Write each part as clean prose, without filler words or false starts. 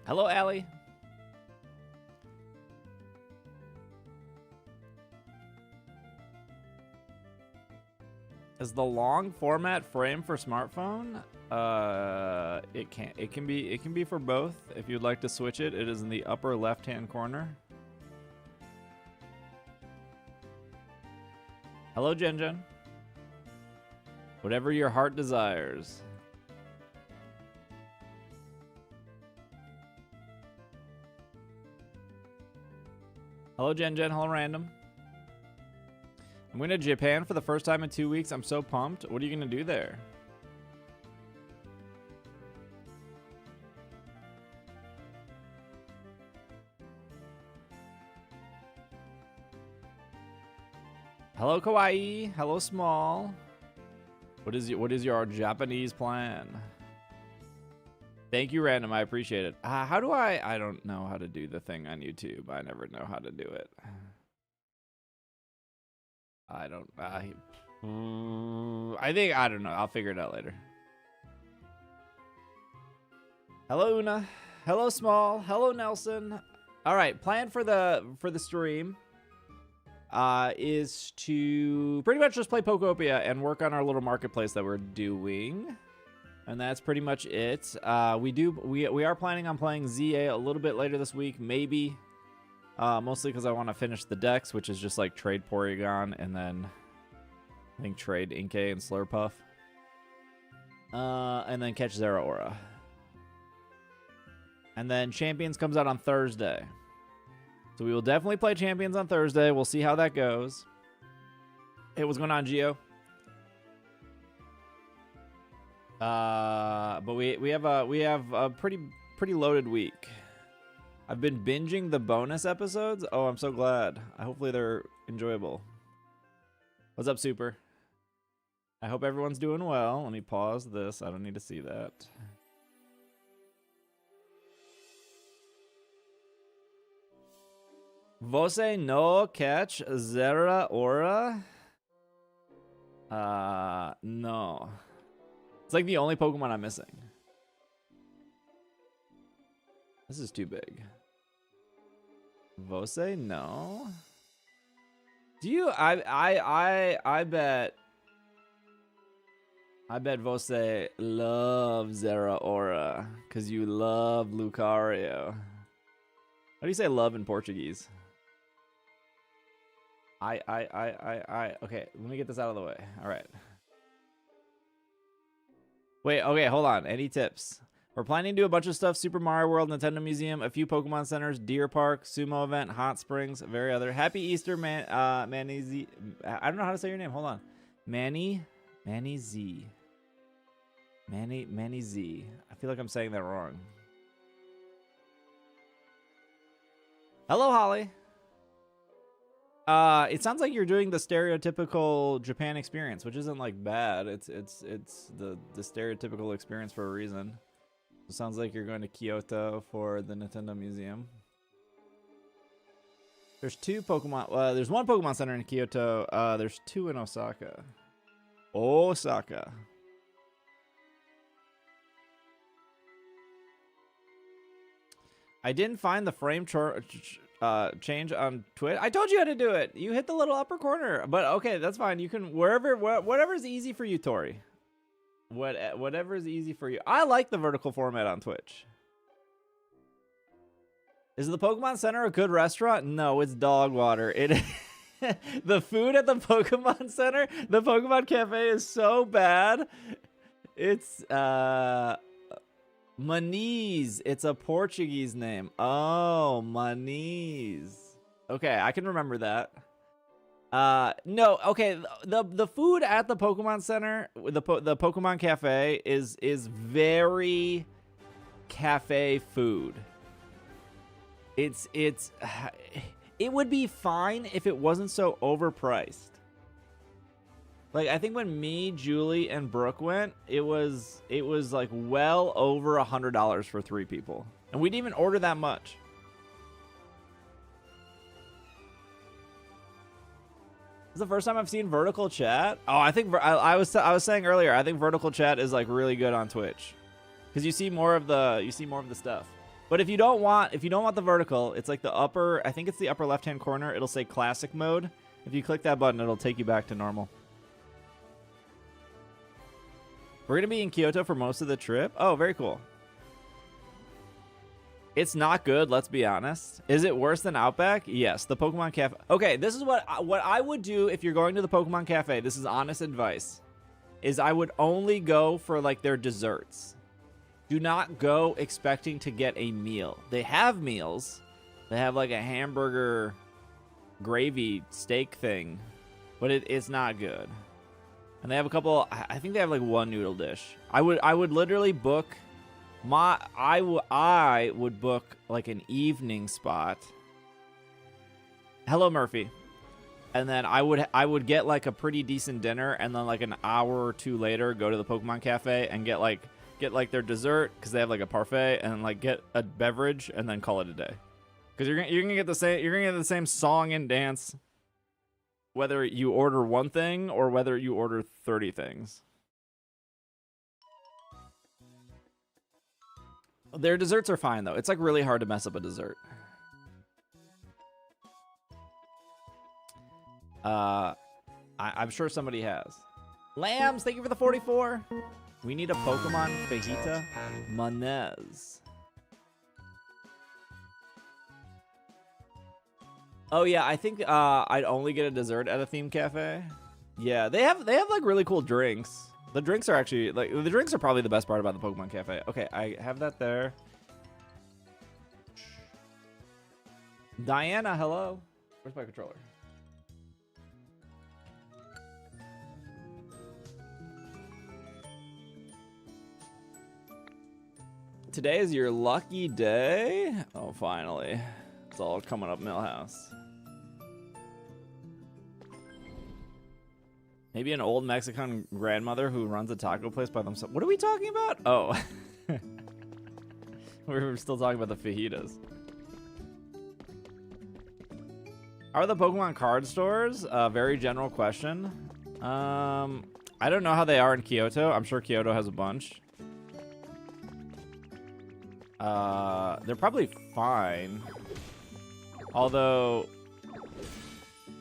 Hello, Allie. Is the long format frame for smartphone? It can be for both. If you'd like to switch it, it is in the upper left-hand corner. Hello, Jen Jen. Whatever your heart desires. Hello, Jen Jen. Hello, Random. I'm going to Japan for the first time in 2 weeks. I'm so pumped. What are you going to do there? Hello, Kawaii. Hello, Small. What is your Japanese plan? Thank you, Random. I appreciate it. How do I don't know how to do the thing on YouTube. I never know how to do it. I don't know. I'll figure it out later. Hello, Una. Hello, Small. Hello, Nelson. All right, plan for the stream is to pretty much just play Pokopia and work on our little marketplace that we're doing. And that's pretty much it. We are planning on playing ZA a little bit later this week, maybe. Mostly because I want to finish the decks, which is just like trade Porygon and then I think trade Inkay and Slurpuff. And then catch Zeraora. And then Champions comes out on Thursday. So we will definitely play Champions on Thursday. We'll see how that goes. Hey, what's going on, Gio? But we have a pretty loaded week. I've been binging the bonus episodes. Oh, I'm so glad. Hopefully they're enjoyable. What's up, Super? I hope everyone's doing well. Let me pause this. I don't need to see that. Vose no catch Zeraora? No. It's like the only Pokemon I'm missing. This is too big. Vose, no. Do you? I bet Vose loves Zeraora because you love Lucario. How do you say love in Portuguese? Okay, let me get this out of the way. All right. Wait, okay, hold on. Any tips? We're planning to do a bunch of stuff. Super Mario World, Nintendo Museum, a few Pokemon Centers, Deer Park, Sumo Event, Hot Springs, very other. Happy Easter, Manny Z. I don't know how to say your name. Hold on. Manny Z. Manny Z. I feel like I'm saying that wrong. Hello, Holly. It sounds like you're doing the stereotypical Japan experience, which isn't like bad. It's the stereotypical experience for a reason. It sounds like you're going to Kyoto for the Nintendo Museum. There's two Pokemon. There's one Pokemon Center in Kyoto. There's two in Osaka. Osaka. I didn't find the frame change on Twitch. I told you how to do it. You hit the little upper corner. But okay, that's fine. You can whatever's easy for you, Tori. Whatever is easy for you. I like the vertical format on Twitch. Is the Pokemon Center a good restaurant? No, it's dog water. The food at the Pokemon Center, the Pokemon Cafe is so bad. It's Maniz. It's a Portuguese name. Oh, Maniz. Okay, I can remember that. No, okay. The food at the Pokemon Center, the Pokemon Cafe is very cafe food. It would be fine if it wasn't so overpriced. Like, I think when me, Julie, and Brooke went, it was like well over $100 for 3 people, and we didn't even order that much. This is the first time I've seen vertical chat. Oh, I think I was saying earlier, I think vertical chat is like really good on Twitch because you see more of the stuff. But if you don't want the vertical, it's like the upper, I think it's the upper left-hand corner. It'll say classic mode. If you click that button, it'll take you back to normal. We're going to be in Kyoto for most of the trip. Oh, very cool. It's not good, let's be honest. Is it worse than Outback? Yes, the Pokemon Cafe. Okay, this is what I would do if you're going to the Pokemon Cafe. This is honest advice. Is I would only go for like their desserts. Do not go expecting to get a meal. They have meals. They have like a hamburger gravy steak thing, but it's not good. And they have a couple, I think they have like one noodle dish. I would literally book I would book like an evening spot. Hello, Murphy. And then I would get like a pretty decent dinner, and then like an hour or two later go to the Pokemon Cafe and get like their dessert, because they have like a parfait, and like get a beverage and then call it a day. Because you're gonna get the same song and dance whether you order one thing or whether you order 30 things. Their desserts are fine though. It's like really hard to mess up a dessert. I'm sure somebody has. Lambs, thank you for the 44. We need a Pokemon Fajita Manez. Oh yeah, I think I'd only get a dessert at a theme cafe. Yeah, they have like really cool drinks. The drinks are actually like the drinks are probably the best part about the Pokemon Cafe. Okay, I have that there. Diana, hello. Where's my controller? Today is your lucky day. Oh, finally. It's all coming up Millhouse. Maybe an old Mexican grandmother who runs a taco place by themselves. What are we talking about? Oh. We're still talking about the fajitas. Are the Pokemon card stores? Very general question. I don't know how they are in Kyoto. I'm sure Kyoto has a bunch. They're probably fine. Although,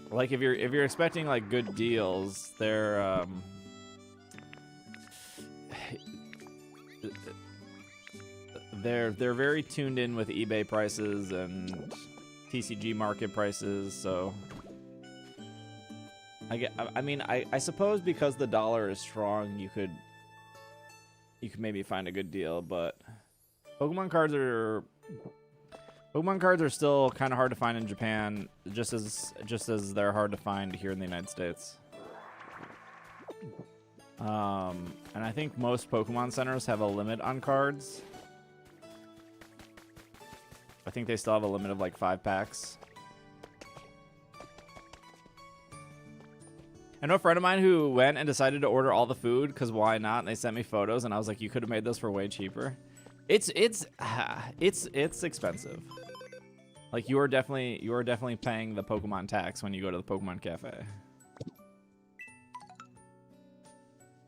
like if you're expecting like good deals, they're very tuned in with eBay prices and TCG market prices. So I suppose because the dollar is strong, you could maybe find a good deal, but Pokemon cards are still kind of hard to find in Japan, just as they're hard to find here in the United States. And I think most Pokemon centers have a limit on cards. I think they still have a limit of like 5 packs. I know a friend of mine who went and decided to order all the food because why not? And they sent me photos, and I was like, you could have made this for way cheaper. It's expensive. Like you are definitely paying the Pokemon tax when you go to the Pokemon Cafe.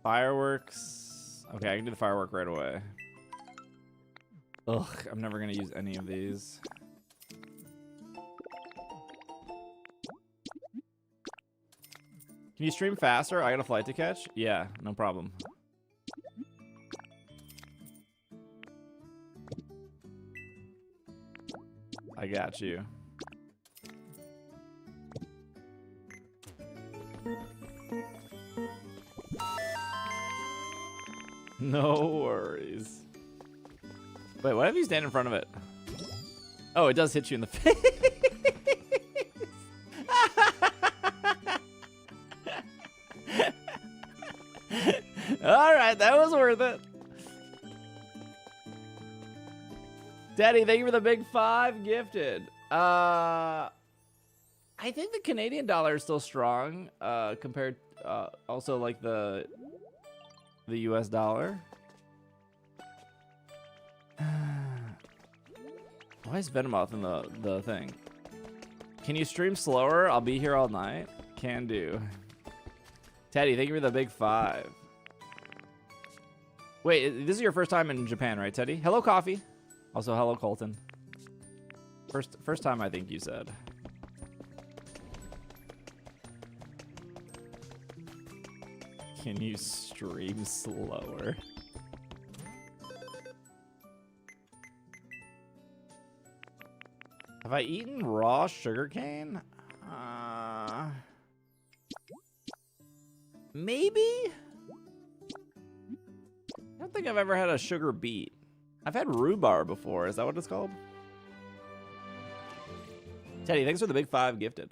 Fireworks. Okay, I can do the firework right away. Ugh, I'm never gonna use any of these. Can you stream faster? I got a flight to catch. Yeah, no problem. I got you. No worries. Wait, what if you stand in front of it? Oh, it does hit you in the face. All right, that was worth it. Daddy, thank you for the big 5 gifted. I think the Canadian dollar is still strong compared also like the US dollar. Why is Venomoth in the thing? Can you stream slower? I'll be here all night. Can do. Teddy, thank you for the big 5. Wait, this is your first time in Japan, right, Teddy? Hello, Coffee. Also, hello, Colton. First time I think you said. Can you stream slower? Have I eaten raw sugarcane? Maybe? I don't think I've ever had a sugar beet. I've had rhubarb before. Is that what it's called? Teddy, thanks for the big 5 gifted.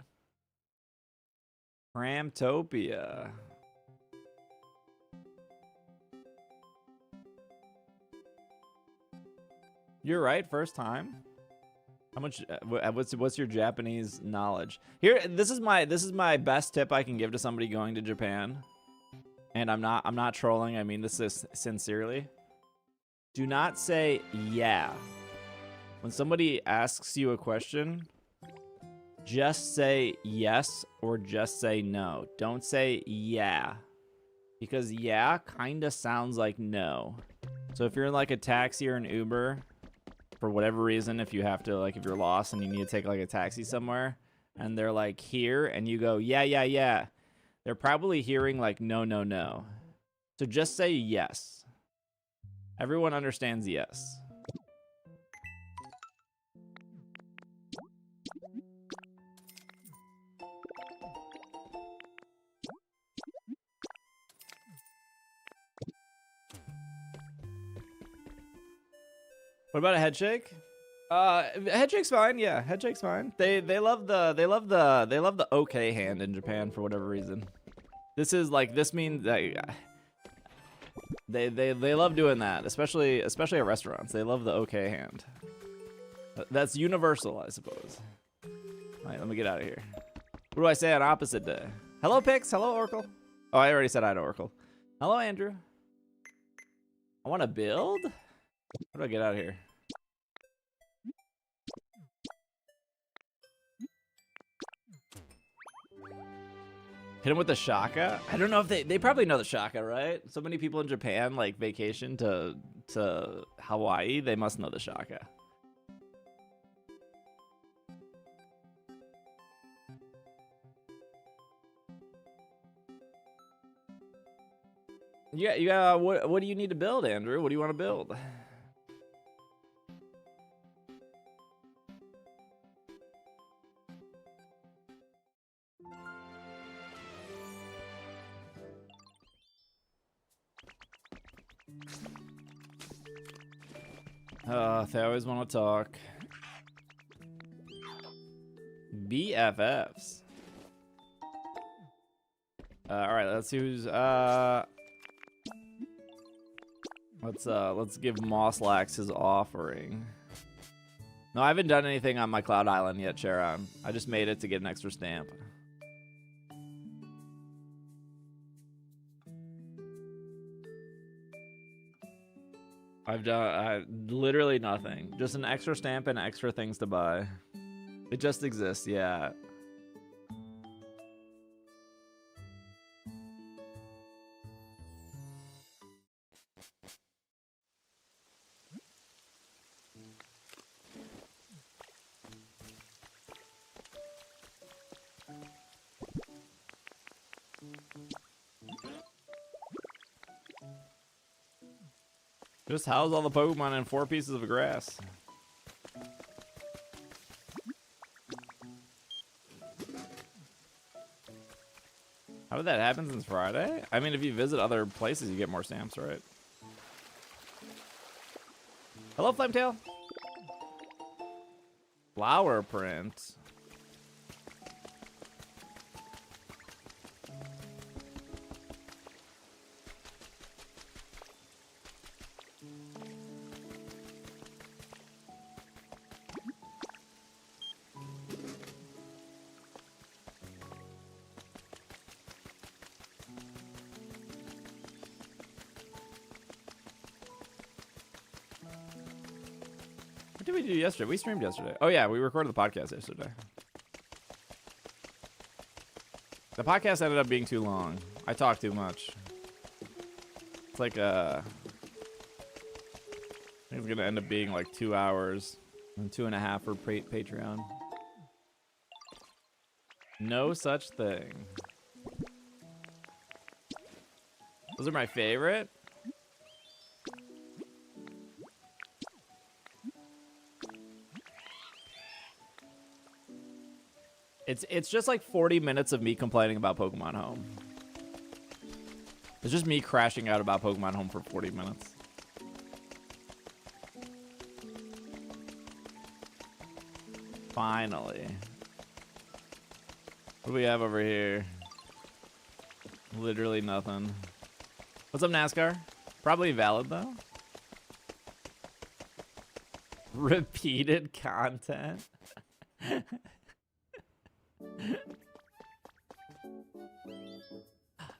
Ramtopia. You're right, first time. How much? What's your Japanese knowledge? Here, this is my best tip I can give to somebody going to Japan, and I'm not trolling. I mean this is sincerely. Do not say yeah when somebody asks you a question. Just say yes or just say no. Don't say yeah, because yeah kind of sounds like no. So if you're in like a taxi or an Uber, for whatever reason, if you have to, like, if you're lost and you need to take like a taxi somewhere and they're like here and you go yeah, they're probably hearing like no. So just say yes. Everyone understands yes. What about a head shake? Head shake's fine. Yeah, head shake's fine. They love the okay hand in Japan for whatever reason. This means that they love doing that, especially at restaurants. They love the okay hand. That's universal, I suppose. All right, let me get out of here. What do I say on opposite day? Hello, Pix. Hello, Oracle. Oh, I already said hi to Oracle. Hello, Andrew. I want to build. How do I get out of here? Hit him with the shaka? I don't know if they probably know the shaka, right? So many people in Japan like vacation to Hawaii. They must know the shaka. Yeah. What do you need to build, Andrew? What do you want to build? They always want to talk. BFFs. All right, let's see who's let's give Mosslax his offering. No, I haven't done anything on my Cloud Island yet, Charon. I just made it to get an extra stamp. I've done literally nothing. Just an extra stamp and extra things to buy. It just exists, yeah. Just house all the Pokemon in 4 pieces of grass. How did that happen since Friday? I mean, if you visit other places, you get more stamps, right? Hello, Flametail. Flower print. What did we do yesterday? We streamed yesterday. Oh yeah, we recorded the podcast yesterday. The podcast ended up being too long. I talked too much. It's like I think it's is gonna end up being like 2 hours and 2.5 for Patreon. No such thing. Those are my favorite. It's just like 40 minutes of me complaining about Pokemon Home. It's just me crashing out about Pokemon Home for 40 minutes. Finally. What do we have over here? Literally nothing. What's up, NASCAR? Probably valid, though. Repeated content.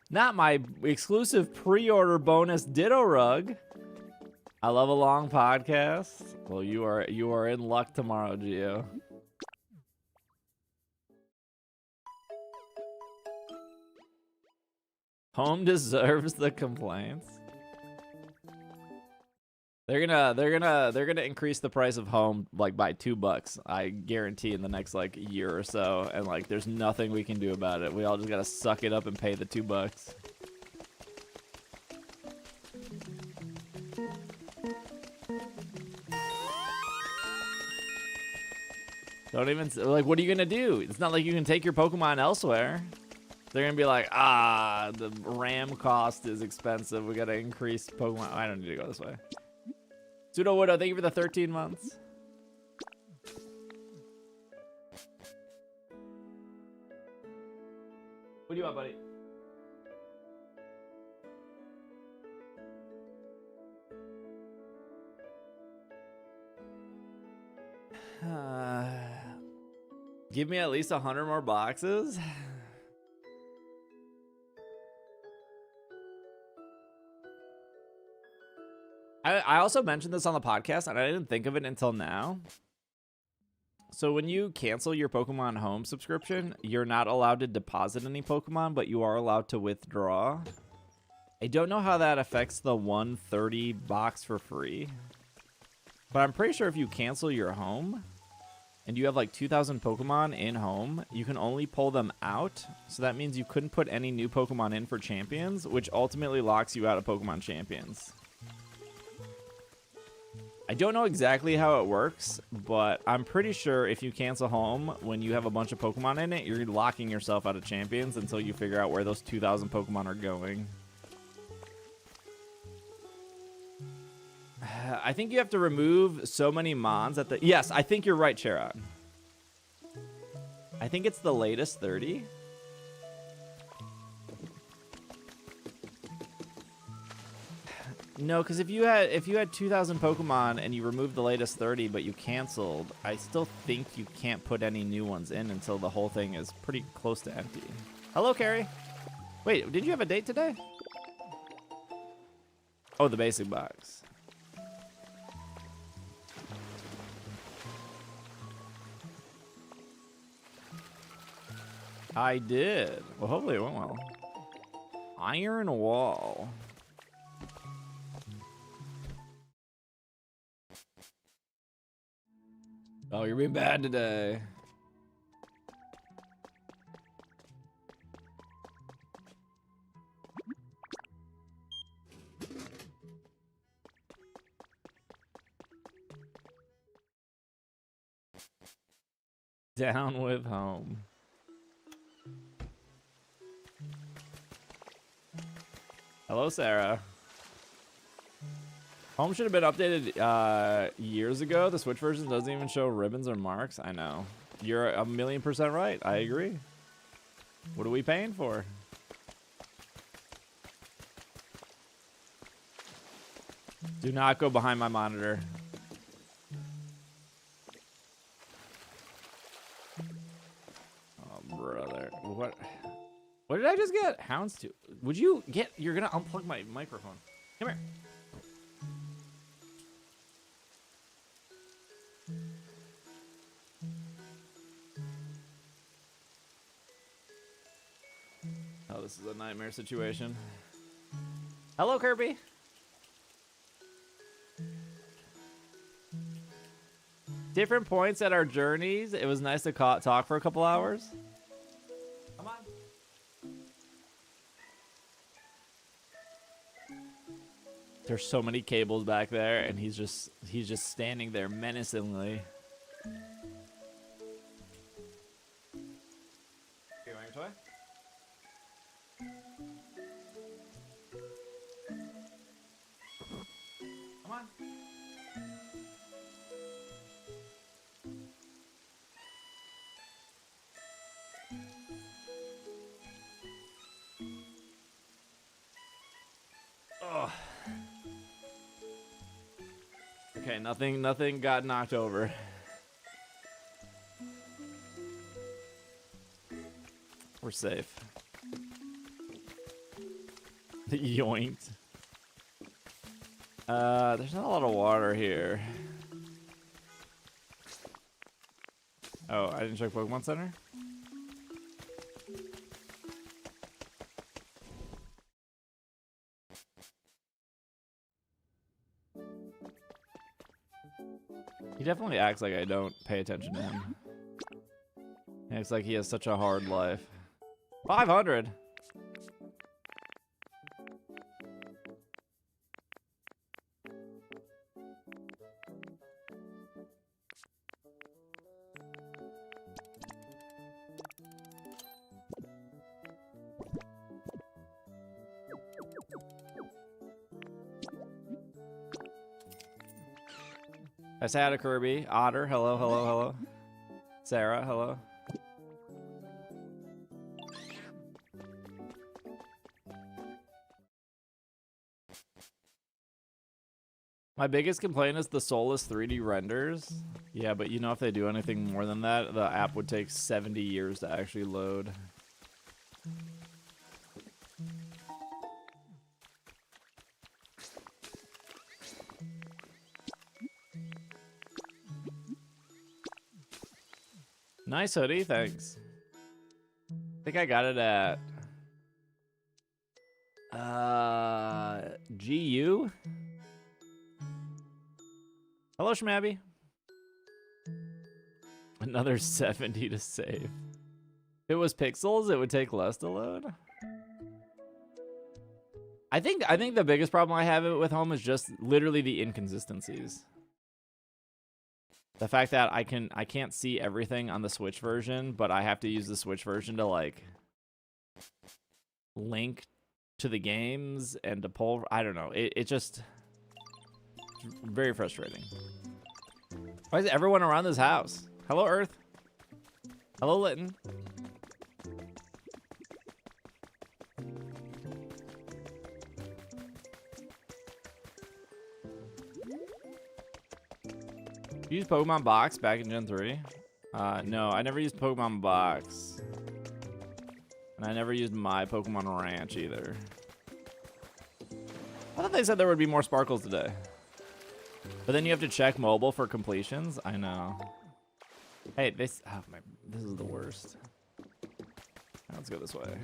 Not my exclusive pre-order bonus Ditto rug. I love a long podcast. Well, you are in luck tomorrow, Gio. Home deserves the complaints. They're gonna increase the price of Home like by $2. I guarantee in the next like year or so, and like there's nothing we can do about it. We all just gotta suck it up and pay the $2. Don't even like. What are you gonna do? It's not like you can take your Pokemon elsewhere. They're gonna be like, the RAM cost is expensive. We gotta increase Pokemon. I don't need to go this way. Pseudo Widow, thank you for the 13 months. What do you want, buddy? Give me at least 100 more boxes. I also mentioned this on the podcast, and I didn't think of it until now. So when you cancel your Pokemon Home subscription, you're not allowed to deposit any Pokemon, but you are allowed to withdraw. I don't know how that affects the 130 box for free, but I'm pretty sure if you cancel your Home and you have like 2,000 Pokemon in Home, you can only pull them out. So that means you couldn't put any new Pokemon in for Champions, which ultimately locks you out of Pokemon Champions. I don't know exactly how it works, but I'm pretty sure if you cancel Home when you have a bunch of Pokemon in it, you're locking yourself out of Champions until you figure out where those 2,000 Pokemon are going. I think you have to remove so many Mons at the... Yes, I think you're right, Charon. I think it's the latest 30. No, because if you had 2,000 Pokemon and you removed the latest 30, but you canceled, I still think you can't put any new ones in until the whole thing is pretty close to empty. Hello, Carrie. Wait, did you have a date today? Oh, the basic box. I did. Well, hopefully it went well. Iron Wall. Oh, you're being bad today. Down with Home. Hello, Sarah. Home should have been updated years ago. The Switch version doesn't even show ribbons or marks. I know. You're 1,000,000% right. I agree. What are we paying for? Do not go behind my monitor. Oh, brother. What did I just get? Houndstooth. Would you get... You're going to unplug my microphone. Come here. Oh, this is a nightmare situation. Hello, Kirby. different points at our journeys, it was nice to talk for a couple hours. Come on. There's so many cables back there, and he's just standing there menacingly. You want your toy? Come on. Ugh. Okay, nothing got knocked over. We're safe. Yoinked. There's not a lot of water here. Oh, I didn't check Pokemon Center? He definitely acts like I don't pay attention to him. He acts like he has such a hard life. 500! I say hi to Kirby. Otter, hello, hello, hello. Sarah, hello. My biggest complaint is the soulless 3D renders. Yeah, but you know if they do anything more than that, the app would take 70 years to actually load. Nice hoodie, thanks. I think I got it at GU. Hello, Schmabby. Another 70 to save. If it was pixels, it would take less to load. I think the biggest problem I have with home is just literally the inconsistencies. The fact that I can't see everything on the Switch version, but I have to use the Switch version to like link to the games and to pull. I don't know. It just very frustrating. Why is everyone around this house? Hello, Earth. Hello, Litton. You used Pokemon Box back in Gen 3? No, I never used Pokemon Box. And I never used my Pokemon Ranch either. I thought they said there would be more sparkles today. But then you have to check mobile for completions? I know. Hey, this is the worst. Let's go this way.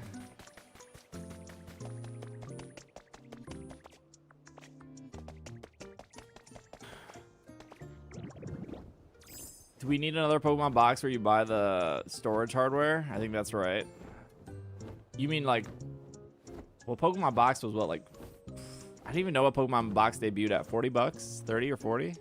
Do we need another Pokemon box where you buy the storage hardware? I think that's right. You mean like... Well, Pokemon Box was what, like... I didn't even know what Pokemon Box debuted at. 40 bucks? 30 or 40?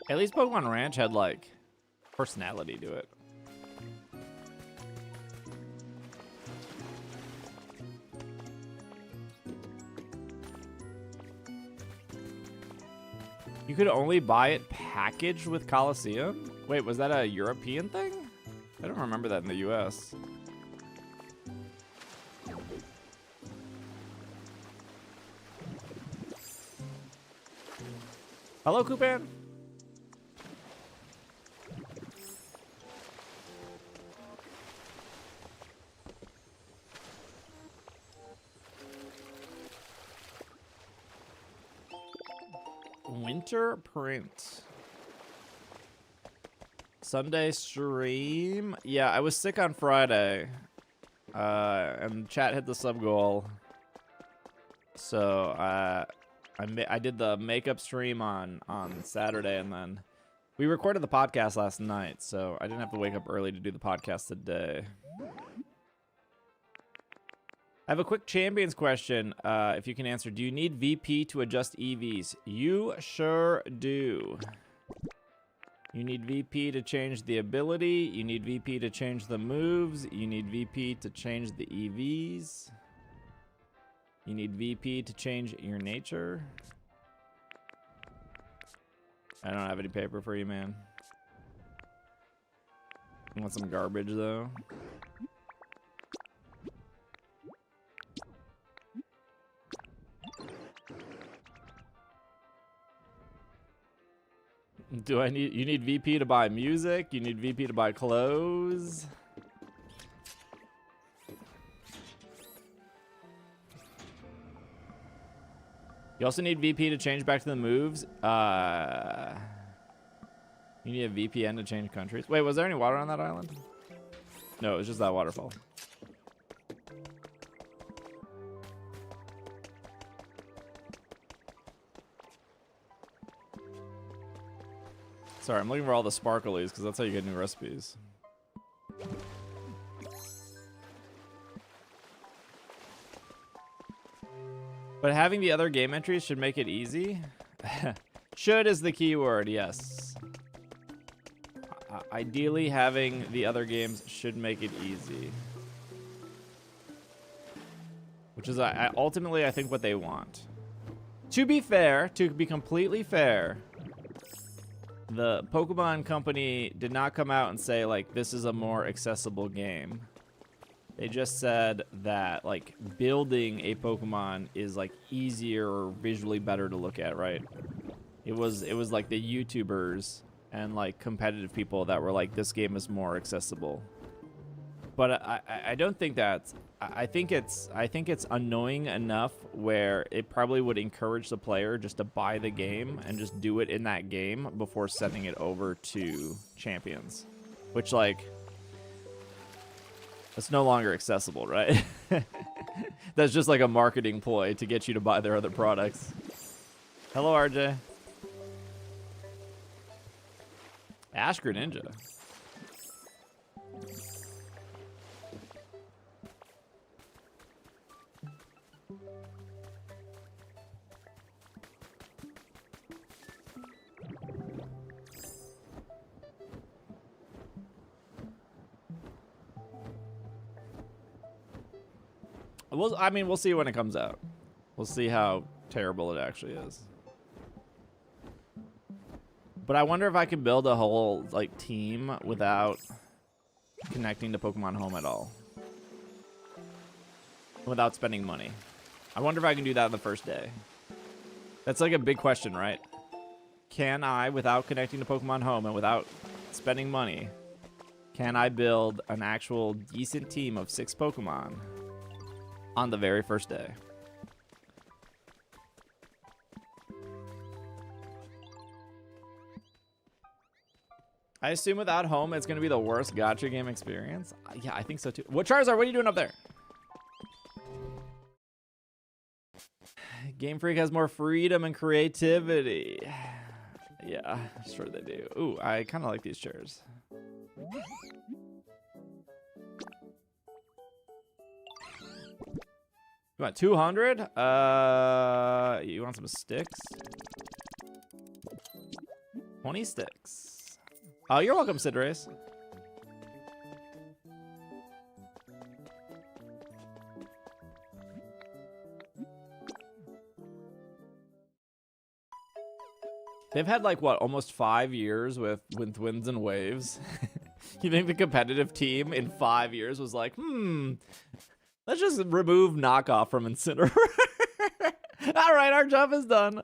At least Pokemon Ranch had, like, personality to it. You could only buy it packaged with Coliseum? Wait, was that a European thing? I don't remember that in the US. Hello, Kupan. Winter print. Sunday stream. Yeah, I was sick on Friday. And chat hit the sub goal. So I did the makeup stream on Saturday, and then we recorded the podcast last night, so I didn't have to wake up early to do the podcast today. I have a quick champions question, if you can answer. Do you need VP to adjust EVs? You sure do. You need VP to change the ability. You need VP to change the moves. You need VP to change the EVs. You need VP to change your nature. I don't have any paper for you, man. You want some garbage, though? You need VP to buy music? You need VP to buy clothes? You also need VP to change back to the moves. You need a VPN to change countries. Wait, was there any water on that island? No, it was just that waterfall. Sorry, I'm looking for all the sparklies because that's how you get new recipes. But having the other game entries should make it easy. Should is the key word, yes. Ideally, having the other games should make it easy. Which is ultimately, I think, what they want. To be fair, to be completely fair, the Pokemon Company did not come out and say, like, this is a more accessible game. They just said that, like, building a Pokemon is, like, easier or visually better to look at, right? It was like the YouTubers and, like, competitive people that were like, this game is more accessible. But I don't think that's... I think it's annoying enough where it probably would encourage the player just to buy the game and just do it in that game before sending it over to Champions. Which, like, it's no longer accessible, right? That's just like a marketing ploy to get you to buy their other products. Hello, RJ. Ash Greninja. I mean, we'll see when it comes out. We'll see how terrible it actually is. But I wonder if I can build a whole, like, team without connecting to Pokemon Home at all. Without spending money. I wonder if I can do that on the first day. That's like a big question, right? Can I, without connecting to Pokemon Home and without spending money, can I build an actual decent team of 6 Pokemon on the very first day? I assume without Home, it's going to be the worst gacha game experience. Yeah, I think so too. What, Charizard, what are you doing up there? Game Freak has more freedom and creativity. Yeah, sure they do. Ooh, I kind of like these chairs. You want 200? You want some sticks? 20 sticks. Oh, you're welcome, Cidrace. They've had, like, what, almost 5 years with Winds and Waves. You think the competitive team in 5 years was like, let's just remove Knockoff from Incineroar. All right, our job is done.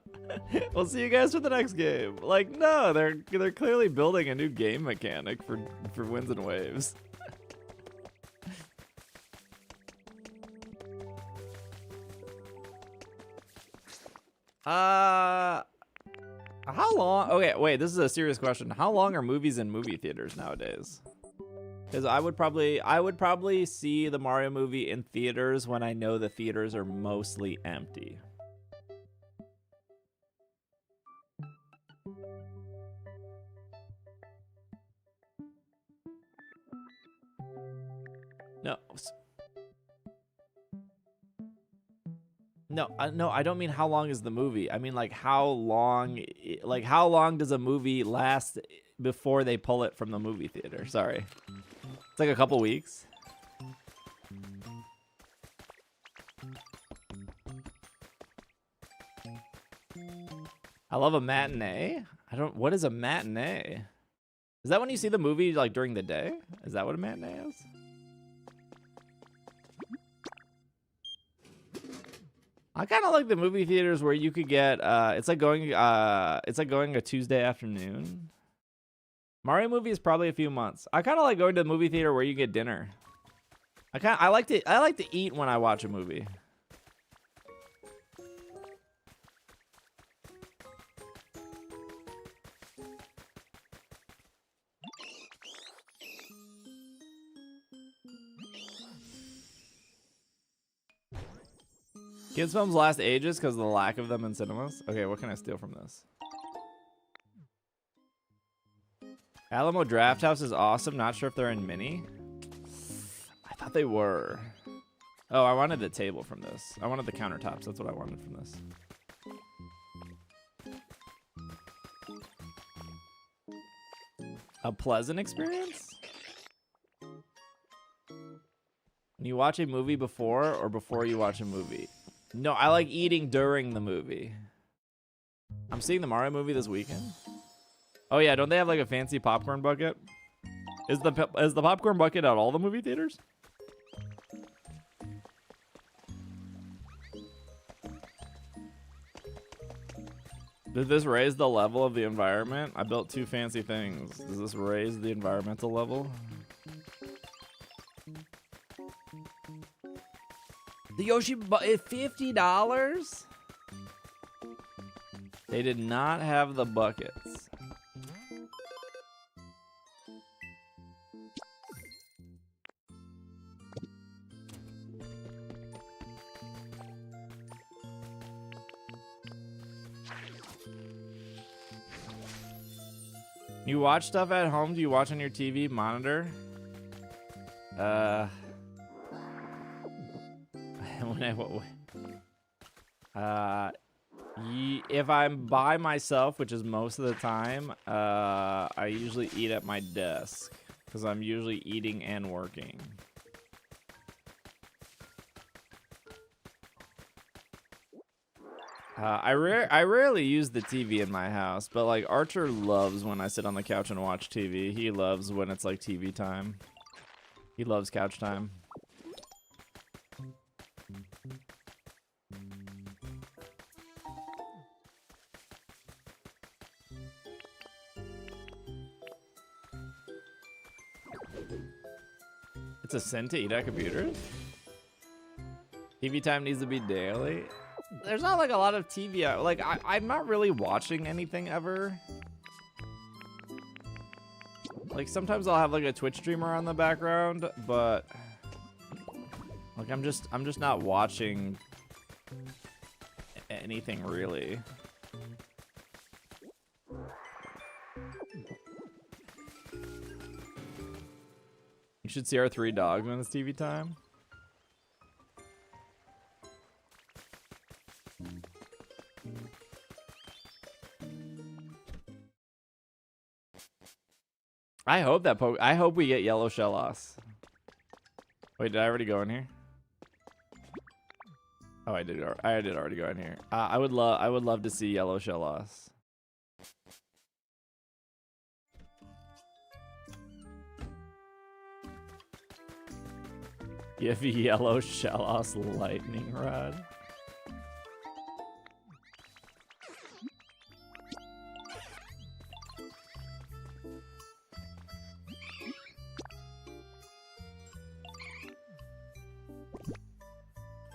We'll see you guys for the next game. Like, no, they're clearly building a new game mechanic for Winds and Waves. How long? Okay, wait, this is a serious question. How long are movies in movie theaters nowadays? Because I would probably see the Mario movie in theaters when I know the theaters are mostly empty. No. No, I don't mean how long is the movie. I mean like how long does a movie last before they pull it from the movie theater? Sorry. It's like a couple weeks. I love a matinee. What is a matinee? Is that when you see the movie like during the day? Is that what a matinee is? I kind of like the movie theaters where you could get it's like going a Tuesday afternoon. Mario movie is probably a few months. I kind of like going to the movie theater where you get dinner. I like to eat when I watch a movie. Kids films last ages because of the lack of them in cinemas. Okay, what can I steal from this? Alamo Draft House is awesome. Not sure if they're in mini. I thought they were. Oh, I wanted the table from this. I wanted the countertops. That's what I wanted from this. A pleasant experience? When you watch a movie before or before you watch a movie? No, I like eating during the movie. I'm seeing the Mario movie this weekend. Oh yeah, don't they have like a fancy popcorn bucket? Is the popcorn bucket at all the movie theaters? Did this raise the level of the environment? I built 2 fancy things. Does this raise the environmental level? The Yoshi is $50? They did not have the buckets. You watch stuff at home? Do you watch on your TV monitor? If I'm by myself, which is most of the time, I usually eat at my desk because I'm usually eating and working. I rarely use the TV in my house, but like Archer loves when I sit on the couch and watch TV. He loves when it's like TV time. He loves couch time. It's a sin to eat at computers? TV time needs to be daily. There's not like a lot of TV out. Like I'm not really watching anything ever. Like sometimes I'll have like a Twitch streamer on the background, but like I'm just not watching anything really. You should see our 3 dogs when it's TV time. I hope we get yellow Shellos. Wait, did I already go in here? Oh, I did already go in here. I would love to see yellow Shellos. Give yellow Shellos lightning rod.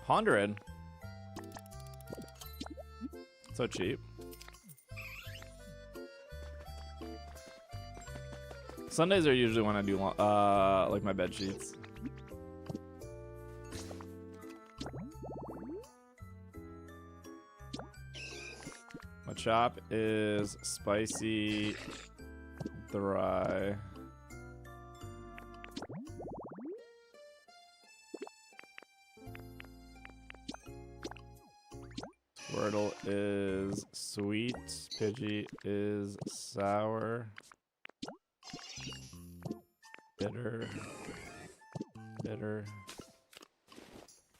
$100. So cheap. Sundays are usually when I do like my bed sheets. My chop is spicy, dry. Squirtle is sweet. Pidgey is sour. Bitter. Bitter.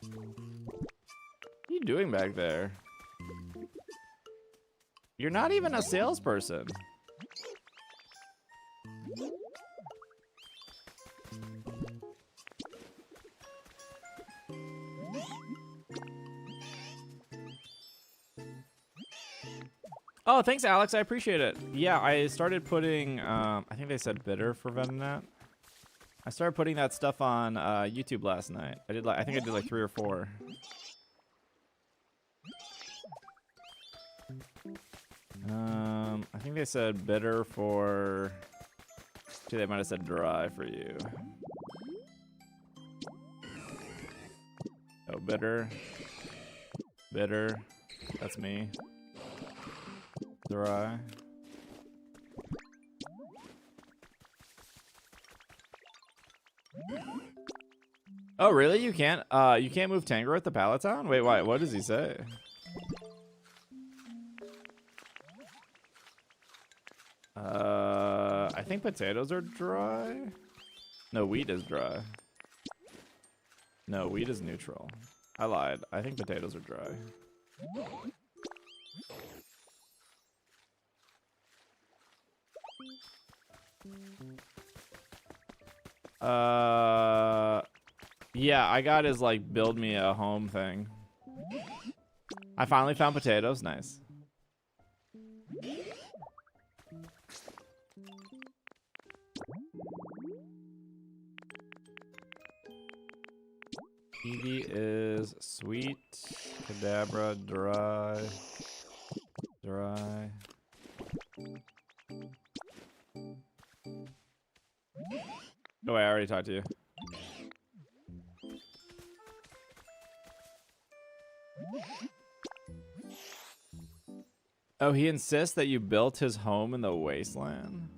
What are you doing back there? You're not even a salesperson. Oh, thanks, Alex. I appreciate it. Yeah, I started putting, I think they said bitter for Venonat. I started putting that stuff on YouTube last night. I think I did like 3 or 4. I think they said bitter for... Actually, they might have said dry for you. Oh, bitter. Bitter. That's me. Dry. Oh, really? You can't move Tangrowth with the Palatine? Wait, why? What does he say? I think potatoes are dry. No, wheat is dry. No, wheat is neutral. I lied. I think potatoes are dry. Yeah, I got his like build me a home thing. I finally found potatoes. Nice. Eevee is sweet. Kadabra dry. Dry. Oh, I already talked to you. Oh, he insists that you built his home in the wasteland.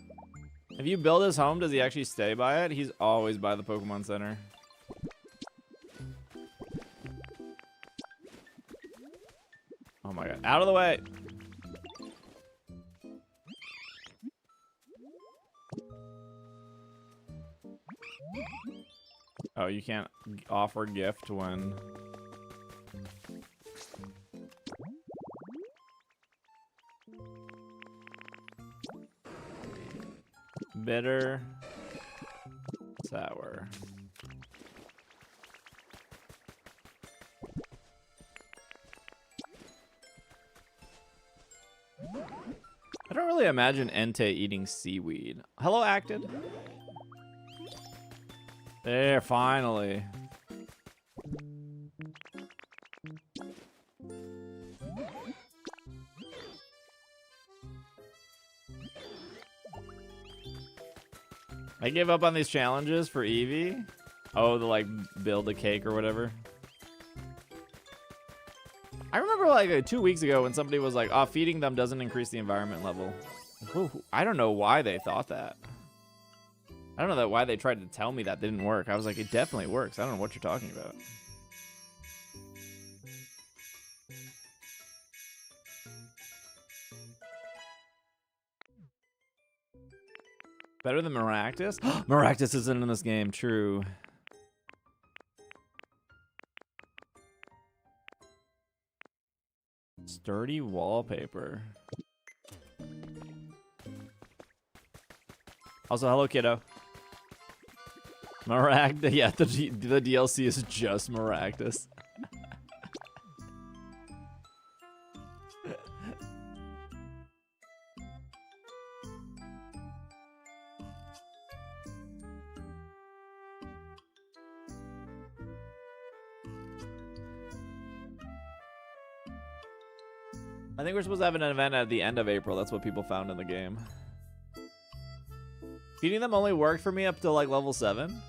If you build his home, does he actually stay by it? He's always by the Pokemon Center. Oh my god. Out of the way! Oh, you can't offer gift when... Bitter. Sour. I don't really imagine Entei eating seaweed. Hello, Acted. There, finally. I gave up on these challenges for Eevee. Oh, to like build a cake or whatever. I remember like 2 weeks ago when somebody was like, oh, feeding them doesn't increase the environment level. I don't know why they thought that. I don't know why they tried to tell me that didn't work. I was like, it definitely works. I don't know what you're talking about. Better than Maractus? Maractus isn't in this game, true. Sturdy wallpaper. Also, hello, kiddo. Maractus, yeah, the DLC is just Maractus. I think we're supposed to have an event at the end of April. That's what people found in the game. Feeding them only worked for me up to like level 7.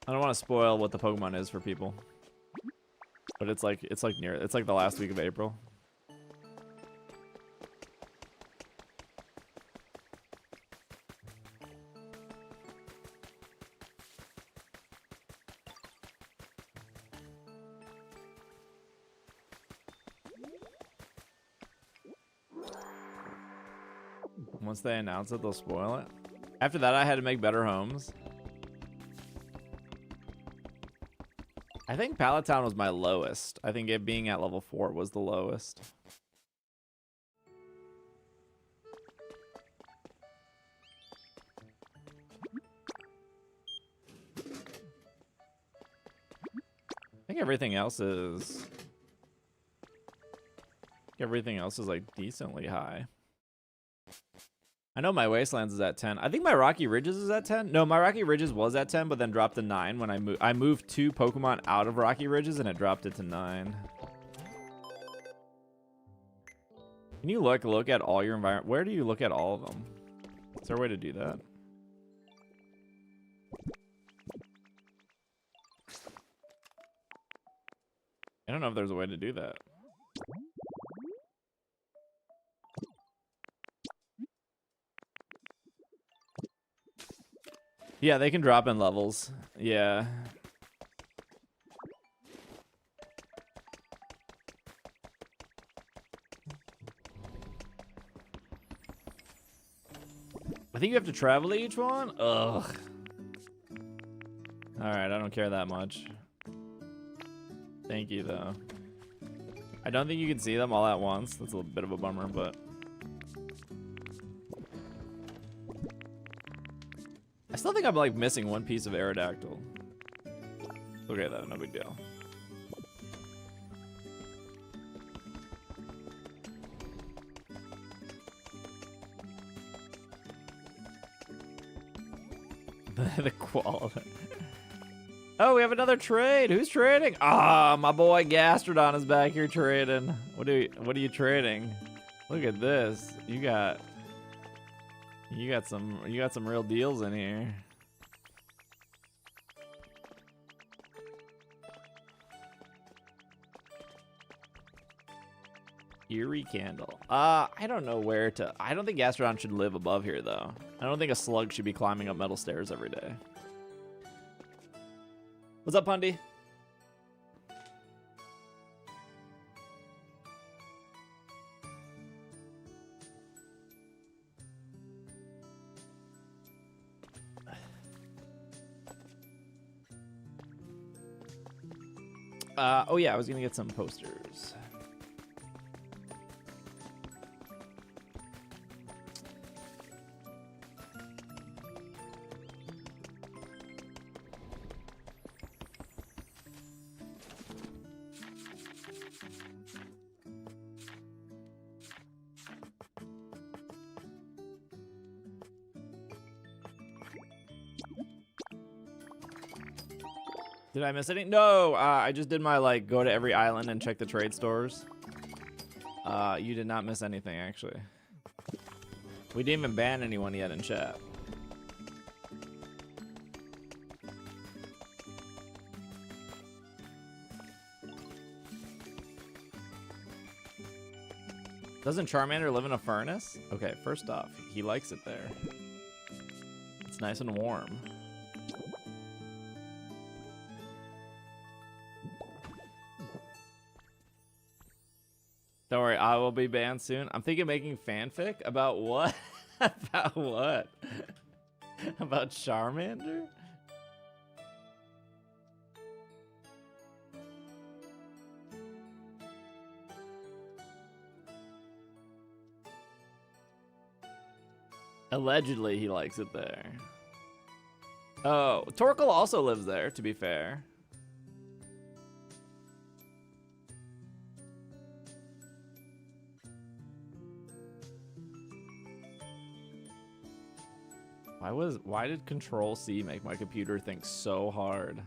I don't want to spoil what the Pokemon is for people. But it's like the last week of April. Once they announce it, they'll spoil it. After that, I had to make better homes. I think Pallet Town was my lowest. I think it being at level 4 was the lowest. I think everything else is like decently high. I know my Wastelands is at 10. I think my Rocky Ridges is at 10. No, my Rocky Ridges was at 10, but then dropped to 9 when I moved 2 Pokemon out of Rocky Ridges and it dropped it to 9. Can you look at all your environment? Where do you look at all of them? Is there a way to do that? I don't know if there's a way to do that. Yeah, they can drop in levels. Yeah. I think you have to travel to each one? Ugh. Alright, I don't care that much. Thank you, though. I don't think you can see them all at once. That's a bit of a bummer, but... I still think I'm like missing one piece of Aerodactyl. Okay, though, no big deal. The quality. Oh, we have another trade. Who's trading? Ah, my boy Gastrodon is back here trading. What are you trading? Look at this. You got some real deals in here. Eerie Candle. I don't know where to. I don't think Gastrodon should live above here though. I don't think a slug should be climbing up metal stairs every day. What's up, Pundy? Oh yeah, I was gonna get some posters. Did I miss anything? No, I just did my like go to every island and check the trade stores. You did not miss anything actually. We didn't even ban anyone yet in chat. Doesn't Charmander live in a furnace? Okay, first off, he likes it there. It's nice and warm. Don't worry, I will be banned soon. I'm thinking of making fanfic about what? About what? About Charmander? Allegedly, he likes it there. Oh, Torkoal also lives there, to be fair. Why did Control C make my computer think so hard?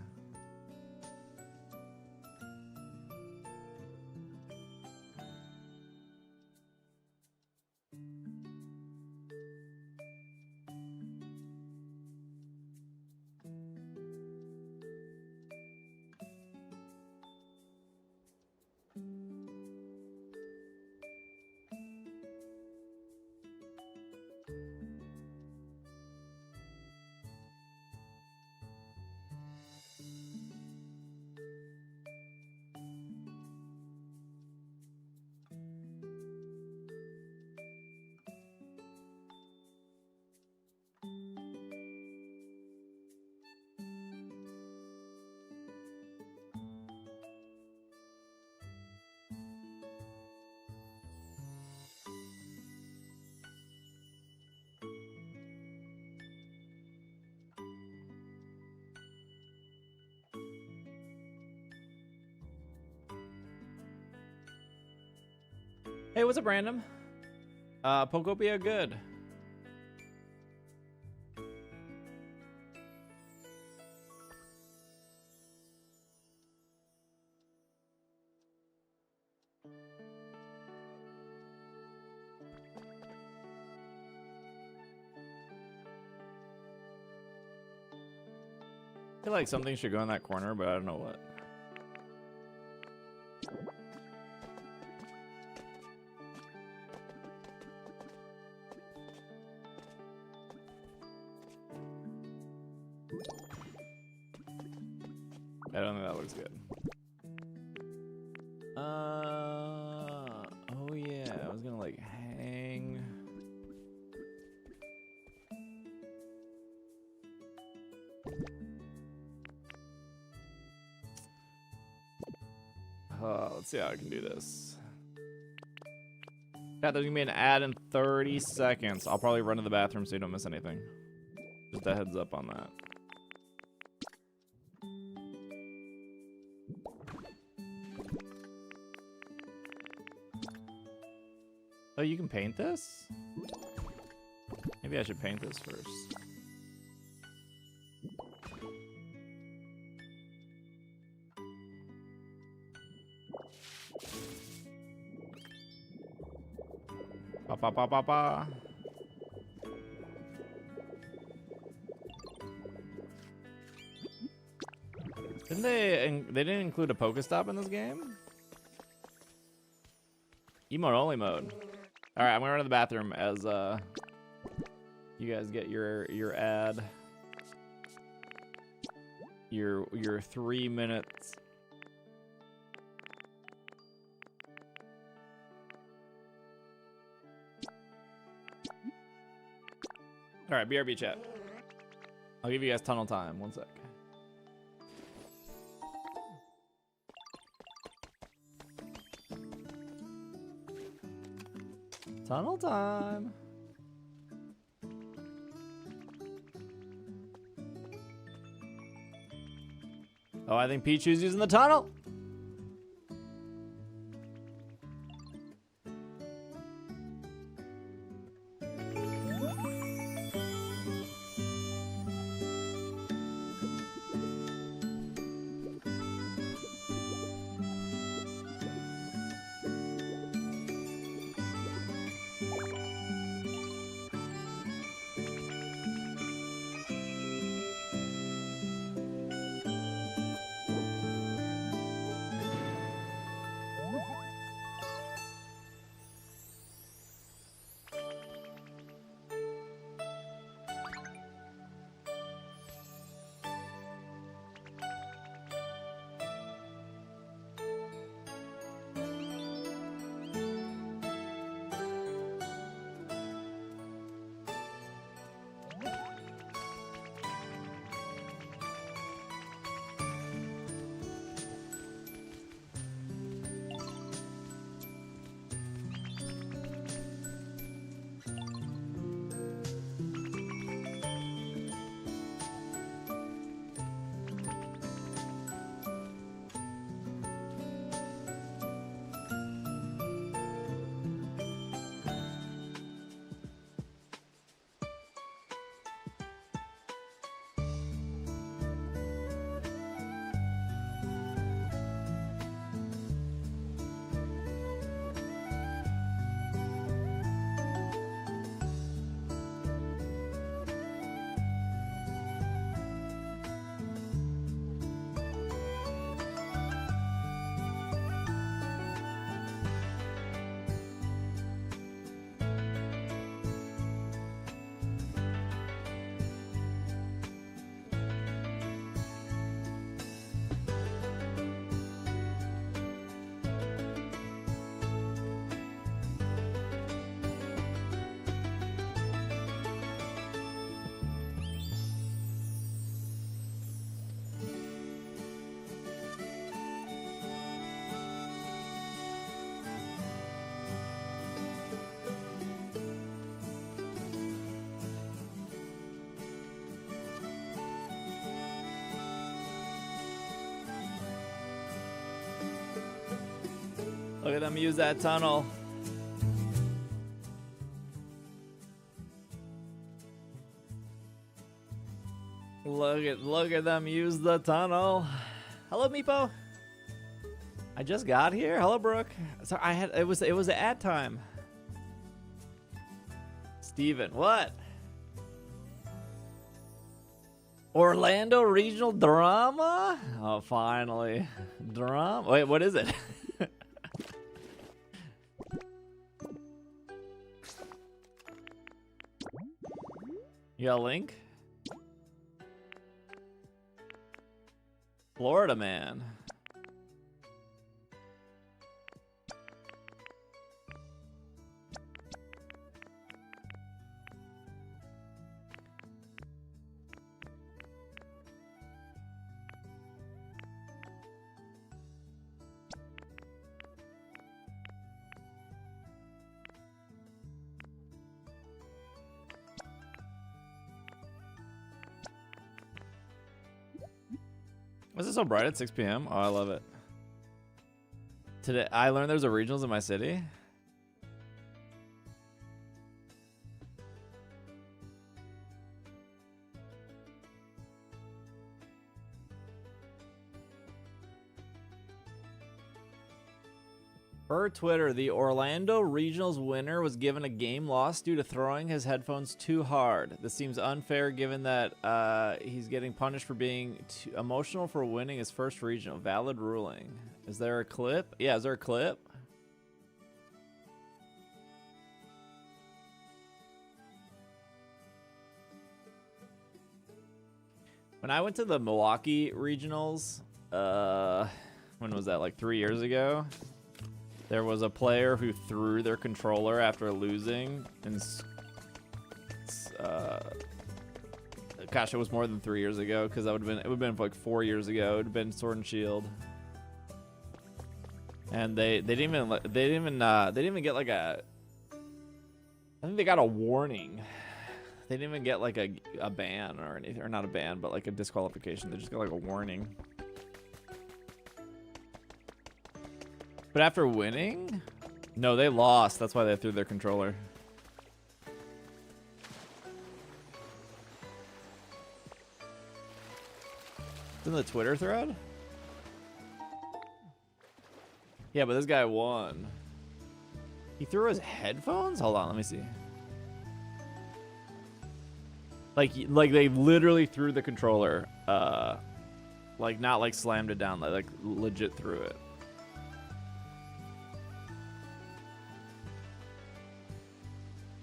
Hey, what's up, random? Pokopia good. I feel like something should go in that corner, but I don't know what. I don't think that looks good. Oh yeah, I was gonna like hang. Let's see how I can do this. Yeah, there's gonna be an ad in 30 seconds. I'll probably run to the bathroom so you don't miss anything. Just a heads up on that. Oh, you can paint this? Maybe I should paint this first. Ba ba ba ba ba. Didn't they didn't include a Pokestop in this game? Emote only mode. All right, I'm gonna run to the bathroom as you guys get your ad. Your 3 minutes. All right, BRB chat. I'll give you guys tunnel time. 1 sec. Tunnel time. Oh, I think Pichu's using the tunnel. Look at them use that tunnel. Look at them use the tunnel. Hello, Meepo. I just got here. Hello, Brooke. Sorry, it was an ad time. Steven, what? Orlando Regional Drama? Oh, finally. Drama? Wait, what is it? You got a link? Florida man. Was it so bright at 6 p.m.? Oh, I love it. Today, I learned there's a regionals in my city. Per Twitter, the Orlando Regionals winner was given a game loss due to throwing his headphones too hard. This seems unfair given that he's getting punished for being too emotional for winning his first regional. Valid ruling. Is there a clip? Yeah, is there a clip? When I went to the Milwaukee Regionals, when was that, like 3 years ago? There was a player who threw their controller after losing, and gosh, it was more than 3 years ago because it would have been like 4 years ago. It would have been Sword and Shield, and they didn't even get like a. I think they got a warning. They didn't even get like a ban or anything, or not a ban, but like a disqualification. They just got like a warning. But after winning? No, they lost. That's why they threw their controller. It's in the Twitter thread? Yeah, but this guy won. He threw his headphones? Hold on, let me see. Like they literally threw the controller. Like not like slammed it down, like legit threw it.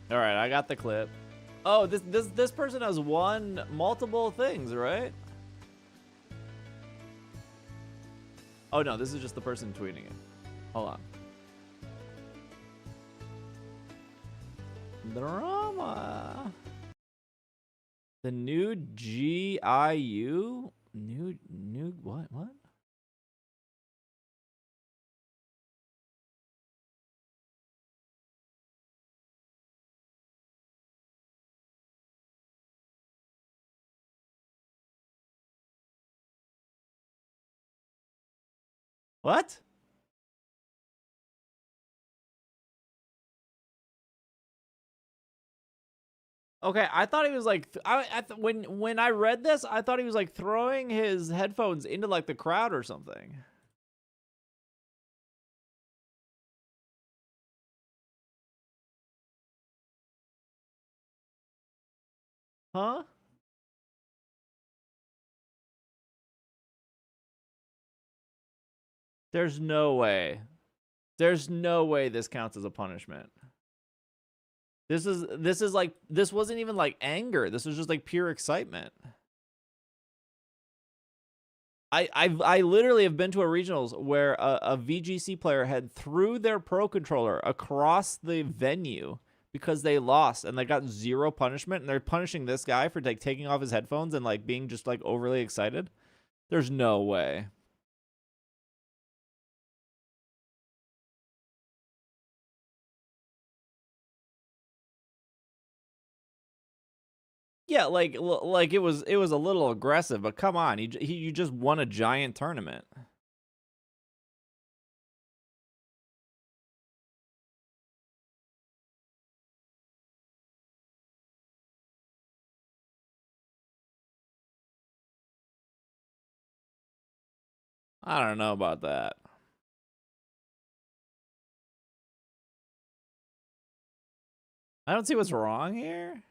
All right, I got the clip. Oh, this person has won multiple things, right? Oh no, this is just the person tweeting it. Hold on. Drama. The new GIU? New what? What? What? Okay, I thought he was like when I read this, I thought he was like throwing his headphones into like the crowd or something. Huh? There's no way. There's no way this counts as a punishment. This is like, this wasn't even like anger. This was just like pure excitement. I literally have been to a regionals where a VGC player had threw their pro controller across the venue because they lost and they got zero punishment, and they're punishing this guy for like taking off his headphones and like being just like overly excited. There's no way. Yeah, like it was a little aggressive, but come on, you just won a giant tournament. I don't know about that. I don't see what's wrong here.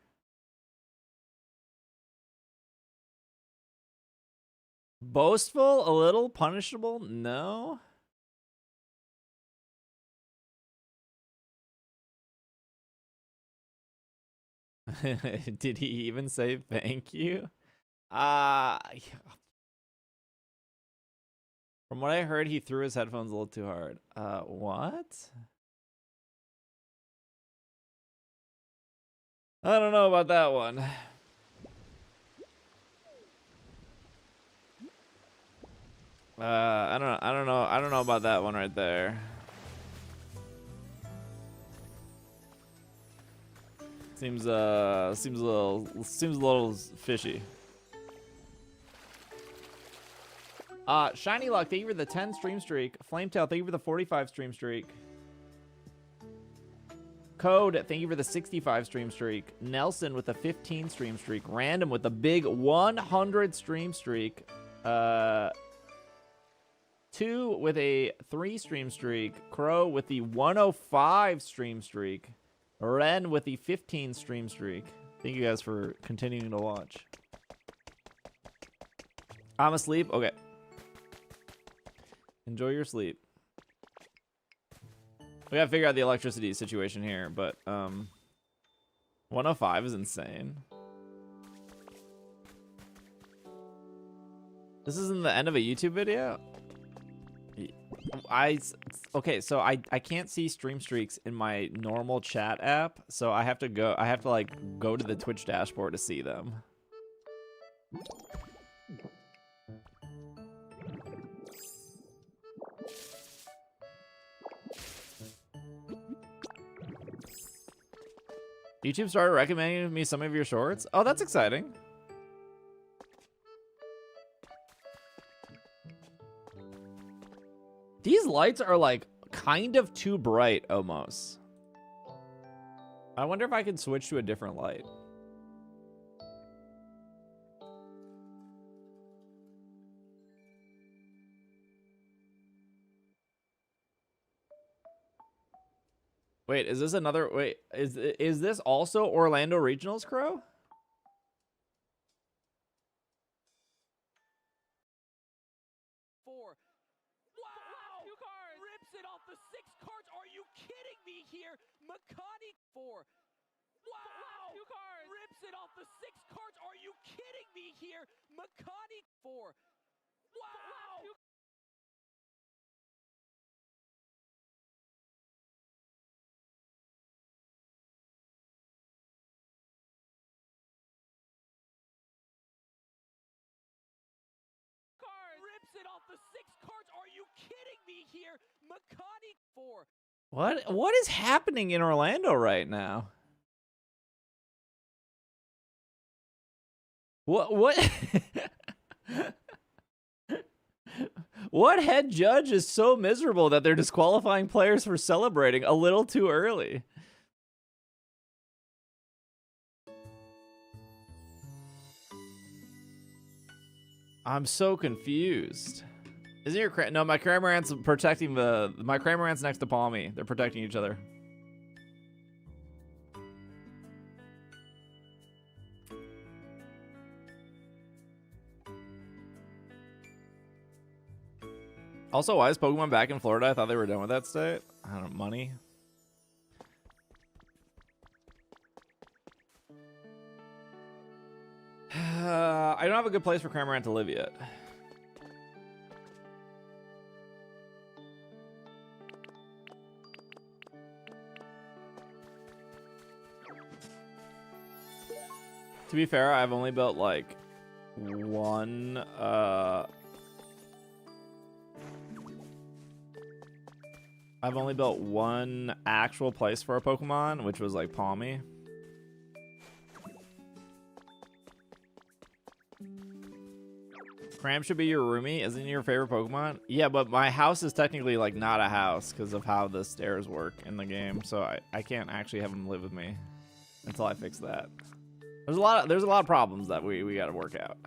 Boastful, a little. Punishable, no. Did he even say thank you? From what I heard, he threw his headphones a little too hard. What? I don't know about that one. I don't know about that one right there. Seems a little fishy. Shiny Luck, thank you for the 10 stream streak. Flametail, thank you for the 45 stream streak. Code, thank you for the 65 stream streak. Nelson with the 15 stream streak. Random with the big 100 stream streak. 2 with a 3 stream streak. Crow with the 105 stream streak. Ren with the 15 stream streak. Thank you guys for continuing to watch. I'm asleep? Okay. Enjoy your sleep. We gotta figure out the electricity situation here, but 105 is insane. This isn't the end of a YouTube video? Okay, so I can't see stream streaks in my normal chat app, so I have to like go to the Twitch dashboard to see them. YouTube started recommending me some of your shorts. Oh, that's exciting. These lights are like kind of too bright almost. I wonder if I can switch to a different light. Wait, is this another? Wait, is this also Orlando Regionals, Crow? Wow! Two cards. Rips it off the 6 cards. Are you kidding me here? Makani 4. Wow! Two cards. Rips it off the 6 cards. Are you kidding me here? Makani 4. Wow! Rips it off the 6 cards. Are you kidding me here? Makani 4. What is happening in Orlando right now? What What head judge is so miserable that they're disqualifying players for celebrating a little too early? I'm so confused. Isn't your no? My Cramorant's protecting my Cramorant's next to Palmy. They're protecting each other. Also, why is Pokemon back in Florida? I thought they were done with that state. I don't know, money. I don't have a good place for Cramorant to live yet. To be fair, I've only built like one I've only built one actual place for a Pokemon, which was like Palmy. Cram should be your roomie. Isn't he your favorite Pokemon? Yeah, but my house is technically like not a house because of how the stairs work in the game. So I can't actually have him live with me until I fix that. There's a lot of problems that we got to work out.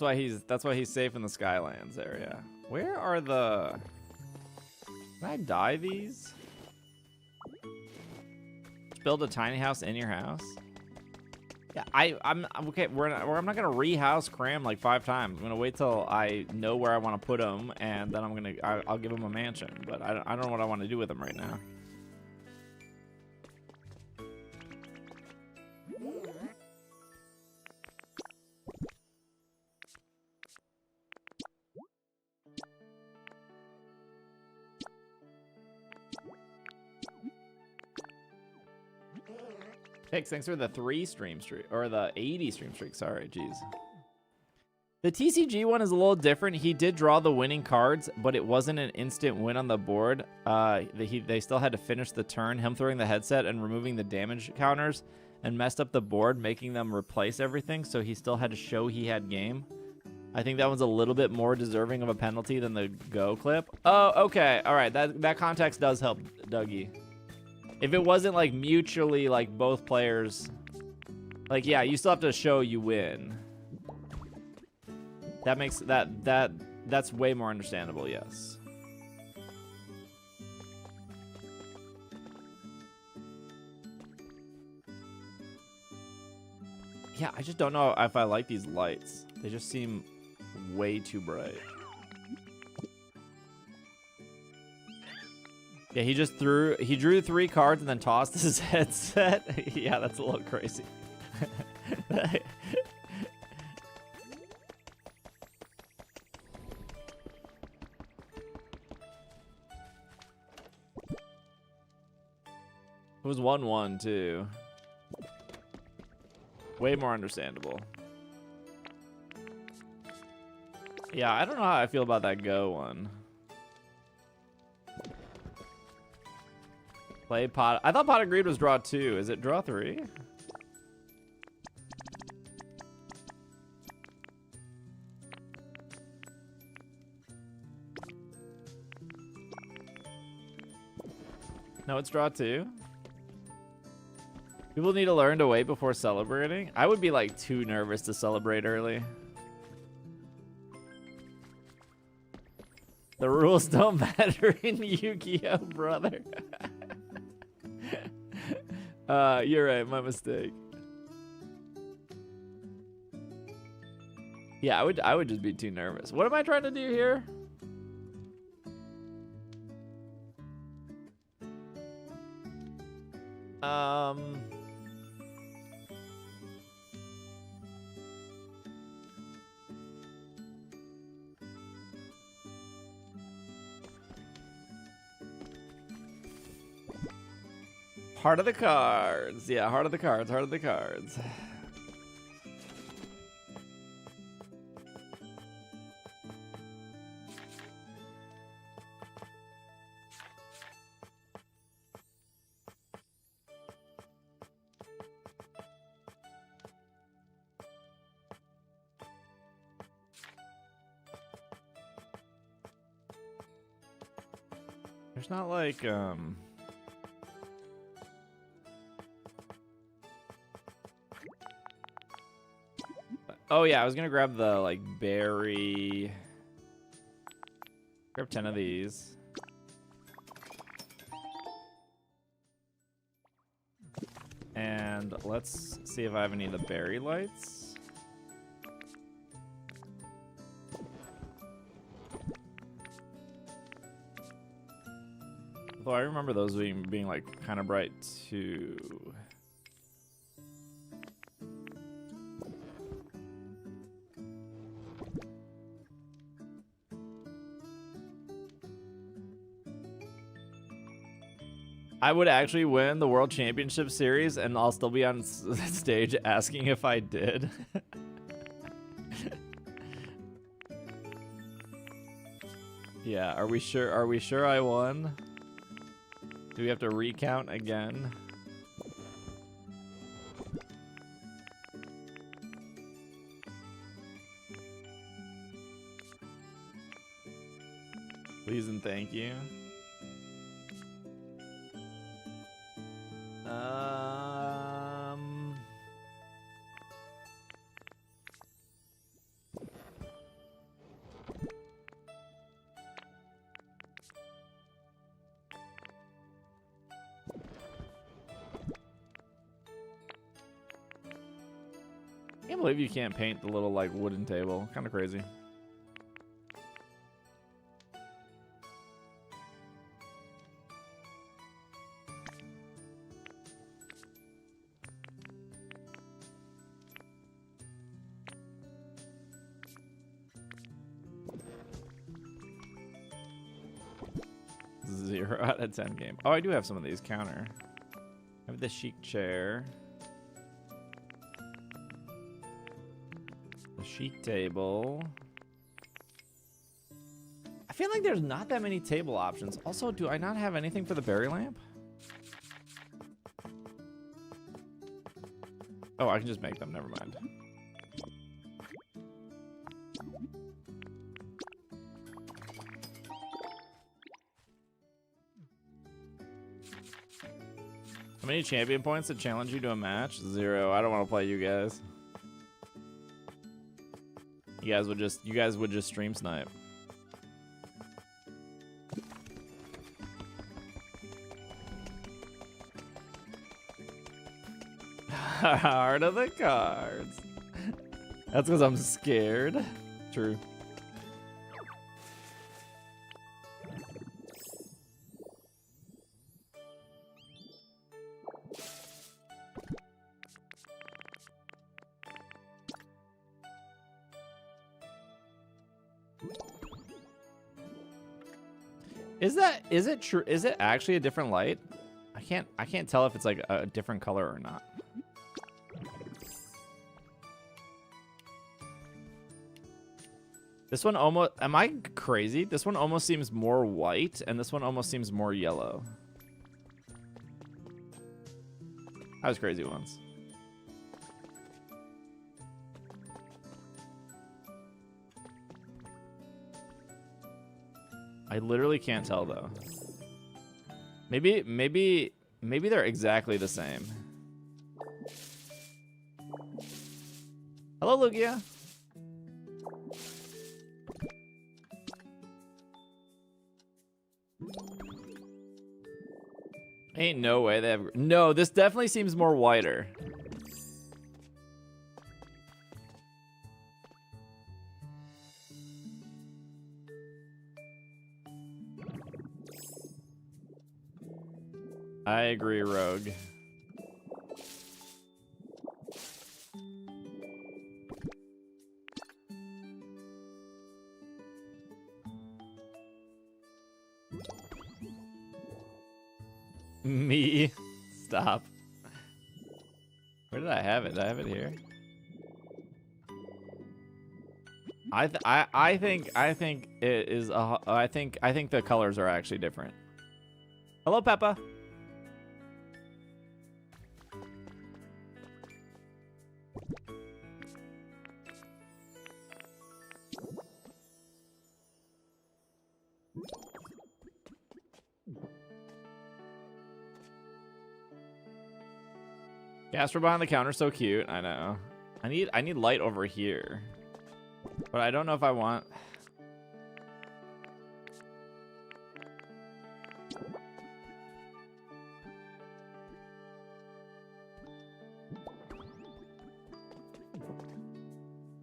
why he's safe in the Skylands area. Where are the? Can I dye these? Build a tiny house in your house. Yeah, I'm okay. I'm not gonna rehouse Cram like 5 times. I'm gonna wait till I know where I want to put him, and then I'll give him a mansion. But I don't know what I want to do with him right now. Pix, thanks for the 3 stream streak, or the 80 stream streak. Sorry, jeez. The TCG one is a little different. He did draw the winning cards, but it wasn't an instant win on the board. They still had to finish the turn. Him throwing the headset and removing the damage counters and messed up the board, making them replace everything. So he still had to show he had game. I think that one's a little bit more deserving of a penalty than the go clip. Oh, okay. All right. That context does help, Dougie. If it wasn't like mutually like both players, like, yeah, you still have to show you win. That makes that's way more understandable, yes. Yeah, I just don't know if I like these lights. They just seem way too bright. Yeah, he drew 3 cards and then tossed his headset. Yeah, that's a little crazy. It was 1-1 too. Way more understandable. Yeah, I don't know how I feel about that go one. Play pot. I thought Pot of Greed was draw 2. Is it draw 3? No, it's draw 2. People need to learn to wait before celebrating. I would be like too nervous to celebrate early. The rules don't matter in Yu-Gi-Oh, brother. You're right, my mistake. Yeah, I would just be too nervous. What am I trying to do here? Heart of the cards. Yeah, heart of the cards, heart of the cards. There's not like, oh yeah, I was gonna grab the like berry. Grab 10 of these. And let's see if I have any of the berry lights. Although I remember those being like kind of bright too. I would actually win the World Championship Series, and I'll still be on stage asking if I did. Yeah, are we sure? Are we sure I won? Do we have to recount again? Please and thank you. I can't believe you can't paint the little like wooden table. Kind of crazy. Zero out of 10 game. Oh, I do have some of these counter. I have the chic chair. The chic table. I feel like there's not that many table options. Also, do I not have anything for the berry lamp? Oh, I can just make them. Never mind. How many champion points to challenge you to a match? 0. I don't want to play you guys. You guys would just stream snipe. Heart of the cards. That's because I'm scared. True. Is it true? Is it actually a different light? I can't tell if it's like a different color or not. This one almost, am I crazy? This one almost seems more white and this one almost seems more yellow. I was crazy once. I literally can't tell though. Maybe they're exactly the same. Hello, Lugia. Ain't no way they have. No, this definitely seems more whiter. I agree, Rogue. Me? Stop. Where did I have it? Did I have it here? I think it is I think the colors are actually different. Hello, Peppa. Casper behind the counter, so cute. I know. I need light over here, but I don't know if I want.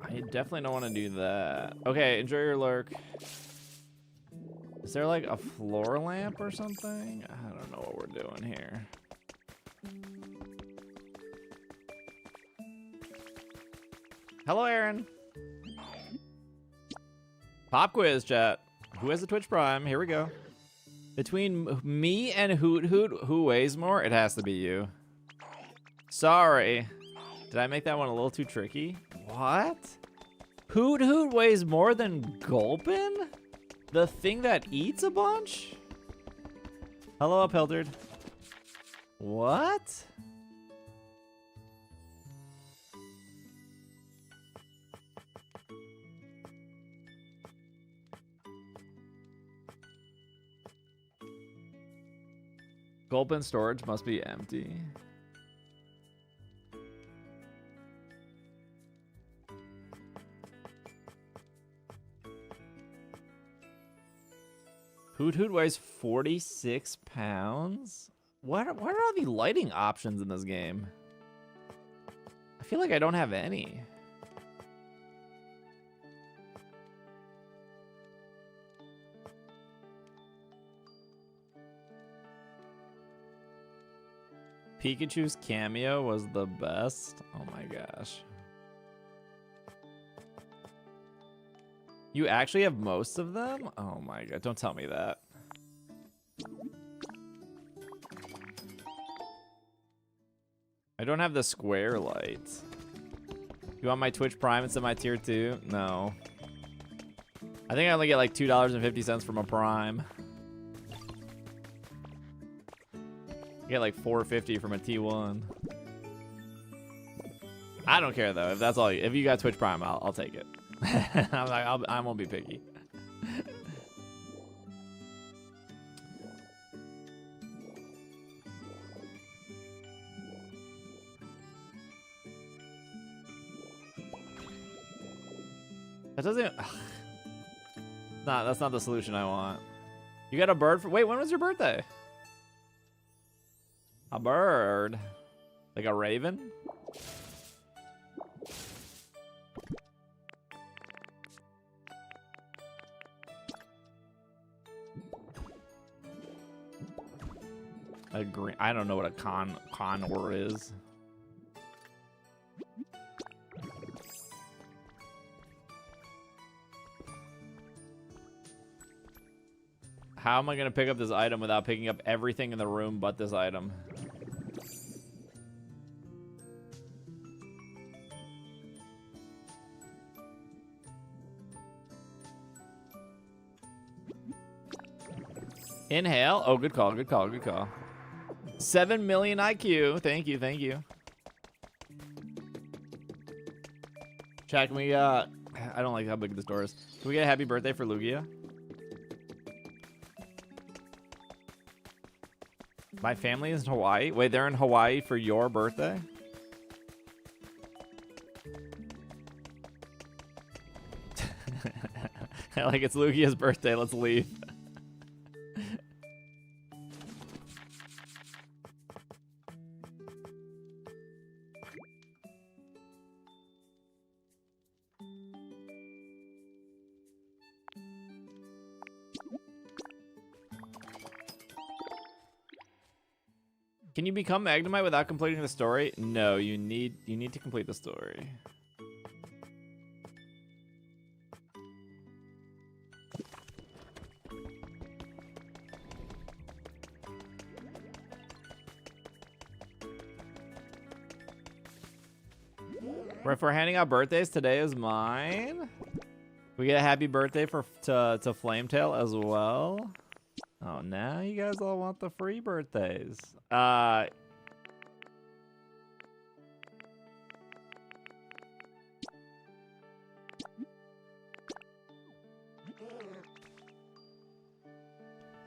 I definitely don't want to do that. Okay, enjoy your lurk. Is there like a floor lamp or something? I don't know what we're doing here. Hello, Aaron. Pop quiz, chat. Who has the Twitch Prime? Here we go. Between me and Hoot Hoot, who weighs more? It has to be you. Sorry. Did I make that one a little too tricky? What? Hoot Hoot weighs more than Gulpin? The thing that eats a bunch? Hello, Uphildred. What? Gulpin storage must be empty. Hoot Hoot weighs 46 pounds? What are all the lighting options in this game? feel like I don't have any. Pikachu's cameo was the best. Oh my gosh. You actually have most of them? Oh my god, don't tell me that. I don't have the square light. You want my Twitch Prime instead of my tier 2? No. I think I only get like $2.50 from a Prime. I get like $4.50 from a T1. I don't care though. If that's all, if you got Twitch Prime, I'll take it. I won't be picky. That doesn't. Nah, that's not the solution I want. You got a bird for. Wait, when was your birthday? A bird, like a raven. A green. I don't know what a conor is. How am I gonna pick up this item without picking up everything in the room but this item? Inhale. Oh, good call, good call, good call. 7 million IQ. Thank you, thank you. Chat, can we, I don't like how big this door is. Can we get a happy birthday for Lugia? My family is in Hawaii? Wait, they're in Hawaii for your birthday? Like, it's Lugia's birthday, let's leave. Can you become Magnemite without completing the story? No, you need to complete the story. If we're handing out birthdays, today is mine. We get a happy birthday to Flametail as well. Oh, now you guys all want the free birthdays. So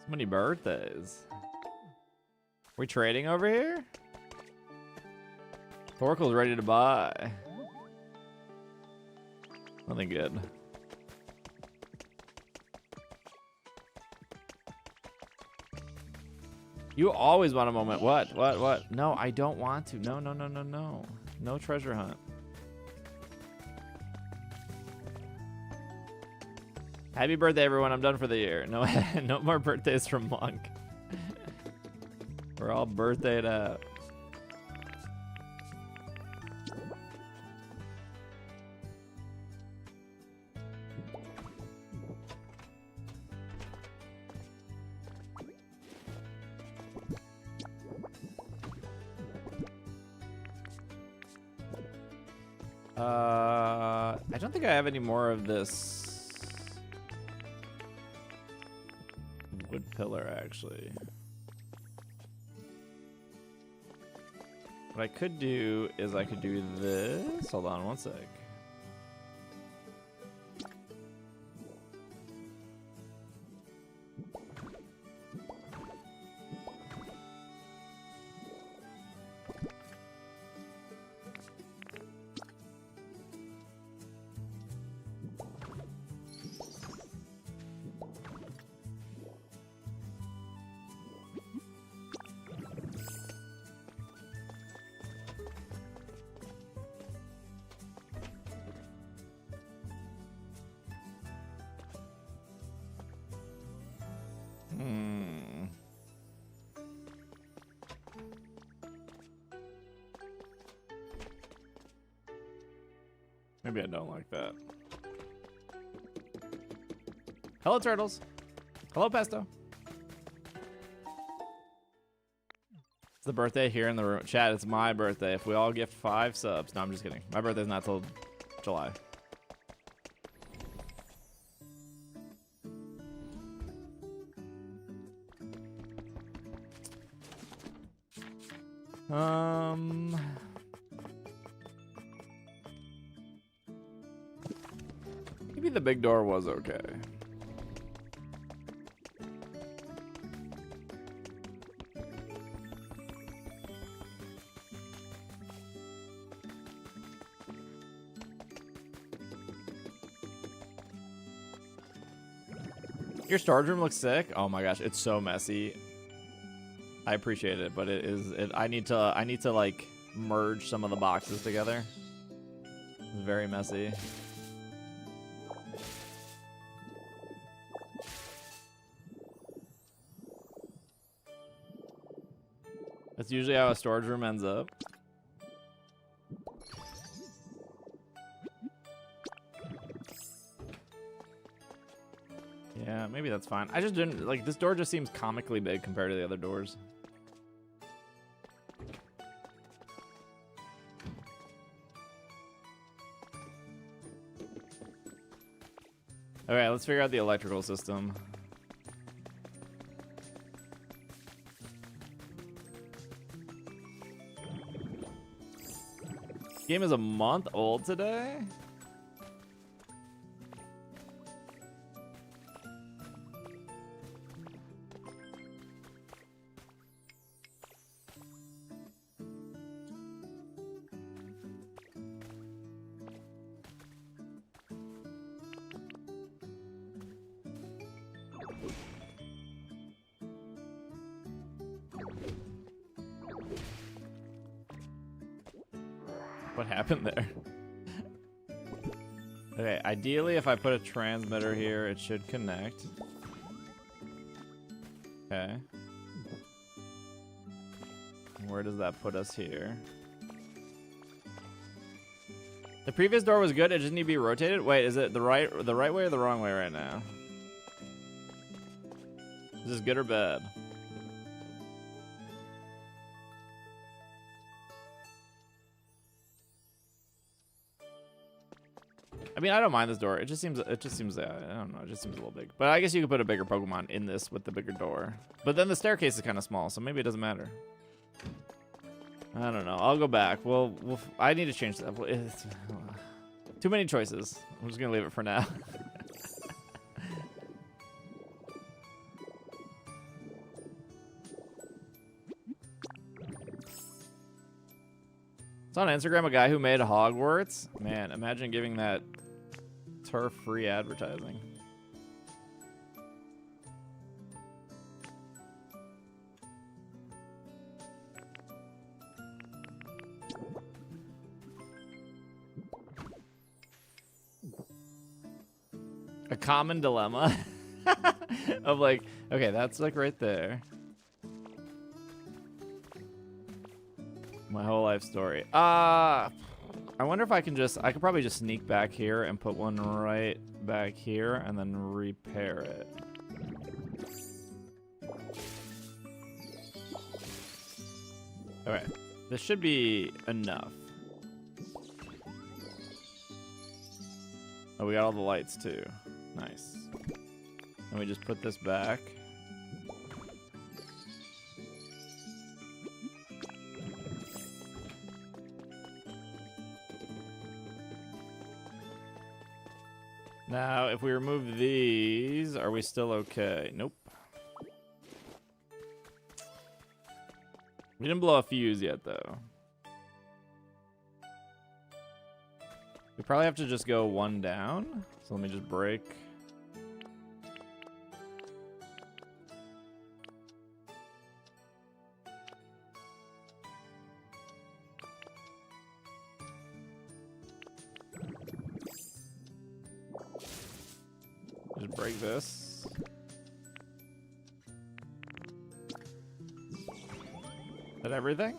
many birthdays. We trading over here? Torkoal's ready to buy. Nothing good. You always want a moment. What? No, I don't want to. No. No treasure hunt. Happy birthday, everyone. I'm done for the year. No, no more birthdays from Monk. We're all birthdayed out. I don't think I have any more of this wood pillar, actually. What I could do is I could do this. Hold on one sec. Maybe I don't like that. Hello, turtles. Hello, Pesto. It's the birthday here in the room. Chat, it's my birthday. If we all gift 5 subs. No, I'm just kidding. My birthday's not till July. Maybe the big door was okay. Your storage room looks sick. Oh my gosh, it's so messy. I appreciate it, but I need to like merge some of the boxes together. It's very messy. That's usually how a storage room ends up. Yeah, maybe that's fine. I just didn't like this door. Just seems comically big compared to the other doors. Okay, let's figure out the electrical system. Game is a month old today. What happened there? Okay, ideally if I put a transmitter here, it should connect. Okay. Where does that put us here? The previous door was good, it just need to be rotated? Wait, is it the right way or the wrong way right now? Is this good or bad? I mean, I don't mind this door. It just seems, I don't know, it just seems a little big. But I guess you could put a bigger Pokemon in this with the bigger door. But then the staircase is kind of small, so maybe it doesn't matter. I don't know. I'll go back. I need to change that. It's, too many choices. I'm just gonna leave it for now. It's on Instagram, a guy who made Hogwarts. Man, imagine giving that turf free advertising. A common dilemma of like, okay, that's like right there. My whole life story. I wonder if I could probably just sneak back here and put one right back here and then repair it. Okay, this should be enough. Oh, we got all the lights too. Nice. And we just put this back. Now, if we remove these, are we still okay? Nope. We didn't blow a fuse yet, though. We probably have to just go one down. So let me just break. Just break this. Is that everything?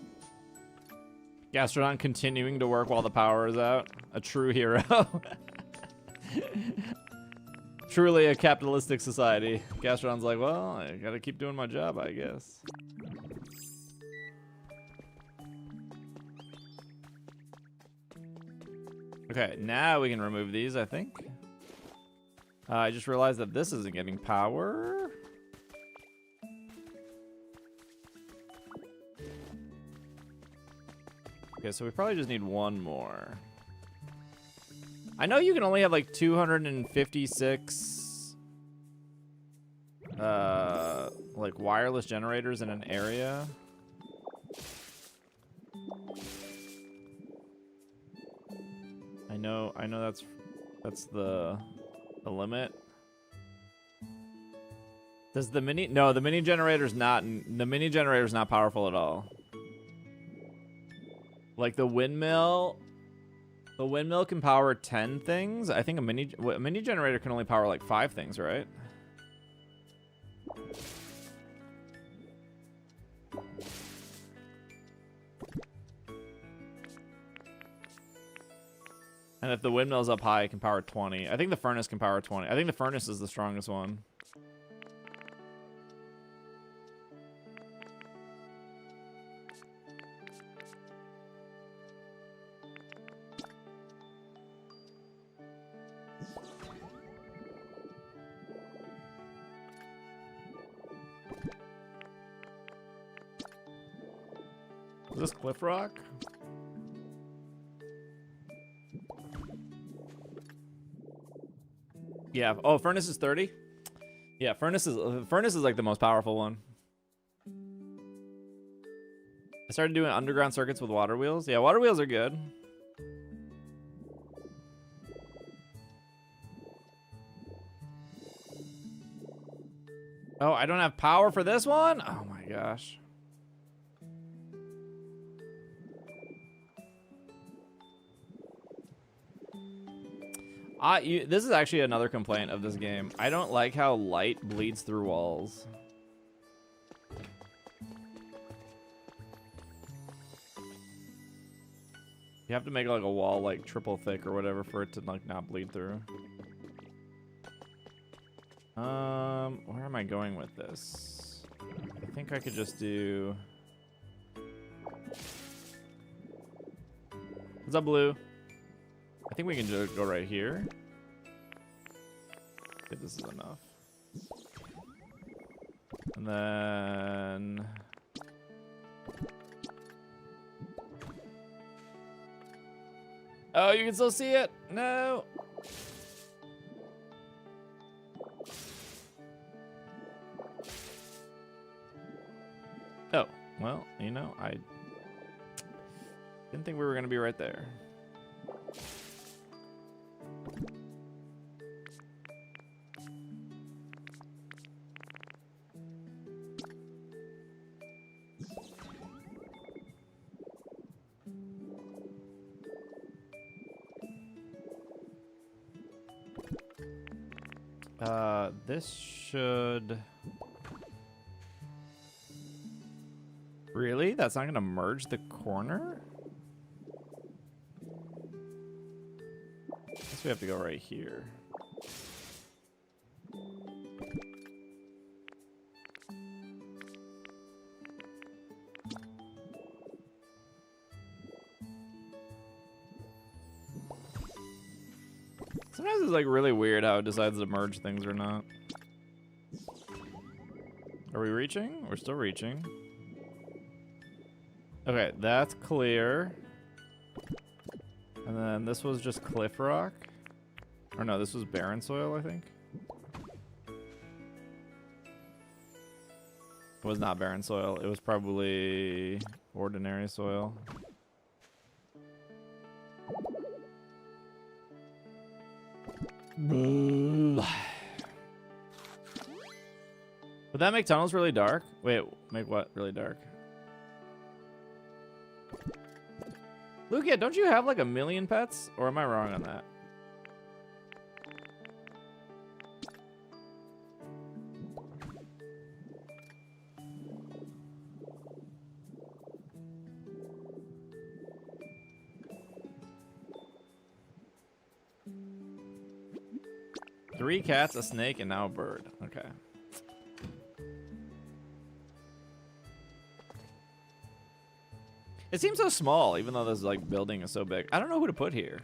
Gastrodon continuing to work while the power is out. A true hero. Truly a capitalistic society. Gastron's like, well, I gotta keep doing my job, I guess. Okay, now we can remove these, I think. I just realized that this isn't getting power. Okay, so we probably just need one more. I know you can only have like 256 like wireless generators in an area. I know that's the limit. Does the mini the mini generator's not powerful at all. Like the windmill can power 10 things. I think a mini generator can only power like 5 things, right? And if the windmill's up high, it can power 20. I think the furnace can power 20. I think the furnace is the strongest one. Is this Cliff Rock? Yeah. Oh, furnace is 30. Yeah, furnace is like the most powerful one. I started doing underground circuits with water wheels. Yeah, water wheels are good. Oh, I don't have power for this one? Oh my gosh. This is actually another complaint of this game. I don't like how light bleeds through walls. You have to make like a wall like triple thick or whatever for it to like not bleed through. Where am I going with this? I think I could just do... What's up, Blue? I think we can just go right here. Okay, this is enough. And then... Oh, you can still see it? No! Oh, well, you know, I didn't think we were going to be right there. This should... Really? That's not gonna merge the corner? I guess we have to go right here. Sometimes it's like really weird how it decides to merge things or not. Are we reaching? We're still reaching. Okay, that's clear. And then this was just cliff rock. Or no, this was barren soil, I think. It was not barren soil. It was probably ordinary soil. Would that make tunnels really dark? Wait, make what really dark? Lugia, don't you have like 1 million pets? Or am I wrong on that? 3 cats, a snake, and now a bird. Okay. It seems so small, even though this like building is so big. I don't know who to put here.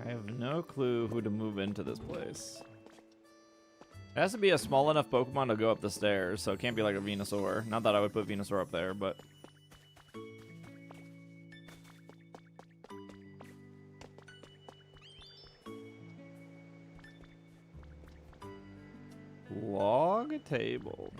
I have no clue who to move into this place. It has to be a small enough Pokemon to go up the stairs, so it can't be like a Venusaur. Not that I would put Venusaur up there, but... Log table.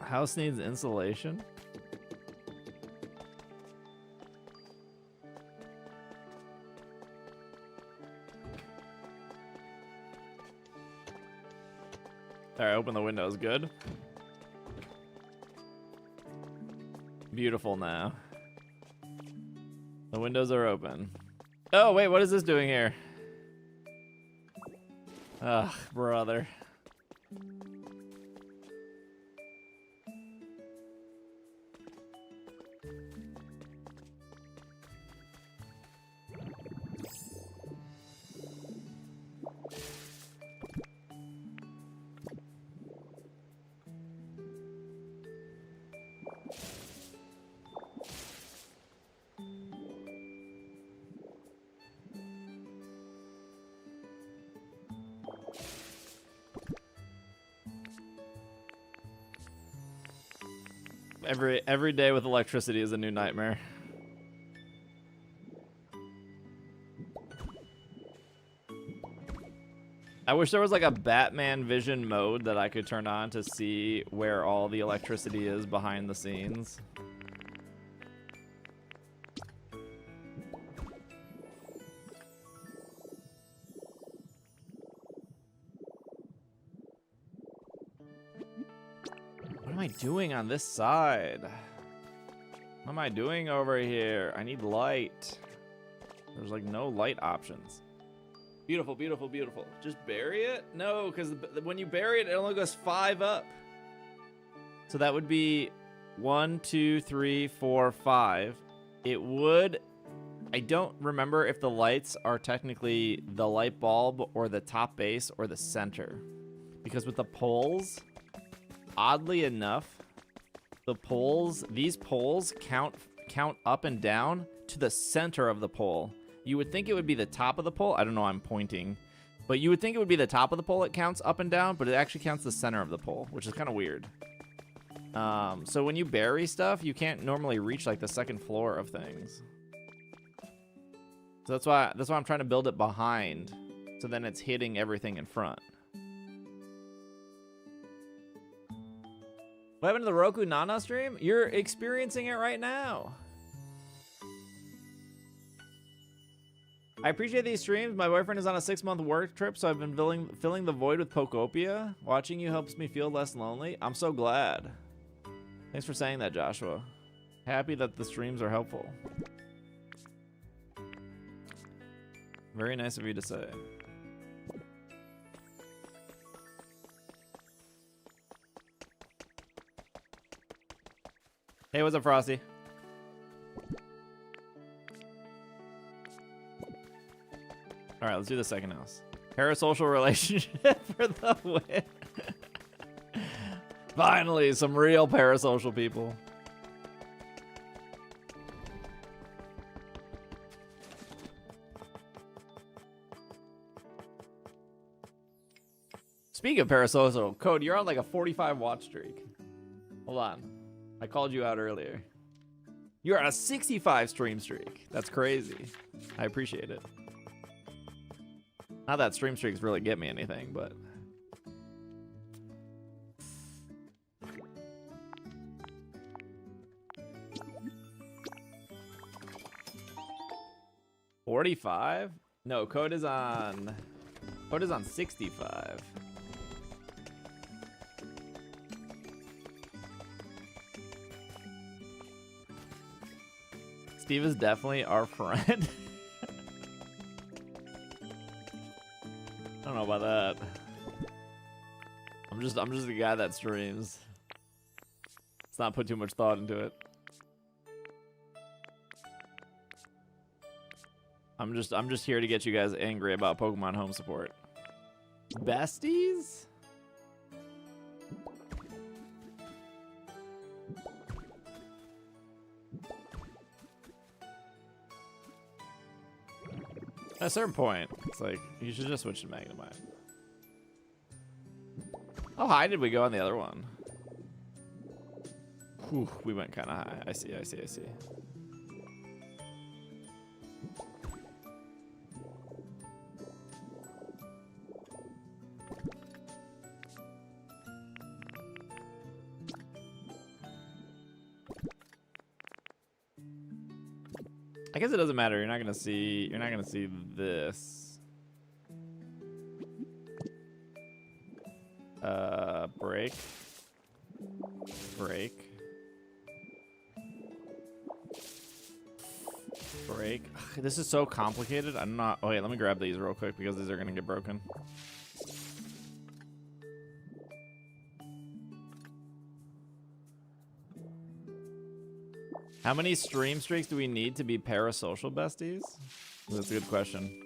House needs insulation. Alright, open the windows. Good. Beautiful now. The windows are open. Oh, wait, what is this doing here? Ugh, brother. Every day with electricity is a new nightmare. I wish there was like a Batman vision mode that I could turn on to see where all the electricity is behind the scenes. What am I doing on this side? What am I doing over here? I need light. There's like no light options. Beautiful, beautiful, beautiful. Just bury it? No, because when you bury it, it only goes 5 up. So that would be 1, 2, 3, 4, 5. It would... I don't remember if the lights are technically the light bulb or the top base or the center. Because with the poles... Oddly enough, these poles count up and down to the center of the pole. You would think it would be the top of the pole. I don't know, I'm pointing. But you would think it would be the top of the pole it counts up and down, but it actually counts the center of the pole, which is kind of weird. So when you bury stuff, you can't normally reach like the second floor of things. So that's why I'm trying to build it behind, so then it's hitting everything in front. What happened to the Roku Nana stream? You're experiencing it right now. I appreciate these streams. My boyfriend is on a 6-month work trip, so I've been filling the void with Pokopia. Watching you helps me feel less lonely. I'm so glad. Thanks for saying that, Joshua. Happy that the streams are helpful. Very nice of you to say. Hey, what's up, Frosty? All right, let's do the second house. Parasocial relationship for the win. Finally, some real parasocial people. Speaking of parasocial, Code, you're on like a 45 watch streak. Hold on. I called you out earlier. You're on a 65 stream streak. That's crazy. I appreciate it. Not that stream streaks really get me anything, but... $45? No, Code is on What is on 65? Steve is definitely our friend. I don't know about that. I'm just the guy that streams. Let's not put too much thought into it. I'm just here to get you guys angry about Pokemon home support. Besties? At a certain point, it's like, you should just switch to Magnemite. How high did we go on the other one? Whew, we went kind of high. I see. I guess it doesn't matter. You're not gonna see this. Break. This is so complicated. I'm not. Oh wait, let me grab these real quick because these are gonna get broken. How many stream streaks do we need to be parasocial besties? That's a good question.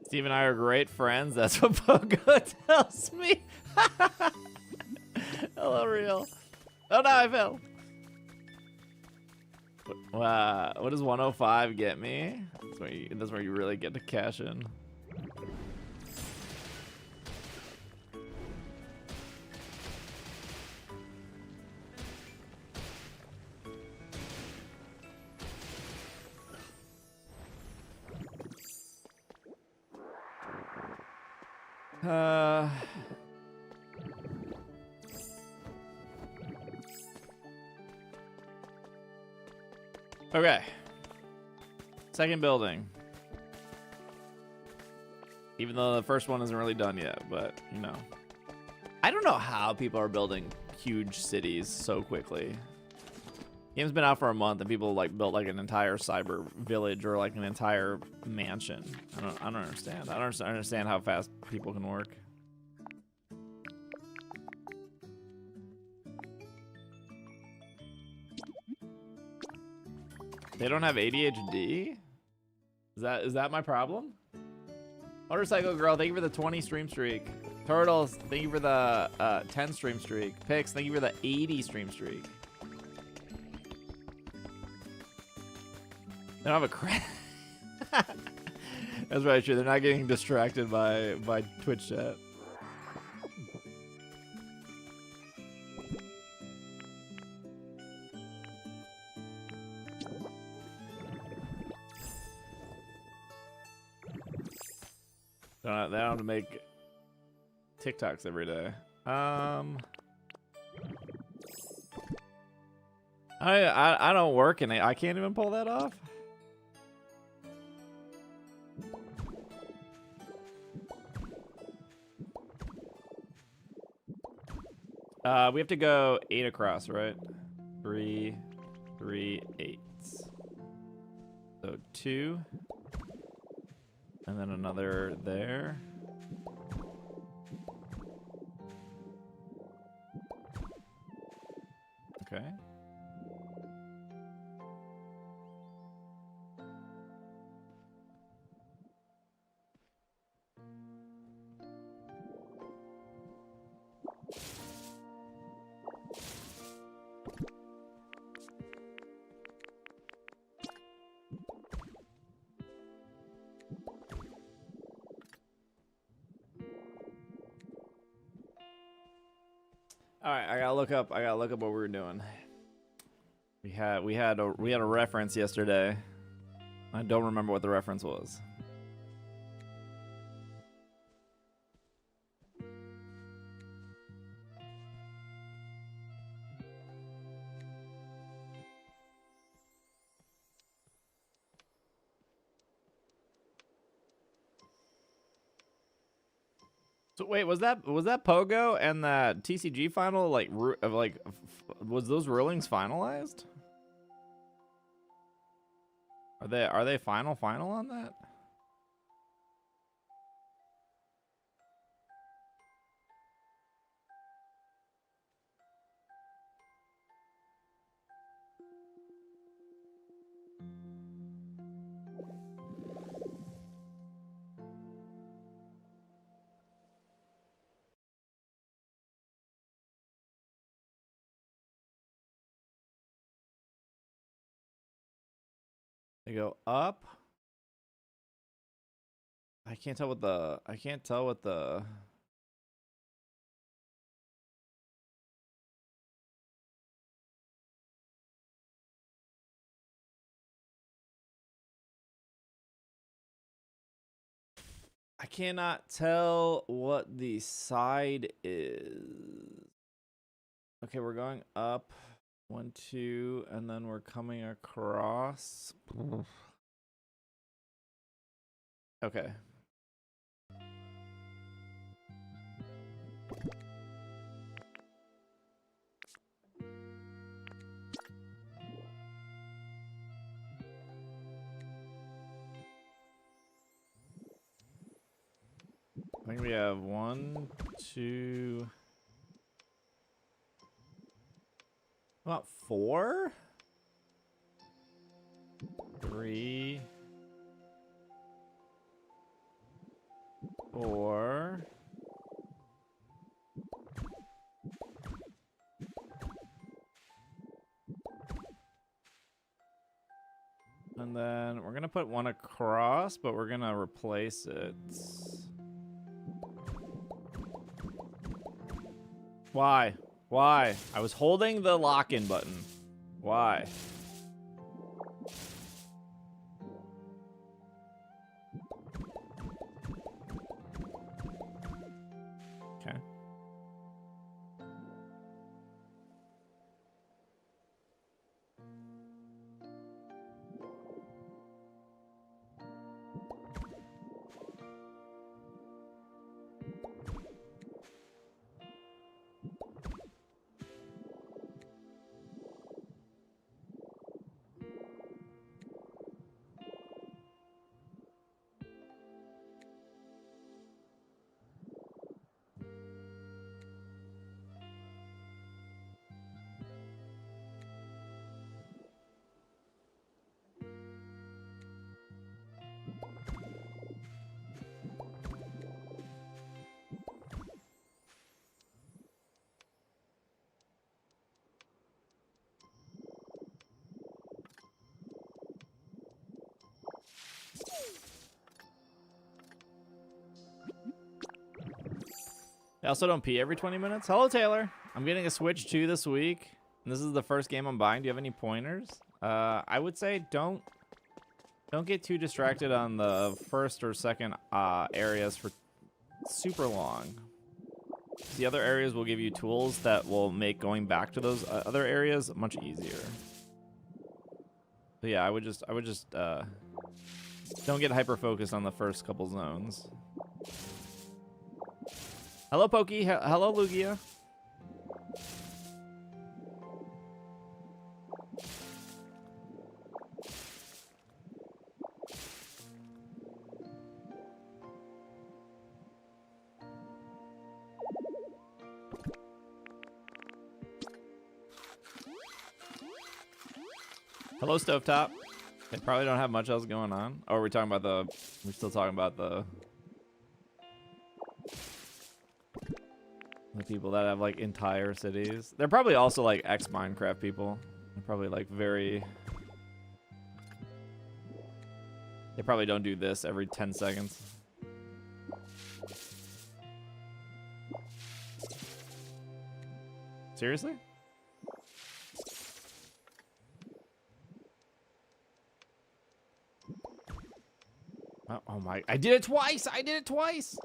Steve and I are great friends. That's what Pogo tells me. Hello, real. Oh no, I fell. Wow, what does 105 get me? That's where you really get to cash in. Okay. Second building. Even though the first one isn't really done yet, but you know. I don't know how people are building huge cities so quickly. Game's been out for a month and people like built like an entire cyber village or like an entire mansion. I don't understand. I don't understand how fast people can work. They don't have ADHD? Is that my problem? Motorcycle Girl, thank you for the 20 stream streak. Turtles, thank you for the 10 stream streak. Pix, thank you for the 80 stream streak. They don't have a crash. That's right, true. They're not getting distracted by Twitch chat. They don't have to make TikToks every day. I don't work and I can't even pull that off. We have to go 8 across, right? 3, 3, 8. So 2. And then another there. Okay. All right, I gotta look up what we were doing. We had a reference yesterday. I don't remember what the reference was. So wait, was that Pogo and that TCG final was those rulings finalized? Are they final on that? They go up. I can't tell what the I cannot tell what the side is. Okay, we're going up 1, 2, and then we're coming across. Okay. I think we have 1, 2. About 4? 3, 4. And then we're gonna put one across, but we're gonna replace it. Why? Why? I was holding the lock-in button. Why? Okay. I also don't pee every 20 minutes. Hello, Taylor. I'm getting a Switch 2 this week, and this is the first game I'm buying. Do you have any pointers? I would say don't get too distracted on the first or second areas for super long. The other areas will give you tools that will make going back to those other areas much easier. So yeah, I would just don't get hyper focused on the first couple zones. Hello, Pokey. Hello, Lugia. Hello, Stovetop. They probably don't have much else going on. Oh, are we talking about the... We're still talking about the people that have, like, entire cities. They're probably also, like, ex-Minecraft people. They're probably, like, very... They probably don't do this every 10 seconds. Seriously? Oh my... I did it twice! I did it twice!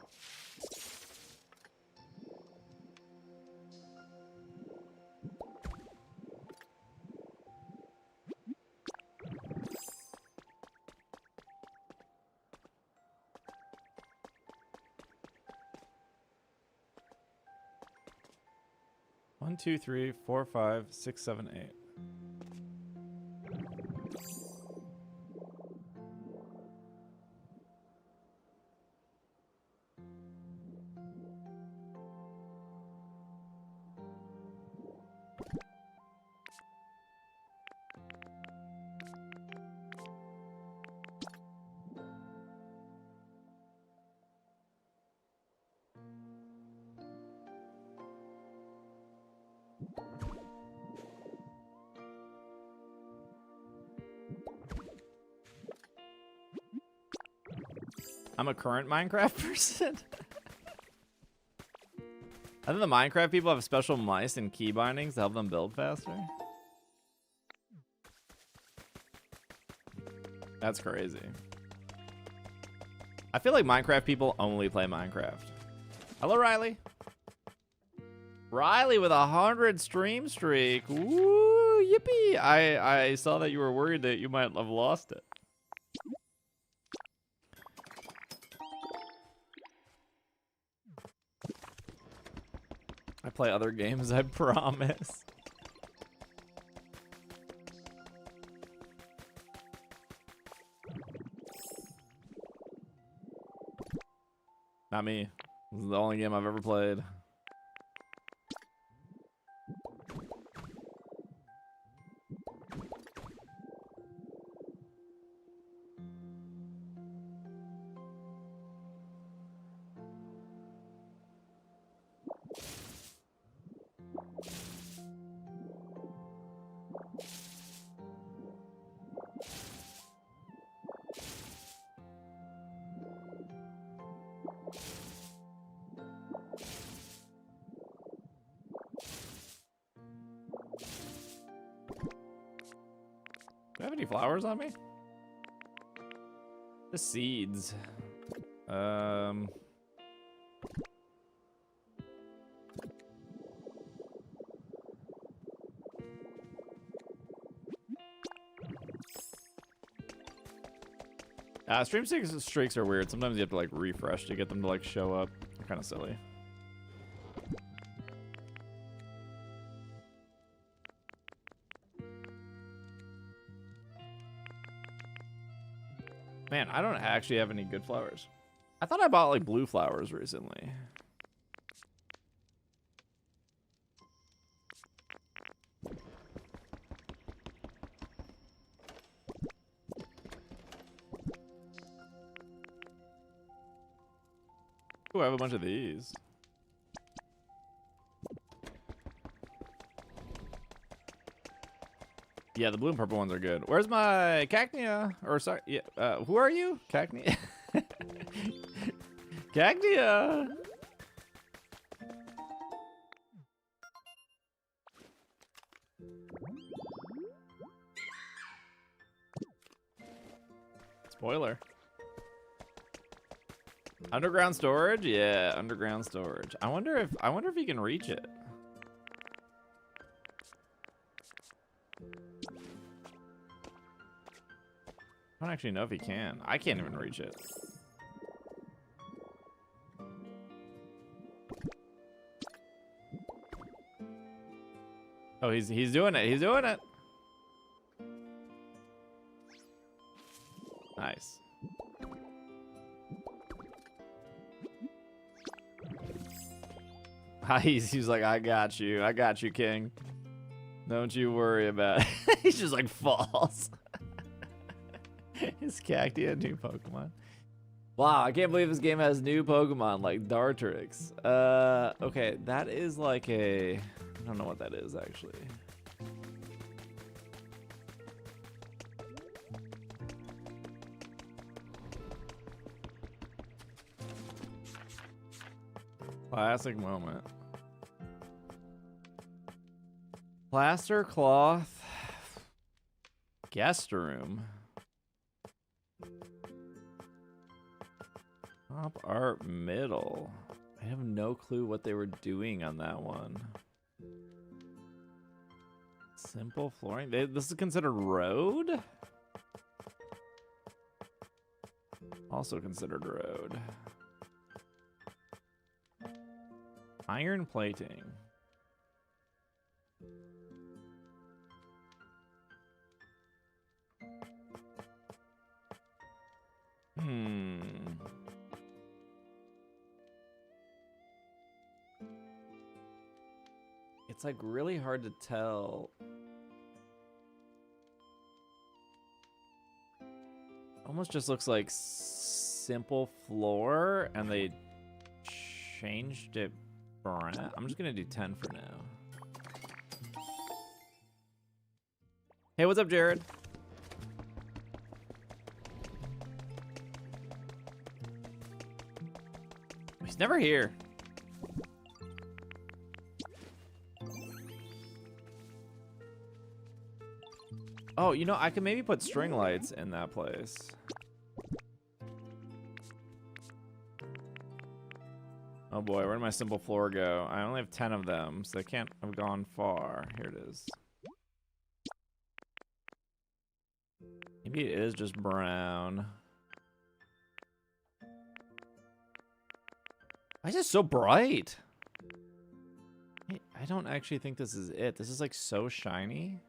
1, 2, 3, 4, 5, 6, 7, 8. I'm a current Minecraft person. I think the Minecraft people have special mice and key bindings to help them build faster. That's crazy. I feel like Minecraft people only play Minecraft. Hello, Riley. Riley with 100 stream streak. Woo, yippee. I saw that you were worried that you might have lost it. I play other games, I promise. Not me. This is the only game I've ever played. Do I have any flowers on me? The seeds. Stream streaks are weird. Sometimes you have to like refresh to get them to like show up. They're kind of silly. Man, I don't actually have any good flowers. I thought I bought like blue flowers recently. Ooh, I have a bunch of these. Yeah, the blue and purple ones are good. Where's my cacnea? Or sorry, yeah, who are you? Cacnea? Cacnea! Spoiler. Underground storage? Yeah, underground storage. I wonder if you can reach it. I don't actually know if he can. I can't even reach it. Oh, he's doing it. He's doing it. Nice. He's like, I got you. I got you, King. Don't you worry about it. He's just like falls. Is Cacti a new Pokemon? Wow, I can't believe this game has new Pokemon like Dartrix. Okay, that is like a... I don't know what that is actually. Classic moment. Plaster cloth guest room. Top art middle. I have no clue what they were doing on that one. Simple flooring. This is considered road? Also considered road. Iron plating. It's like really hard to tell. Almost just looks like simple floor and they changed it brown. I'm just gonna do 10 for now. Hey, what's up, Jared? He's never here. Oh, you know, I could maybe put string lights in that place. Oh boy, where did my simple floor go? I only have 10 of them, so they can't have gone far. Here it is. Maybe it is just brown. Why is it so bright? I don't actually think this is it. This is like so shiny.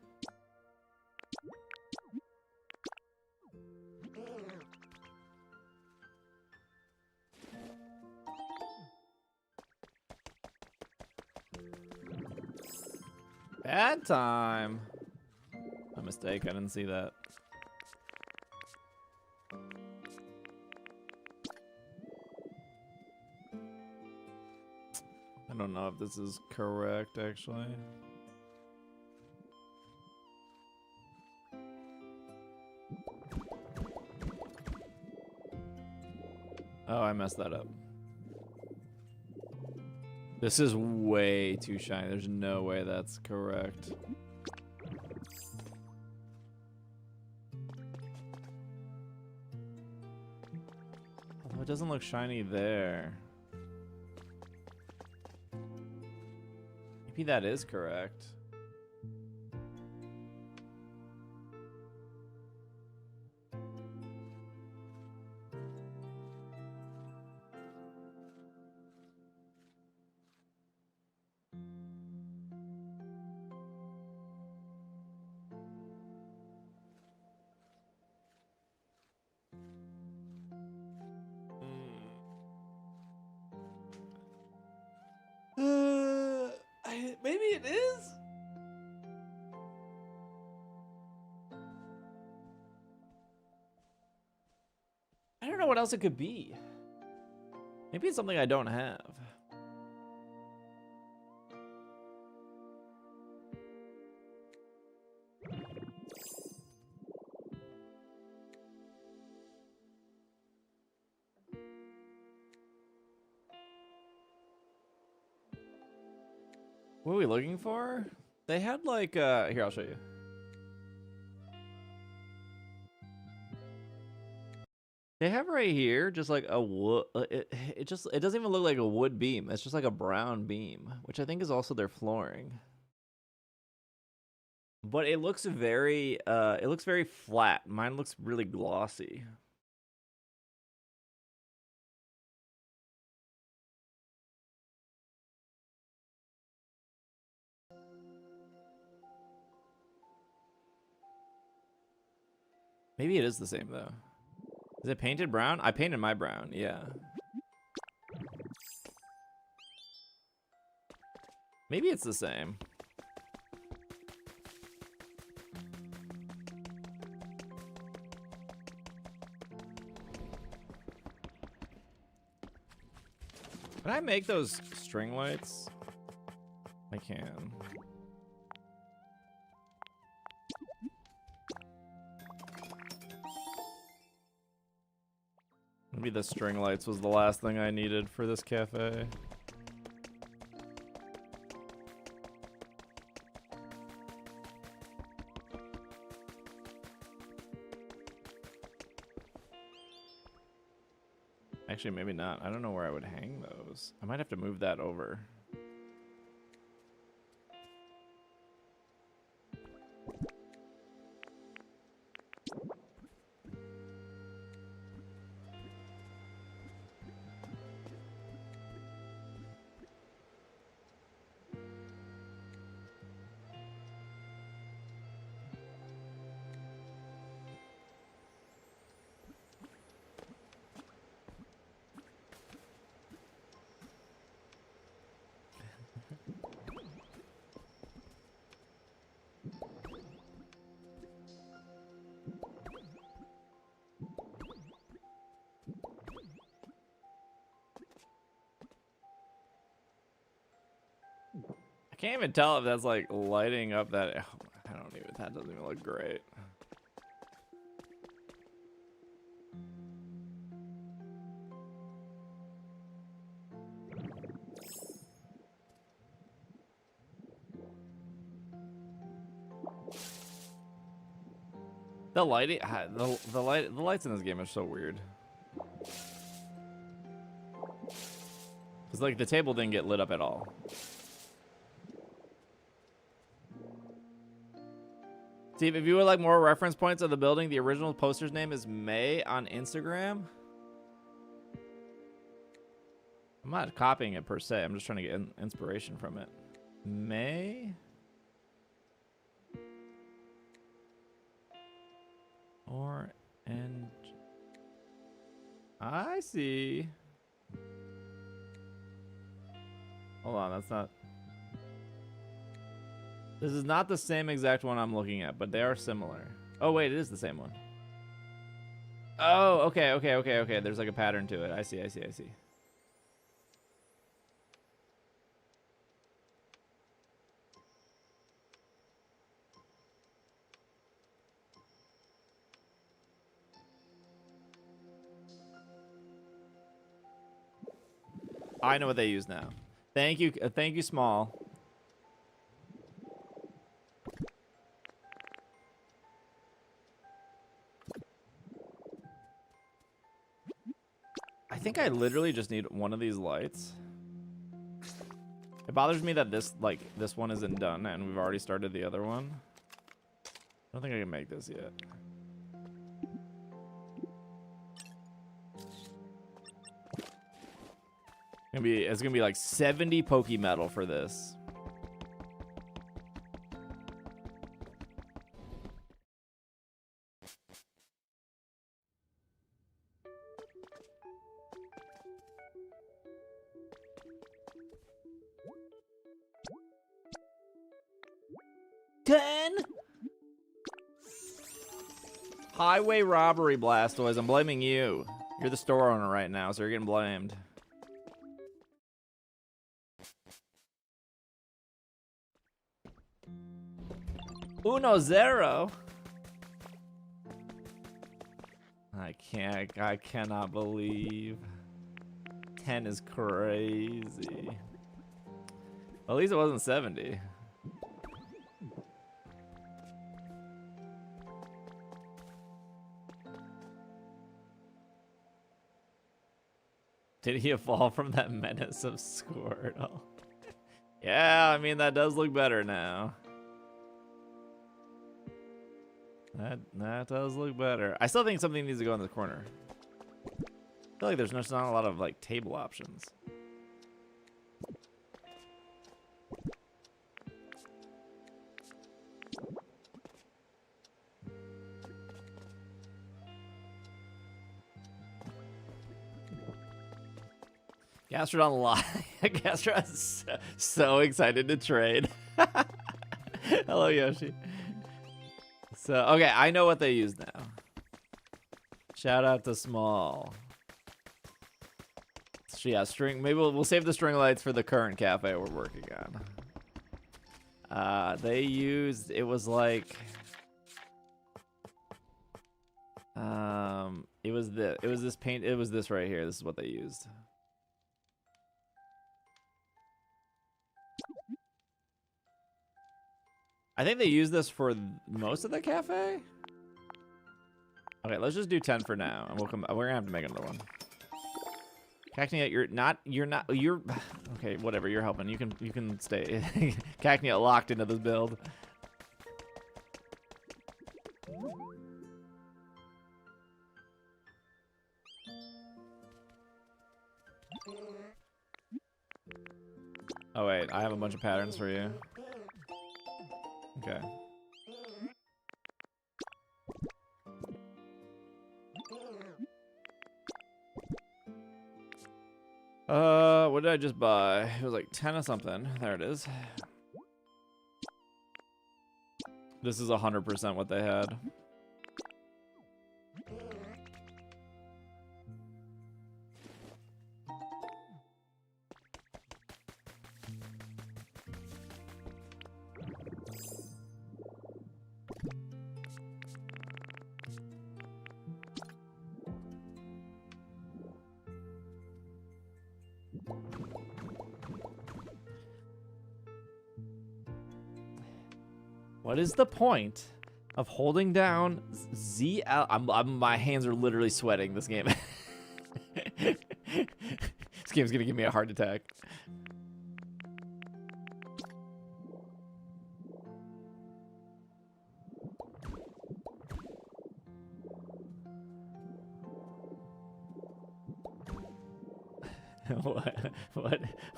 Bad time. A mistake, I didn't see that. I don't know if this is correct, actually. Oh, I messed that up. This is way too shiny. There's no way that's correct. Oh, it doesn't look shiny there. Maybe that is correct. Maybe it is? I don't know what else it could be. Maybe it's something I don't have. What are we looking for? They had like here, I'll show you. They have right here just like a wood. It doesn't even look like a wood beam. It's just like a brown beam, which I think is also their flooring. But it looks very flat. Mine looks really glossy. Maybe it is the same though. Is it painted brown? I painted my brown, yeah. Maybe it's the same. Can I make those string lights? I can. Maybe the string lights was the last thing I needed for this cafe. Actually, maybe not. I don't know where I would hang those. I might have to move that over. can't even tell if that's like lighting up that. I don't even. That doesn't even look great. The lighting, the lights in this game are so weird. Cause like the table didn't get lit up at all. Steve, if you would like more reference points of the building, the original poster's name is May on Instagram. I'm not copying it per se. I'm just trying to get inspiration from it. May. And I see. Hold on, that's not. This is not the same exact one I'm looking at, but they are similar. Oh wait, it is the same one. Oh, okay. There's like a pattern to it. I see. I know what they use now. Thank you, Small. I think I literally just need one of these lights. It bothers me that this one isn't done and we've already started the other one. I don't think I can make this yet. It's gonna be like 70 Poke Metal for this. Highway robbery, Blastoise. I'm blaming you. You're the store owner right now, so you're getting blamed. Uno zero. I cannot believe 10 is crazy. At least it wasn't 70. Did he fall from that menace of Squirtle? Yeah, I mean, that does look better now. That does look better. I still think something needs to go in the corner. I feel like there's just not a lot of like table options. Gastrodon live. Gastrodon's so excited to trade. Hello, Yoshi. So, okay, I know what they use now. Shout out to Small. So, yeah, string. Maybe we'll save the string lights for the current cafe we're working on. They used. It was like. It was this paint. It was this right here. This is what they used. I think they use this for most of the cafe. Okay, let's just do 10 for now, and we'll come. We're gonna have to make another one. Cacnea, you're okay. Whatever, you're helping. You can stay. Cacnea locked into this build. Oh wait, I have a bunch of patterns for you. Okay. What did I just buy? It was like 10 or something. There it is. This is 100% what they had. What is the point of holding down ZL? My hands are literally sweating this game. This game's gonna give me a heart attack.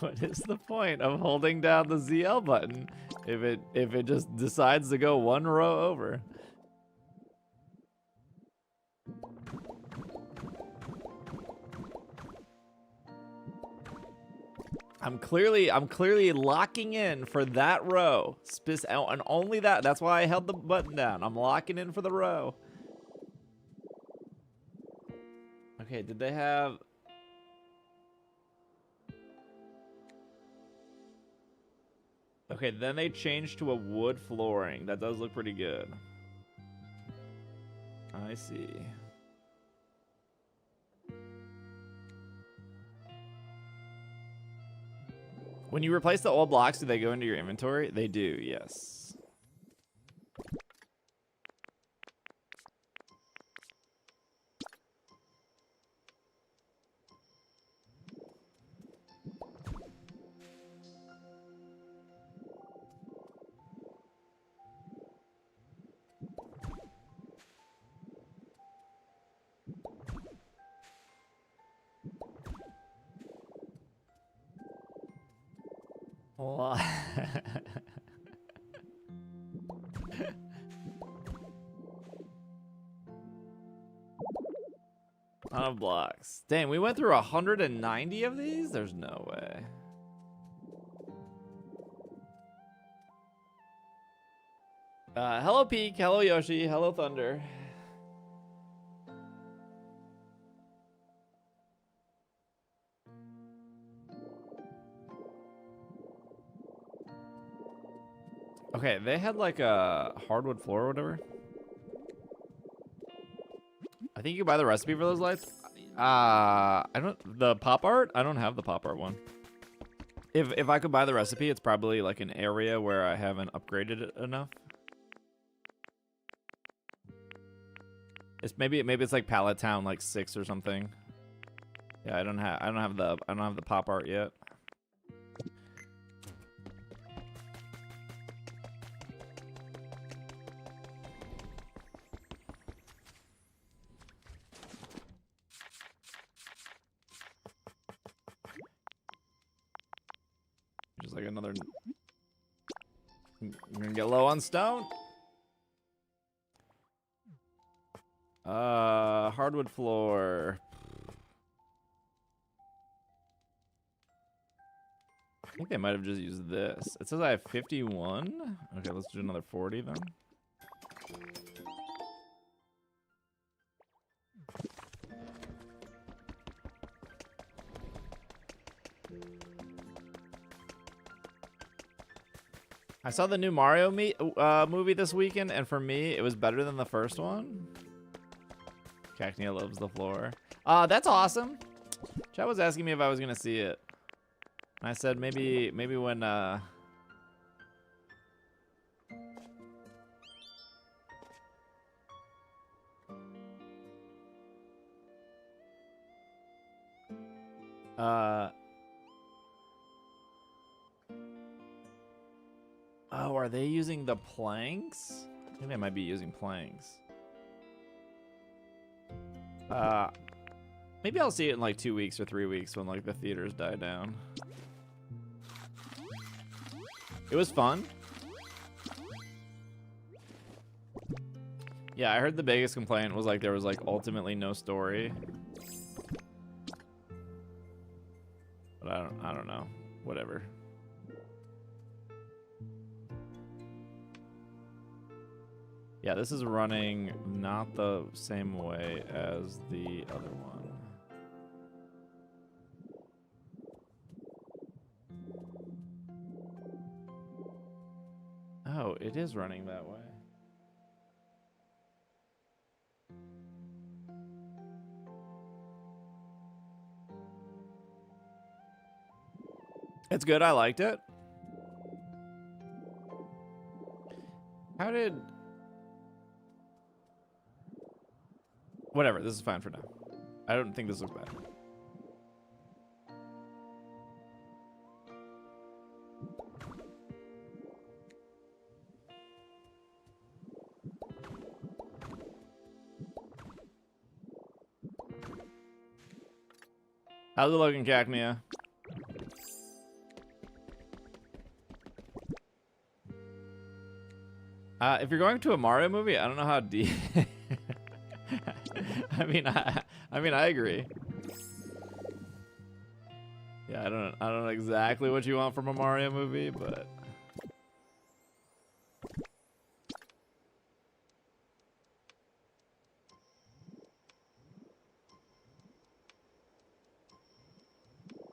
What is the point of holding down the ZL button if it just decides to go one row over? I'm clearly locking in for that row. And only that. That's why I held the button down. I'm locking in for the row. Okay, did they have... Okay, then they changed to a wood flooring. That does look pretty good. I see. When you replace the old blocks, do they go into your inventory? They do, yes. Ton of blocks. Dang, we went through 190 of these? There's no way. Hello Peak, hello Yoshi, hello Thunder. Okay, they had like a hardwood floor or whatever. I think you can buy the recipe for those lights. The pop art? I don't have the pop art one. If I could buy the recipe, it's probably like an area where I haven't upgraded it enough. It's maybe it's like Pallet Town like 6 or something. Yeah, I don't have the pop art yet. Just like another. I'm gonna get low on stone. Hardwood floor. I think they might have just used this. It says I have 51. Okay, let's do another 40 then. I saw the new Mario movie this weekend, and for me, it was better than the first one. Cacnea loves the floor. That's awesome. Chad was asking me if I was gonna see it. And I said maybe when oh, are they using the planks? I think they might be using planks. Maybe I'll see it in like 2 weeks or 3 weeks when like the theaters die down. It was fun. Yeah, I heard the biggest complaint was like there was like ultimately no story. But I don't know. Whatever. Yeah, this is running not the same way as the other one. Oh, it is running that way. It's good. I liked it. How How did... Whatever, this is fine for now. I don't think this looks bad. How's it looking, Cacnea? If you're going to a Mario movie, I don't know how deep. I mean, I agree. Yeah, I don't know exactly what you want from a Mario movie, but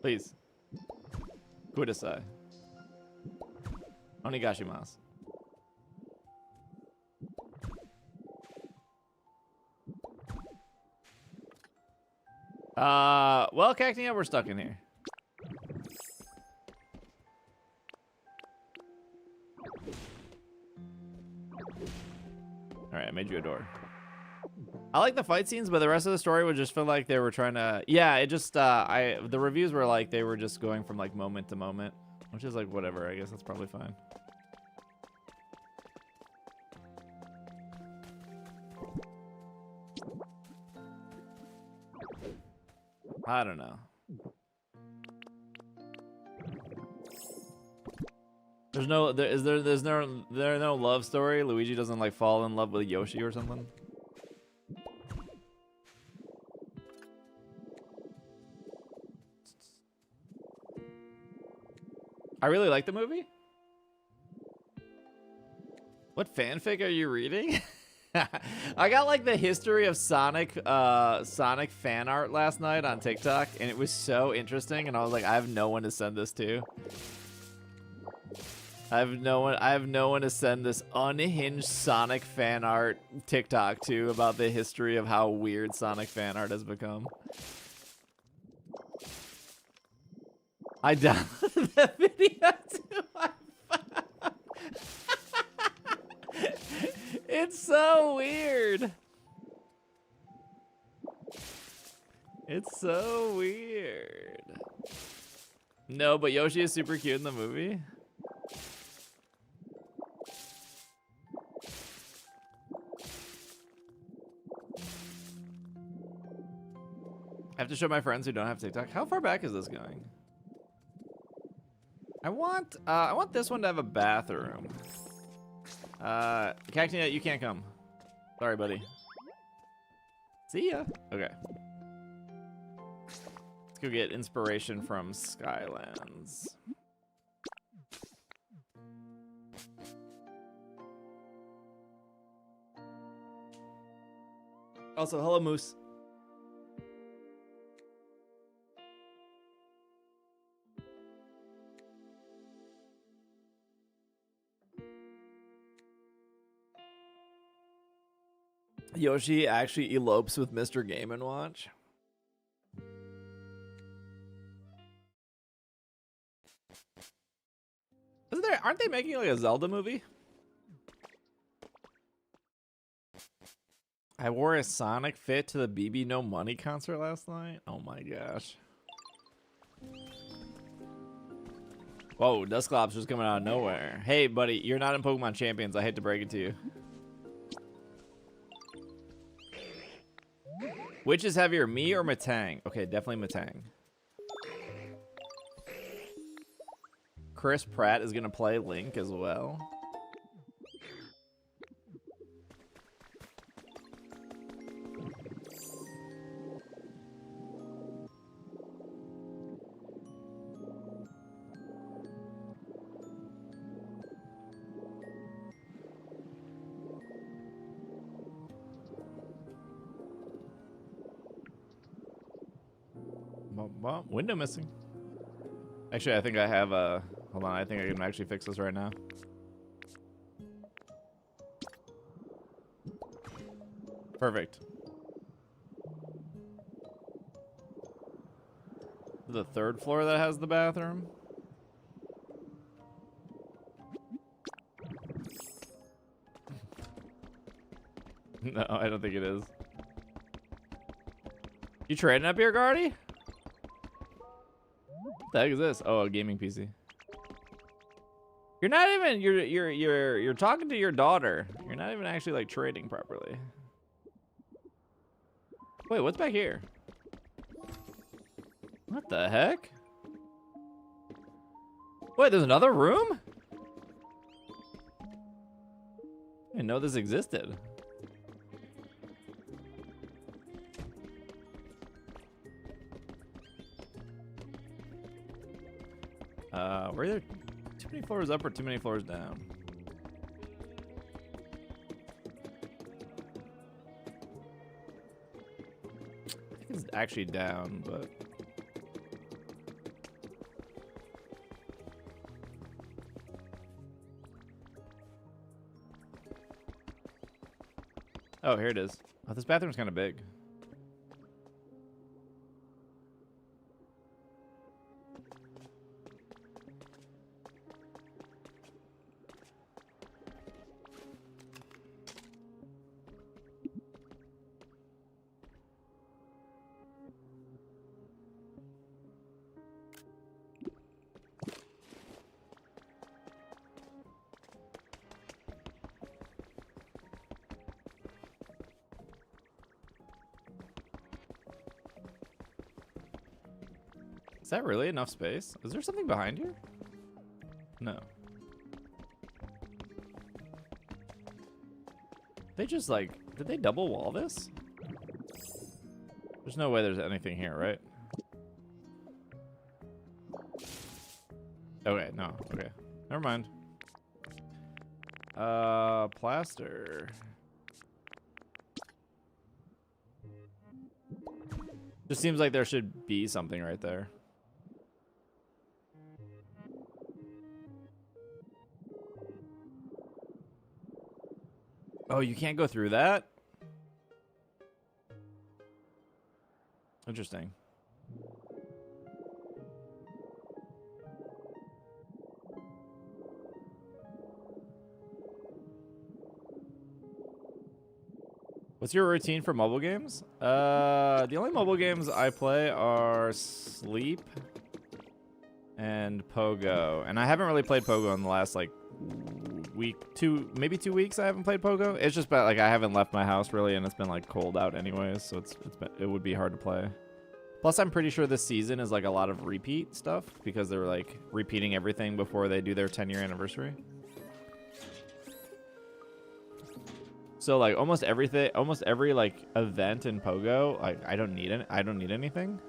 please. Kudasai. Onigashimasu. Well, Cacnea, we're stuck in here. Alright, I made you a door. I like the fight scenes, but the rest of the story would just feel like they were trying to... Yeah, it just, the reviews were like they were just going from like moment to moment, which is like whatever, I guess that's probably fine. I don't know. There's no love story? Luigi doesn't like fall in love with Yoshi or something? I really like the movie. What fanfic are you reading? I got like the history of Sonic fan art last night on TikTok, and it was so interesting, and I was like, I have no one to send this to. I have no one to send this unhinged Sonic fan art TikTok to about the history of how weird Sonic fan art has become. I downloaded that video to my phone. It's so weird. It's so weird. No, but Yoshi is super cute in the movie. I have to show my friends who don't have TikTok. How far back is this going? I want this one to have a bathroom. Cacnea, you can't come. Sorry, buddy. See ya. Okay. Let's go get inspiration from Skylands. Also, hello, Moose. Yoshi actually elopes with Mr. Game & Watch. Aren't they making like a Zelda movie? I wore a Sonic fit to the BB No Money concert last night. Oh my gosh. Whoa, Dusclops just coming out of nowhere. Hey, buddy, you're not in Pokemon Champions. I hate to break it to you. Which is heavier, me or Matang? Okay, definitely Matang. Chris Pratt is gonna play Link as well. Window missing. Actually, I think I have a... Hold on, I think I can actually fix this right now. Perfect. The third floor that has the bathroom. No, I don't think it is. You trading up here, Guardy? What the heck is this? Oh, a gaming PC. You're not even you're talking to your daughter. You're not even actually like trading properly. Wait, what's back here? What the heck? Wait, there's another room? I didn't know this existed. Were there too many floors up or too many floors down? I think it's actually down, but... Oh, here it is. Oh, this bathroom's kind of big. Is that really enough space? Is there something behind here? No. They just like, did they double wall this? There's no way there's anything here, right? Okay, no, okay. Never mind. Plaster. Just seems like there should be something right there. Oh, you can't go through that? Interesting. What's your routine for mobile games? The only mobile games I play are Sleep and Pogo. And I haven't really played Pogo in the last like week, maybe 2 weeks. I haven't played Pogo. It's just about like I haven't left my house really, and it's been like cold out anyways, so it would be hard to play. Plus, I'm pretty sure this season is like a lot of repeat stuff because they're like repeating everything before they do their 10-year anniversary. So like almost everything, almost every like event in Pogo, like I don't need anything.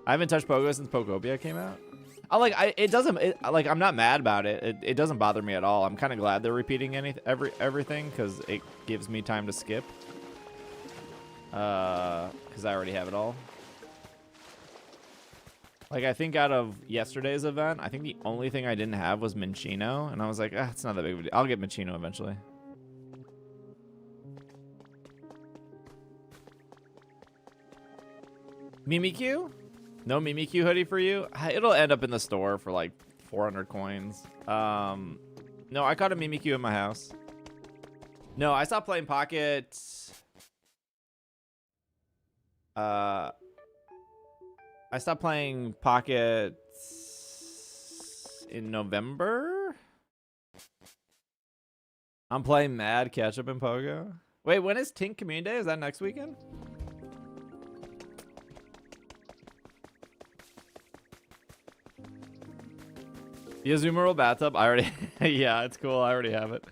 I haven't touched Pogo since Pokopia came out. Like I'm not mad about it. It doesn't bother me at all. I'm kind of glad they're repeating everything because it gives me time to skip. Because I already have it all. Like I think out of yesterday's event, I think the only thing I didn't have was Minccino, and I was like, it's not that big of a deal. I'll get Minccino eventually. Mimikyu? No Mimikyu hoodie for you? It'll end up in the store for like 400 coins. No, I caught a Mimikyu in my house. No, I stopped playing Pocket. I stopped playing Pocket in November. I'm playing Mad Ketchup and Pogo. Wait, when is Tink Community Day? Is that next weekend? The Azumarill bathtub, I already, yeah, it's cool. I already have it.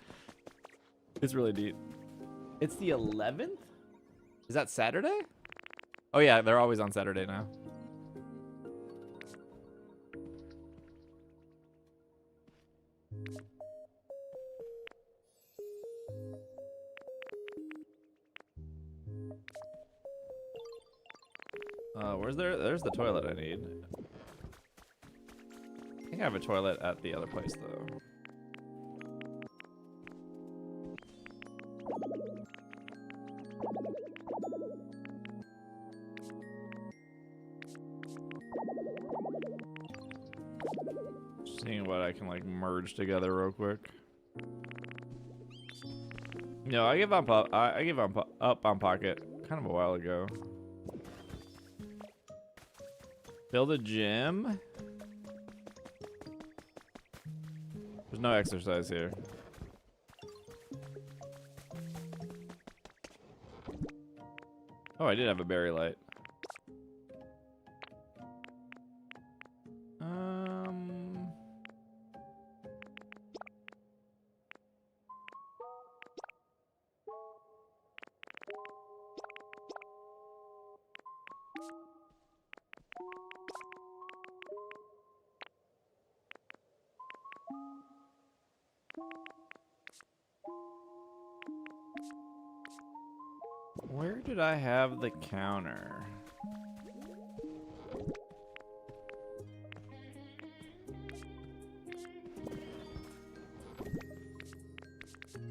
It's really deep. It's the 11th? Is that Saturday? Oh yeah, they're always on Saturday now. There's the toilet I need. I think I have a toilet at the other place though. Seeing what I can like merge together real quick. No, I gave up. I gave up on Pocket kind of a while ago. Build a gym. There's no exercise here. Oh, I did have a berry light. Where did I have the counter?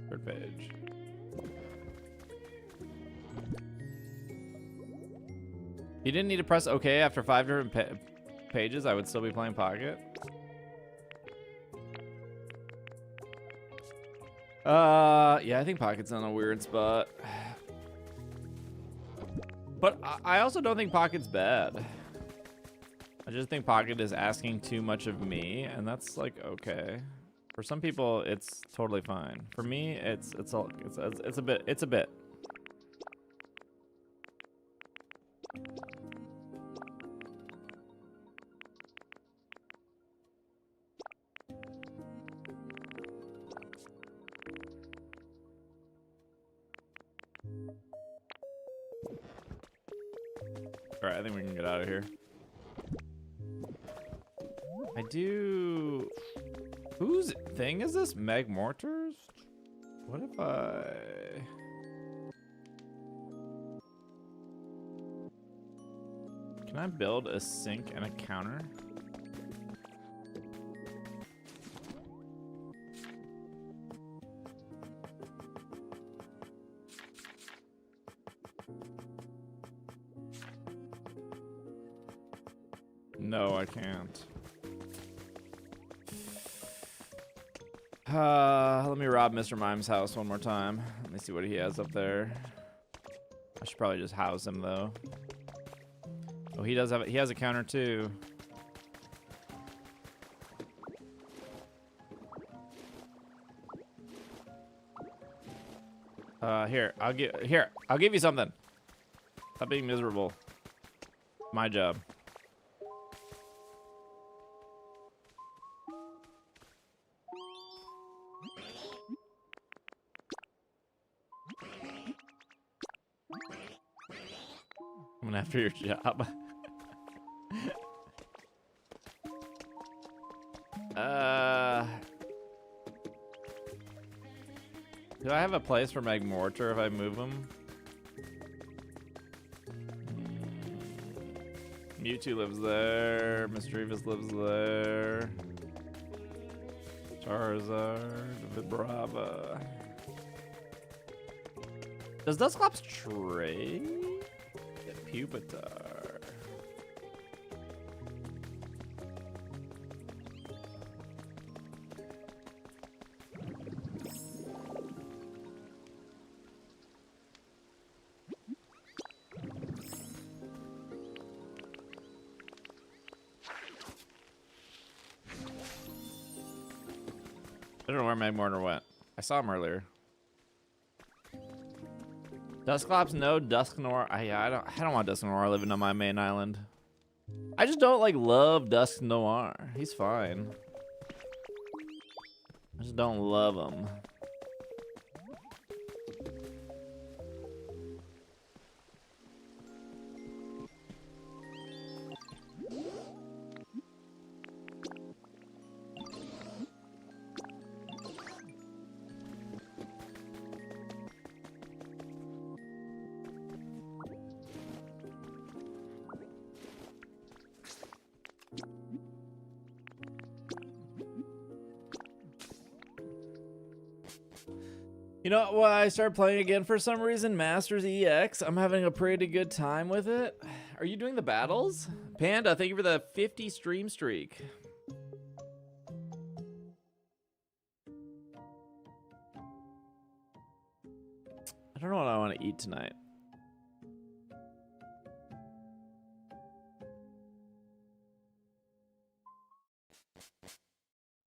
Third page. You didn't need to press OK after 5 different pages. I would still be playing Pocket. Yeah, I think Pocket's on a weird spot. But I also don't think Pocket's bad. I just think Pocket is asking too much of me, and that's like okay. For some people, it's totally fine. For me, it's a bit. All right, I think we can get out of here. I do. Whose thing is this? Meg Mortars? What if I? Can I build a sink and a counter? No, I can't. Let me rob Mr. Mime's house one more time. Let me see what he has up there. I should probably just house him though. Oh, he does have. He has a counter too. Here, I'll give you something. Stop being miserable. My job. Coming after your job. Do I have a place for Meg Mortar if I move him? Mewtwo lives there. Mischievous lives there. Charizard, Vibrava. Does Dusclops trade? Pupitar. I don't know where Magmortar went. I saw him earlier. Dusclops, no. Dusknoir. I don't want Dusknoir living on my main island. I just don't like love Dusknoir. He's fine. I just don't love him. You know what I started playing again for some reason? Masters EX. I'm having a pretty good time with it. Are you doing the battles? Panda, thank you for the 50 stream streak. I don't know what I want to eat tonight.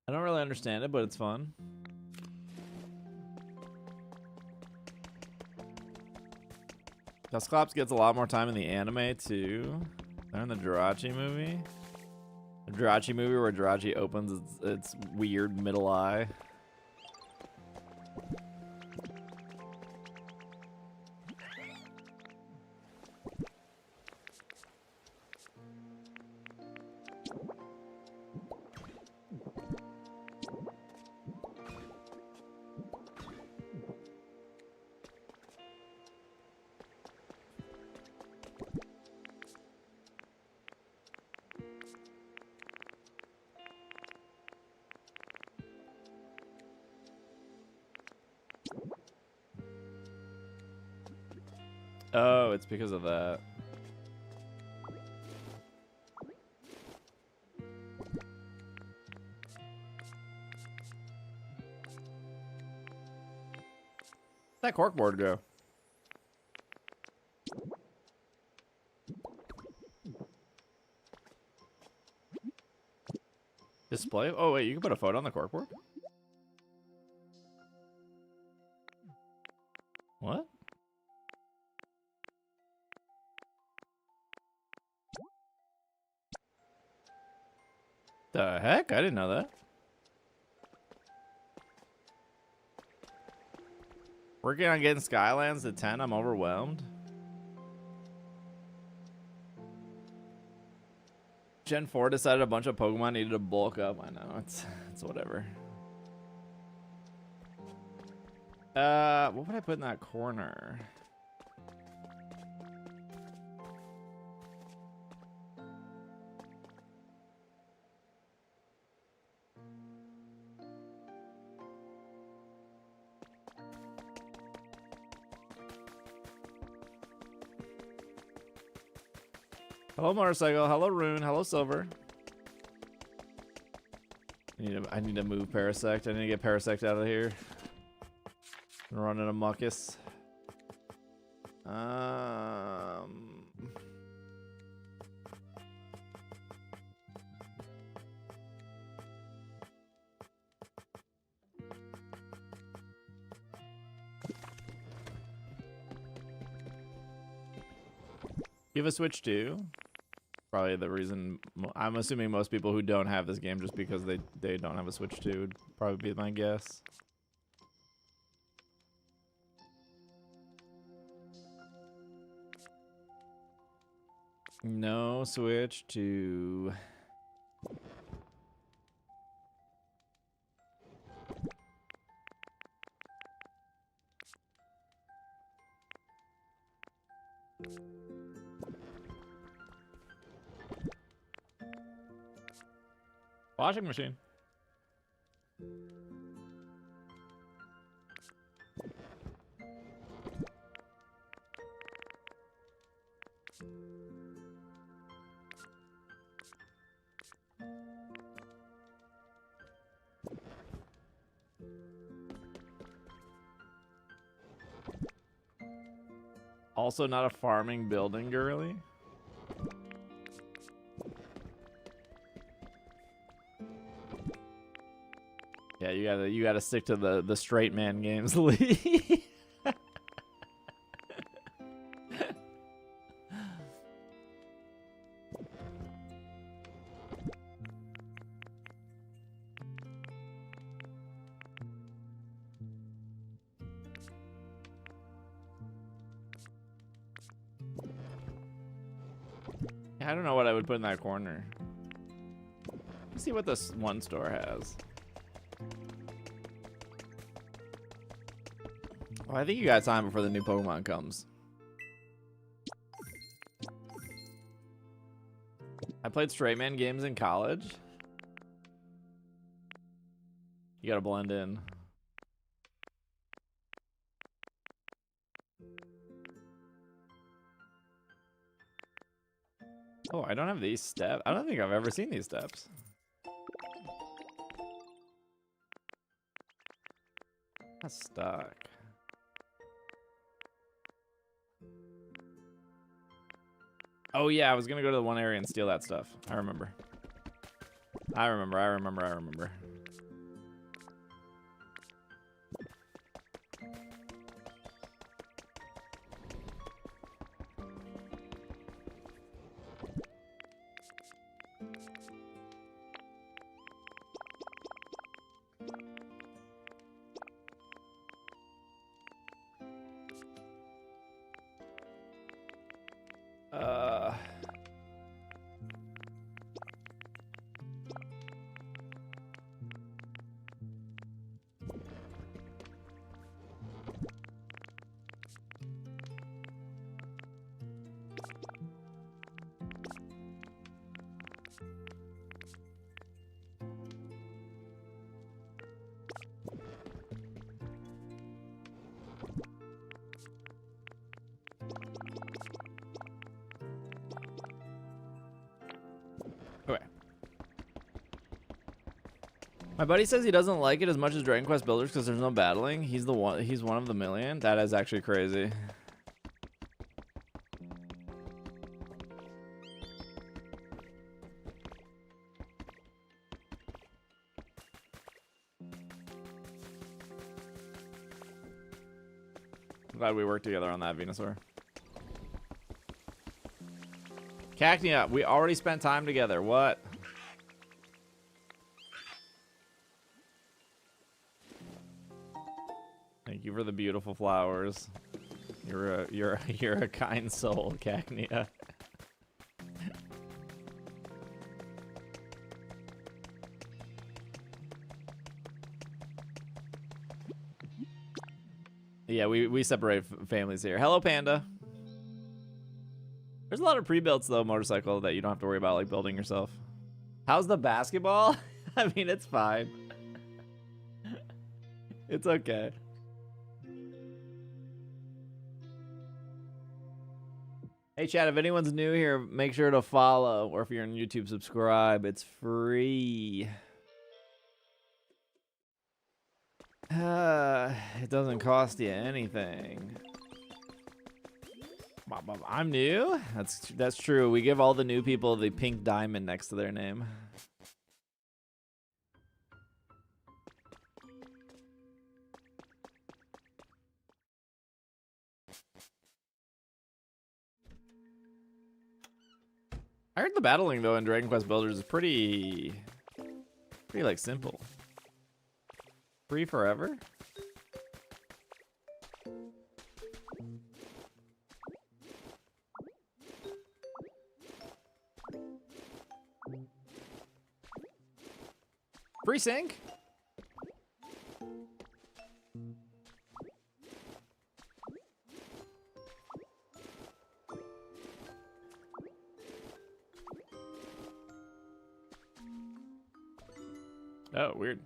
I don't really understand it, but it's fun. Dusclops gets a lot more time in the anime too. They're in the Jirachi movie. The Jirachi movie where Jirachi opens its weird middle eye. Oh, it's because of that. Where'd that corkboard go? Display? Oh wait, you can put a photo on the corkboard? What? The heck? I didn't know that. Working on getting Skylands to 10, I'm overwhelmed. Gen 4 decided a bunch of Pokemon needed to bulk up. I know, it's whatever. What would I put in that corner? Hello, Motorcycle. Hello, Rune. Hello, Silver. I need to move Parasect. I need to get Parasect out of here. I'm running a muckus. You have a Switch too? Probably the reason. I'm assuming most people who don't have this game just because they don't have a Switch 2 would probably be my guess. No Switch 2. Washing machine. Also not a farming building girly. Yeah, you gotta stick to the straight man games, Lee. I don't know what I would put in that corner. Let's see what this one store has. Well, I think you got time before the new Pokemon comes. I played straight man games in college. You gotta blend in. Oh, I don't have these steps. I don't think I've ever seen these steps. That's stuck. Oh yeah, I was gonna go to the one area and steal that stuff. I remember. I remember. Okay. My buddy says he doesn't like it as much as Dragon Quest Builders because there's no battling. He's one of the million. That is actually crazy. I'm glad we worked together on that, Venusaur. Cacnea, we already spent time together. What? Thank you for the beautiful flowers. You're a kind soul, Cacnea. Yeah, we separate families here. Hello, Panda. There's a lot of pre-builts though, motorcycle, that you don't have to worry about like building yourself. How's the basketball? I mean, it's fine. It's okay. Hey chat, if anyone's new here, make sure to follow, or if you're on YouTube, subscribe. It's free. It doesn't cost you anything. I'm new? That's true. We give all the new people the pink diamond next to their name. I heard the battling though in Dragon Quest Builders is pretty like simple. Free forever? Free sync? Oh, weird.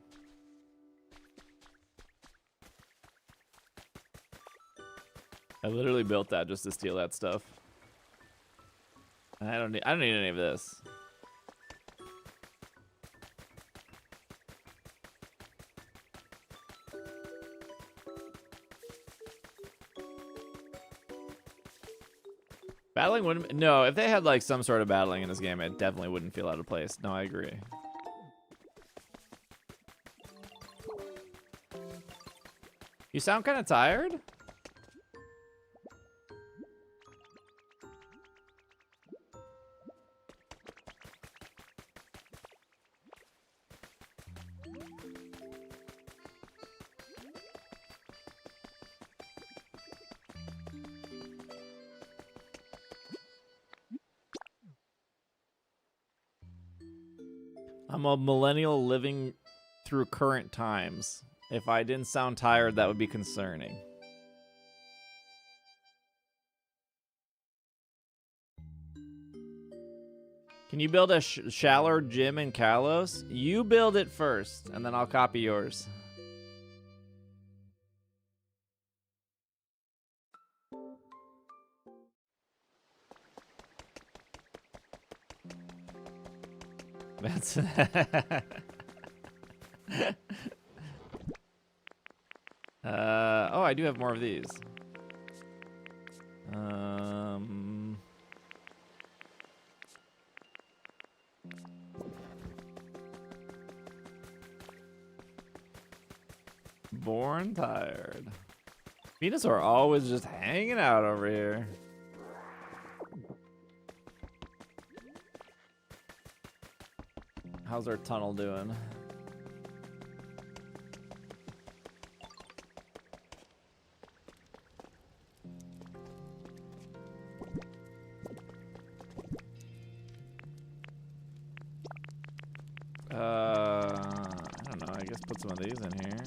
I literally built that just to steal that stuff. I don't need any of this. Battling wouldn't... No, if they had like some sort of battling in this game, it definitely wouldn't feel out of place. No, I agree. You sound kind of tired? I'm a millennial living through current times. If I didn't sound tired, that would be concerning. Can you build a shallower gym in Kalos? You build it first, and then I'll copy yours. That's... oh, I do have more of these. born tired. Venusaur always just hanging out over here. How's our tunnel doing? I don't know. I guess put some of these in here.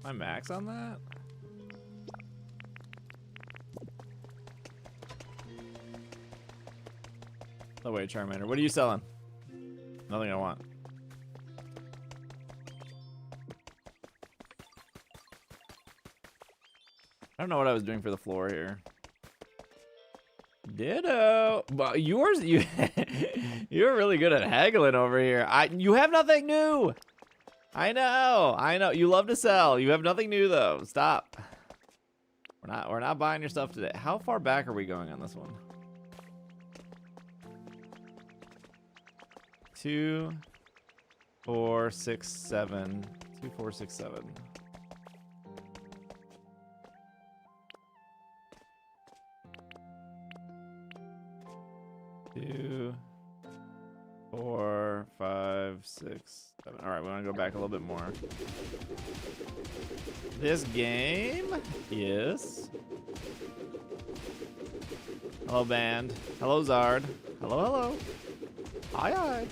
Am I max on that? Oh wait, Charmander. What are you selling? Nothing I want. I don't know what I was doing for the floor here. Ditto. Well, yours, you're really good at haggling over here. You have nothing new. I know. You love to sell. You have nothing new though. Stop. We're not buying your stuff today. How far back are we going on this one? 2, 4, 6, 7. 2, 4, 6, 7. 2, 4, 5, 6, 7. All right, we want to go back a little bit more. This game is. Hello, band. Hello, Zard. Hello. Hi.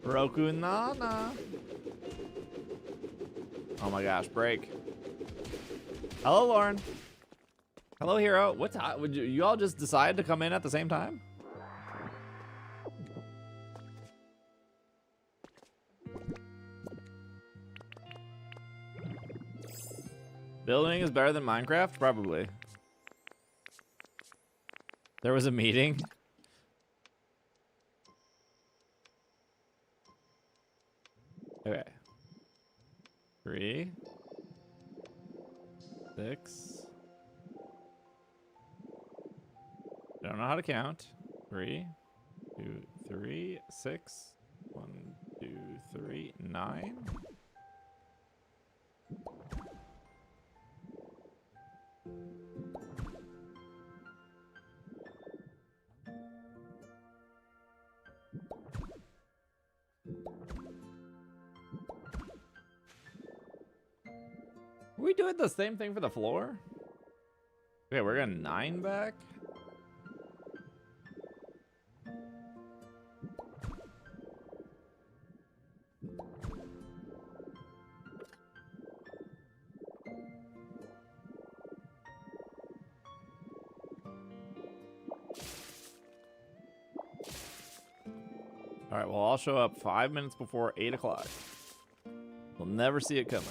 Roku Nana. Oh my gosh, break. Hello, Lauren. Hello, Hero. What time? Would you all just decide to come in at the same time? Building is better than Minecraft? Probably. There was a meeting. Okay. 3, 6. I don't know how to count. 3, 2, 3, 6. 1, 2, 3, 9. Are we doing the same thing for the floor? Okay, we're getting 9 back. All right, well, I'll show up 5 minutes before 8 o'clock. We'll never see it coming.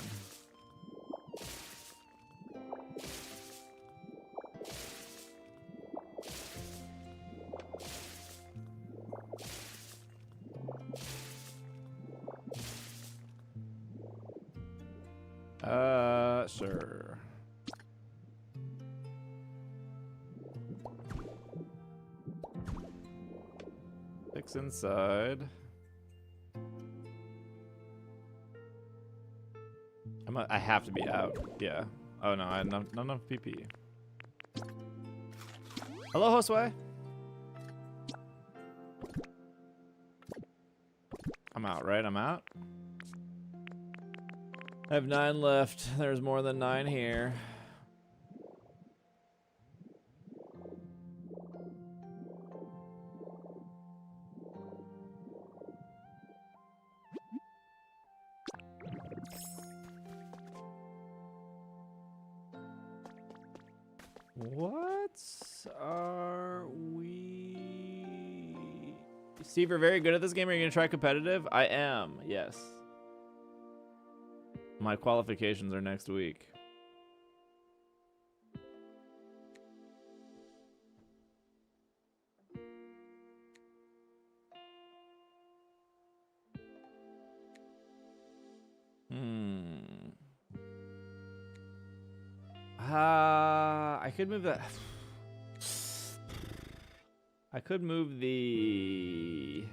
Sure. Six inside. I have to be out. Yeah. Oh no, I have not enough PP. Hello, Josue. I'm out, right? I'm out. I have 9 left. There's more than 9 here. What are we? Steve, you're very good at this game. Are you going to try competitive? I am, yes. My qualifications are next week. I could move that. I could move the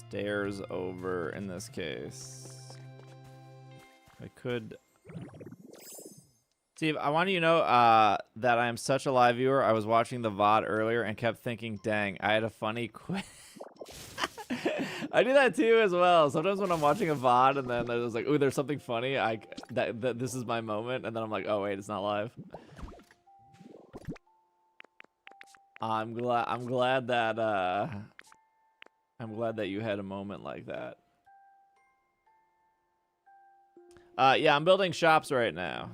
stairs over in this case. I could... Steve, I want you to know that I am such a live viewer. I was watching the VOD earlier and kept thinking, dang, I had a funny quiz. I do that too as well. Sometimes when I'm watching a VOD and then there's like, ooh, there's something funny. This is my moment. And then I'm like, oh, wait, it's not live. I'm glad that you had a moment like that. Yeah, I'm building shops right now.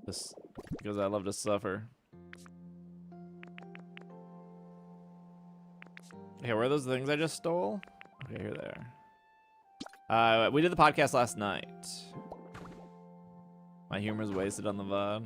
Just because I love to suffer. Okay, where are those things I just stole? Okay, here they are. We did the podcast last night. My humor's wasted on the VOD.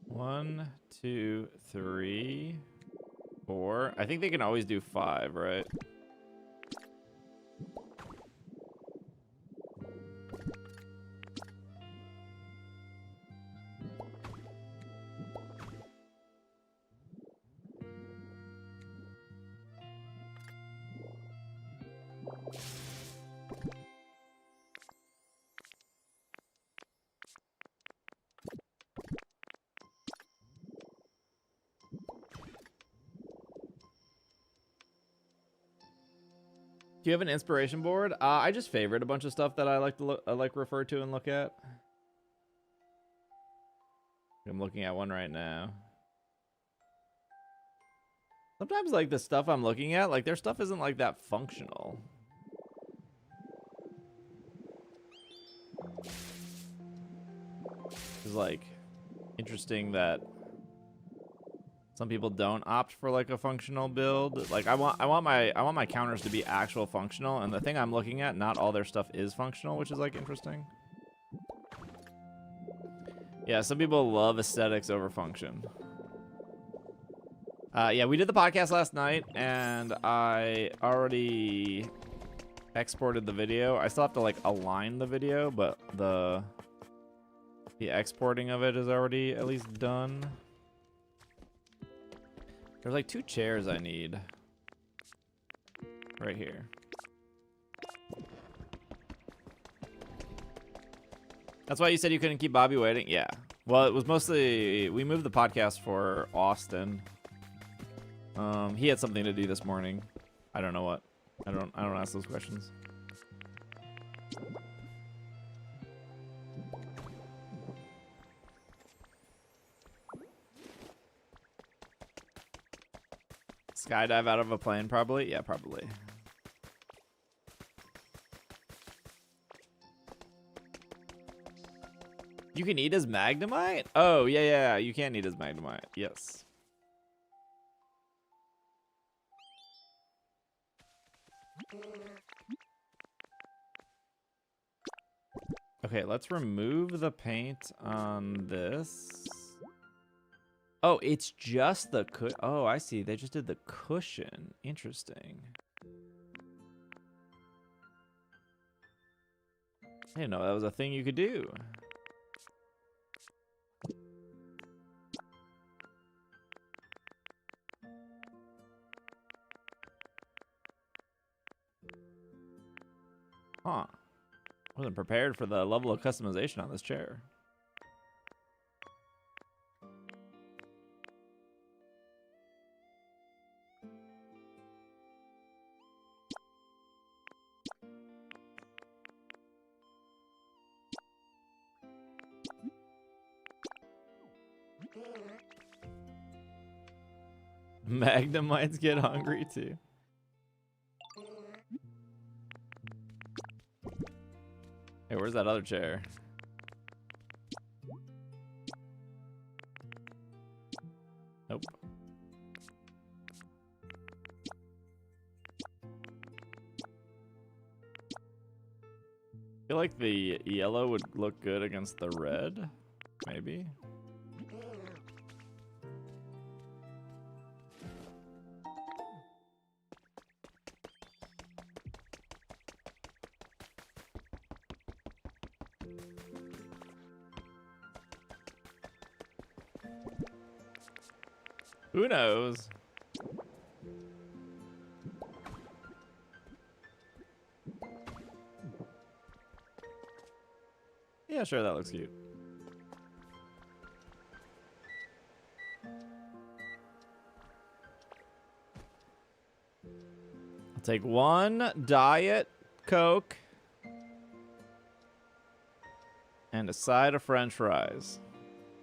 One, two, three, four. I think they can always do 5, right? Do you have an inspiration board? I just favorite a bunch of stuff that I like to refer to and look at. I'm looking at one right now. Sometimes like the stuff I'm looking at, like their stuff isn't like that functional. It's like interesting that some people don't opt for like a functional build. Like I want my counters to be actual functional, and the thing I'm looking at, not all their stuff is functional, which is like interesting. Yeah, some people love aesthetics over function. Yeah, we did the podcast last night, and I already exported the video. I still have to like align the video, but the exporting of it is already at least done. There's like 2 chairs I need. Right here. That's why you said you couldn't keep Bobby waiting? Yeah. Well, it was mostly... We moved the podcast for Austin. He had something to do this morning. I don't know what. I don't ask those questions. Skydive out of a plane, probably? Yeah, probably. You can eat as Magnemite? Oh, yeah, you can eat as Magnemite. Yes. Okay, let's remove the paint on this. Oh, it's just the oh, I see. They just did the cushion. Interesting. I didn't know that was a thing you could do. Huh. Wasn't prepared for the level of customization on this chair. Magnemites get hungry too. Hey, where's that other chair? Nope. I feel like the yellow would look good against the red, maybe. Who knows? Yeah, sure, that looks cute. I'll take 1 Diet Coke and a side of French fries.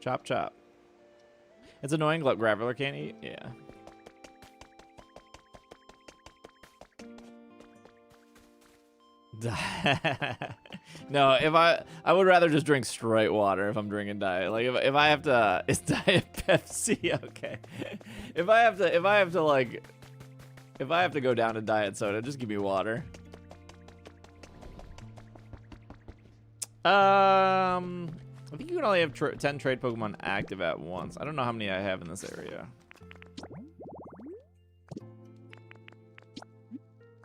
Chop, chop. It's annoying Graveler can't eat. Yeah. No, if I would rather just drink straight water if I'm drinking diet. Like if I have to, it's Diet Pepsi. Okay. If I have to go down to diet soda, just give me water. I think you can only have 10 trade Pokemon active at once. I don't know how many I have in this area.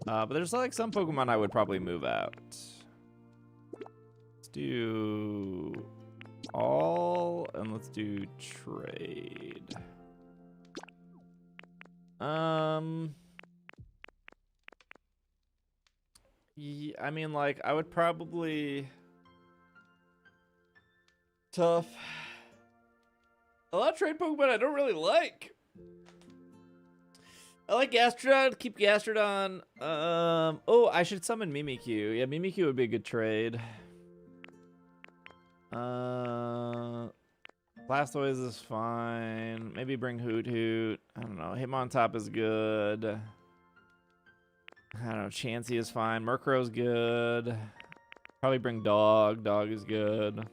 But there's like some Pokemon I would probably move out. Let's do all, and let's do trade. Yeah, I mean, like, I would probably... Tough. A lot of trade Pokemon I don't really like. I like Gastrodon. Keep Gastrodon. Oh, I should summon Mimikyu. Yeah, Mimikyu would be a good trade. Blastoise is fine. Maybe bring Hoot Hoot. I don't know. Hitmontop is good. I don't know. Chansey is fine. Murkrow's good. Probably bring Dog. Dog is good.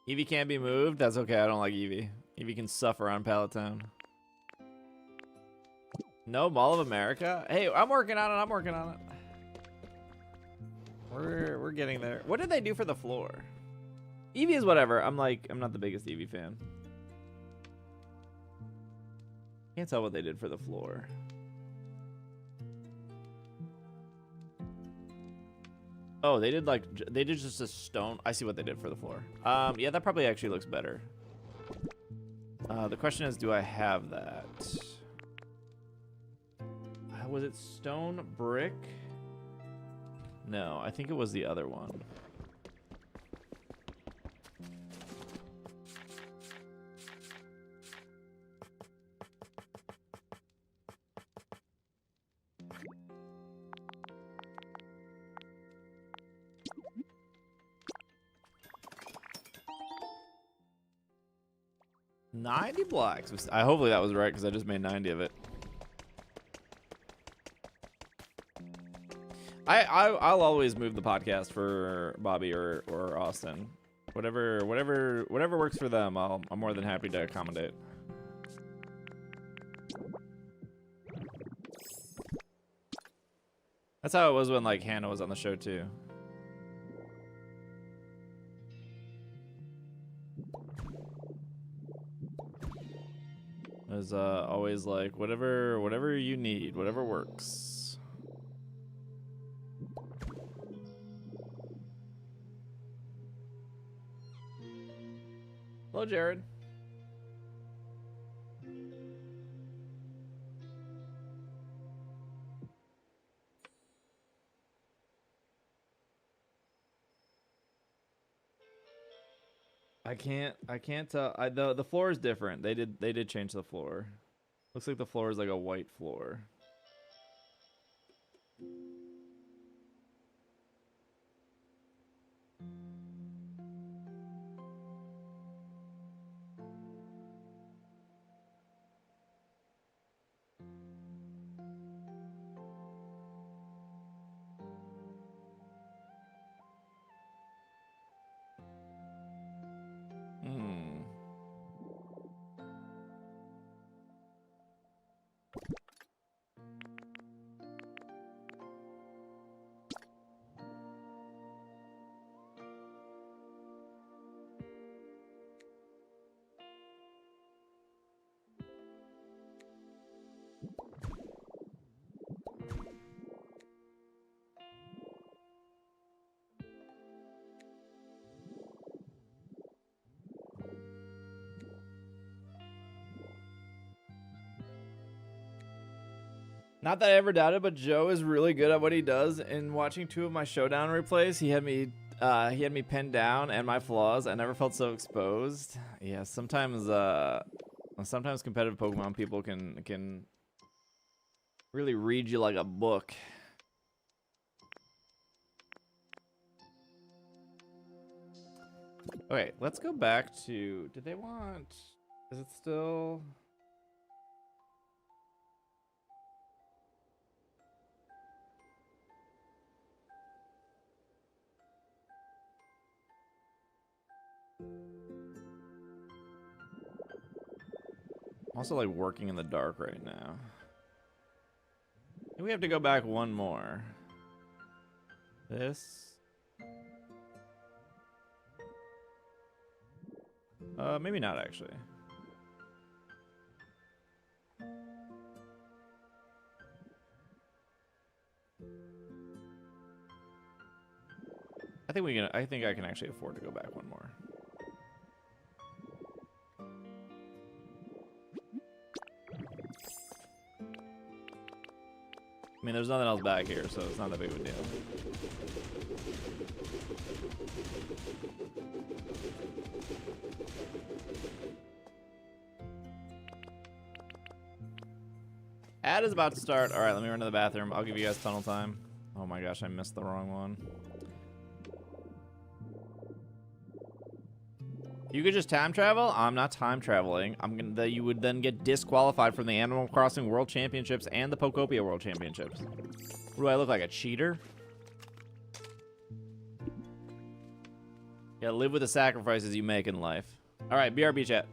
Eevee can't be moved? That's okay, I don't like Eevee. Eevee can suffer on Palatown. No Mall of America? Hey, I'm working on it, I'm working on it. We're getting there. What did they do for the floor? Eevee is whatever. I'm not the biggest Eevee fan. Can't tell what they did for the floor. Oh, they did just a stone. I see what they did for the floor. Yeah, that probably actually looks better. The question is, do I have that? Was it stone brick? No, I think it was the other one. $90 blocks. Hopefully that was right because I just made 90 of it. I'll always move the podcast for Bobby or Austin. Whatever works for them. I'm more than happy to accommodate. That's how it was when like Hannah was on the show too. It was always like whatever you need, whatever works. Hello, Jared. I can't tell. The floor is different. They did change the floor. Looks like the floor is like a white floor. Not that I ever doubted, but Joe is really good at what he does. In watching 2 of my showdown replays, he had me pinned down and my flaws. I never felt so exposed. Yeah, sometimes competitive Pokemon people can really read you like a book. Okay, let's go back to, did they want, is it still? I'm also like working in the dark right now. We have to go back one more. This. Maybe not actually. I think I can actually afford to go back one more. I mean, there's nothing else back here, so it's not that big of a deal. Ad is about to start. All right, let me run to the bathroom. I'll give you guys tunnel time. Oh my gosh, I missed the wrong one. You could just time travel? I'm not time traveling. You would then get disqualified from the Animal Crossing World Championships and the Pokopia World Championships. What do I look like, a cheater? Yeah, live with the sacrifices you make in life. All right, BRB chat.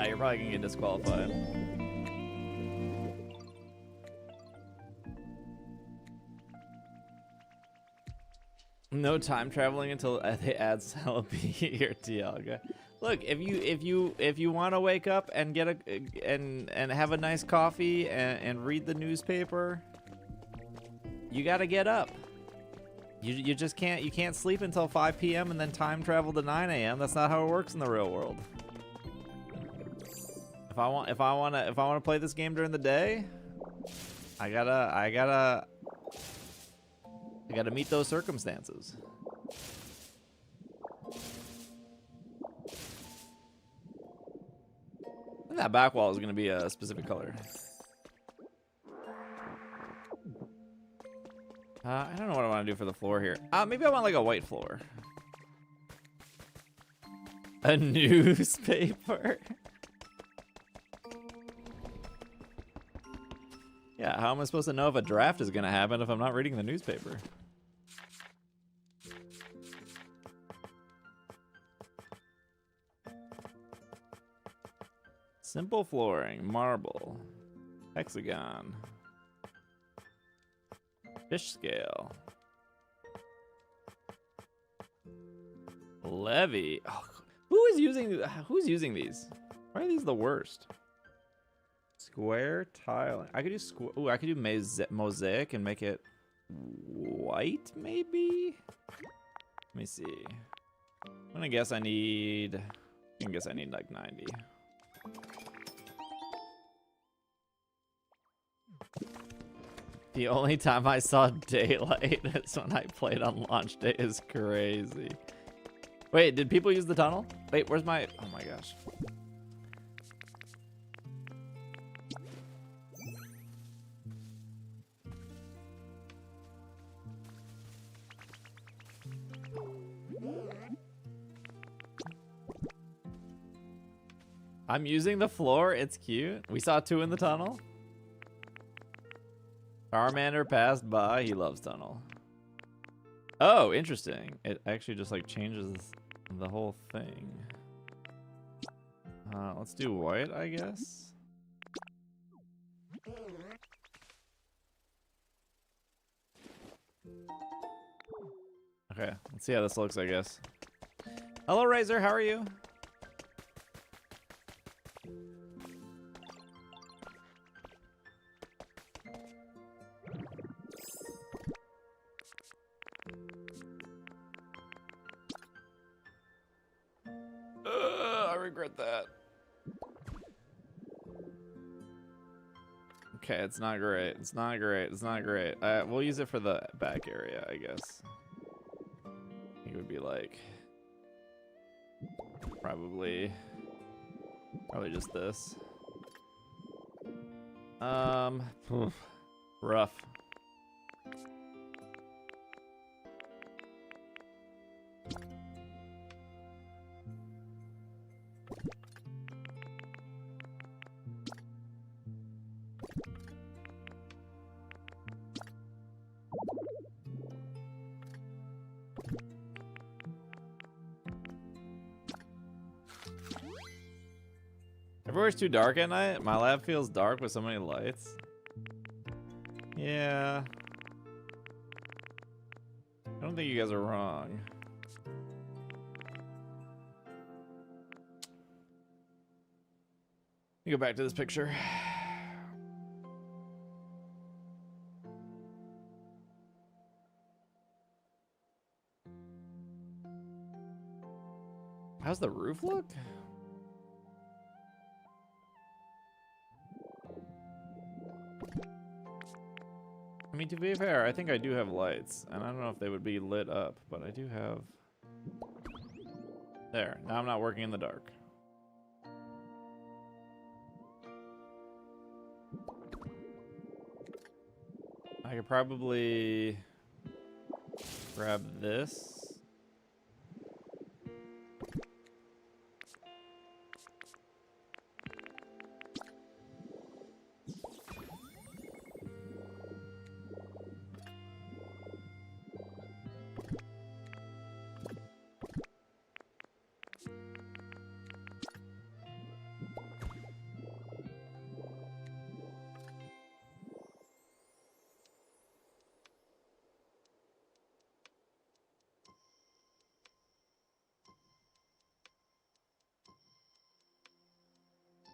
Yeah, you're probably gonna get disqualified. No time traveling until they add Celebi or Tiaga. Look, if you want to wake up and get and have a nice coffee and read the newspaper, you gotta get up. You just can't sleep until 5 p.m. and then time travel to 9 a.m. That's not how it works in the real world. If I want to play this game during the day, I gotta meet those circumstances. And that back wall is gonna be a specific color. I don't know what I want to do for the floor here. Maybe I want like a white floor. A newspaper. Yeah, how am I supposed to know if a draft is gonna happen if I'm not reading the newspaper? Simple flooring, marble, hexagon, fish scale, levy. Oh, who's using these? Why are these the worst? Square tiling. I could do I could do mosaic and make it white, maybe. Let me see. I'm gonna guess I need like 90. The only time I saw daylight is when I played on launch day. Is crazy. Wait, did people use the tunnel? Wait, where's my... Oh my gosh. I'm using the floor. It's cute. We saw 2 in the tunnel. Charmander passed by. He loves tunnel. Oh, interesting. It actually just like changes the whole thing. Let's do white, I guess. Okay, let's see how this looks, I guess. Hello, Razor. How are you? I regret that. Okay, it's not great. It's not great. It's not great. We'll use it for the back area, I guess. I think it would be like probably just this. Rough. Everywhere's too dark at night. My lab feels dark with so many lights. Yeah. I don't think you guys are wrong. Let me go back to this picture. How's the roof look? I mean, to be fair, I think I do have lights, and I don't know if they would be lit up, but I do have... There, now I'm not working in the dark. I could probably grab this.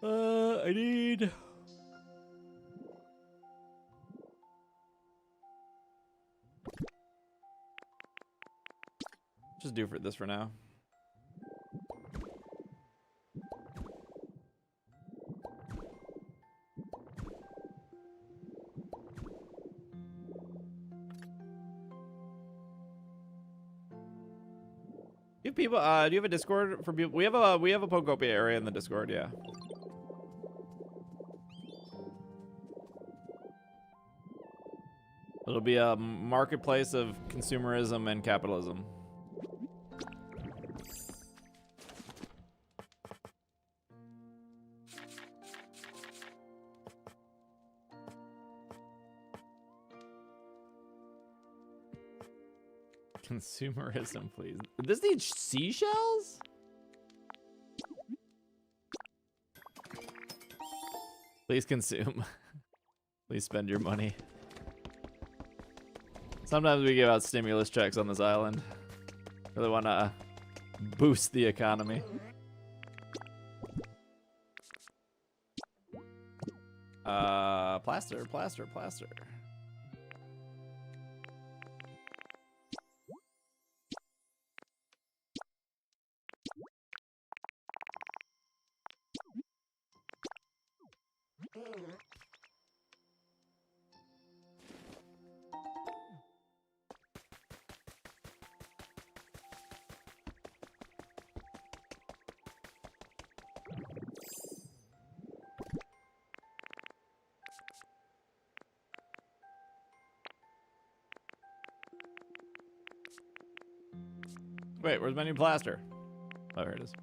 I need... Just do for this for now. You have people, do you have a Discord for people? We have a Pokopia area in the Discord, yeah. It'll be a marketplace of consumerism and capitalism. Consumerism, please. This needs seashells? Please consume. Please spend your money. Sometimes we give out stimulus checks on this island. Really want to boost the economy. Plaster. Wait, where's my new plaster? Oh, here it is.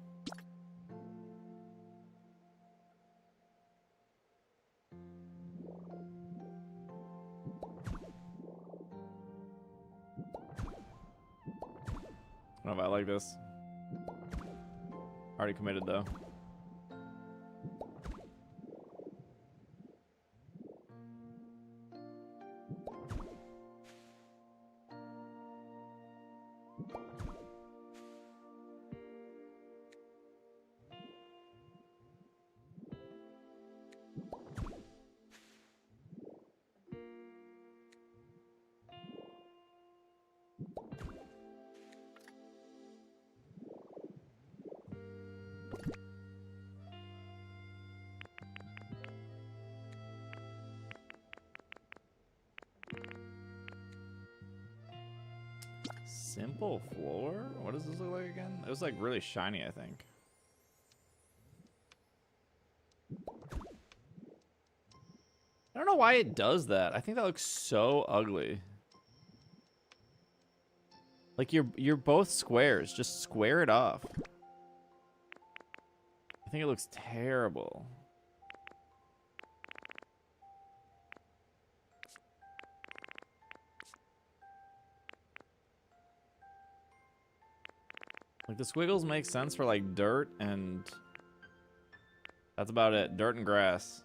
I don't know if I like this. Already committed though. Simple floor? What does this look like again? It was like really shiny, I think. I don't know why it does that. I think that looks so ugly. Like you're both squares. Just square it off. I think it looks terrible. Like the squiggles make sense for like dirt and that's about it. Dirt and grass.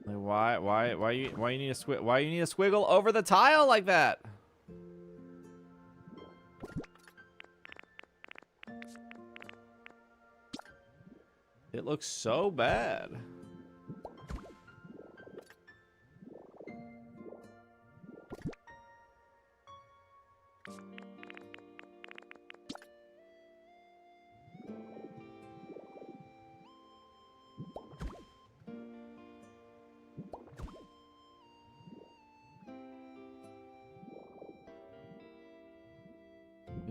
Like why you need a squiggle over the tile like that? It looks so bad.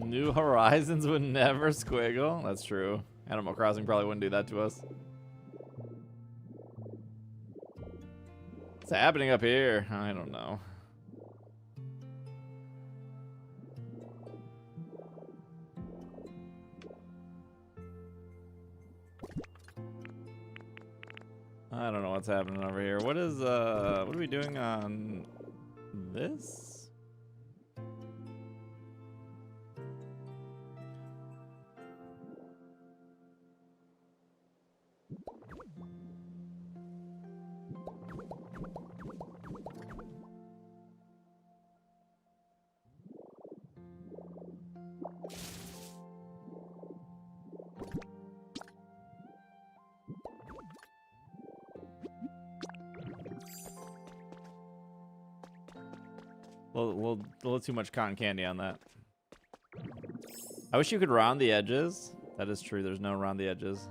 New Horizons would never squiggle. That's true. Animal Crossing probably wouldn't do that to us. What's happening up here? I don't know. I don't know what's happening over here. What are we doing on this? little too much cotton candy on that. I wish you could round the edges. That is true. There's no round the edges.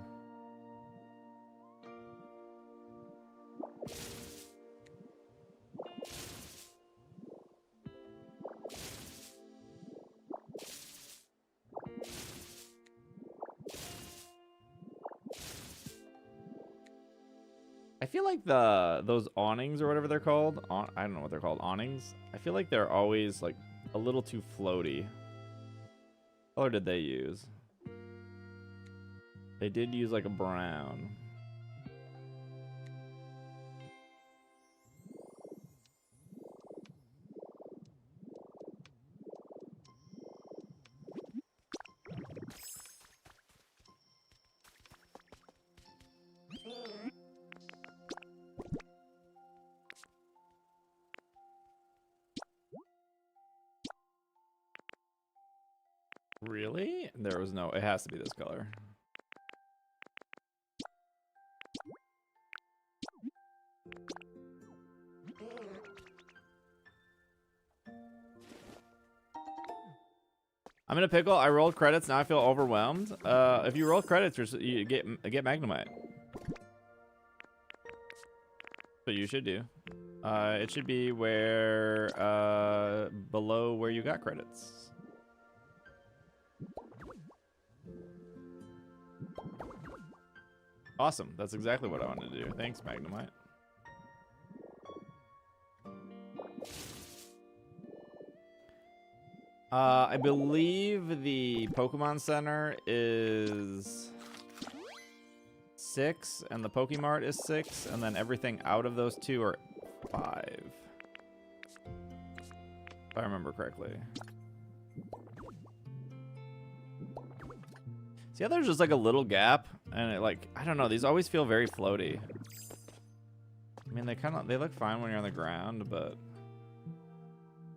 I feel like those awnings or whatever they're called, I don't know what they're called, awnings. I feel like they're always like a little too floaty. What color did they use? They did use like a brown. Really? There was no, it has to be this color. I'm in a pickle. I rolled credits. Now I feel overwhelmed. If you roll credits, you get Magnemite. So you should do. It should be where below where you got credits. Awesome. That's exactly what I wanted to do. Thanks, Magnemite. I believe the Pokemon Center is 6, and the Pokemart is 6, and then everything out of those two are 5. If I remember correctly. See how there's just like a little gap, and it like, I don't know, these always feel very floaty. I mean, they look fine when you're on the ground, but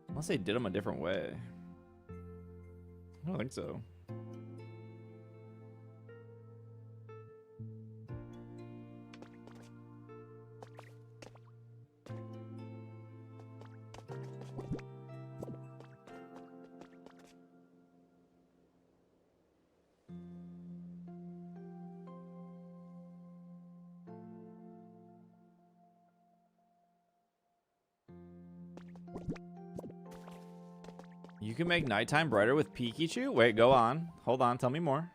unless they did them a different way. I don't think so. You can make nighttime brighter with Pikachu? Wait, go on. Hold on, tell me more.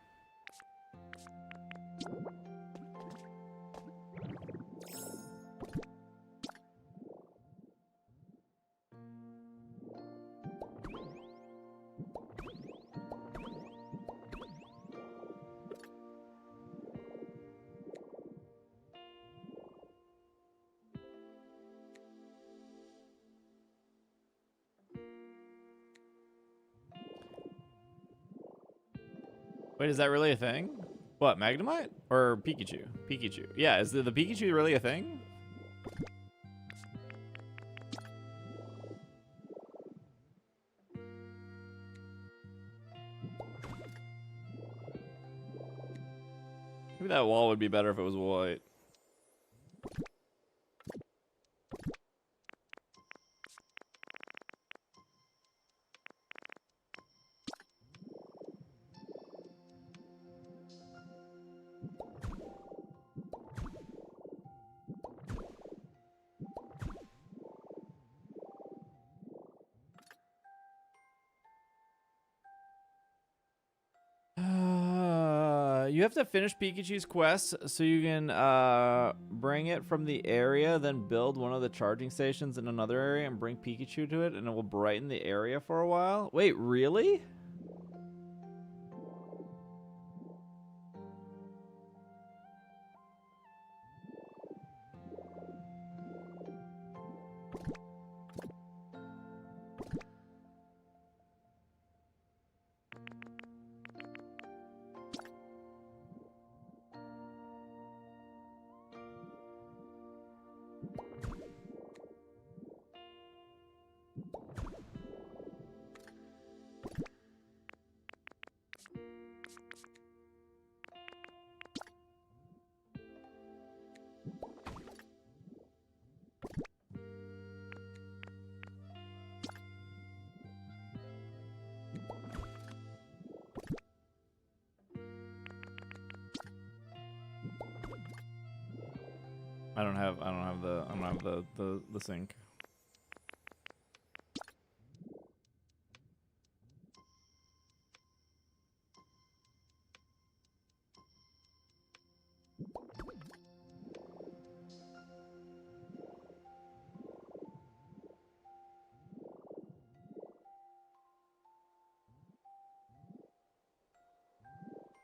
Wait, is that really a thing? What, Magnemite? Or Pikachu? Pikachu. Yeah, is the Pikachu really a thing? Maybe that wall would be better if it was white. You have to finish Pikachu's quest so you can bring it from the area, then build one of the charging stations in another area and bring Pikachu to it, and it will brighten the area for a while. Wait, really? have the sync.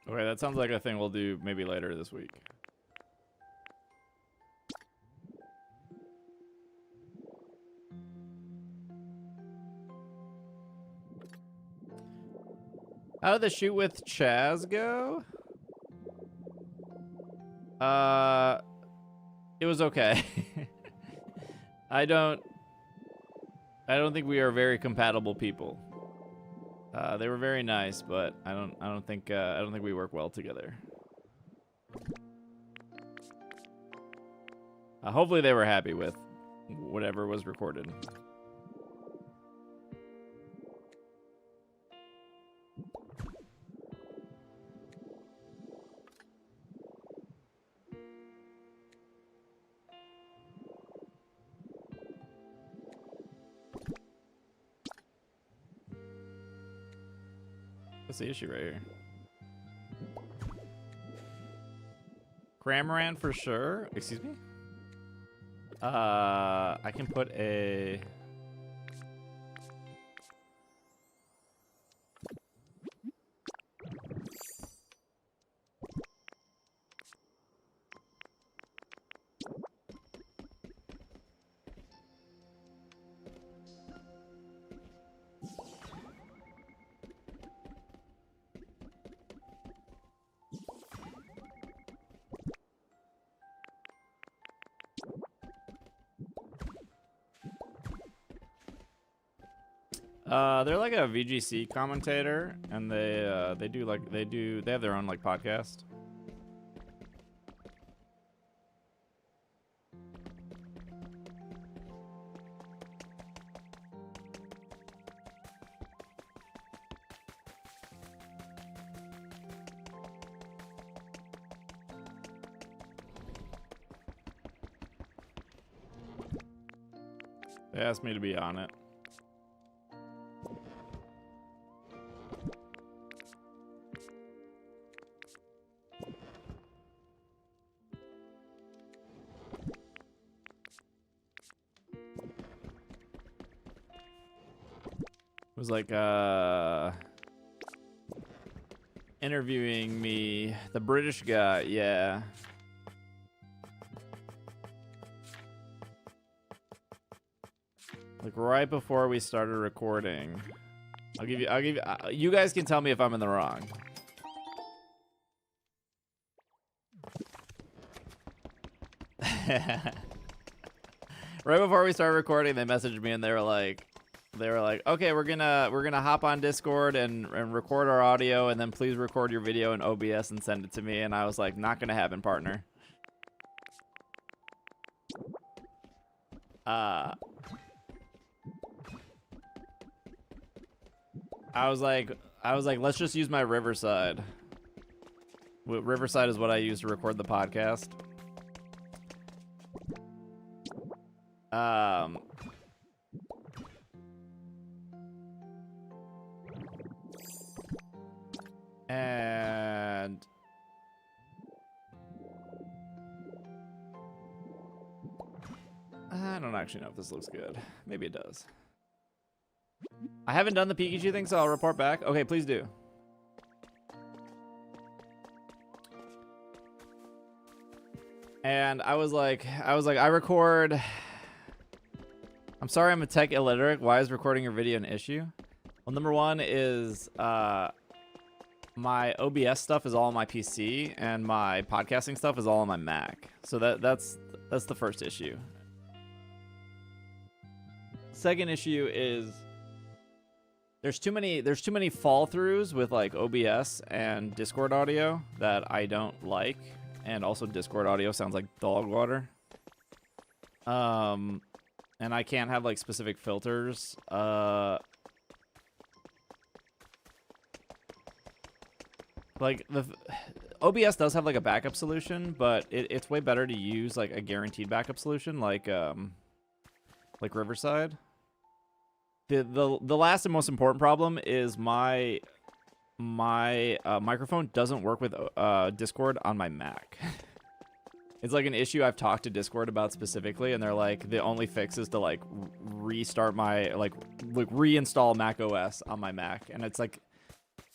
Okay, that sounds like a thing we'll do maybe later this week. How did the shoot with Chaz go? It was okay. I don't think we are very compatible people. They were very nice, but I don't think we work well together. Hopefully they were happy with whatever was recorded. What's the issue right here? Cramorant for sure. Excuse me? I can put a... they're like a VGC commentator, and they have their own like podcast. They asked me to be on it. Was like interviewing me, the British guy, yeah. Like right before we started recording. I'll give you you guys can tell me if I'm in the wrong. Right before we started recording, they messaged me and they were like, okay, we're gonna hop on Discord and record our audio, and then please record your video in OBS and send it to me. And I was like, not gonna happen, partner. I was like, let's just use my Riverside. Riverside is what I use to record the podcast. And I don't actually know if this looks good. Maybe it does. I haven't done the Pikachu thing, so I'll report back. Okay, please do. And I was like, I record. I'm sorry, I'm a tech illiterate. Why is recording your video an issue? Well, number one is my OBS stuff is all on my PC, and my podcasting stuff is all on my Mac. So that's the first issue. Second issue is there's too many fall throughs with like OBS and Discord audio that I don't like, and also Discord audio sounds like dog water. And I can't have like specific filters. Like OBS does have like a backup solution, but it's way better to use like a guaranteed backup solution like Riverside. The last and most important problem is my microphone doesn't work with Discord on my Mac. It's like an issue I've talked to Discord about specifically, and they're like, the only fix is to like restart my like reinstall Mac OS on my Mac, and it's like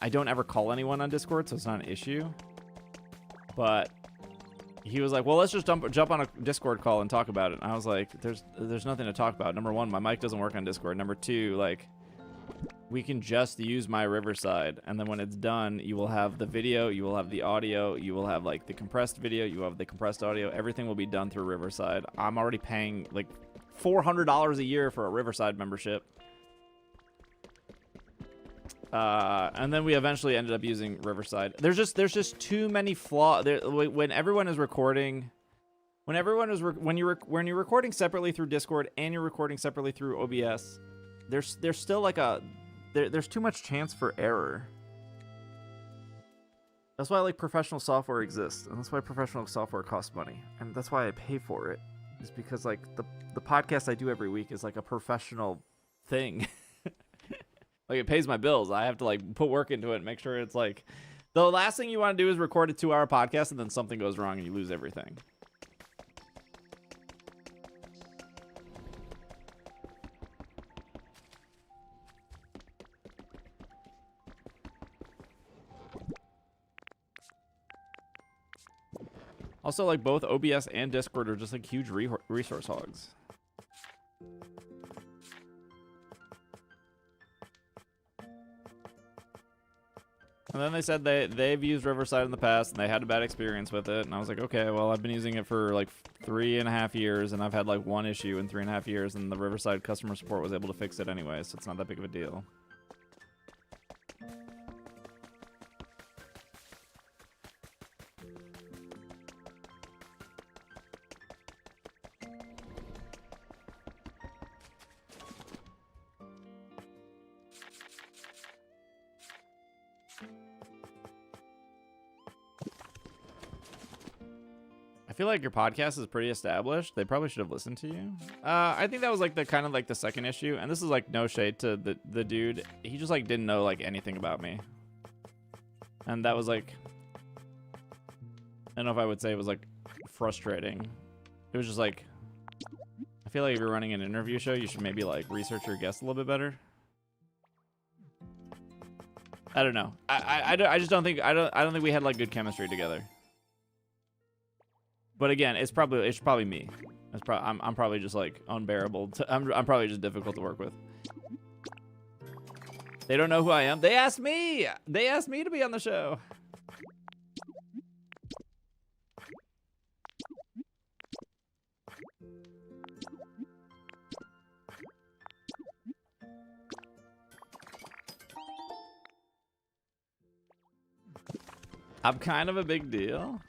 I don't ever call anyone on Discord, so it's not an issue. But he was like, well, let's just jump on a Discord call and talk about it. And I was like, there's nothing to talk about. Number one, my mic doesn't work on Discord. Number two, like, we can just use my Riverside, and then when it's done, you will have the video, you will have the audio, you will have like the compressed video, you have the compressed audio. Everything will be done through Riverside. I'm already paying like $400 a year for a Riverside membership. And then we eventually ended up using Riverside. There's just too many flaws. When everyone is recording, when you're recording separately through Discord and you're recording separately through OBS, there's still like there's too much chance for error. That's why like professional software exists, and that's why professional software costs money, and that's why I pay for it. Is because like the podcast I do every week is like a professional thing. Like, it pays my bills. I have to like put work into it and make sure it's like, the last thing you want to do is record a 2-hour podcast and then something goes wrong and you lose everything. Also, like, both OBS and Discord are just like huge resource hogs. And then they said they've used Riverside in the past and they had a bad experience with it. And I was like, okay, well, I've been using it for like 3.5 years and I've had like one issue in 3.5 years, and the Riverside customer support was able to fix it anyway, so it's not that big of a deal. I feel like your podcast is pretty established. They probably should have listened to you. I think that was like the kind of like the second issue, and this is like no shade to the dude. He just like didn't know like anything about me, and that was like, I don't know if I would say it was like frustrating. It was just like, I feel like if you're running an interview show, you should maybe like research your guests a little bit better. I don't know. I just don't think I don't think we had like good chemistry together. But again, it's probably me. I'm probably just like unbearable. I'm probably just difficult to work with. They don't know who I am. They asked me. They asked me to be on the show. I'm kind of a big deal.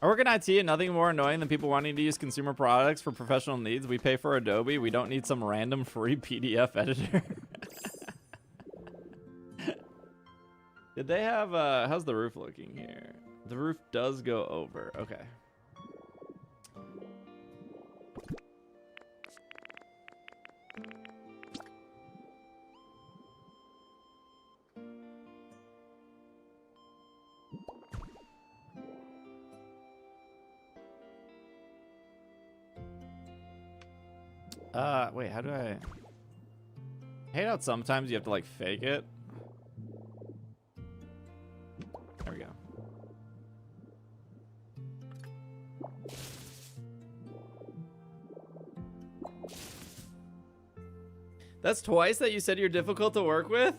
I work in IT, and nothing more annoying than people wanting to use consumer products for professional needs. We pay for Adobe. We don't need some random free PDF editor. Did they have, how's the roof looking here? The roof does go over. Okay. Wait, how do I hate out sometimes you have to like fake it? There we go. That's twice that you said you're difficult to work with?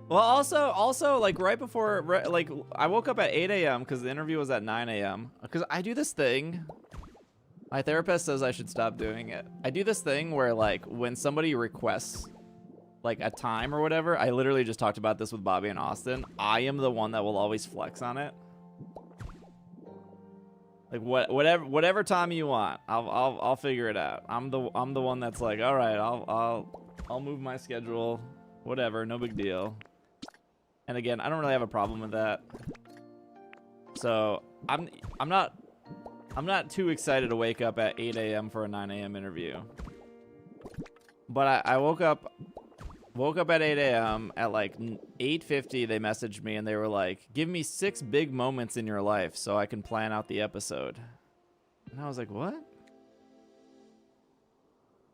Well, also, like, right before, like, I woke up at 8 a.m. because the interview was at 9 a.m. Because I do this thing. My therapist says I should stop doing it. I do this thing where, like, when somebody requests, like, a time or whatever, I literally just talked about this with Bobby and Austin. I am the one that will always flex on it. Like whatever time you want, I'll figure it out. I'm the one that's like, all right, I'll move my schedule, whatever, no big deal. And again, I don't really have a problem with that. So I'm not too excited to wake up at 8 a.m. for a 9 a.m. interview. But I woke up at 8 a.m. At like 8:50. They messaged me and they were like, "Give me 6 big moments in your life so I can plan out the episode." And I was like, "What,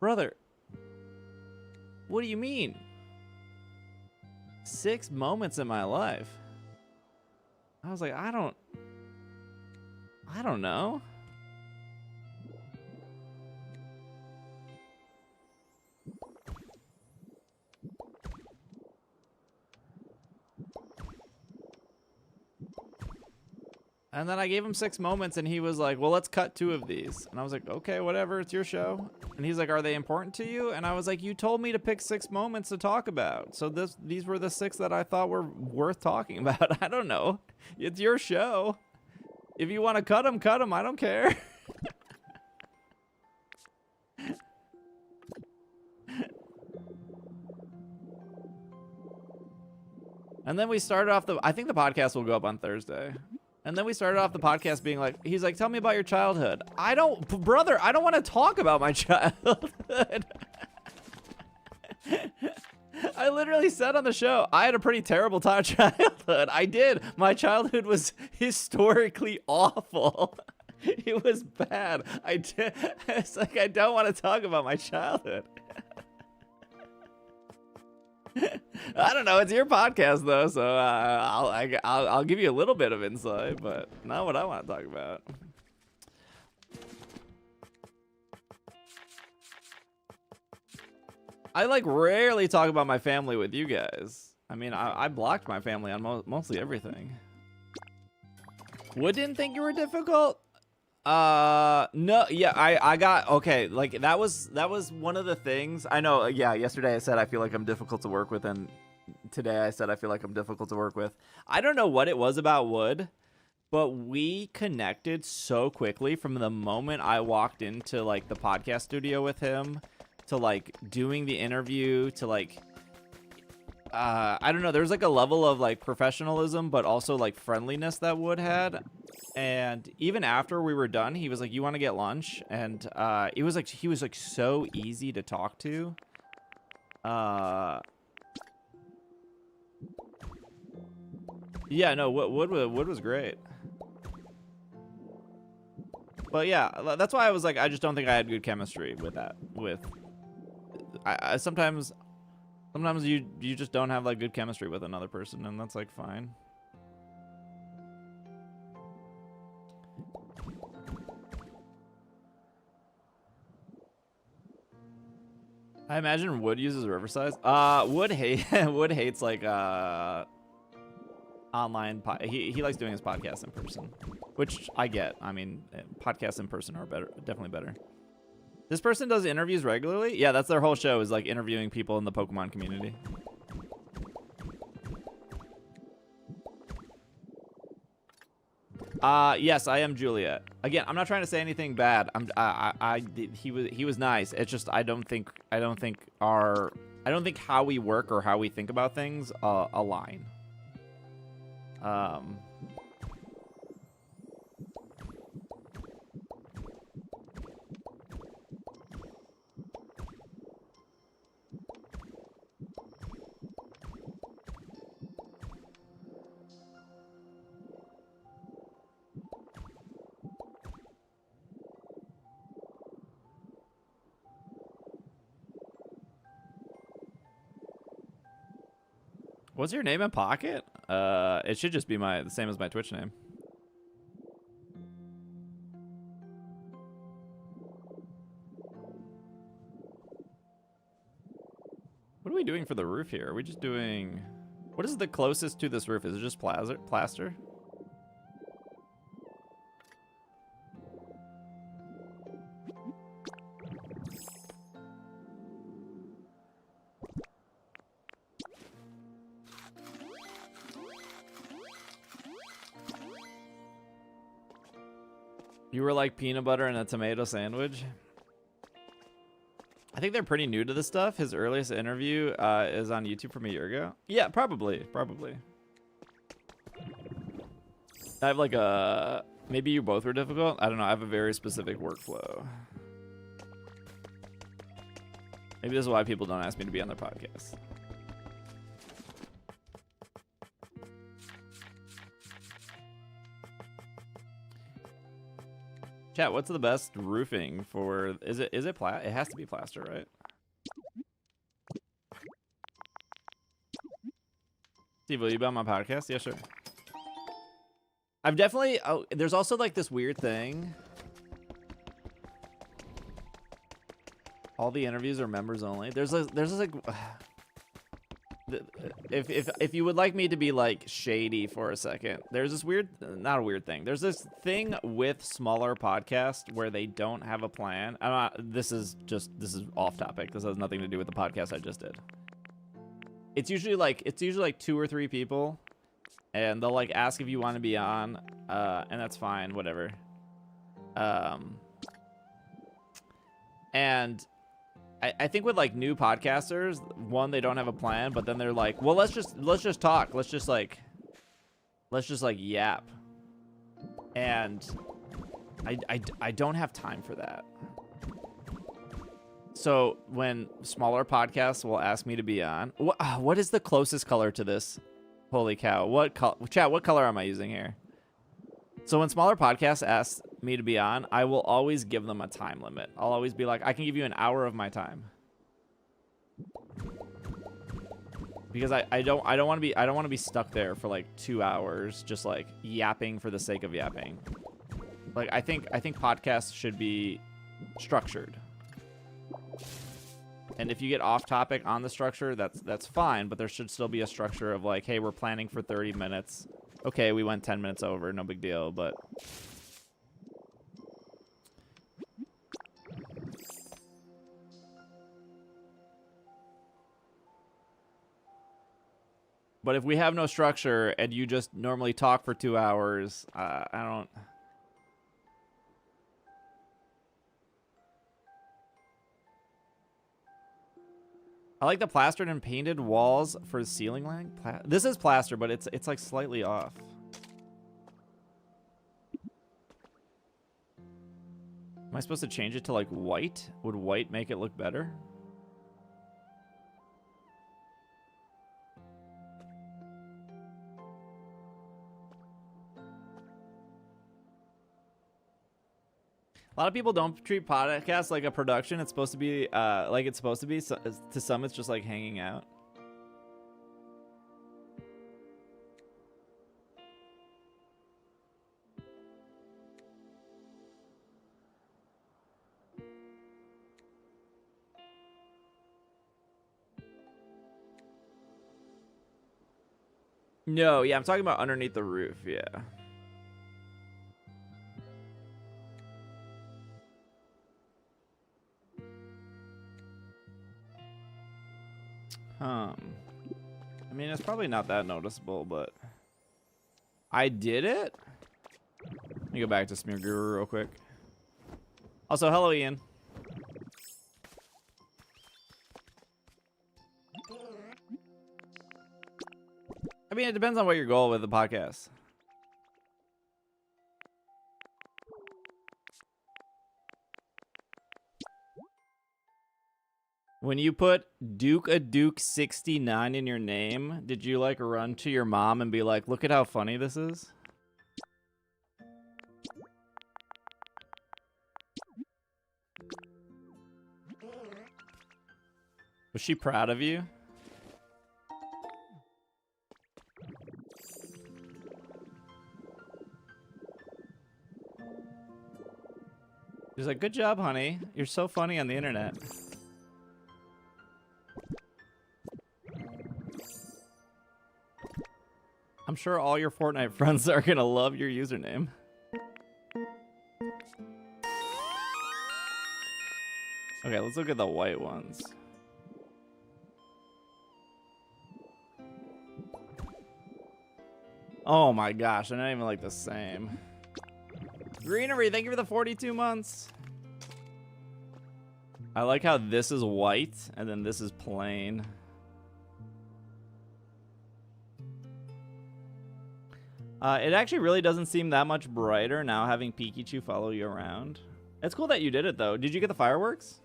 brother? What do you mean? 6 moments in my life?" I was like, I don't know. And then I gave him 6 moments and he was like, well, let's cut 2 of these. And I was like, okay, whatever, it's your show. And he's like, are they important to you? And I was like, you told me to pick 6 moments to talk about. So these were the 6 that I thought were worth talking about. I don't know. It's your show. If you want to cut them, cut them. I don't care. And then we started off I think the podcast will go up on Thursday. And then we started off the podcast being like, he's like, tell me about your childhood. Brother, I don't want to talk about my childhood. I literally said on the show, I had a pretty terrible childhood. I did. My childhood was historically awful. It was bad. It's like, I don't want to talk about my childhood. I don't know. It's your podcast though, so I'll give you a little bit of insight, but not what I want to talk about. I like rarely talk about my family with you guys. I mean, I blocked my family on mostly everything. Wood didn't think you were difficult? No, yeah, I got, okay, like that was one of the things. I know, yeah, yesterday I said I feel like I'm difficult to work with, and today I said I feel like I'm difficult to work with. I don't know what it was about Wood, but we connected so quickly from the moment I walked into like the podcast studio with him to like doing the interview to like I don't know, there's like a level of like professionalism but also like friendliness that Wood had. And even after we were done, he was like, you want to get lunch? And it was like he was like so easy to talk to. Yeah, no, Wood was great. But yeah, that's why I was like, I just don't think I had good chemistry with that. I sometimes you just don't have like good chemistry with another person, and that's like fine. I imagine Wood uses Riverside. Wood hates like online. He likes doing his podcast in person, which I get. I mean, podcasts in person are better, definitely better. This person does interviews regularly. Yeah, that's their whole show, is like interviewing people in the Pokemon community. Yes, I am Juliet. Again, I'm not trying to say anything bad. He was nice. It's just I don't think how we work or how we think about things align. What's your name in Pocket? It should just be the same as my Twitch name. What are we doing for the roof here? Are we just doing... What is the closest to this roof? Is it just plaster? You were like peanut butter and a tomato sandwich. I think they're pretty new to this stuff. His earliest interview is on YouTube from a year ago. Yeah, probably. I have like a... Maybe you both were difficult? I don't know. I have a very specific workflow. Maybe this is why people don't ask me to be on their podcast. Chat, what's the best roofing for... Is it it has to be plaster, right? Steve, will you be on my podcast? Yeah, sure. I've definitely... Oh, there's also like this weird thing. All the interviews are members only. There's this like... If you would like me to be like shady for a second, there's this weird, not a weird thing. There's this thing with smaller podcasts where they don't have a plan. This is off topic. This has nothing to do with the podcast I just did. It's usually like 2 or 3 people, and they'll like ask if you want to be on, and that's fine, whatever. And I think with like new podcasters, one, they don't have a plan, but then they're like, well, let's just talk. Let's just like yap. And I don't have time for that. So when smaller podcasts will ask me to be on, what is the closest color to this? Holy cow. Chat, what color am I using here? So when smaller podcasts ask me to be on, I will always give them a time limit. I'll always be like, I can give you an hour of my time. Because I don't want to be stuck there for like 2 hours just like yapping for the sake of yapping. Like I think podcasts should be structured. And if you get off topic on the structure, that's fine, but there should still be a structure of like, hey, we're planning for 30 minutes. Okay, we went 10 minutes over, no big deal, but... But if we have no structure and you just normally talk for 2 hours, I don't... I like the plastered and painted walls for the ceiling lighting. This is plaster, but it's like slightly off. Am I supposed to change it to like white? Would white make it look better? A lot of people don't treat podcasts like a production. It's supposed to be like it's supposed to be. So, to some, it's just like hanging out. No, yeah, I'm talking about underneath the roof, yeah. I mean, it's probably not that noticeable, but I did it. Let me go back to Smear Guru real quick. Also, hello, Ian. I mean, it depends on what your goal with the podcast. When you put Duke 69 in your name, did you like run to your mom and be like, look at how funny this is? Was she proud of you? She's like, good job, honey. You're so funny on the internet. I'm sure all your Fortnite friends are gonna love your username. Okay, let's look at the white ones. Oh my gosh, they're not even like the same. Greenery, thank you for the 42 months. I like how this is white and then this is plain. It actually really doesn't seem that much brighter now having Pikachu follow you around. It's cool that you did it though. Did you get the fireworks?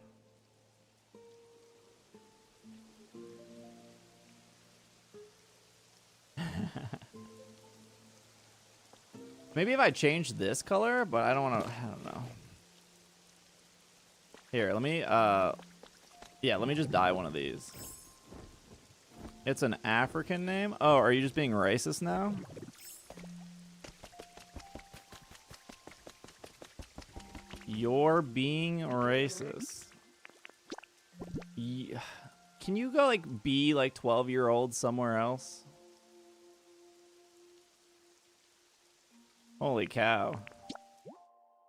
Maybe if I change this color, but I don't want to, I don't know. Here, let me, yeah, let me just dye one of these. It's an African name? Oh, are you just being racist now? You're being racist. Yeah. Can you go, like, be, like, 12-year-old somewhere else? Holy cow.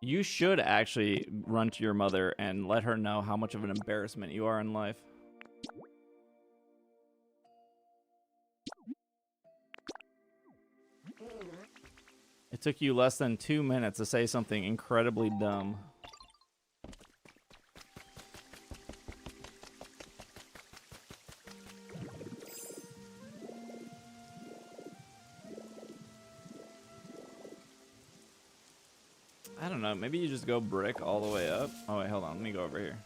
You should actually run to your mother and let her know how much of an embarrassment you are in life. It took you less than 2 minutes to say something incredibly dumb. I don't know, maybe you just go brick all the way up. Oh wait, hold on, let me go over here.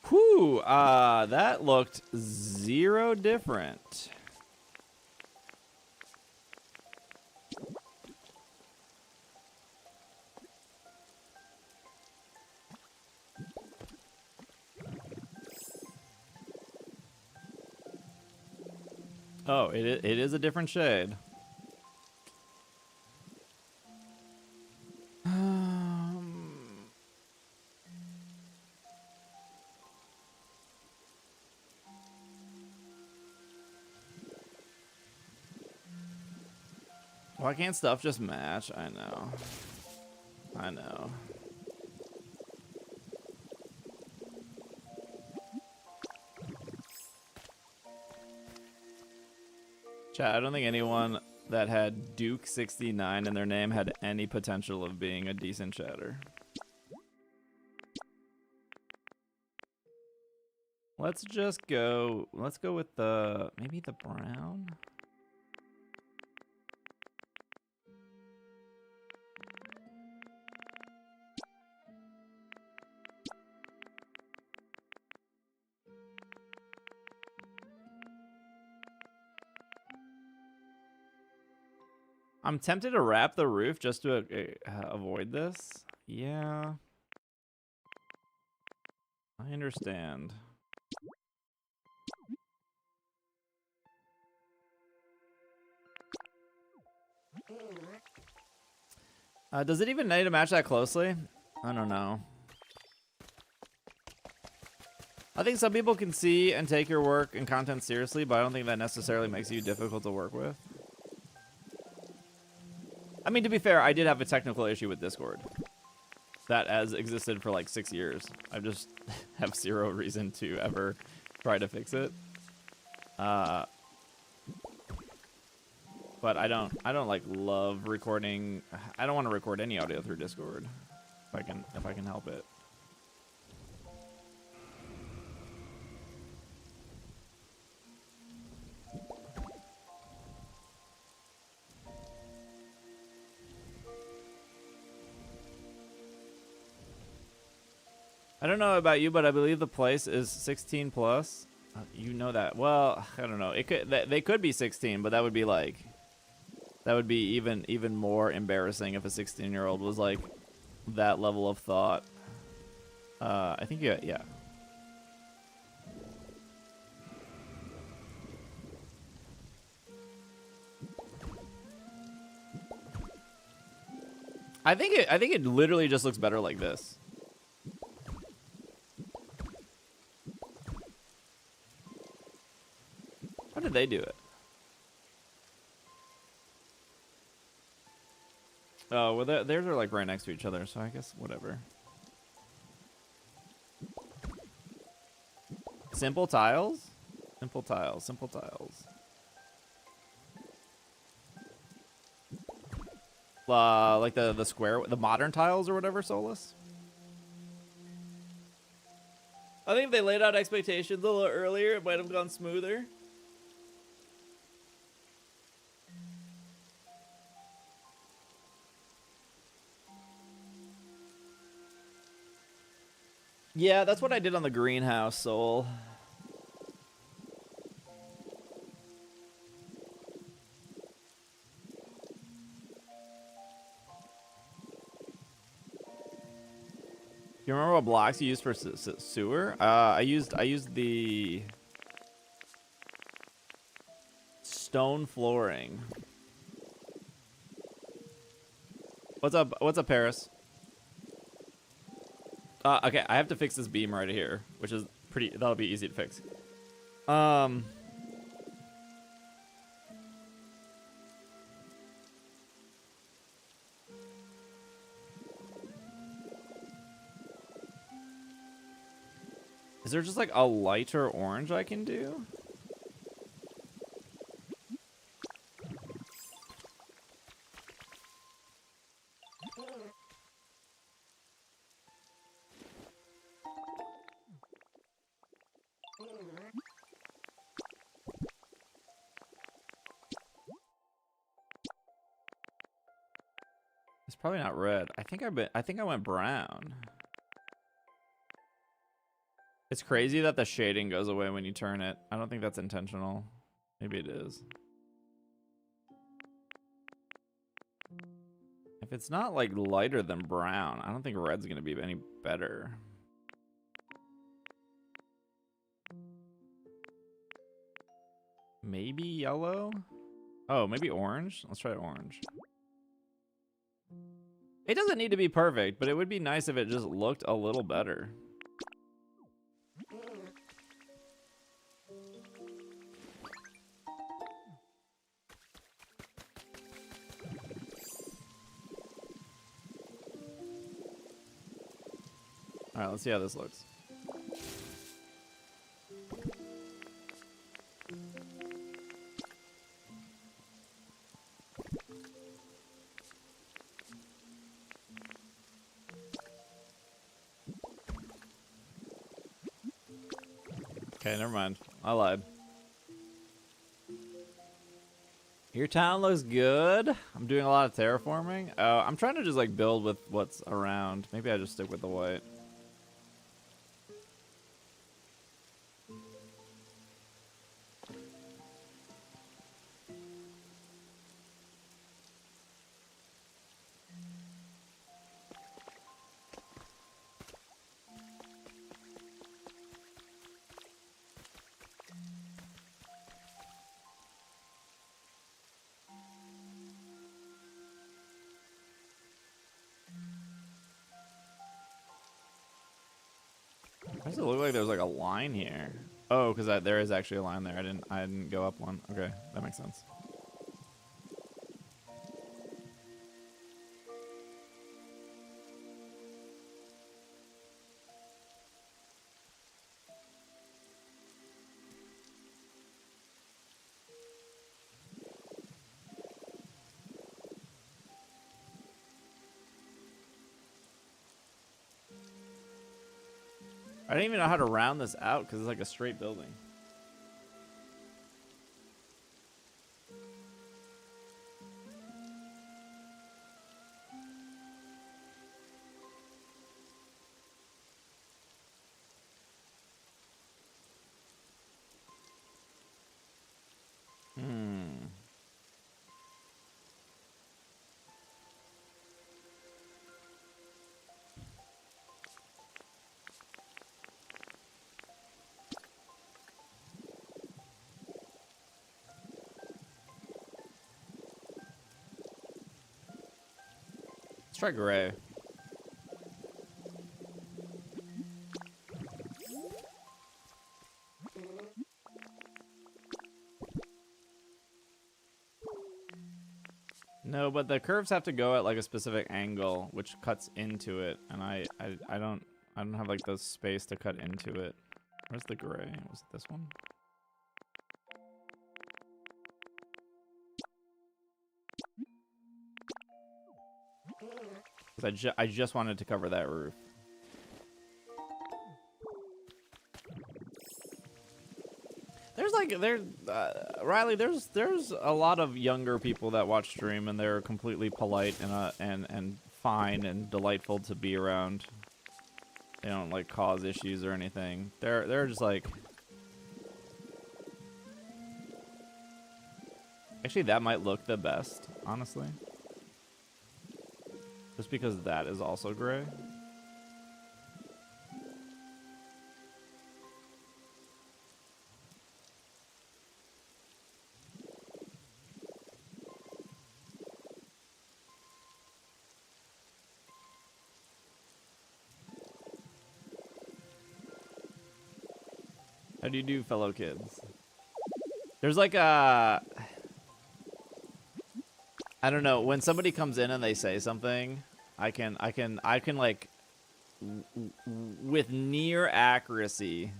Whew, that looked zero different. Oh, it is a different shade. Why can't stuff just match? I know. I know. Chat, I don't think anyone that had Duke 69 in their name had any potential of being a decent chatter. Let's just go, let's go with the, maybe the brown? I'm tempted to wrap the roof just to avoid this. Yeah. I understand. Does it even need to match that closely? I don't know. I think some people can see and take your work and content seriously, but I don't think that necessarily makes you difficult to work with. I mean, to be fair, I did have a technical issue with Discord. That has existed for like 6 years. I just have zero reason to ever try to fix it. But I don't like love recording. I don't want to record any audio through Discord if I can help it. I don't know about you, but I believe the place is 16 plus. You know that. Well, I don't know. It could they could be 16, but that would be like even more embarrassing if a 16-year-old was like that level of thought. I think yeah. I think it literally just looks better like this. How did they do it? Oh, well, theirs are like right next to each other, so I guess whatever. Simple tiles? Simple tiles, simple tiles. Like the square, the modern tiles or whatever, Solus? I think if they laid out expectations a little earlier, it might have gone smoother. Yeah, that's what I did on the greenhouse, Soul. You remember what blocks you used for sewer? I used the stone flooring. What's up? What's up, Paris? Okay, I have to fix this beam right here, which is pretty. That'll be easy to fix. Is there just like a lighter orange I can do? It's probably not red. I think I went brown. It's crazy that the shading goes away when you turn it. I don't think that's intentional. Maybe it is. If it's not like lighter than brown, I don't think red's gonna be any better. Maybe yellow? Oh, maybe orange? Let's try orange. It doesn't need to be perfect, but it would be nice if it just looked a little better. All right, let's see how this looks. Okay, never mind. I lied. Your town looks good. I'm doing a lot of terraforming. Oh, I'm trying to just like build with what's around. Maybe I just stick with the white. Why does it look like there's like a line here? Oh, because there is actually a line there. I didn't go up one. Okay, that makes sense. I didn't even know how to round this out because it's like a straight building. Let's try gray. No, but the curves have to go at like a specific angle, which cuts into it, and I don't have like the space to cut into it. Where's the gray? Was it this one? Because I just wanted to cover that roof. There's like Riley. There's a lot of younger people that watch stream and they're completely polite and fine and delightful to be around. They don't like cause issues or anything. They're just like. Actually, that might look the best, honestly. Just because that is also gray. How do you do, fellow kids? There's like a... I don't know, when somebody comes in and they say something, I can like with near accuracy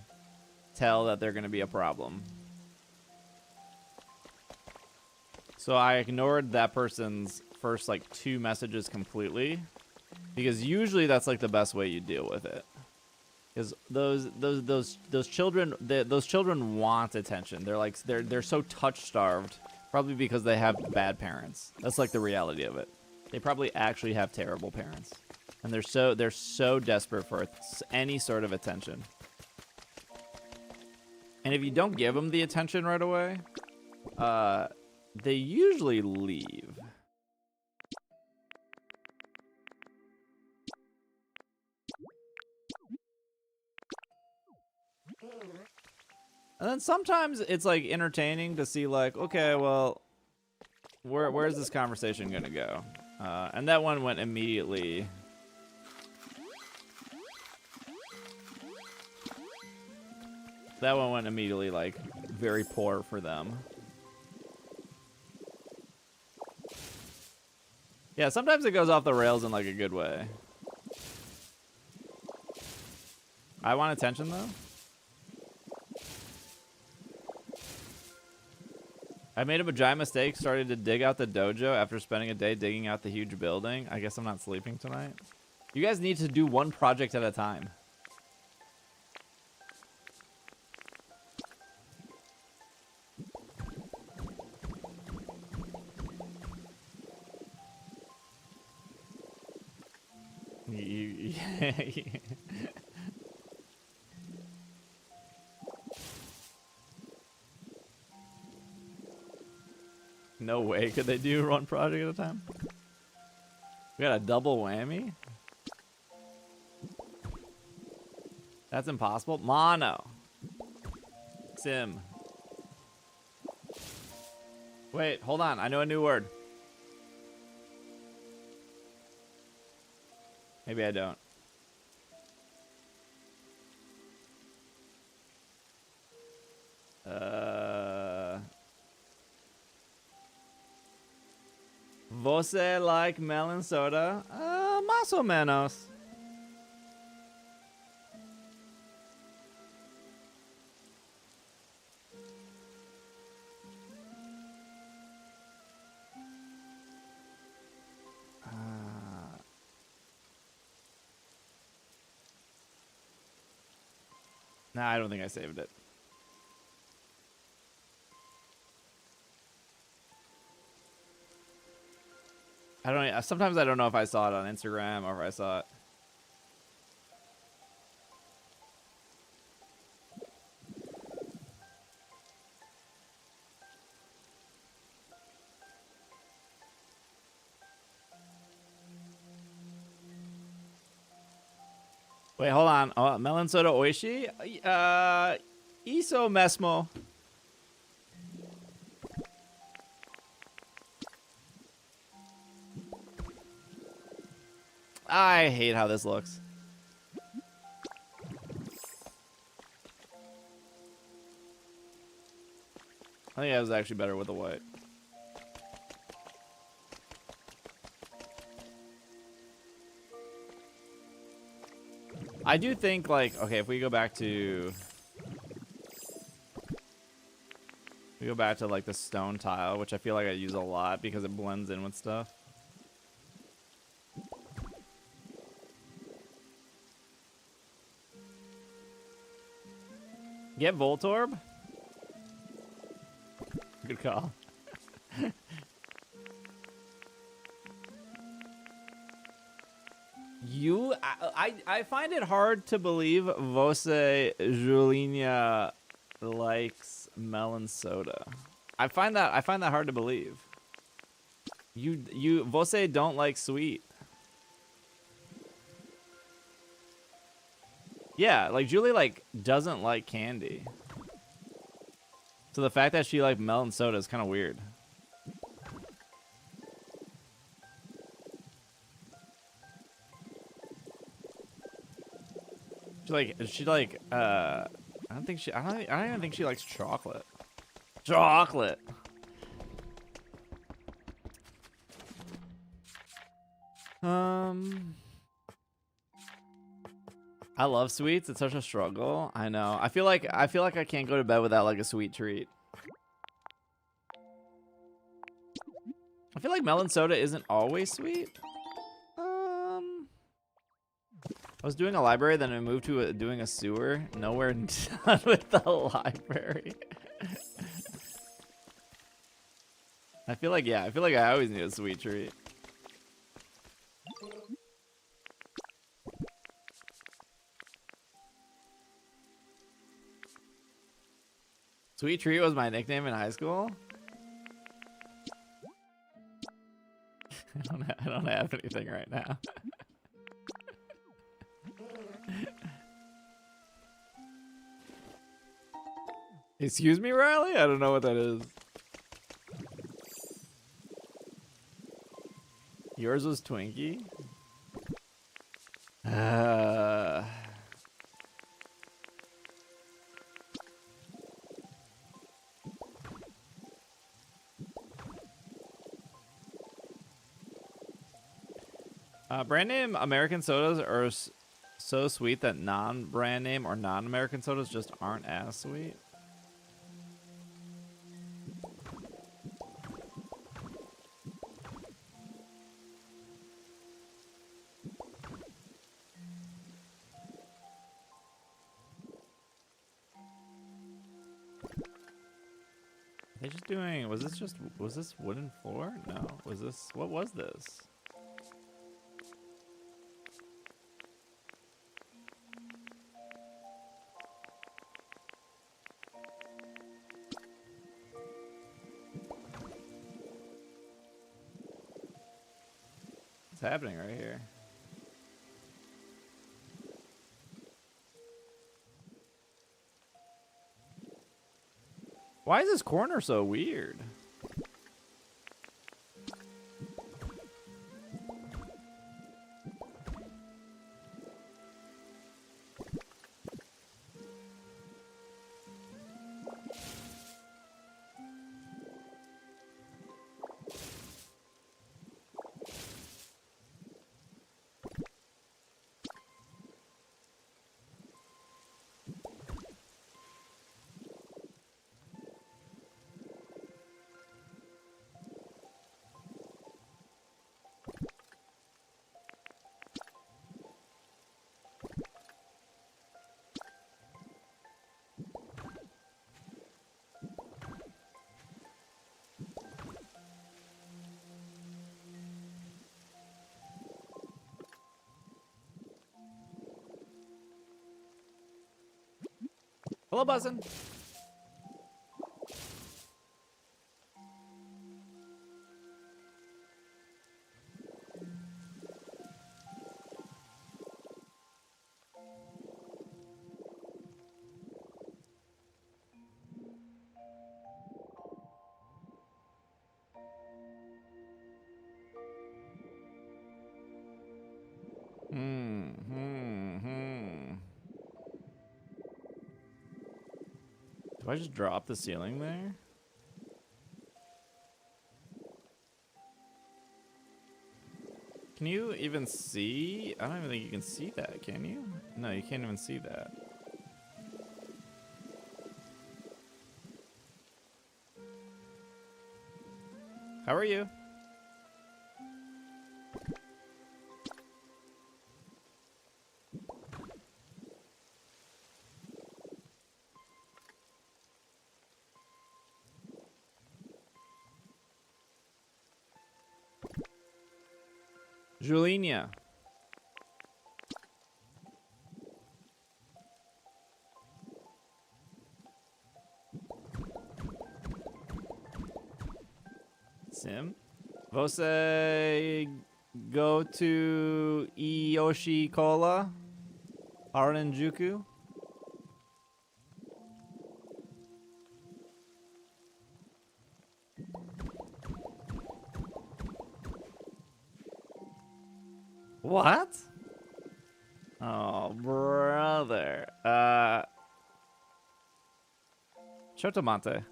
tell that they're going to be a problem. So I ignored that person's first like 2 messages completely because usually that's like the best way you deal with it. Because those children want attention. They're like they're so touch starved, probably because they have bad parents. That's like the reality of it. They probably actually have terrible parents, and they're so desperate for any sort of attention. And if you don't give them the attention right away, they usually leave. And then sometimes it's like entertaining to see like, okay, well, where's this conversation gonna go? And that one went immediately. That one went immediately like very poor for them. Yeah, sometimes it goes off the rails in like a good way. I want attention though. I made a giant mistake, started to dig out the dojo after spending a day digging out the huge building. I guess I'm not sleeping tonight. You guys need to do one project at a time. No way could they do one project at a time. We got a double whammy? That's impossible. Mono. Sim. Wait, hold on. I know a new word. Maybe I don't. Você like melon soda? Más o menos. Nah, I don't think I saved it. Sometimes I don't know if I saw it on Instagram or if I saw it. Wait, hold on. Oh, melon soda oishi? Iso mesmo. I hate how this looks. I think that was actually better with the white. I do think, like, okay, if we go back to We go back to like the stone tile, which I feel like I use a lot because it blends in with stuff. Get Voltorb? Good call. I find it hard to believe Vose Julinia likes melon soda. I find that hard to believe. You Vose don't like sweet. Yeah, like Julie like doesn't like candy. So the fact that she liked melon soda is kind of weird. She like I don't even think she likes chocolate. Chocolate. I love sweets. It's such a struggle. I know. I feel like I can't go to bed without like a sweet treat. I feel like melon soda isn't always sweet. I was doing a library, then I moved to doing a sewer. Nowhere done with the library. I feel like I always need a sweet treat. Sweet treat was my nickname in high school. I don't have anything right now. Excuse me, Riley? I don't know what that is. Yours was Twinkie? Brand name American sodas are so sweet that non-brand name or non-American sodas just aren't as sweet. They just doing, was this wooden floor? No, what was this? What's happening right here? Why is this corner so weird? Hello, buzzin'. Do I just drop the ceiling there? Can you even see? I don't even think you can see that, can you? No, you can't even see that. How are you? Julinia. Sim. Vose go to Iyoshi Kola. Aranjuku. What? Oh, brother. Chotomante.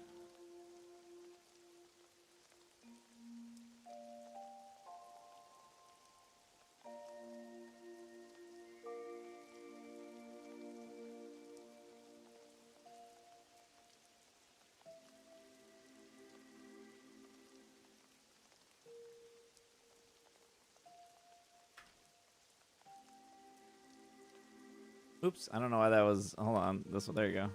Oops, I don't know why that was. Hold on. This one. There you go.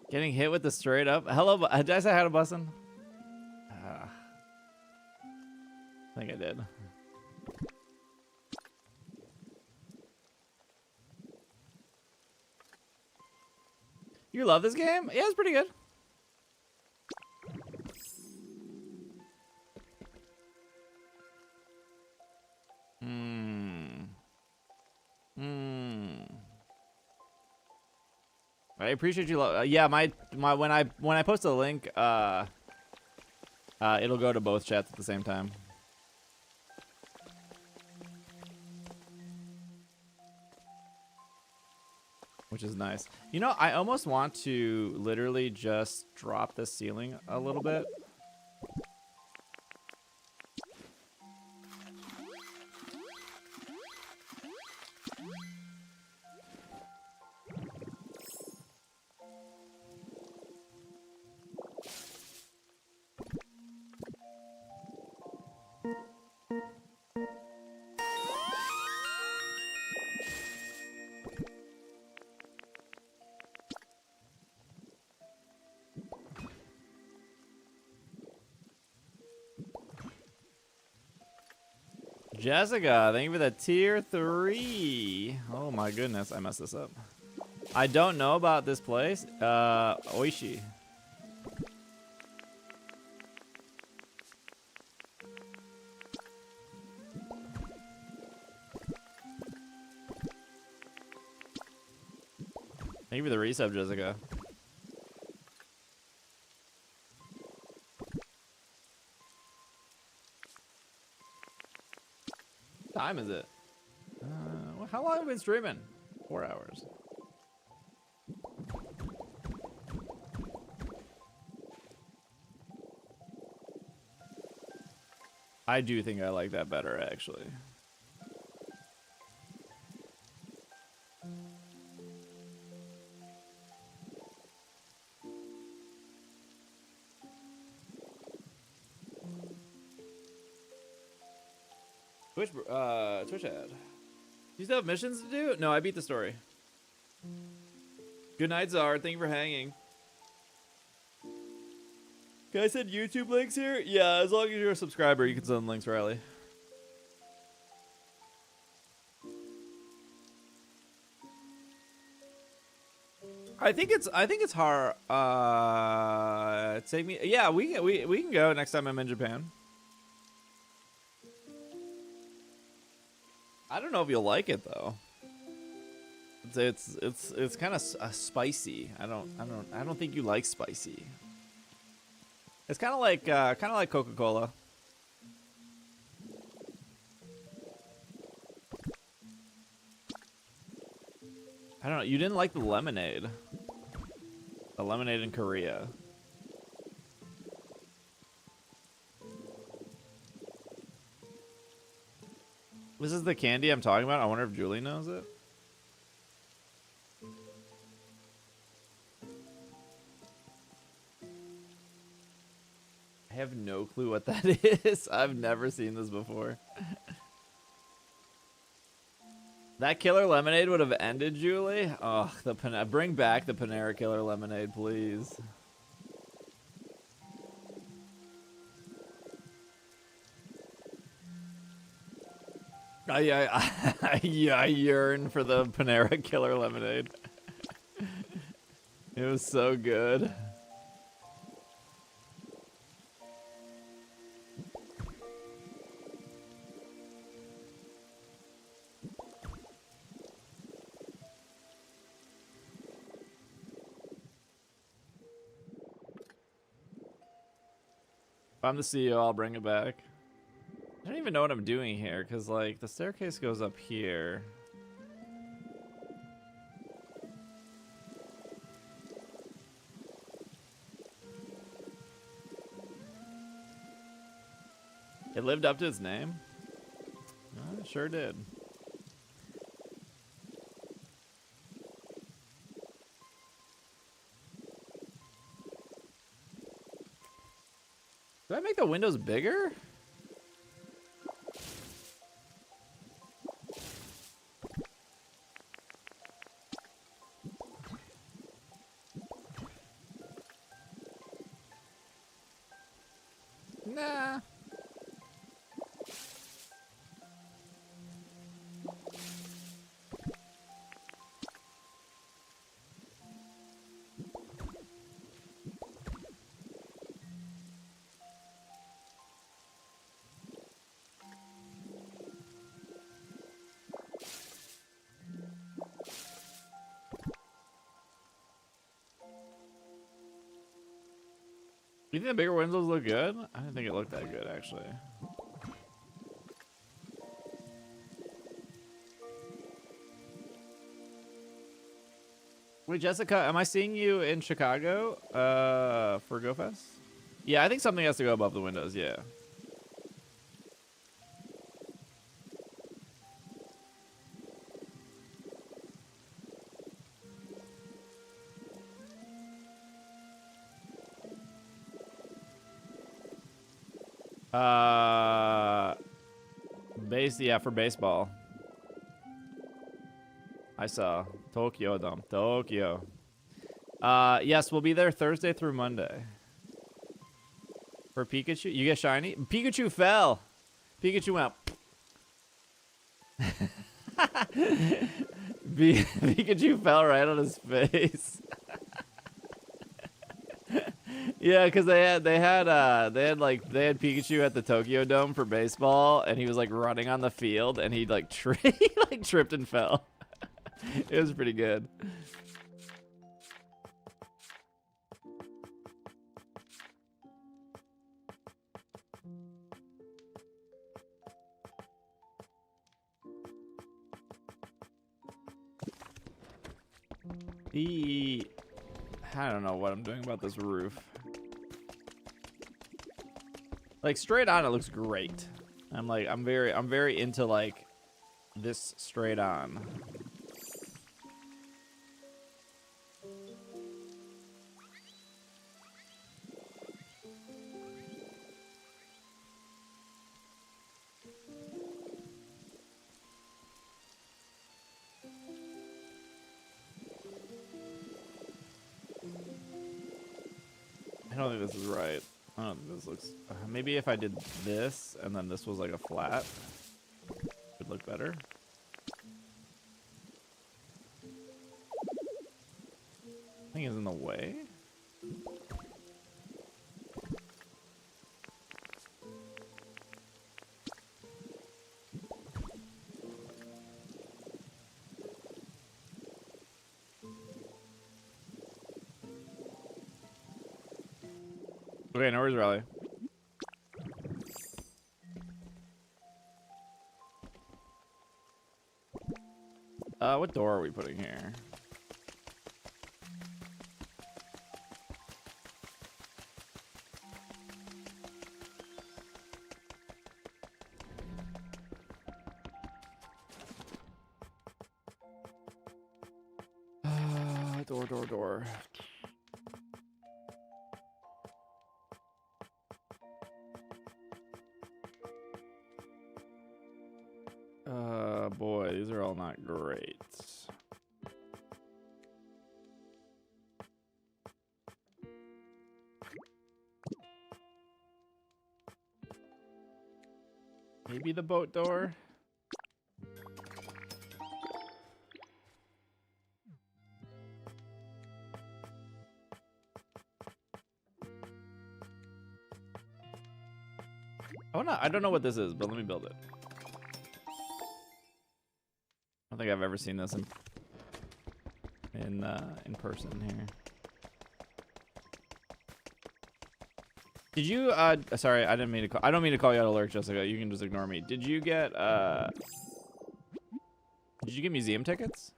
Getting hit with the straight up. Hello, did I say hi to Bussin? I think I did. You love this game? Yeah, it's pretty good. I appreciate you. Yeah, my when I post a link, it'll go to both chats at the same time. Which is nice. You know, I almost want to literally just drop the ceiling a little bit. Jessica, thank you for the tier 3. Oh my goodness, I messed this up. I don't know about this place. Oishi. Thank you for the resub, Jessica. What time is it? How long have we been streaming? 4 hours. I do think I like that better, actually. Twitch ad. Do you still have missions to do? No, I beat the story. Good night, Czar. Thank you for hanging. Can I send YouTube links here? Yeah, as long as you're a subscriber, you can send links, Riley. I think it's hard. Take me. Yeah, we can go next time I'm in Japan. I don't know if you'll like it though. It's kind of spicy. I don't think you like spicy. It's kind of like Coca-Cola. I don't know. You didn't like the lemonade. The lemonade in Korea. This is the candy I'm talking about. I wonder if Julie knows it. have no clue what that is. I've never seen this before. That killer lemonade would have ended Julie. Oh, bring back the Panera killer lemonade, please. I yearn for the Panera killer lemonade. It was so good. If I'm the CEO, I'll bring it back. I don't even know what I'm doing here, because, like, the staircase goes up here. It lived up to its name? It sure did. Did I make the windows bigger? Nah. You think the bigger windows look good? I didn't think it looked that good, actually. Wait, Jessica, am I seeing you in Chicago for GoFest? Yeah, I think something has to go above the windows, yeah. Yeah, for baseball. I saw Tokyo Dome. Tokyo. Yes, we'll be there Thursday through Monday. For Pikachu, you get shiny. Pikachu fell. Pikachu went. Pikachu fell right on his face. Yeah, because they had Pikachu at the Tokyo Dome for baseball, and he was like running on the field, and he like tripped and fell. It was pretty good. I don't know what I'm doing about this roof. Like straight on, it looks great. I'm very into like this straight on. I don't think this is right. I don't think this looks... maybe if I did this, and then this was like a flat, it would look better. Thing is in the way. Okay, no worries, Raleigh. What door are we putting here? Door. Boy, these are all not great. Maybe the boat door? Oh no, I don't know what this is, but let me build it. I don't think I've ever seen this in person here. Did you sorry, I don't mean to call you out of lurk, Jessica. You can just ignore me. Did you get museum tickets?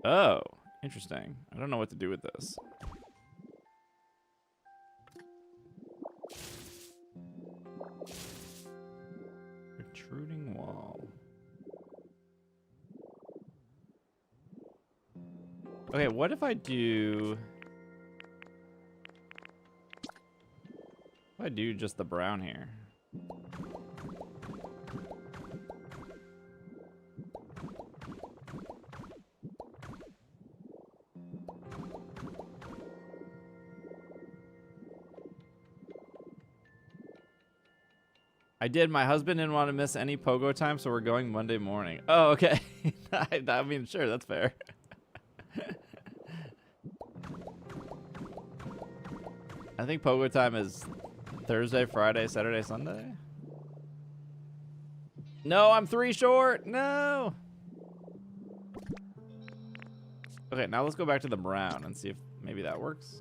Oh, interesting. I don't know what to do with this. Protruding wall. Okay, what if I do... What if I do just the brown here? I did. My husband didn't want to miss any pogo time, so we're going Monday morning. Oh, okay. I mean, sure, that's fair. I think pogo time is Thursday, Friday, Saturday, Sunday. No, I'm 3 short. No. Okay, now let's go back to the brown and see if maybe that works.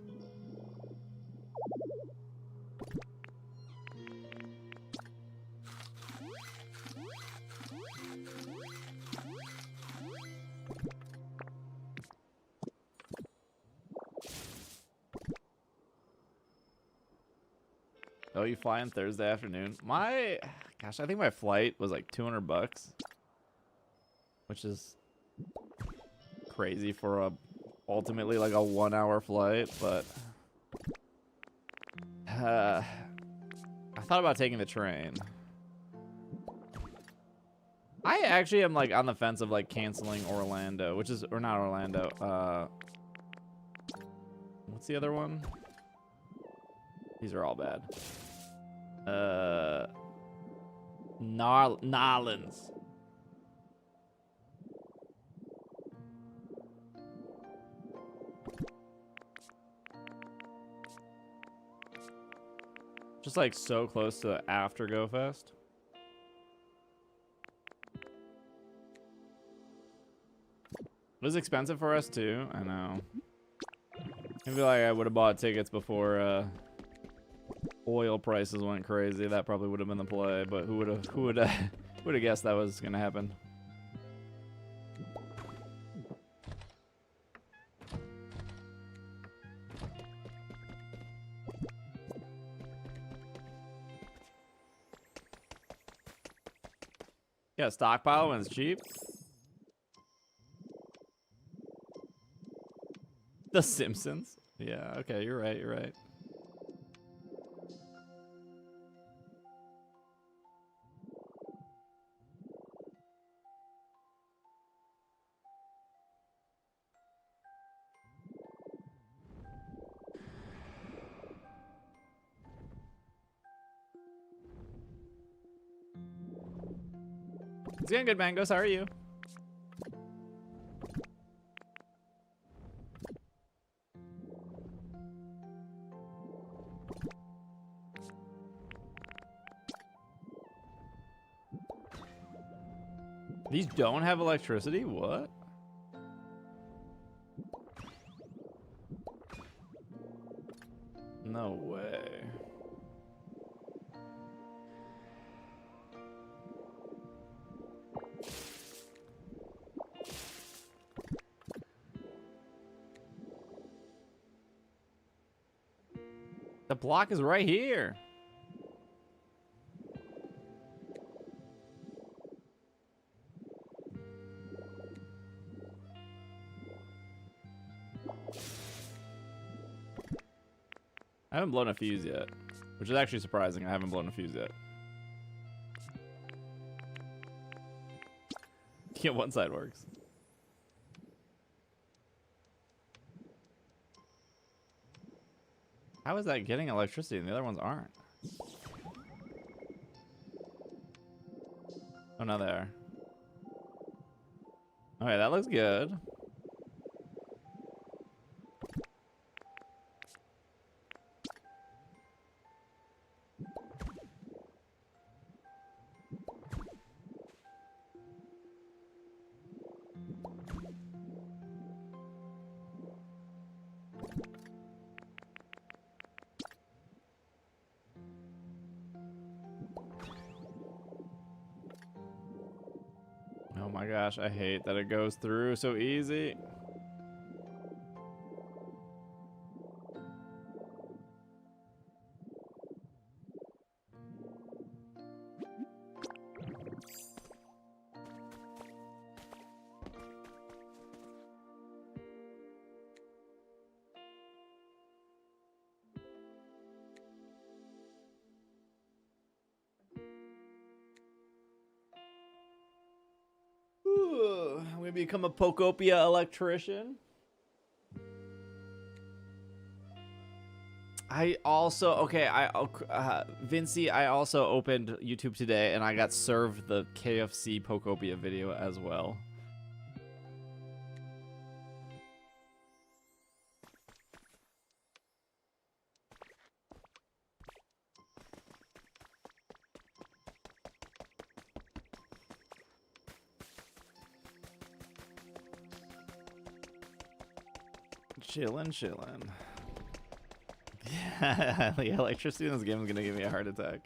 Oh, you fly on Thursday afternoon? Gosh, I think my flight was like $200, which is crazy for ultimately like a 1-hour flight, but I thought about taking the train. I actually am like on the fence of like canceling Orlando, or not Orlando. What's the other one? These are all bad. Narlands. Just like so close to after Go Fest. It was expensive for us too, I know. I feel like I would have bought tickets before oil prices went crazy. That probably would have been the play, but who would have guessed that was gonna happen? Yeah, stockpile when it's cheap. The Simpsons. Yeah, okay, you're right, you're right. It's going good, Mangos. How are you? These don't have electricity? What? No way. The block is right here. I haven't blown a fuse yet. which is actually surprising. I haven't blown a fuse yet. Yeah, one side works. How is that getting electricity and the other ones aren't? Oh, no, they are. Okay, that looks good. Oh my gosh, I hate that it goes through so easy. We become a Pokopia electrician. I also, Vinci, I also opened YouTube today and I got served the KFC Pokopia video as well. Chillin'. Yeah, the electricity in this game is gonna give me a heart attack.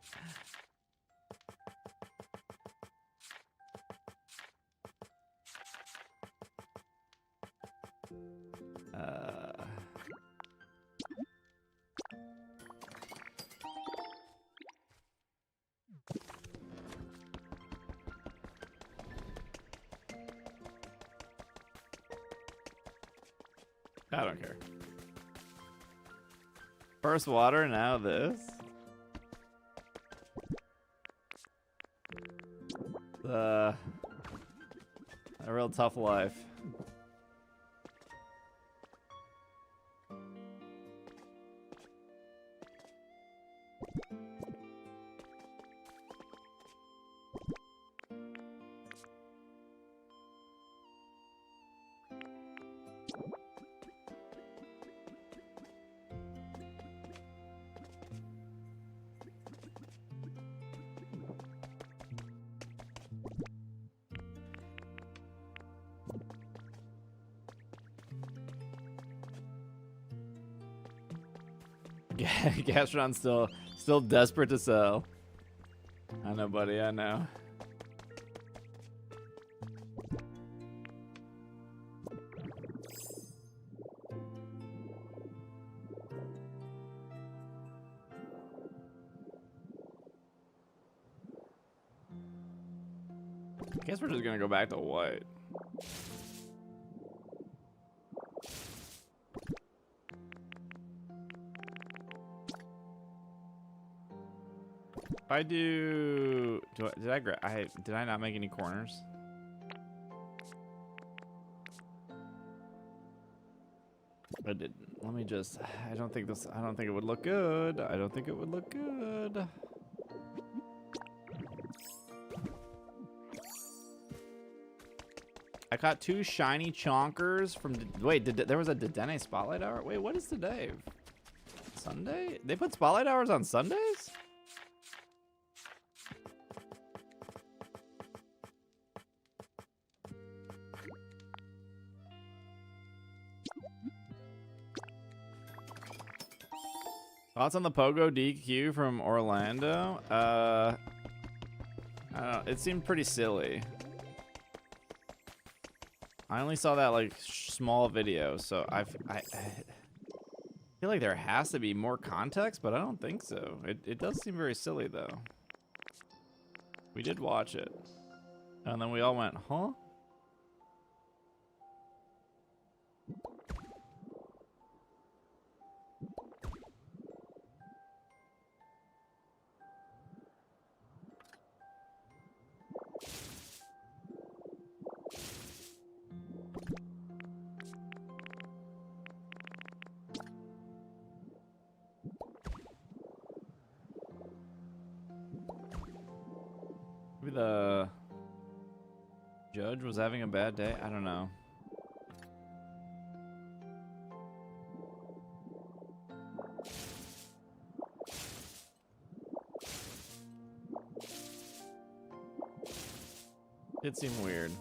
I don't care. First water, now this. A real tough life. Gastron's still desperate to sell. I know, buddy. I know. I guess we're just gonna go back to white. If I did I not make any corners? I didn't. Let me just, I don't think it would look good. I don't think it would look good. I got 2 shiny chonkers from, wait, there was a Dedenne spotlight hour? Wait, what is today? Sunday? They put spotlight hours on Sundays? Thoughts on the Pogo DQ from Orlando? I don't know. It seemed pretty silly. I only saw that like small video, so I feel like there has to be more context, but I don't think so. It does seem very silly though. We did watch it, and then we all went, huh? the judge was having a bad day. I don't know. It seemed weird.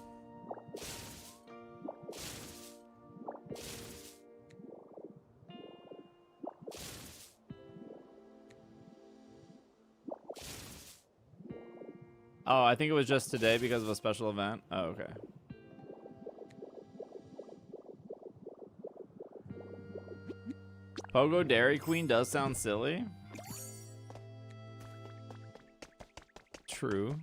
Oh, I think it was just today because of a special event. Oh, okay. Pogo Dairy Queen does sound silly. True.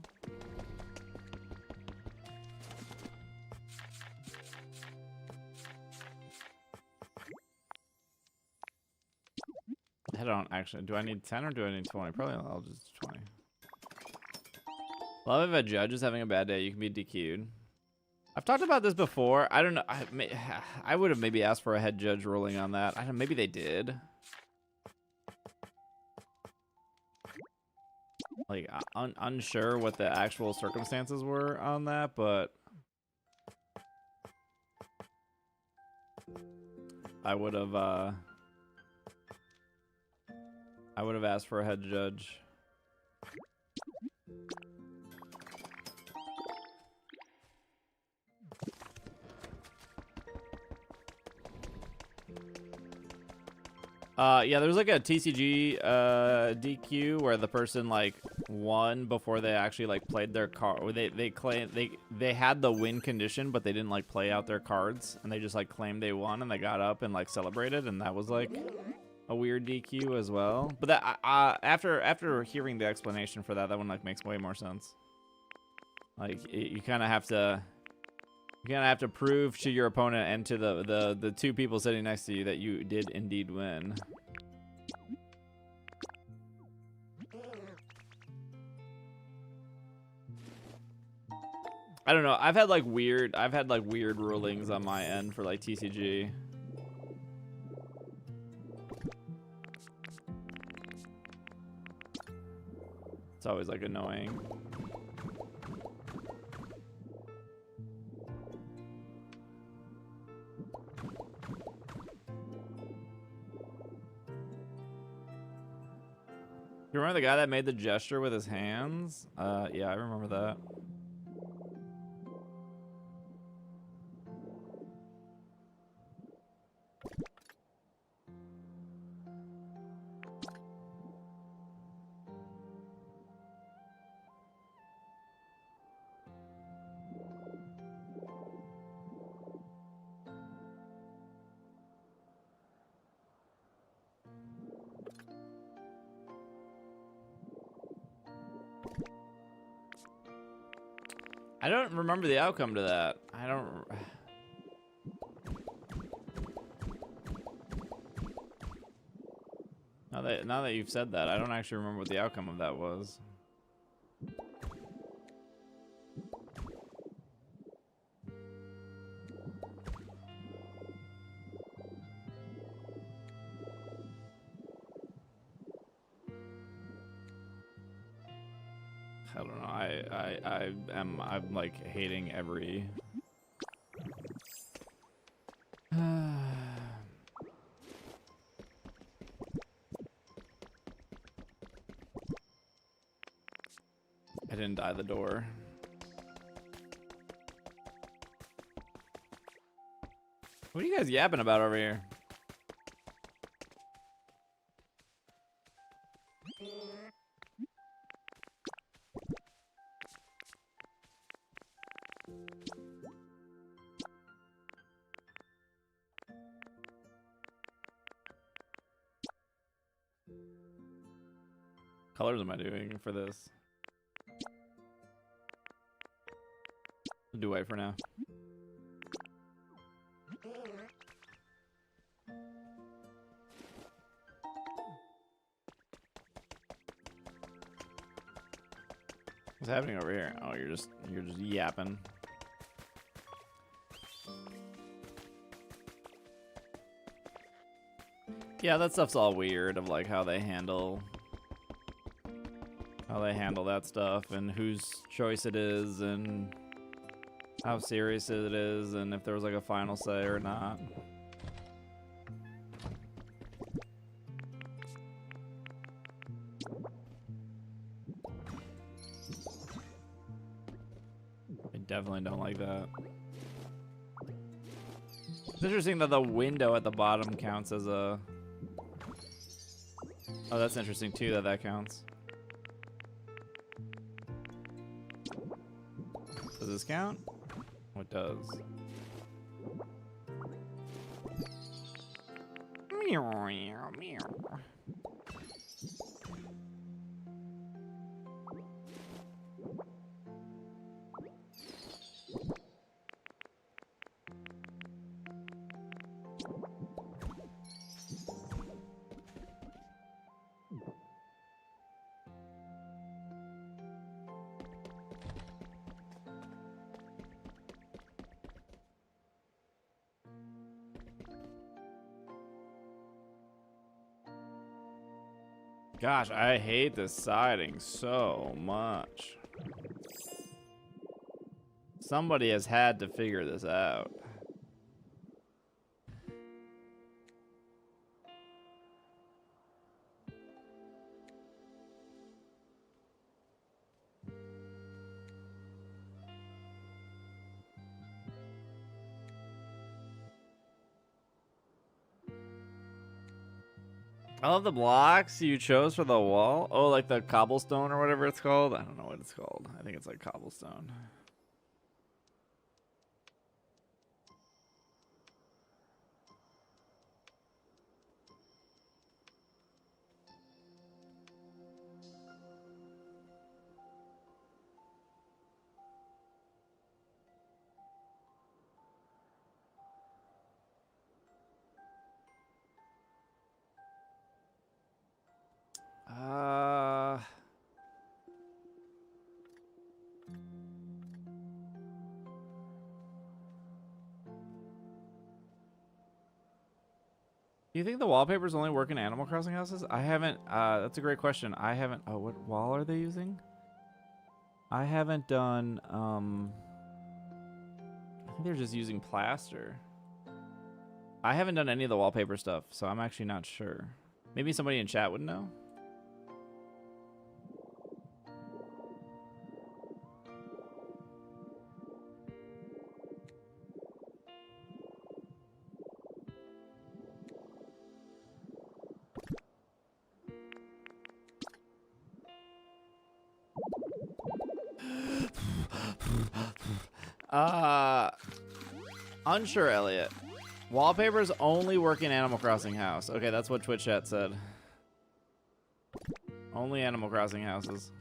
I don't actually. Do I need 10 or do I need 20? Probably I'll just 20. Love if a judge is having a bad day, you can be DQ'd. I've talked about this before. I don't know. I would have maybe asked for a head judge ruling on that. I don't. Maybe they did. Like, unsure what the actual circumstances were on that, but I would have asked for a head judge. Yeah, there's like a TCG DQ where the person like won before they actually like played their card. Or they claim they had the win condition, but they didn't like play out their cards, and they just like claimed they won, and they got up and like celebrated, and that was like a weird DQ as well. But that after hearing the explanation for that, that one like makes way more sense. Like you kind of have to. You're gonna have to prove to your opponent and to the two people sitting next to you that you did indeed win. I don't know. I've had like weird rulings on my end for like TCG. It's always like annoying. You remember the guy that made the gesture with his hands? Yeah, I remember that. I don't remember the outcome to that. I don't. Now that you've said that, I don't actually remember what the outcome of that was. I don't know. I'm like hating every. I didn't die the door. What are you guys yapping about over here? Colors am I doing for this? Do white for now. What's happening over here? Oh, you're just yapping. Yeah, that stuff's all weird of like how they handle how they handle that stuff and whose choice it is and how serious it is and if there was like a final say or not. I definitely don't like that. It's interesting that the window at the bottom counts as a... Oh, that's interesting too that that counts. Does this count? Oh, it does. Meow, meow, meow. Gosh, I hate this siding so much. Somebody has had to figure this out. I love the blocks you chose for the wall. Oh, like the cobblestone or whatever it's called. I don't know what it's called. I think it's like cobblestone. Do you think the wallpapers only work in Animal Crossing houses? I haven't, that's a great question. I haven't, oh, what wall are they using? I haven't done, I think they're just using plaster. I haven't done any of the wallpaper stuff, so I'm actually not sure. Maybe somebody in chat would know. Unsure, Elliot. Wallpapers only work in Animal Crossing house. Okay, that's what Twitch chat said. Only Animal Crossing houses.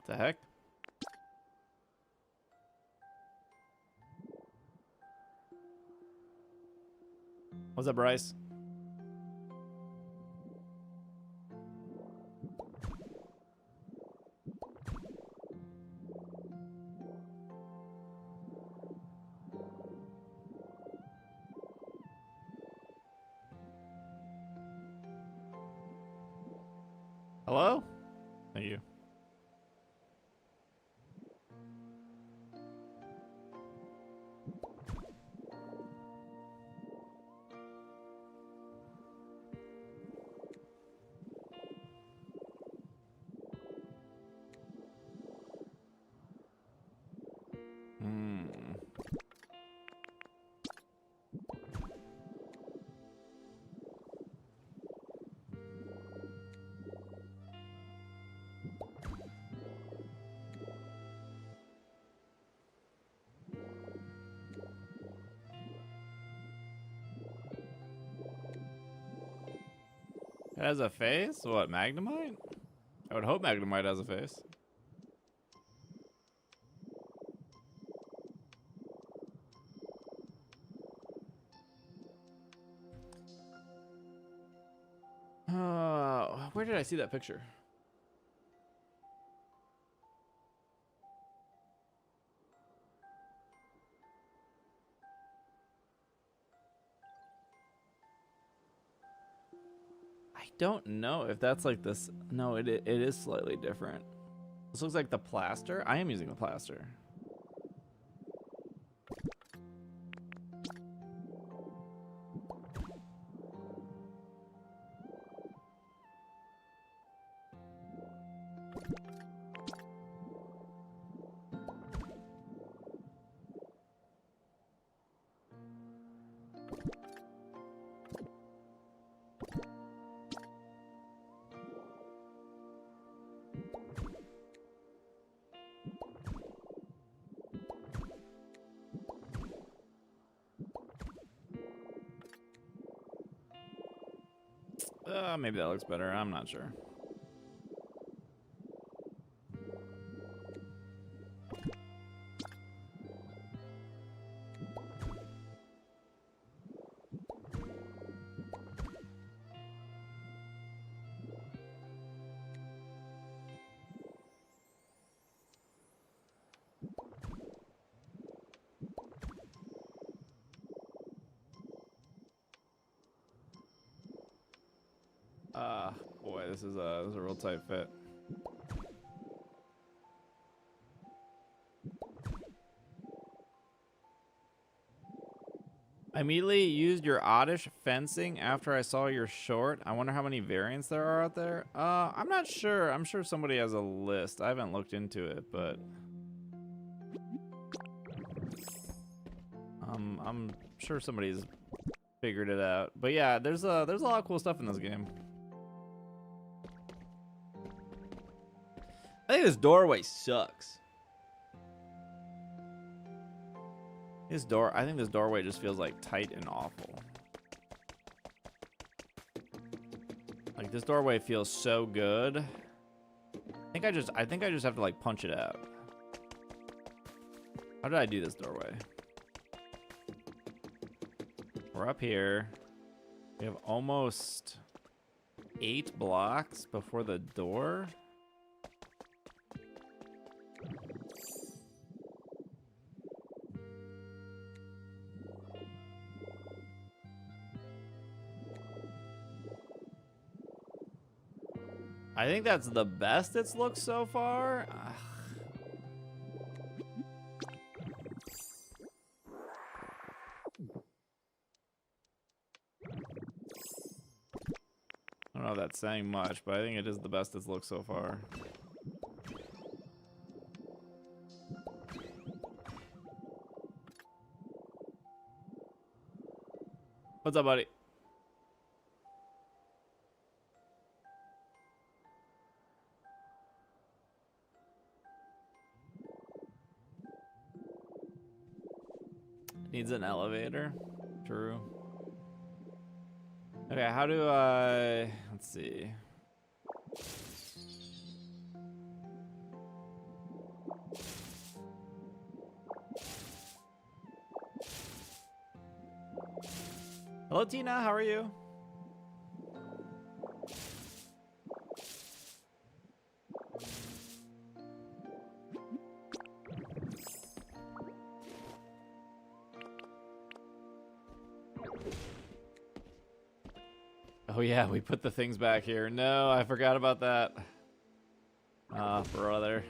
The heck? What's up, Bryce? Hello? Thank you. It has a face? What, Magnemite? I would hope Magnemite has a face. Where did I see that picture? I don't know if that's like this. No, it is slightly different. This looks like the plaster. I am using the plaster. Maybe that looks better. I'm not sure. Boy, this is a real tight fit. I immediately used your oddish fencing after I saw your short. I wonder how many variants there are out there. I'm not sure. I'm sure somebody has a list. I haven't looked into it, but I'm sure somebody's figured it out. But yeah, there's a lot of cool stuff in this game. I think this doorway sucks. I think this doorway just feels like tight and awful. Like this doorway feels so good. I think I just have to like punch it out. How did I do this doorway? We're up here. We have almost 8 blocks before the door. I think that's the best it's looked so far. I don't know if that's saying much, but I think it is the best it's looked so far. What's up, buddy? Needs an elevator. True. Okay, how do I... Let's see. Hello, Tina. How are you? Oh yeah, we put the things back here. No, I forgot about that. Ah, brother.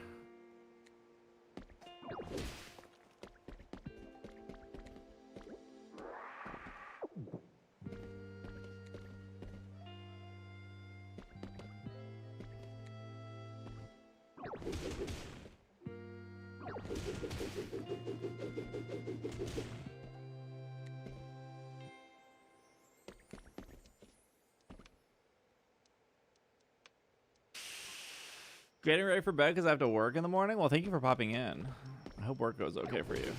Getting ready for bed because I have to work in the morning? Well, thank you for popping in. I hope work goes okay for you.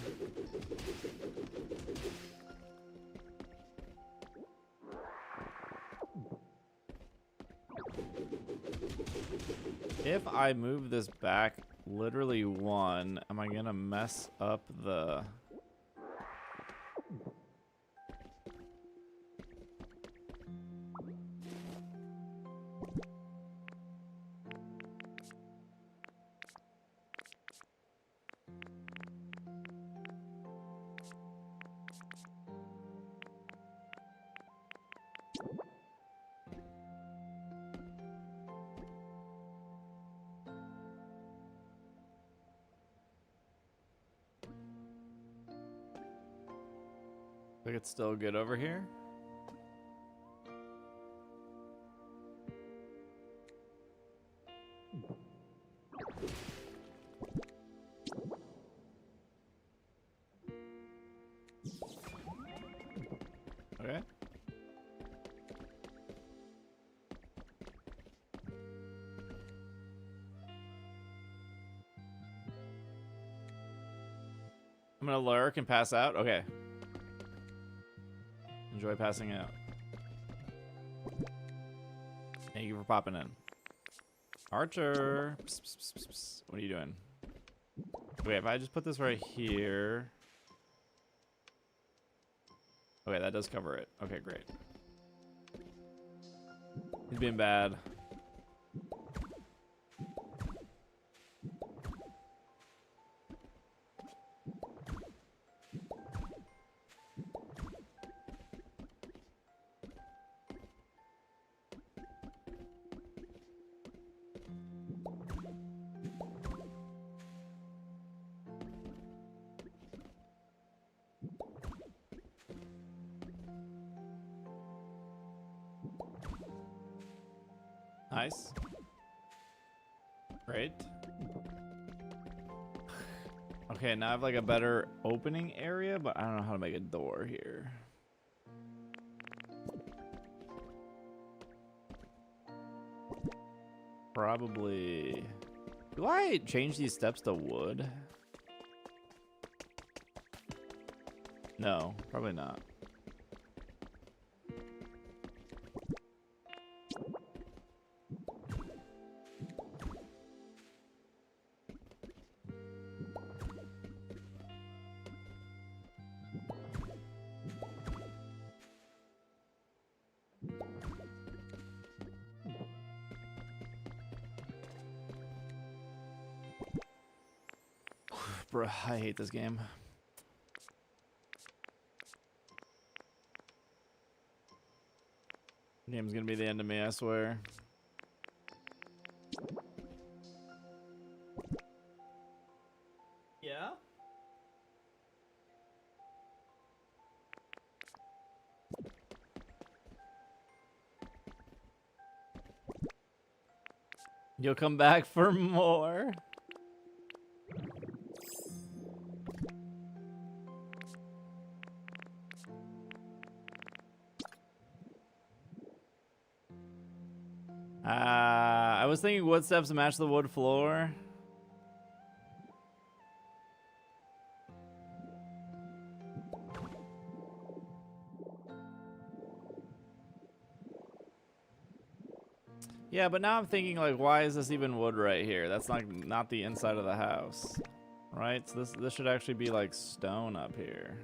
If I move this back literally 1, am I going to mess up the... think it's still good over here. Okay. I'm gonna lurk and pass out. Okay. Enjoy passing out. Thank you for popping in. Archer. Psst, psst, psst, psst, psst. What are you doing? Okay, if I just put this right here. Okay, that does cover it. Okay, great. He's being bad. Nice. Great. Okay, now I have like a better opening area, but I don't know how to make a door here. Probably. Do I change these steps to wood? No, probably not. Bro, I hate this game. Game's gonna be the end of me, I swear. Yeah? You'll come back for more? I was thinking wood steps to match the wood floor. Yeah, but now I'm thinking like, why is this even wood right here? That's not the inside of the house, right? So this should actually be like stone up here.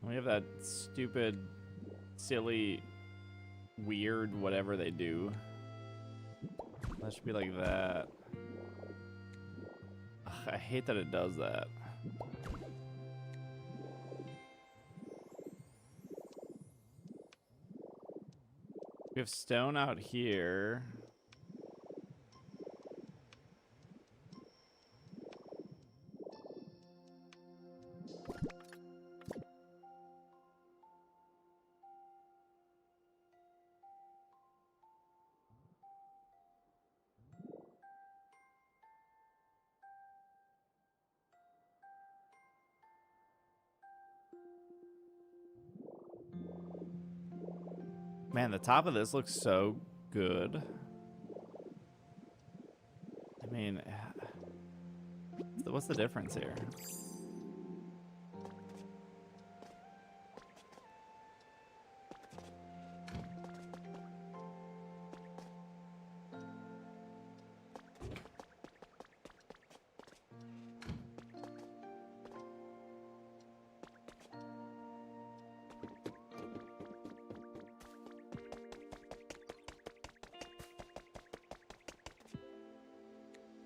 We have that stupid, silly, weird, whatever they do. That should be like that. Ugh, I hate that it does that. We have stone out here. Man, the top of this looks so good. I mean, what's the difference here?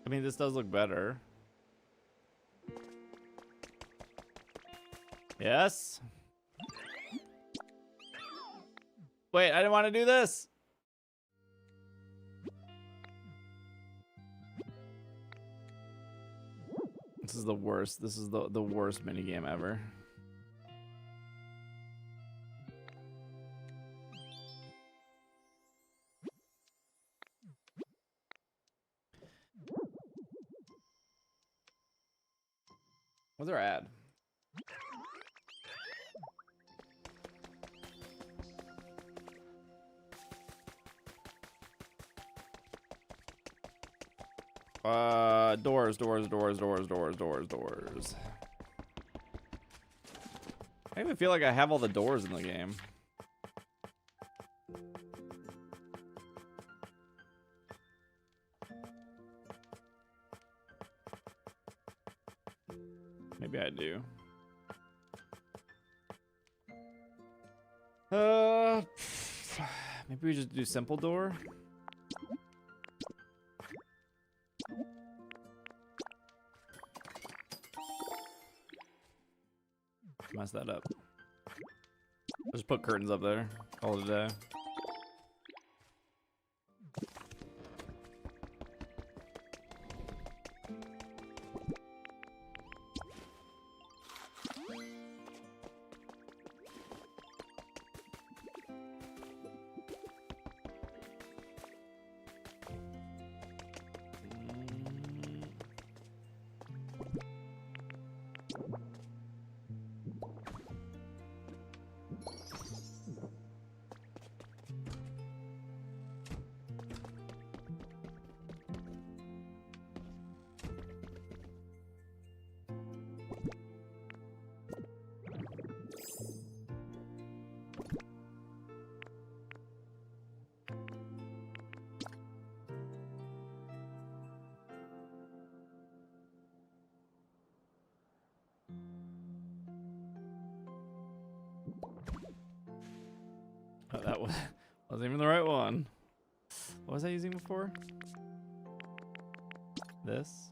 I mean, this does look better. Yes. Wait, I didn't want to do this. This is the worst. This is the worst minigame ever. What's our ad? Doors. I even feel like I have all the doors in the game. Maybe I do. Maybe we just do simple door. Mess that up. Just put curtains up there. Call it a day. Oh, that wasn't even the right one. What was I using before? This?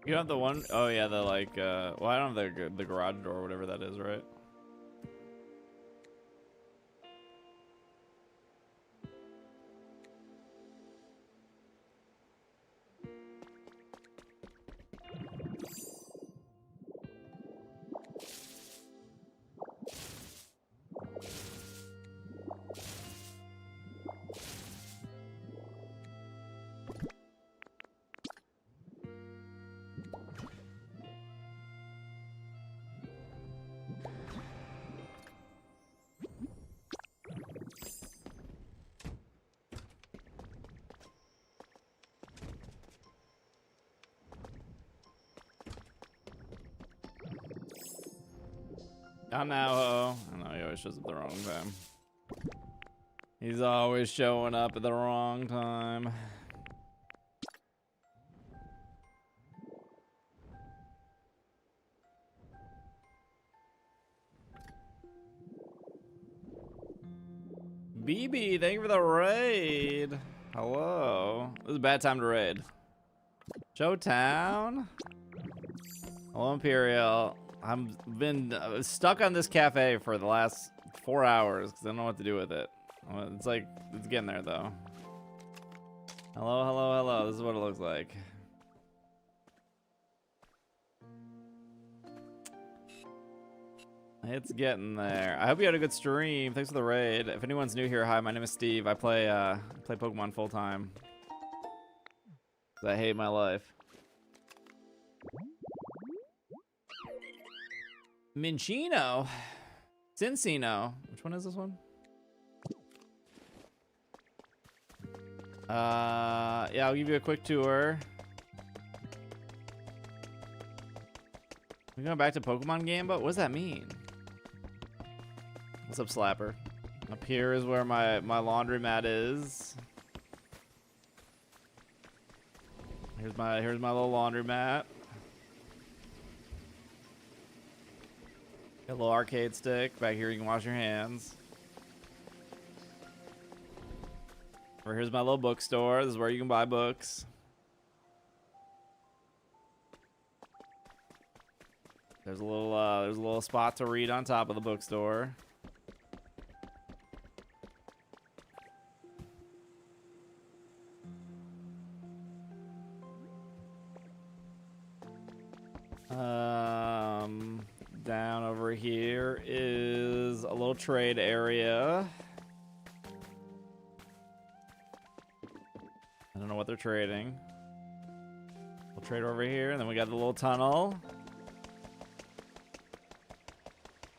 You don't have the one? Oh yeah, the like, well, I don't have the garage door or whatever that is, right? Not now, oh. I know, he always shows up at the wrong time. He's always showing up at the wrong time. BB, thank you for the raid. Hello. This is a bad time to raid. Showtown. Hello, Imperial. I've been stuck on this cafe for the last 4 hours because I don't know what to do with it. It's like, it's getting there though. Hello, hello, hello. This is what it looks like. It's getting there. I hope you had a good stream. Thanks for the raid. If anyone's new here, hi, my name is Steve. I play Pokemon full time. I hate my life. Minchino. Cincino. Which one is this one? Yeah, I'll give you a quick tour. We're going back to Pokemon game, but what does that mean? What's up, Slapper? Up here is where my laundromat is. Here's my little laundromat. Got a little arcade stick. Back here you can wash your hands. Or here's my little bookstore. This is where you can buy books. There's a little spot to read on top of the bookstore. Down over here is a little trade area. I don't know what they're trading. We'll trade over here, and then we got the little tunnel.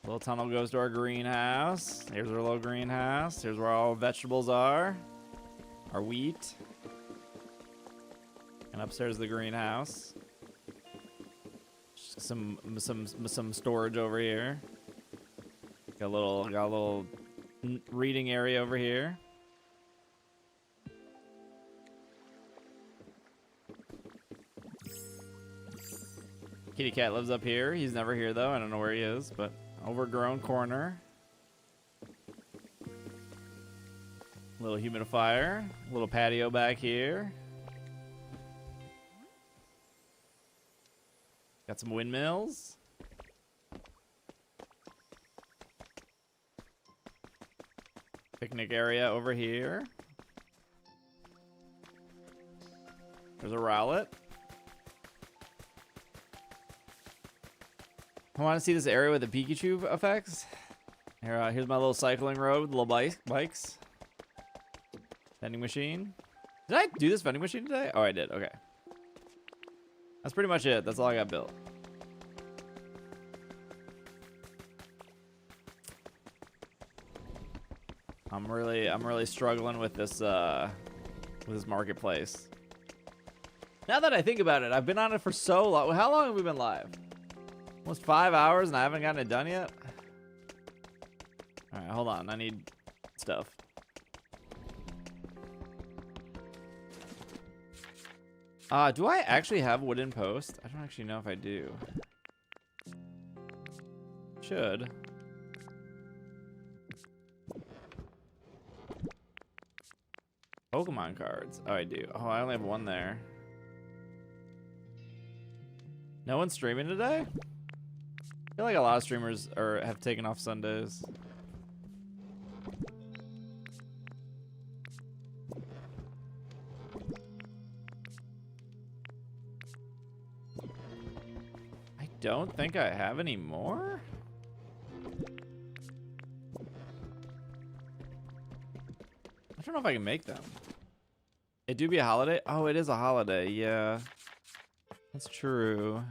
Little tunnel goes to our greenhouse. Here's our little greenhouse. Here's where all vegetables are. Our wheat. And upstairs the greenhouse. Some storage over here. Got a little reading area over here. Kitty cat lives up here. He's never here though. I don't know where he is, but overgrown corner. Little humidifier. Little patio back here. Got some windmills. Picnic area over here. There's a rowlet. I want to see this area with the Pikachu effects. Here's my little cycling road with little bikes. Vending machine. Did I do this vending machine today? Oh, I did. Okay. That's pretty much it. That's all I got built. I'm really struggling with this marketplace. Now that I think about it, I've been on it for so long. How long have we been live? Almost 5 hours and I haven't gotten it done yet? Alright, hold on. I need stuff. Do I actually have wooden post? I don't actually know if I do. Should. Pokemon cards. Oh, I do. Oh, I only have one there. No one's streaming today? I feel like a lot of streamers have taken off Sundays. I don't think I have any more. I don't know if I can make them. It do be a holiday? Oh, it is a holiday. Yeah. That's true.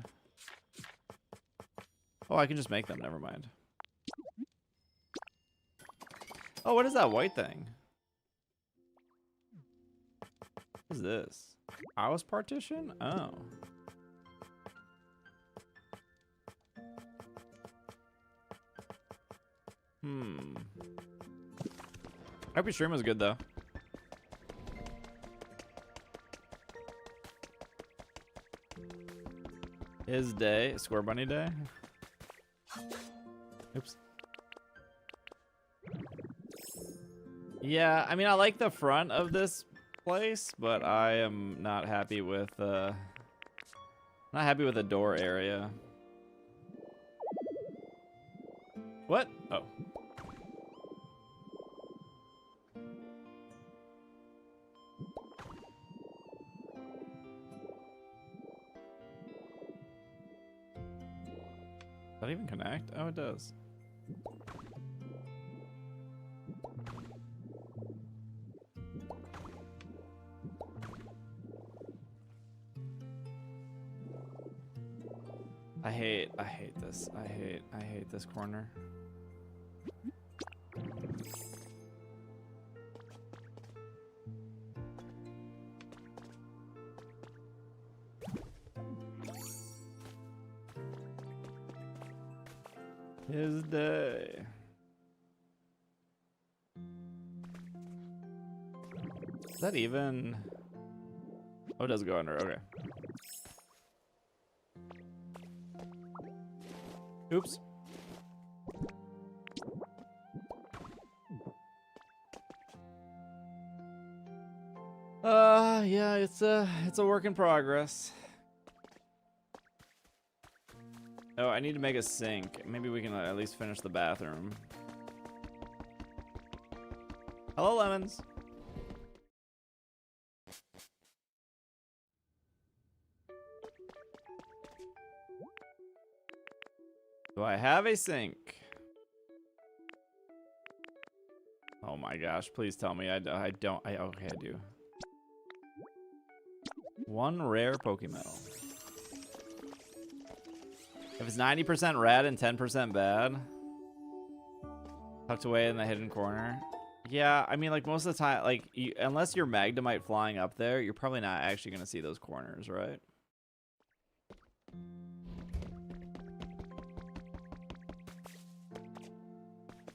Oh, I can just make them. Never mind. Oh, what is that white thing? What is this? House partition? Oh. I hope your stream was good, though. His day. Square Bunny Day? Oops. Yeah, I mean, I like the front of this place, but I am not happy with the door area. What? Oh. Does that even connect? Oh, it does. I hate this. I hate this corner. His day. Is that even? Oh, it does go under. Okay. Oops. Yeah, it's a work in progress. Oh, I need to make a sink. Maybe we can at least finish the bathroom. Hello, lemons. Do I have a sink? Oh my gosh, please tell me I don't. Okay, I do. One rare Pokemon. If it's 90% red and 10% bad, tucked away in the hidden corner. Yeah, I mean, like, most of the time, like, unless you're Magnemite flying up there, you're probably not actually going to see those corners, right?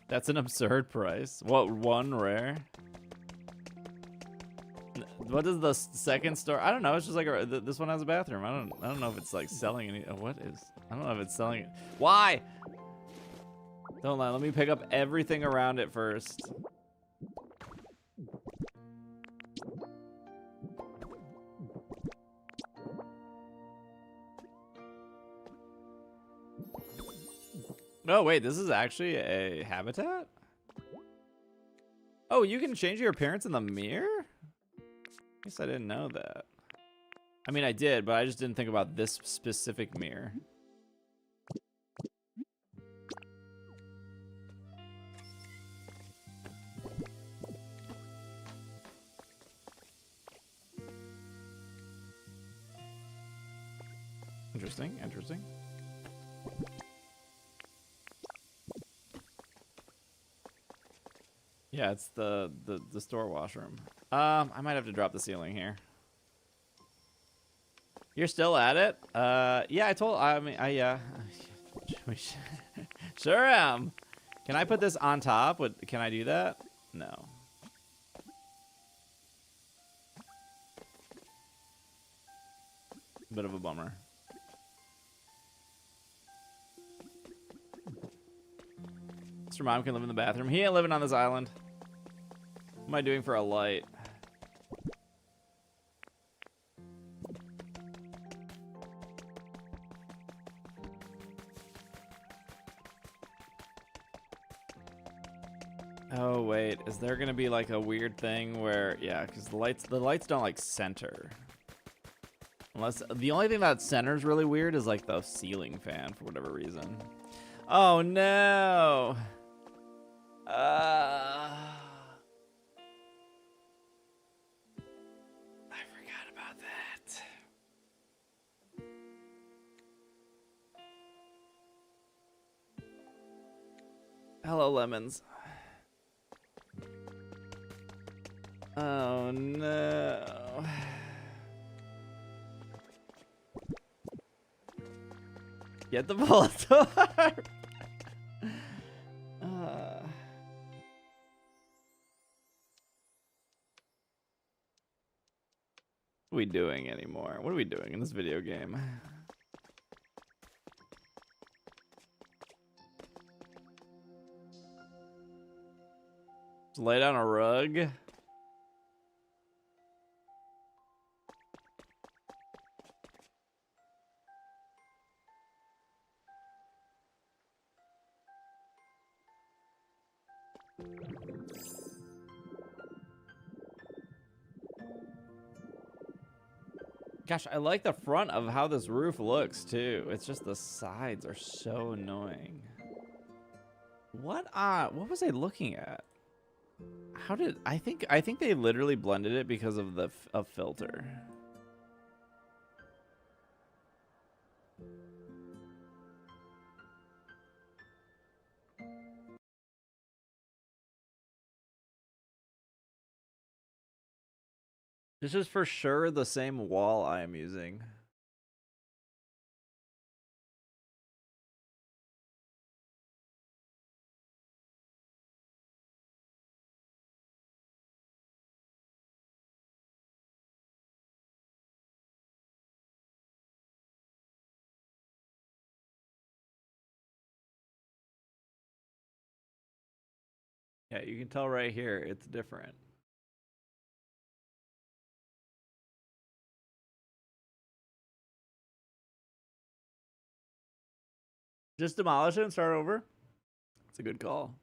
That's an absurd price. What, one rare? What is the second store? I don't know. It's just like this one has a bathroom. I don't know if it's like selling any. What is? I don't know if it's selling. Why? Don't let me pick up everything around it first. No, wait. This is actually a habitat. Oh, you can change your appearance in the mirror? Guess I didn't know that. I mean, I did, but I just didn't think about this specific mirror. Interesting, interesting. Yeah, it's the store washroom. I might have to drop the ceiling here. You're still at it? Yeah, yeah. Sure am. Can I put this on top? Can I do that? No. Bit of a bummer. Mr. Mom can live in the bathroom. He ain't living on this island. What am I doing for a light? Oh wait, is there gonna be like a weird thing where, yeah, because the lights don't like center. Unless the only thing that centers really weird is like the ceiling fan for whatever reason. Oh no. I forgot about that. Hello, lemons. Oh no. Get the Voltorb. What are we doing anymore? What are we doing in this video game? Just lay down a rug. Gosh, I like the front of how this roof looks too. It's just the sides are so annoying. What was I looking at? How did I think they literally blended it because of the filter. This is for sure the same wall I am using. Yeah, you can tell right here it's different. Just demolish it and start over. It's a good call.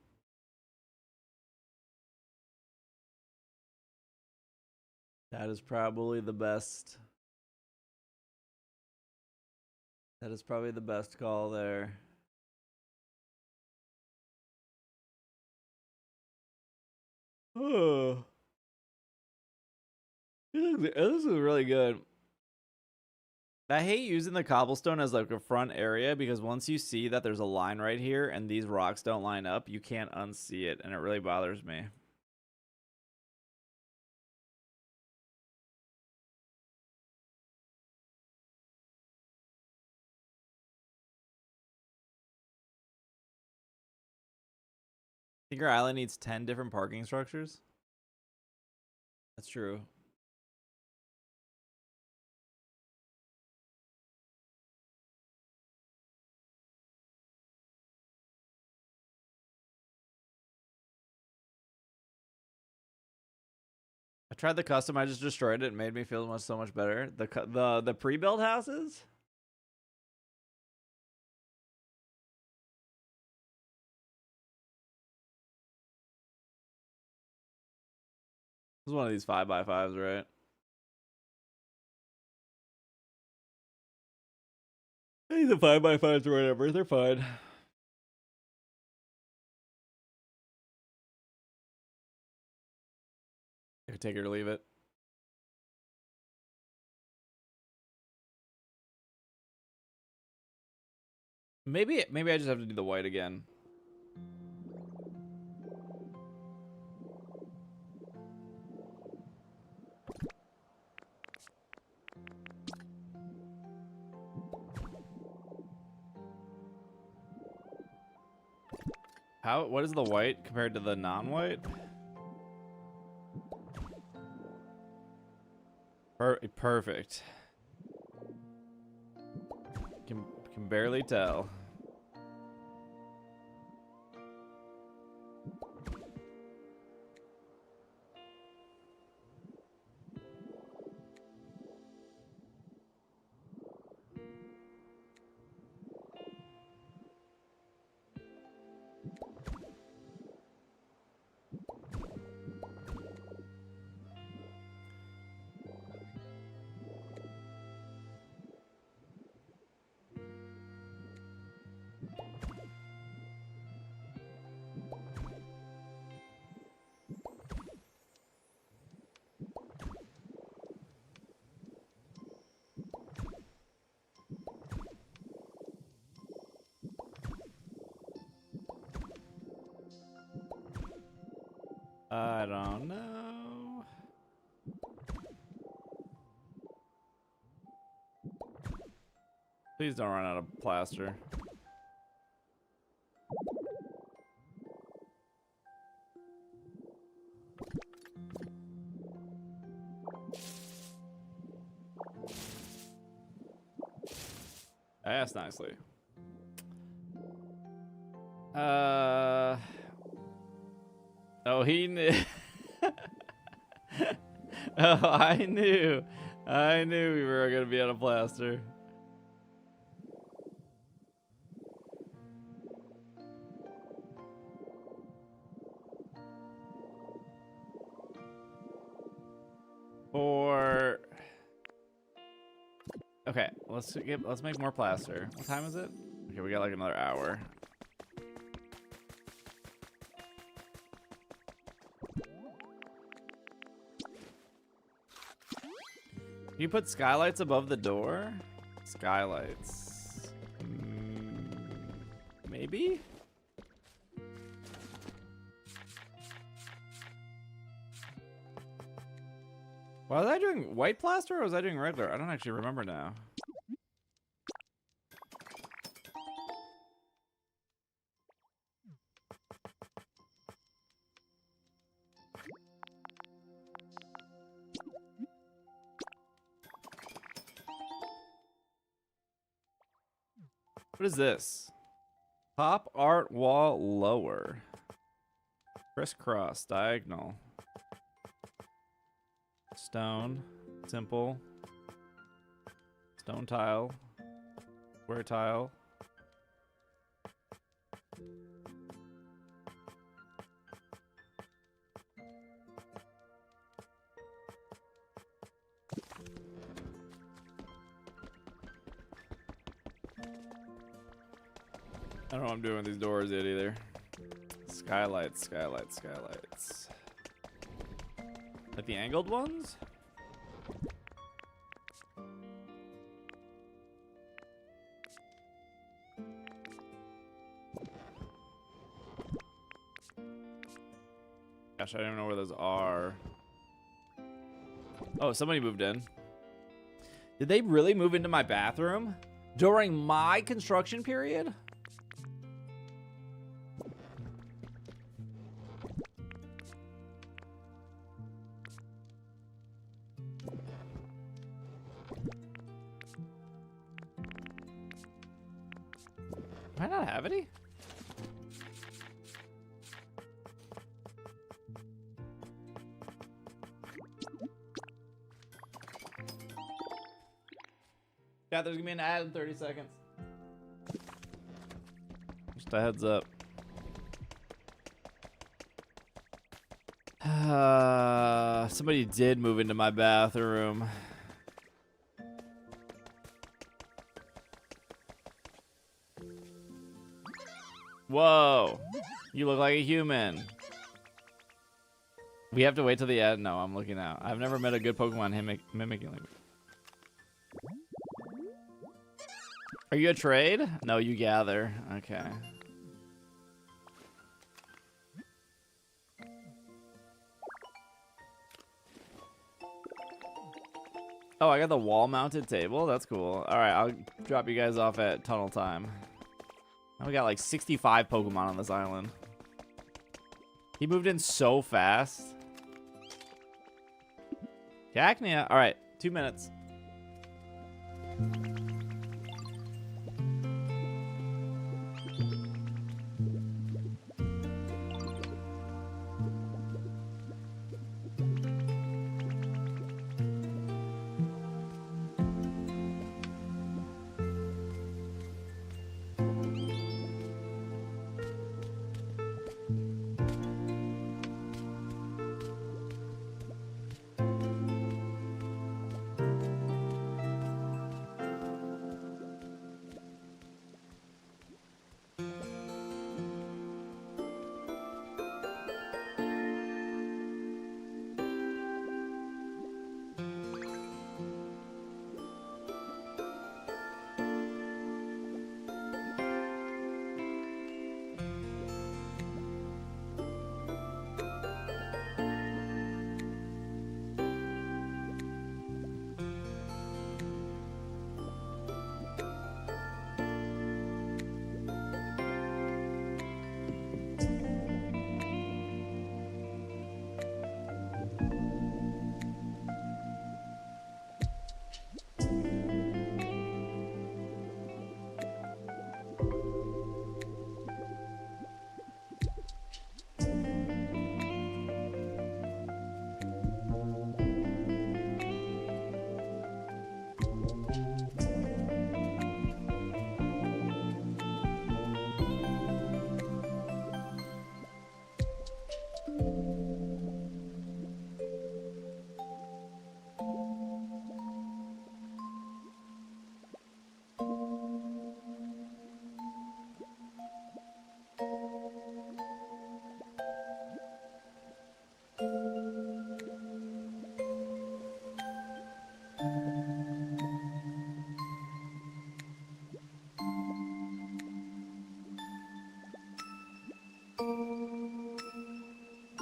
That is probably the best. That is probably the best call there. Oh. This is really good. I hate using the cobblestone as like a front area because once you see that there's a line right here and these rocks don't line up, you can't unsee it, and it really bothers me. Think your island needs 10 different parking structures? That's true. I tried the custom. I just destroyed it. It made me feel so much better. The pre-built houses? This is one of these 5x5s, right? I think the 5x5s or whatever. They're fine. I could take it or leave it. Maybe I just have to do the white again. What is the white compared to the non-white? Perfect. Can barely tell. I don't know. Please don't run out of plaster. That's nicely. Oh, he knew. Oh, I knew we were gonna be out of plaster. Okay, let's make more plaster. What time is it? Okay, we got like another hour. Can you put skylights above the door? Skylights. Maybe? Was I doing white plaster or was I doing regular? I don't actually remember now. What is this? Pop art wall lower. Crisscross diagonal. Stone. Simple. Stone tile. Square tile. I don't know what I'm doing with these doors yet either. Skylights, skylights, skylights. Like the angled ones? Gosh, I don't even know where those are. Oh, somebody moved in. Did they really move into my bathroom during my construction period? Do I not have any? Yeah, there's gonna be an ad in 30 seconds. Just a heads up. Somebody did move into my bathroom. Whoa, you look like a human. We have to wait till the end. No, I'm looking out. I've never met a good Pokemon mimicking like me. Are you a trade? No, you gather. Okay. Oh, I got the wall-mounted table. That's cool. All right, I'll drop you guys off at tunnel time. Now we got like 65 Pokemon on this island. He moved in so fast. Cacnea. All right, 2 minutes.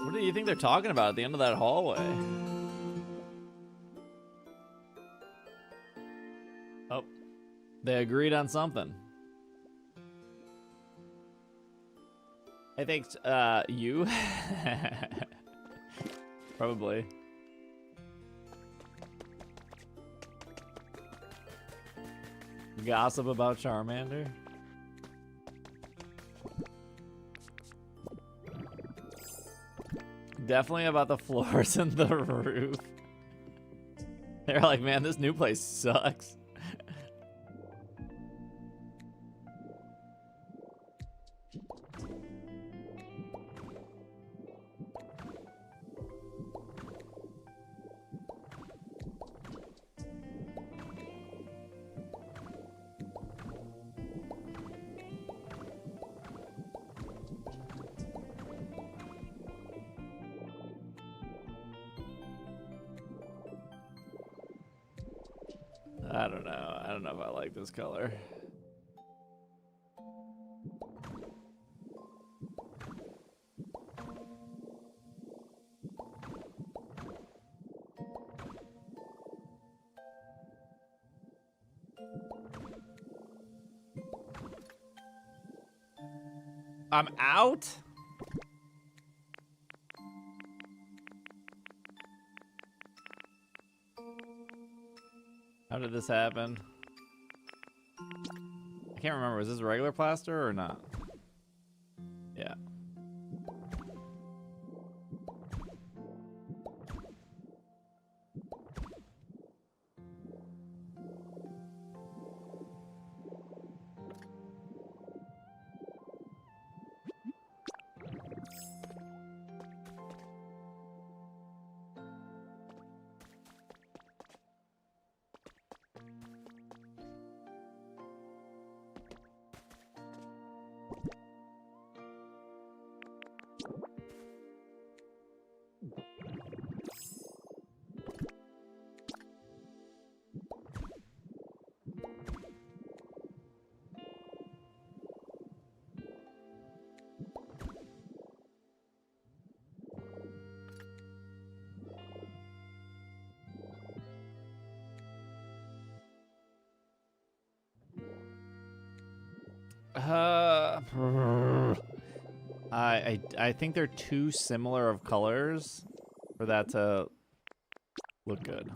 What do you think they're talking about at the end of that hallway? Oh, they agreed on something. I think, you? Probably. Gossip about Charmander? Definitely about the floors and the roof. They're like, man, this new place sucks. I don't know. I don't know if I like this color. I'm out? How did this happen? I can't remember. Was this regular plaster or not? Yeah. I think they're too similar of colors for that to look good.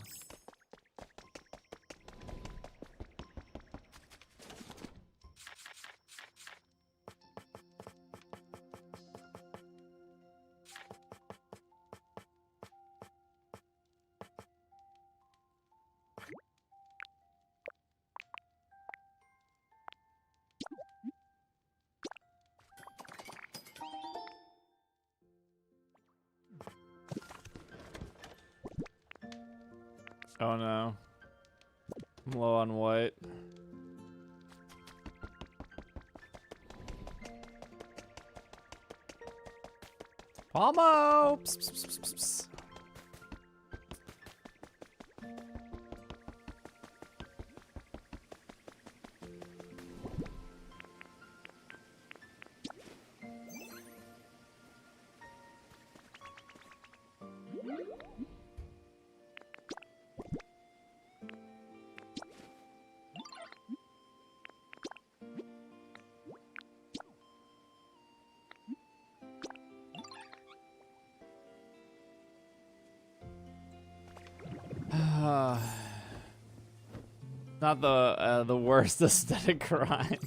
Oh no. I'm low on white. Palmo! Psst, psst, psst, psst, psst. Not the worst aesthetic crime.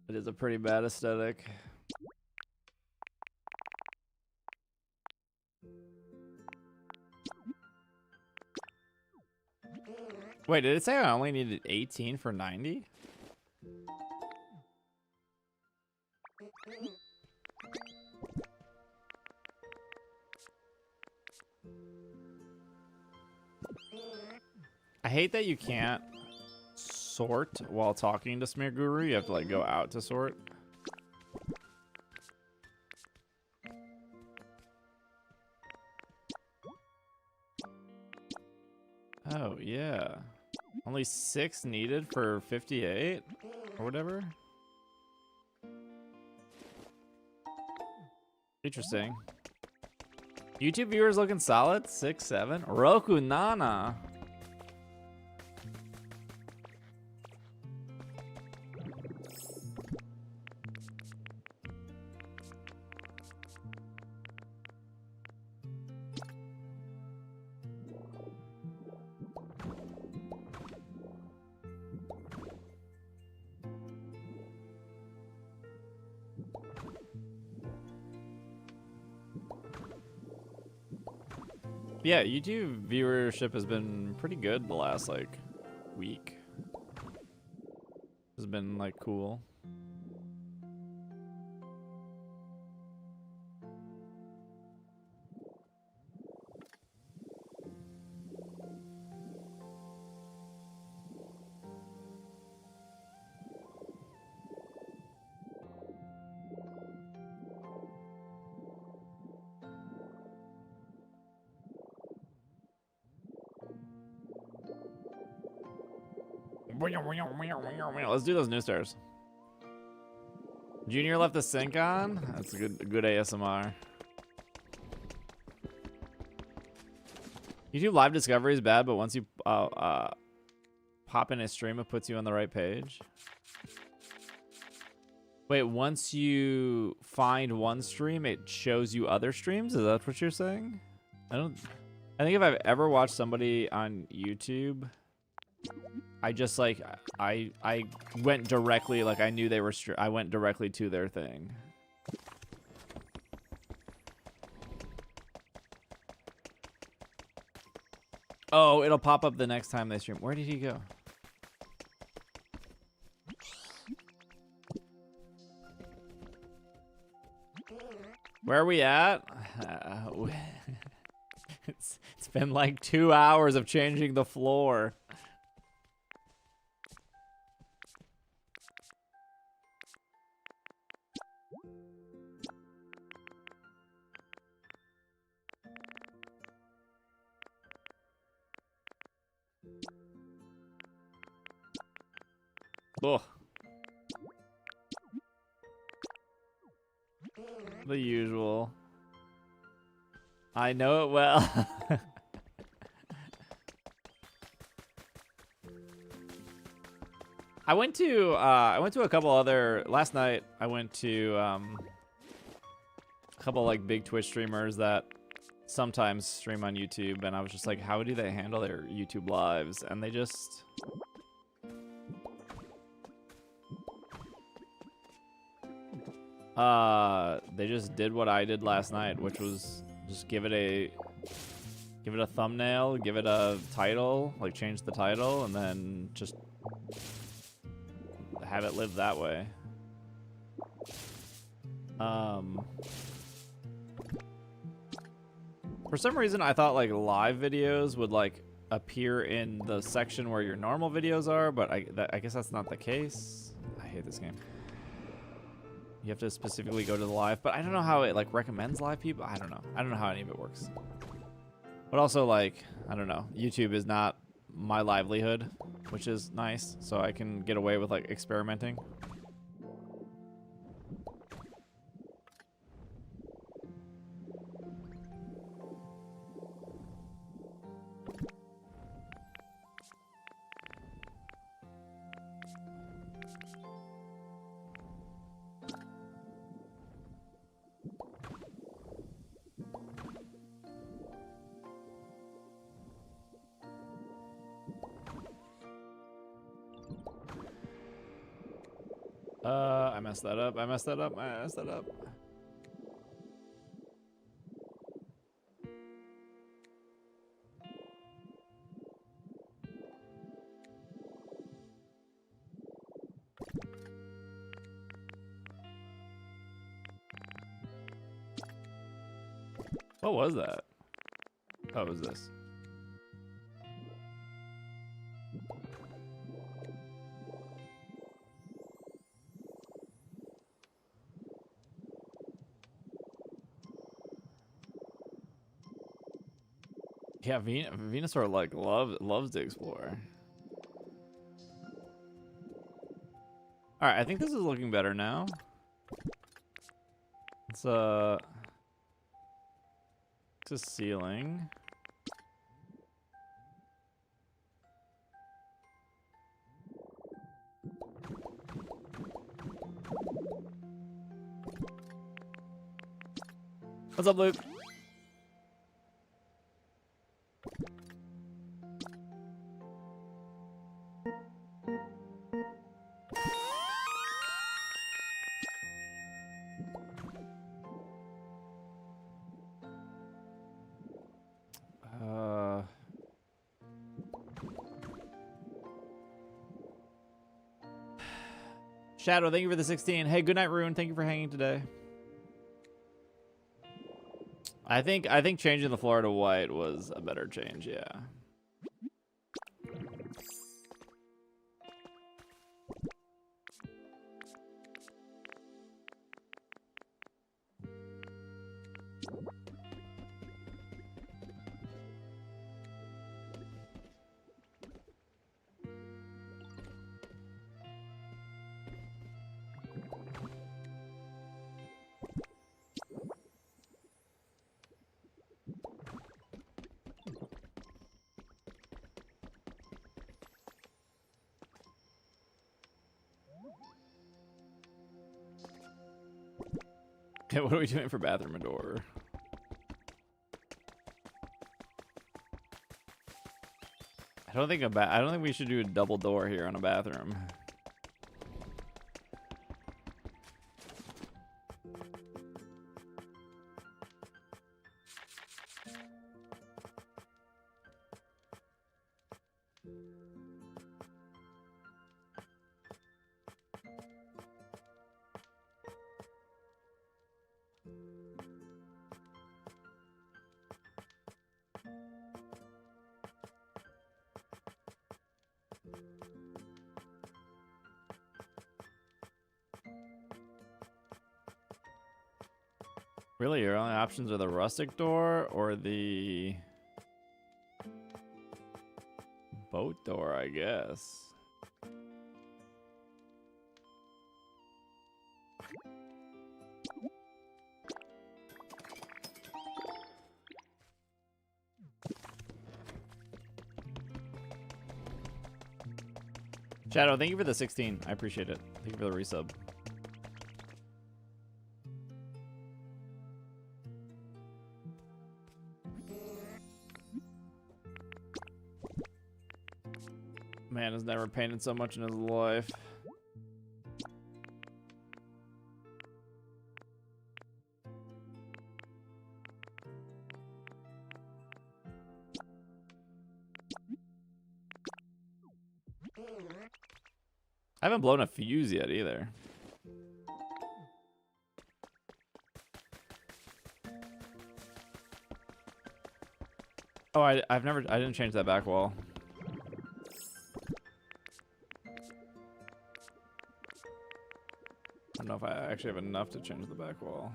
It is a pretty bad aesthetic. Wait, did it say I only needed 18 for 90? I hate that you can't sort while talking to Smear Guru. You have to like go out to sort. Oh yeah, only 6 needed for 58 or whatever. Interesting. YouTube viewers looking solid. 6, 7. Roku Nana. Yeah, YouTube viewership has been pretty good the last like week. Has been like cool. Let's do those new stairs. Junior left the sink on. That's a good ASMR. YouTube live discovery is bad, but once you pop in a stream, it puts you on the right page. Wait, once you find one stream, it shows you other streams? Is that what you're saying? I think if I've ever watched somebody on YouTube, I just like I went directly, like I knew they were I went directly to their thing. Oh, it'll pop up the next time they stream. Where did he go? Where are we at? It's been like 2 hours of changing the floor. Ugh. The usual. I know it well. I went to a couple other last night. I went to a couple like big Twitch streamers that sometimes stream on YouTube, and I was just like, how do they handle their YouTube lives? And they just did what I did last night, which was just give it a thumbnail, give it a title, like change the title, and then just have it live that way. For some reason, I thought like live videos would like appear in the section where your normal videos are, but I guess that's not the case. I hate this game. You have to specifically go to the live, but I don't know how it like recommends live people. I don't know. I don't know how any of it works. But also like, I don't know. YouTube is not my livelihood, which is nice. So I can get away with like experimenting. I messed that up. I messed that up. I messed that up. What was that? Oh, it was this. Yeah, Venusaur like loves to explore. All right, I think this is looking better now. It's a ceiling. What's up, Luke? Shadow, thank you for the 16. Hey, good night, Rune. Thank you for hanging today. I think changing the floor to white was a better change, yeah. Okay, what are we doing for bathroom door? I don't think we should do a double door here on a bathroom. Really, your only options are the rustic door or the boat door, I guess. Shadow, thank you for the 16. I appreciate it. Thank you for the resub. Man has never painted so much in his life. I haven't blown a fuse yet either. Oh, I didn't change that back wall. I don't know if I actually have enough to change the back wall.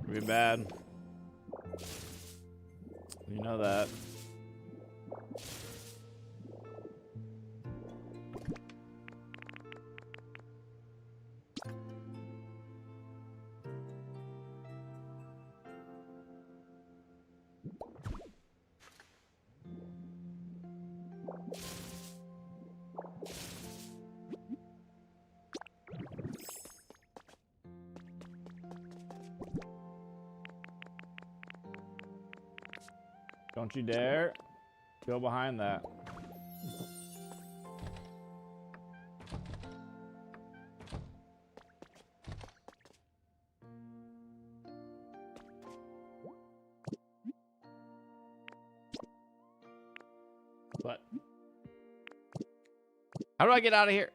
Be bad. You know that. Don't you dare go behind that. What? How do I get out of here?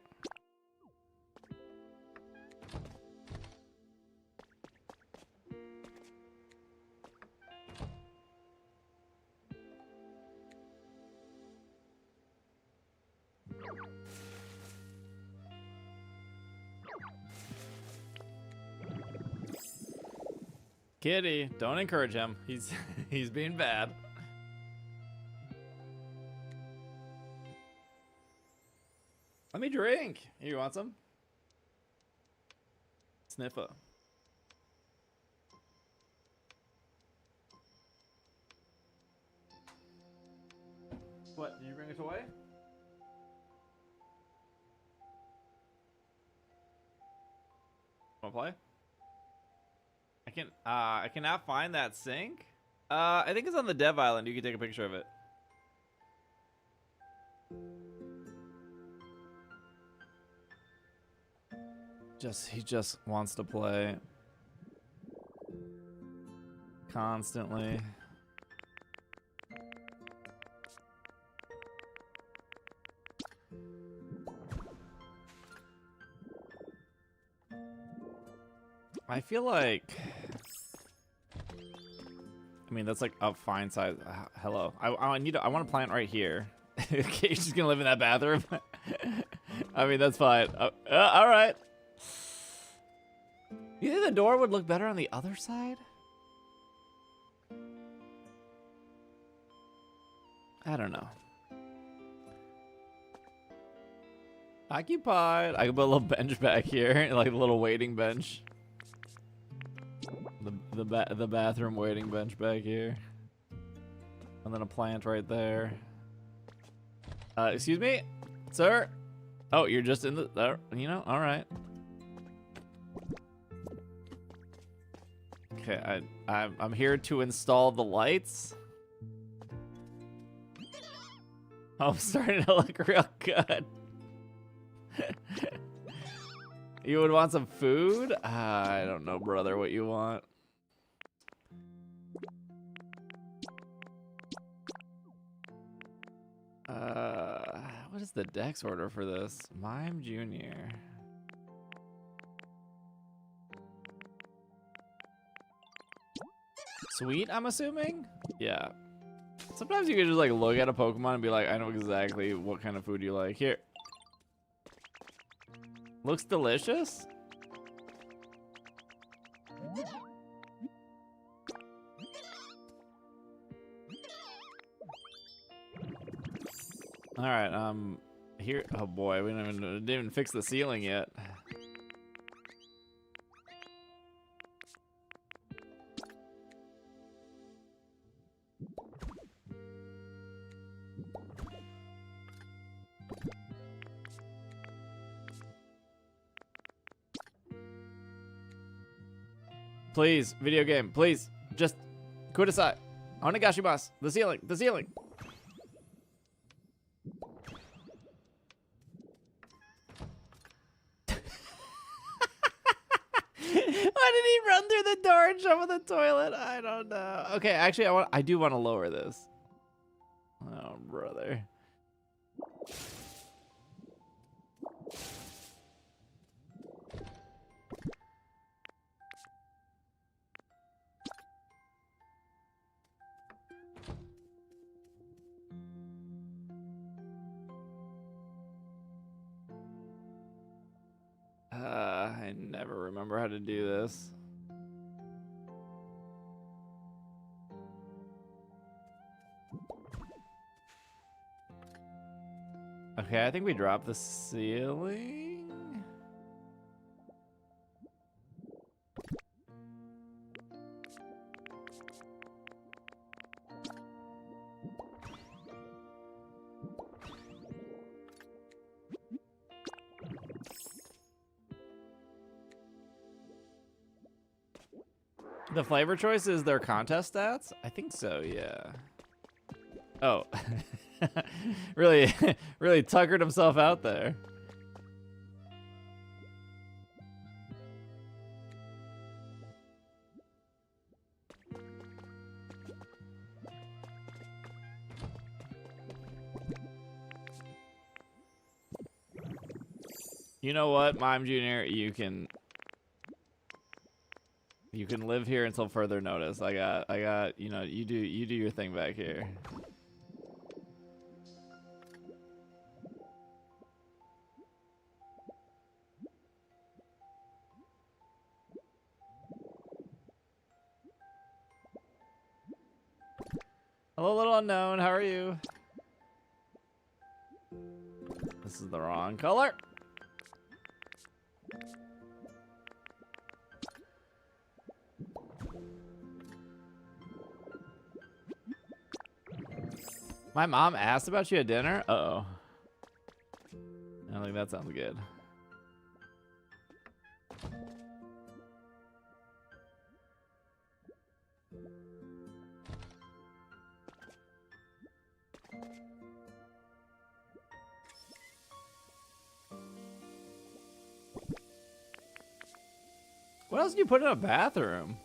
Kitty, don't encourage him. He's being bad. Let me drink. You want some? Sniffer. What? Did you bring a toy? Wanna play? I cannot find that sink. I think it's on the dev island. You can take a picture of it. He just wants to play constantly. I feel like... I mean, that's like a fine size. Hello. I want to plant right here. Okay, you're just gonna live in that bathroom? I mean, that's fine. All right. You think the door would look better on the other side? I don't know. Occupied. I can put a little bench back here, like a little waiting bench. The bathroom waiting bench back here, and then a plant right there. Excuse me, sir. Oh, you're just in the. You know, all right. Okay, I'm here to install the lights. Oh, I'm starting to look real good. You would want some food? I don't know, brother, what you want. What is the dex order for this? Mime Junior. Sweet, I'm assuming? Yeah. Sometimes you can just like look at a Pokemon and be like, I know exactly what kind of food you like. Here. Looks delicious. All right, here. Oh boy, we didn't even fix the ceiling yet. Please, video game, please, just kudasai. Onegashimasu. The ceiling, the ceiling. Why did he run through the door and jump in the toilet? I don't know. Okay, actually, I do want to lower this. Oh, brother. I never remember how to do this. Okay, I think we dropped the ceiling. The flavor choice is their contest stats? I think so, yeah. Oh. really, really tuckered himself out there. You know what, Mime Junior, you can live here until further notice. I got, you know, you do your thing back here. Hello, little unknown. How are you? This is the wrong color. My mom asked about you at dinner? Uh-oh. I don't think that sounds good. What else do you put in a bathroom?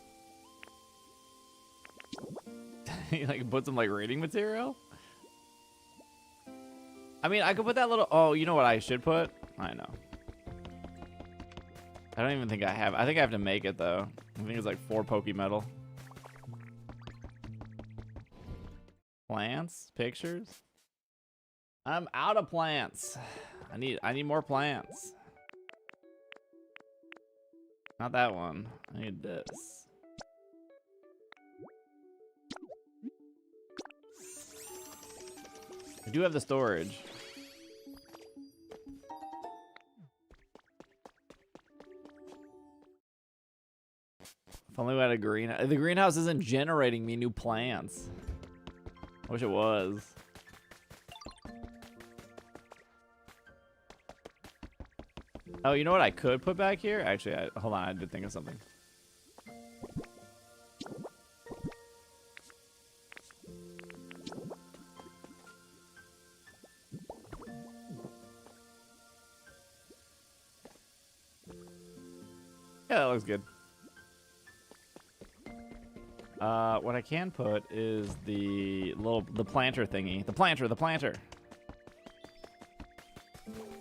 You like put some like reading material? I mean, I could put that little... Oh, you know what I should put? I know. I don't even think I have. I think I have to make it though. I think it's like 4 Pokemetal. Plants? Pictures? I'm out of plants. I need more plants. Not that one. I need this. I do have the storage. If only we had a green. The greenhouse isn't generating me new plants. I wish it was. Oh, you know what I could put back here? Actually, hold on. I did think of something. Yeah, that looks good. What I can put is the planter thingy. The planter.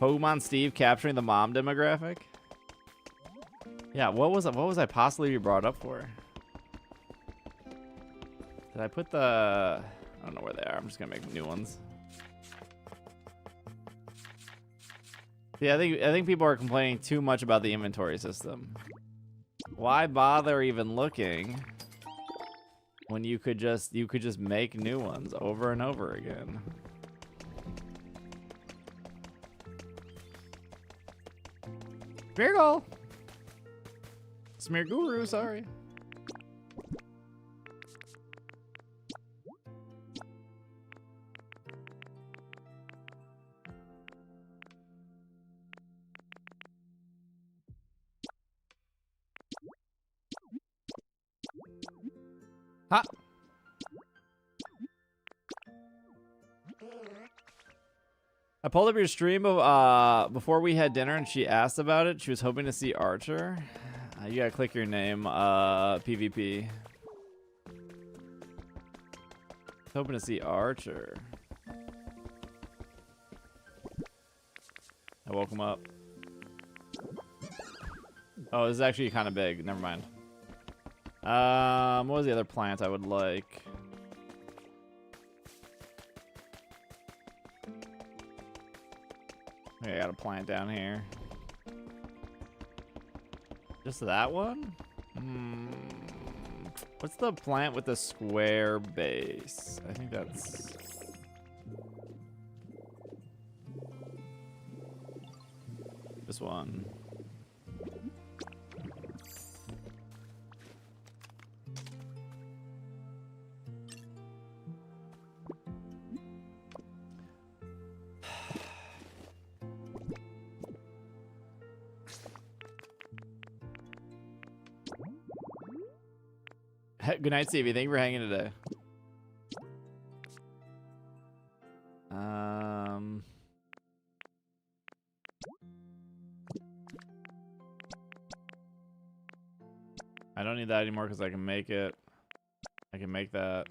Pokemon Steve capturing the mom demographic. Yeah, what was I possibly brought up for? Did I put the? I don't know where they are. I'm just gonna make new ones. Yeah, I think people are complaining too much about the inventory system. Why bother even looking when you could just make new ones over and over again? Smeargle! Smear Guru, sorry. Ha! I pulled up your stream of, before we had dinner and she asked about it. She was hoping to see Archer. You gotta click your name, PvP. Hoping to see Archer. I woke him up. Oh, this is actually kind of big. Never mind. What was the other plant I would like? Okay, I got a plant down here. Just that one? What's the plant with the square base? I think that's... this one. Good night, Stevie. Thank you for hanging today. I don't need that anymore because I can make it. I can make that.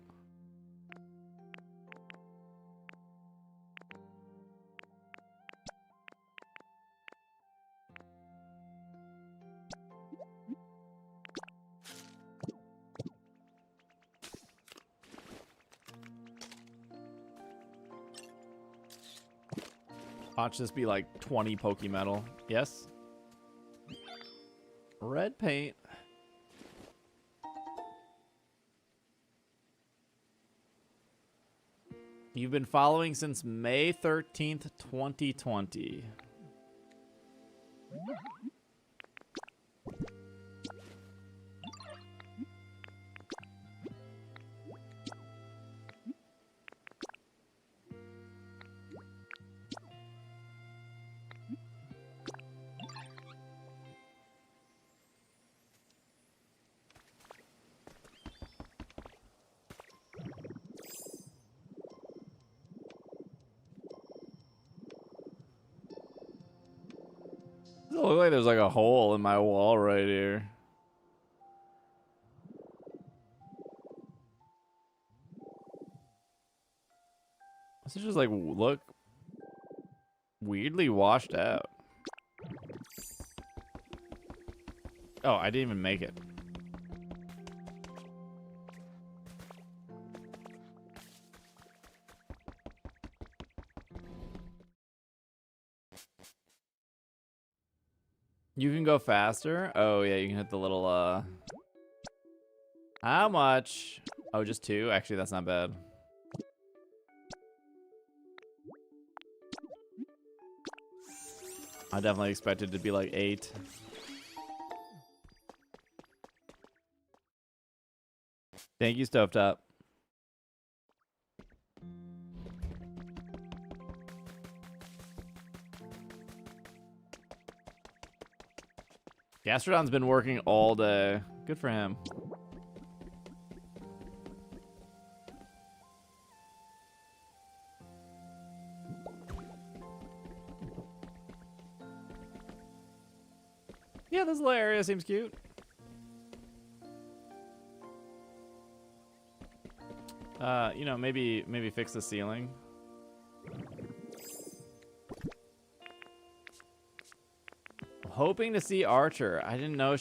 Watch this be like 20 Pokemetal. Yes? Red paint. You've been following since May 13th, 2020. It looks like there's like a hole in my wall right here. This is just like look weirdly washed out. Oh, I didn't even make it. You can go faster? Oh, yeah, you can hit the little, How much? Oh, just 2? Actually, that's not bad. I definitely expected it to be like 8. Thank you, Stovetop. Gastrodon's been working all day. Good for him. Yeah, this little area seems cute. You know, maybe fix the ceiling. Hoping to see Archer. I didn't know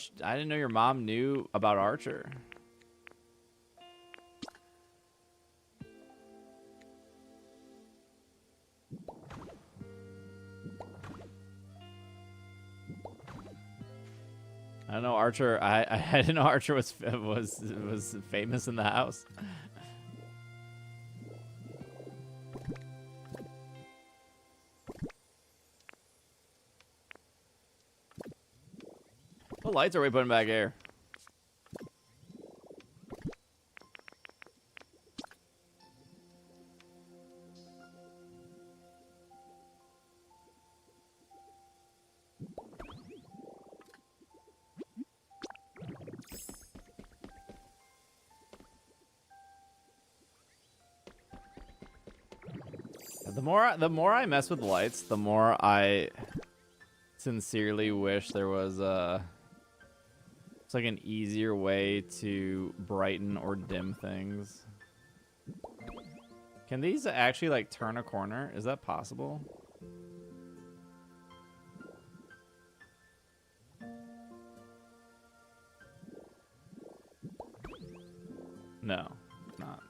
your mom knew about Archer. I don't know Archer. I didn't know Archer was famous in the house. What lights are we putting back here? The more I mess with lights, the more I sincerely wish there was it's like an easier way to brighten or dim things. Can these actually like turn a corner? Is that possible? No, it's not.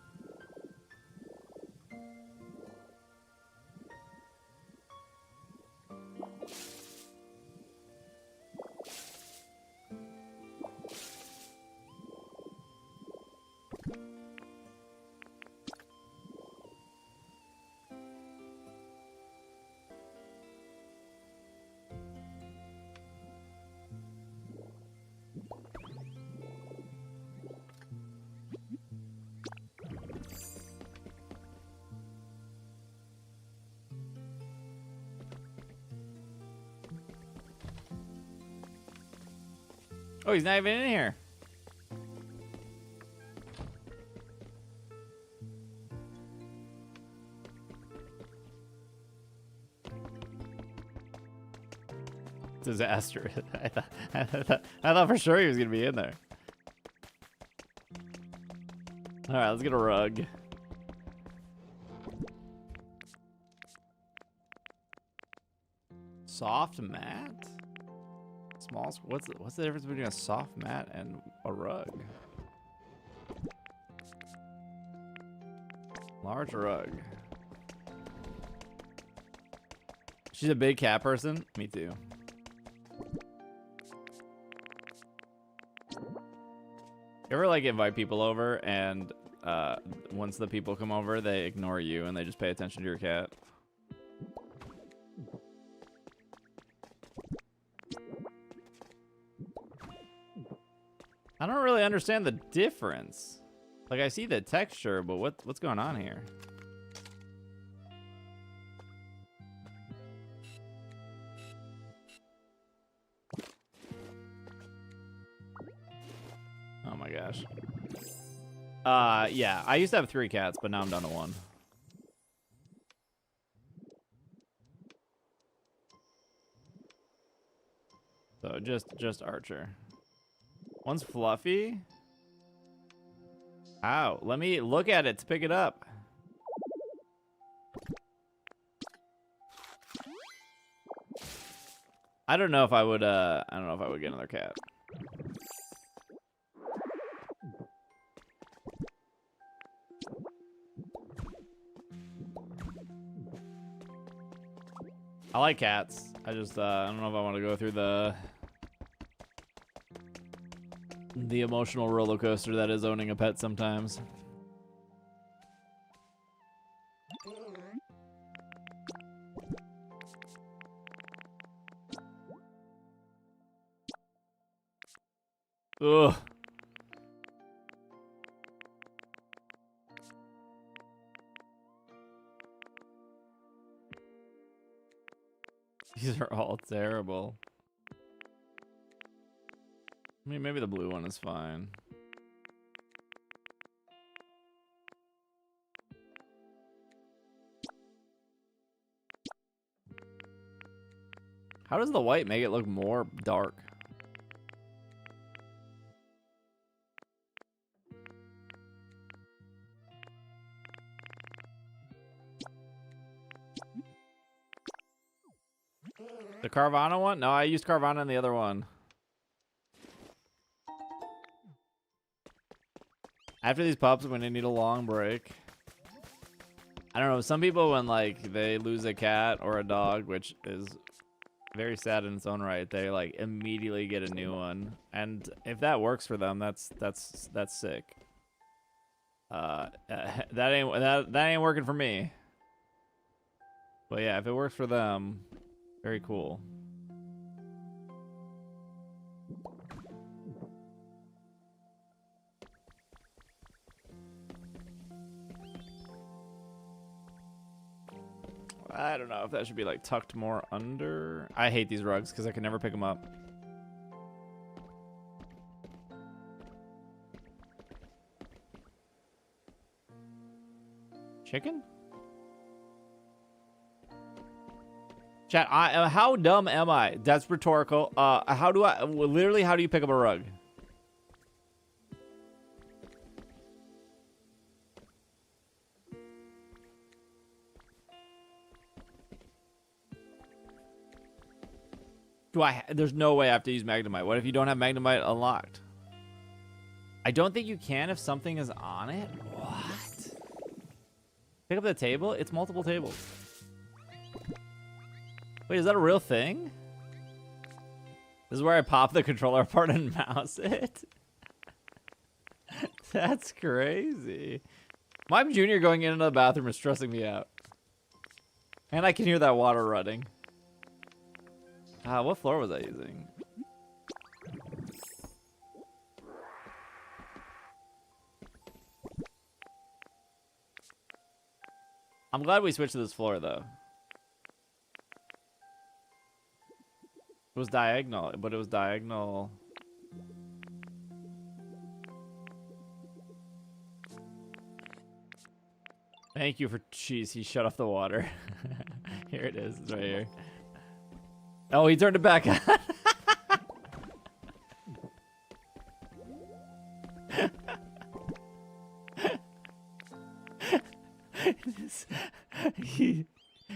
Oh, he's not even in here. Disaster. I thought for sure he was gonna be in there. All right, let's get a rug. Soft mat. Small. What's the difference between a soft mat and a rug? Large rug. She's a big cat person. Me too. You ever like invite people over and once the people come over, they ignore you and they just pay attention to your cat? I don't really understand the difference. Like I see the texture, but what's going on here? Oh my gosh. Yeah, I used to have 3 cats, but now I'm down to 1. So just Archer. One's fluffy. Ow, let me look at it to pick it up. I don't know if I would get another cat. I like cats. I just I don't know if I want to go through the emotional roller coaster that is owning a pet sometimes. Ugh. These are all terrible. I mean, maybe the blue one is fine. How does the white make it look more dark? The Carvana one? No, I used Carvana in the other one. After these pups, I'm gonna need a long break. I don't know. Some people, when like they lose a cat or a dog, which is very sad in its own right, they like immediately get a new one. And if that works for them, that's sick. That ain't working for me. But yeah, if it works for them, very cool. I don't know if that should be like tucked more under. I hate these rugs because I can never pick them up. Chicken? Chat, how dumb am I? That's rhetorical. How do I, literally, how do you pick up a rug? There's no way I have to use Magnemite. What if you don't have Magnemite unlocked? I don't think you can if something is on it. What? Pick up the table? It's multiple tables. Wait, is that a real thing? This is where I pop the controller apart and mouse it? That's crazy. Mime Jr. going into the bathroom is stressing me out. And I can hear that water running. What floor was I using? I'm glad we switched to this floor, though. It was diagonal, but it was diagonal. Thank you for cheese. He shut off the water. Here it is. It's right here. Oh, he turned it back on.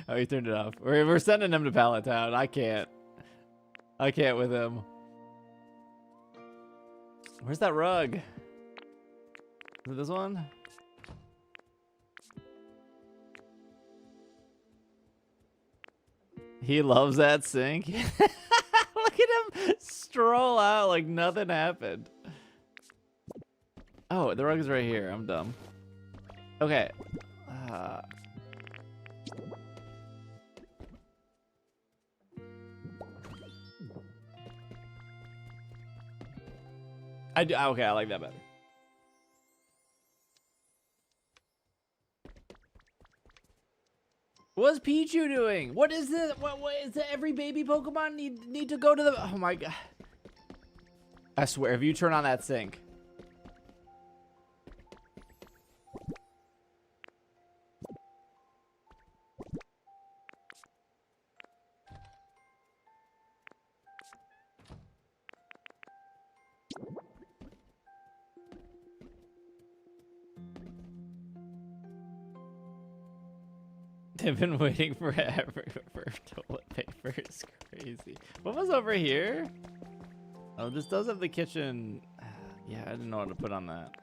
Oh, he turned it off. We're sending him to Pallet Town. I can't with him. Where's that rug? Is it this one? He loves that sink. Look at him stroll out like nothing happened. Oh, the rug is right here. I'm dumb. Okay. Okay, I like that better. What's Pichu doing? What is this? What is it? Every baby Pokemon need to go to the... Oh my god. I swear, if you turn on that sink. They've been waiting forever for toilet paper. It's crazy. What was over here? Oh, this does have the kitchen. Yeah, I didn't know what to put on that.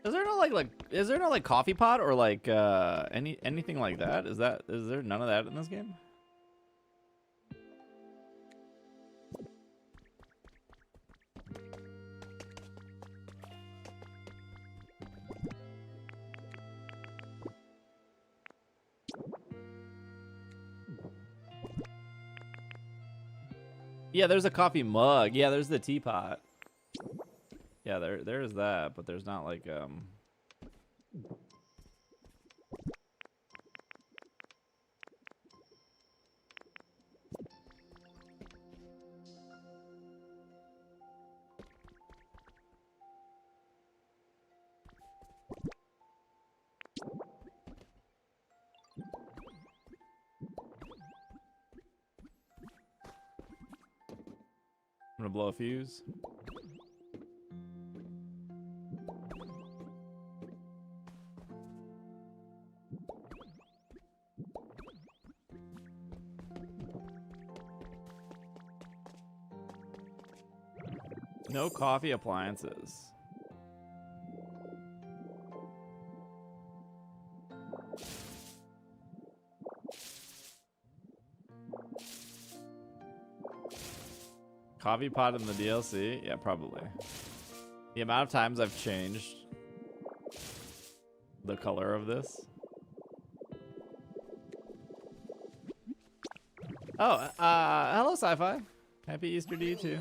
Is there no is there no like coffee pot or like anything like that? Is there none of that in this game? Yeah, there's a coffee mug. Yeah, there's the teapot. Yeah, there's that, but there's not like I'm gonna blow a fuse. No coffee appliances. Coffee pot in the DLC? Yeah, probably. The amount of times I've changed the color of this. Oh, hello, Sci-Fi. Happy Easter to you too.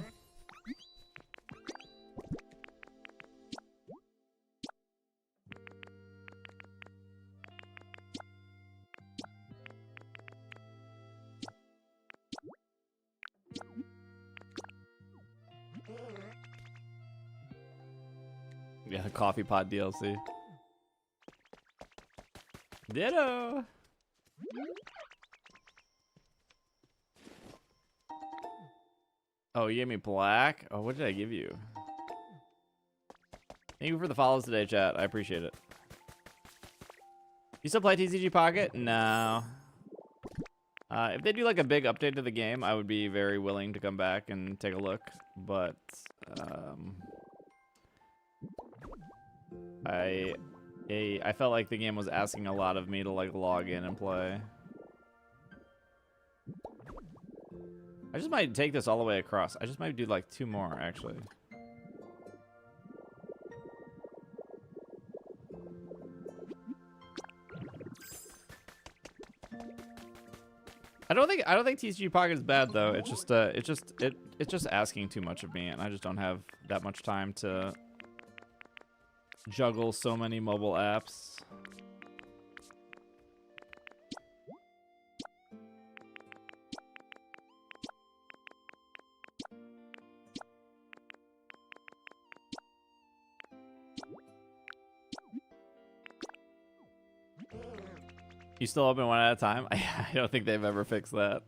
Yeah, coffee pot DLC. Ditto. Oh, you gave me black? Oh, what did I give you? Thank you for the follows today, chat. I appreciate it. You still play TCG Pocket? No. If they do like a big update to the game, I would be very willing to come back and take a look. But I felt like the game was asking a lot of me to like log in and play. I just might take this all the way across. I just might do like 2 more actually. I don't think TCG Pocket is bad though. It's just asking too much of me, and I just don't have that much time to juggle so many mobile apps. You still open one at a time? I don't think they've ever fixed that.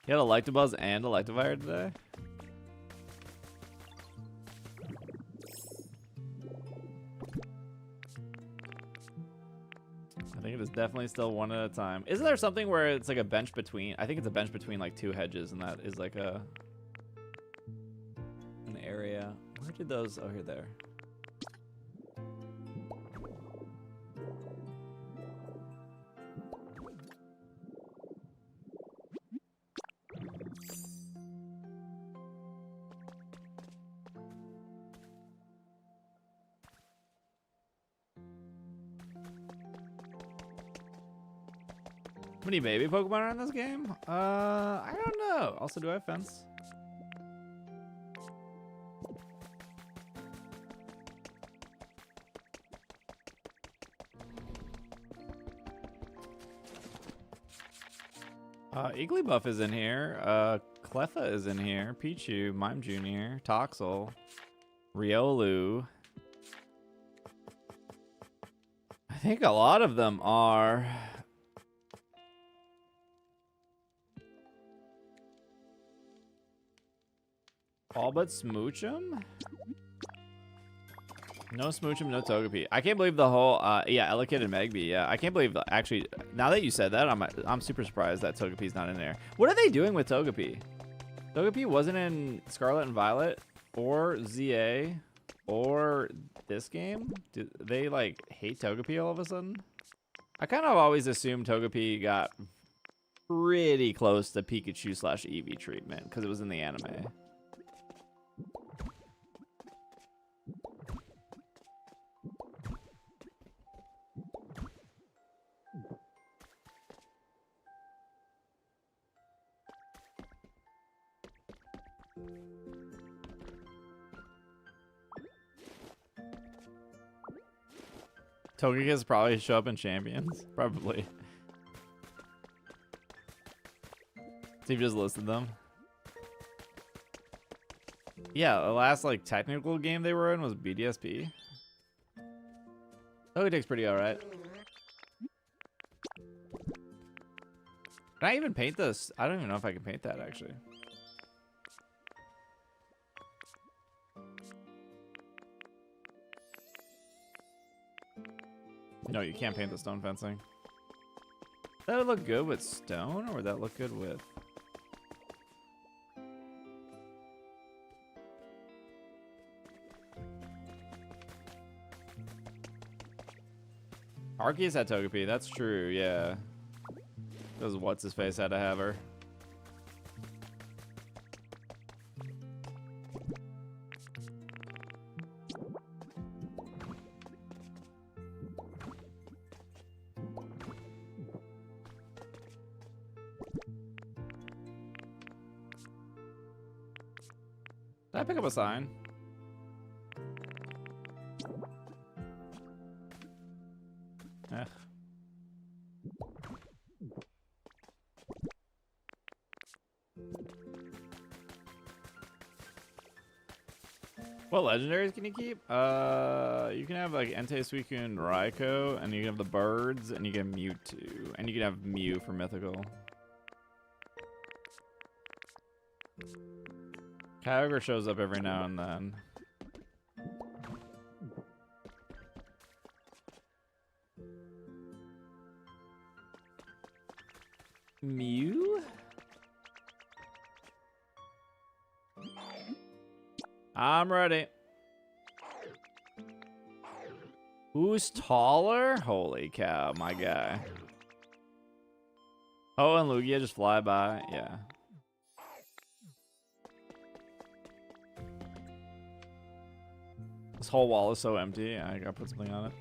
You had a Electabuzz and Electivire today? I think it is definitely still one at a time. Isn't there something where it's like a bench between? I think it's a bench between like 2 hedges, and that is like an area. Where did those? Oh, here, there. How many baby Pokemon are in this game? I don't know. Also, do I have fence? Igglybuff is in here. Cleffa is in here. Pichu, Mime Jr., Toxel, Riolu. I think a lot of them are. All but Smoochum? No Smoochum, no Togepi. I can't believe the whole, yeah, Elekid and Magby, yeah. I can't believe, actually, now that you said that, I'm super surprised that Togepi's not in there. What are they doing with Togepi? Togepi wasn't in Scarlet and Violet or ZA. or this game? Do they like hate Togepi all of a sudden? I kind of always assumed Togepi got pretty close to Pikachu / Eevee treatment because it was in the anime. Togekiss probably show up in Champions. Probably. Steve just listed them. Yeah, the last like technical game they were in was BDSP. Togekiss pretty alright. Can I even paint this? I don't even know if I can paint that actually. No, you can't paint the stone fencing. That would look good with stone, or would that look good with? Arceus had Togepi, that's true, yeah. Because what's his face had to have her. Did I pick up a sign? Eh. What legendaries can you keep? You can have like Entei, Suicune, and Raikou, and you can have the birds, and you get Mewtwo, and you can have Mew for mythical. Kyogre shows up every now and then. Mew? I'm ready. Who's taller? Holy cow, my guy. Oh, and Lugia just fly by. Yeah. This whole wall is so empty. I gotta put something on it.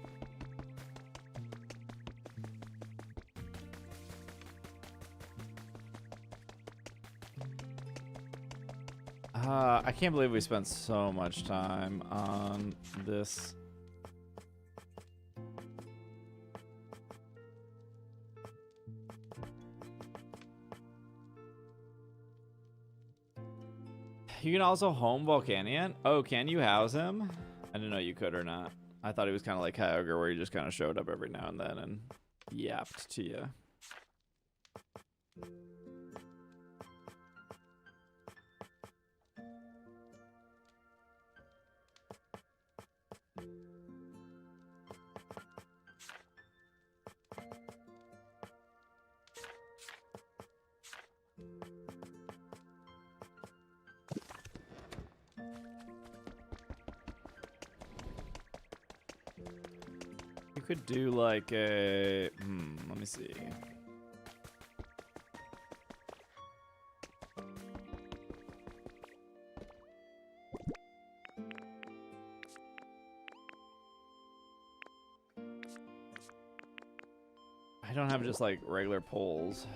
I can't believe we spent so much time on this. You can also home Volcanion? Oh, can you house him? I didn't know you could or not. I thought he was kind of like Kyogre, where he just kind of showed up every now and then and yapped to you. You could do like a, let me see. I don't have just like regular poles.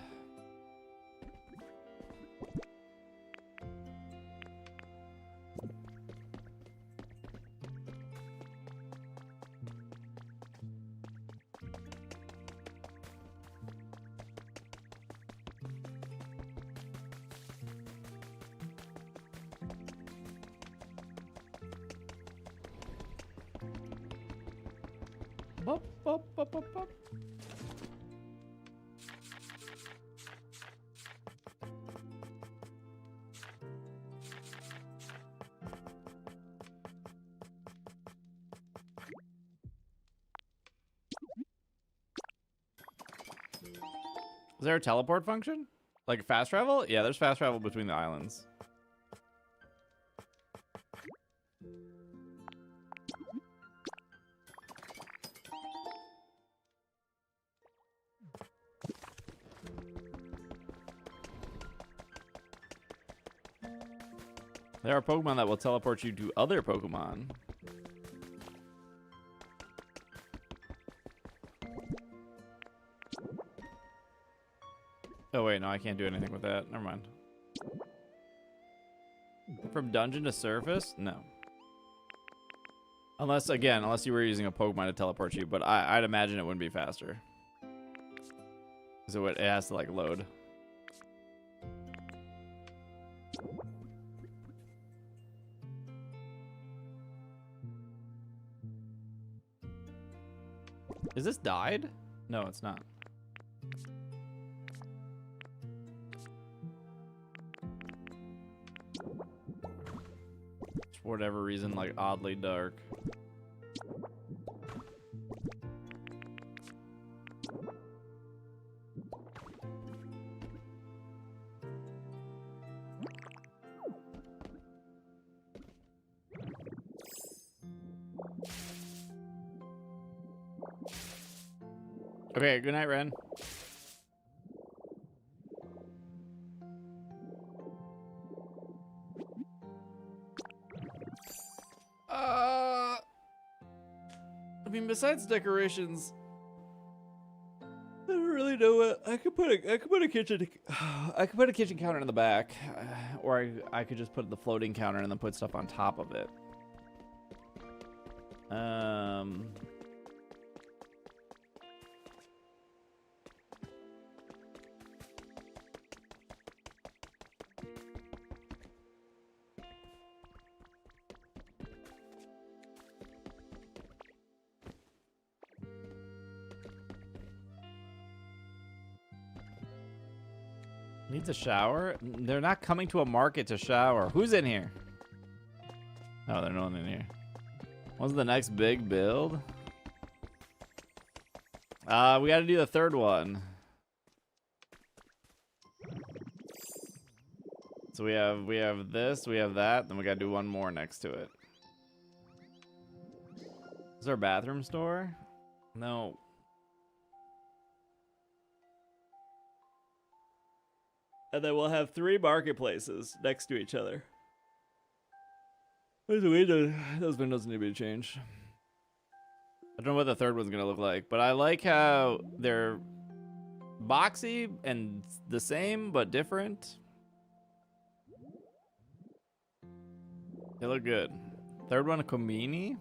Bop, bop, bop, bop, bop. Is there a teleport function? Like fast travel? Yeah, there's fast travel between the islands. There are Pokemon that will teleport you to other Pokemon. Oh wait, no, I can't do anything with that. Never mind. From dungeon to surface? No. Unless you were using a Pokemon to teleport you, but I'd imagine it wouldn't be faster. So it has to like load. Is this died? No, it's not. For whatever reason, like oddly dark. Okay, good night, Ren. I mean, besides decorations, I don't really know what I could put a kitchen. I could put a kitchen counter in the back, or I could just put the floating counter and then put stuff on top of it. Needs a shower? They're not coming to a market to shower. Who's in here? Oh, there's no one in here. What's the next big build? We got to do the third one. So we have this, we have that, then we got to do one more next to it. Is there a bathroom store? No. And then we'll have 3 marketplaces next to each other. Those windows need to be changed. I don't know what the third one's gonna look like, but I like how they're boxy and the same but different. They look good. Third one, a Komini.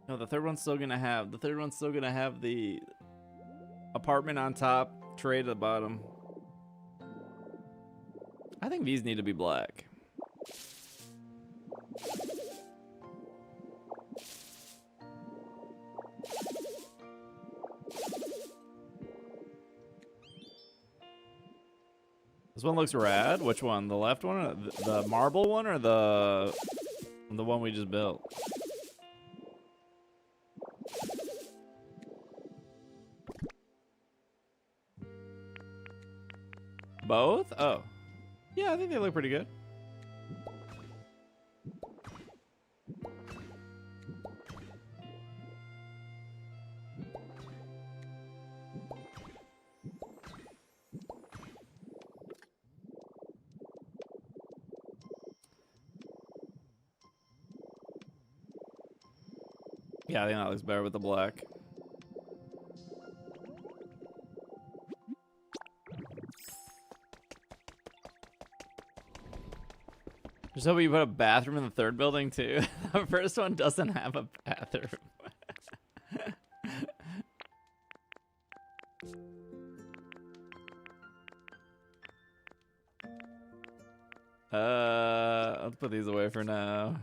No, the third one's still gonna have the apartment on top, trade at the bottom. I think these need to be black. This one looks rad. Which one? The left one, or the marble one, or the one we just built? Both? Oh. Yeah, I think they look pretty good. Yeah, I think that looks better with the black. Just hope you put a bathroom in the third building too. The first one doesn't have a bathroom. Let's put these away for now.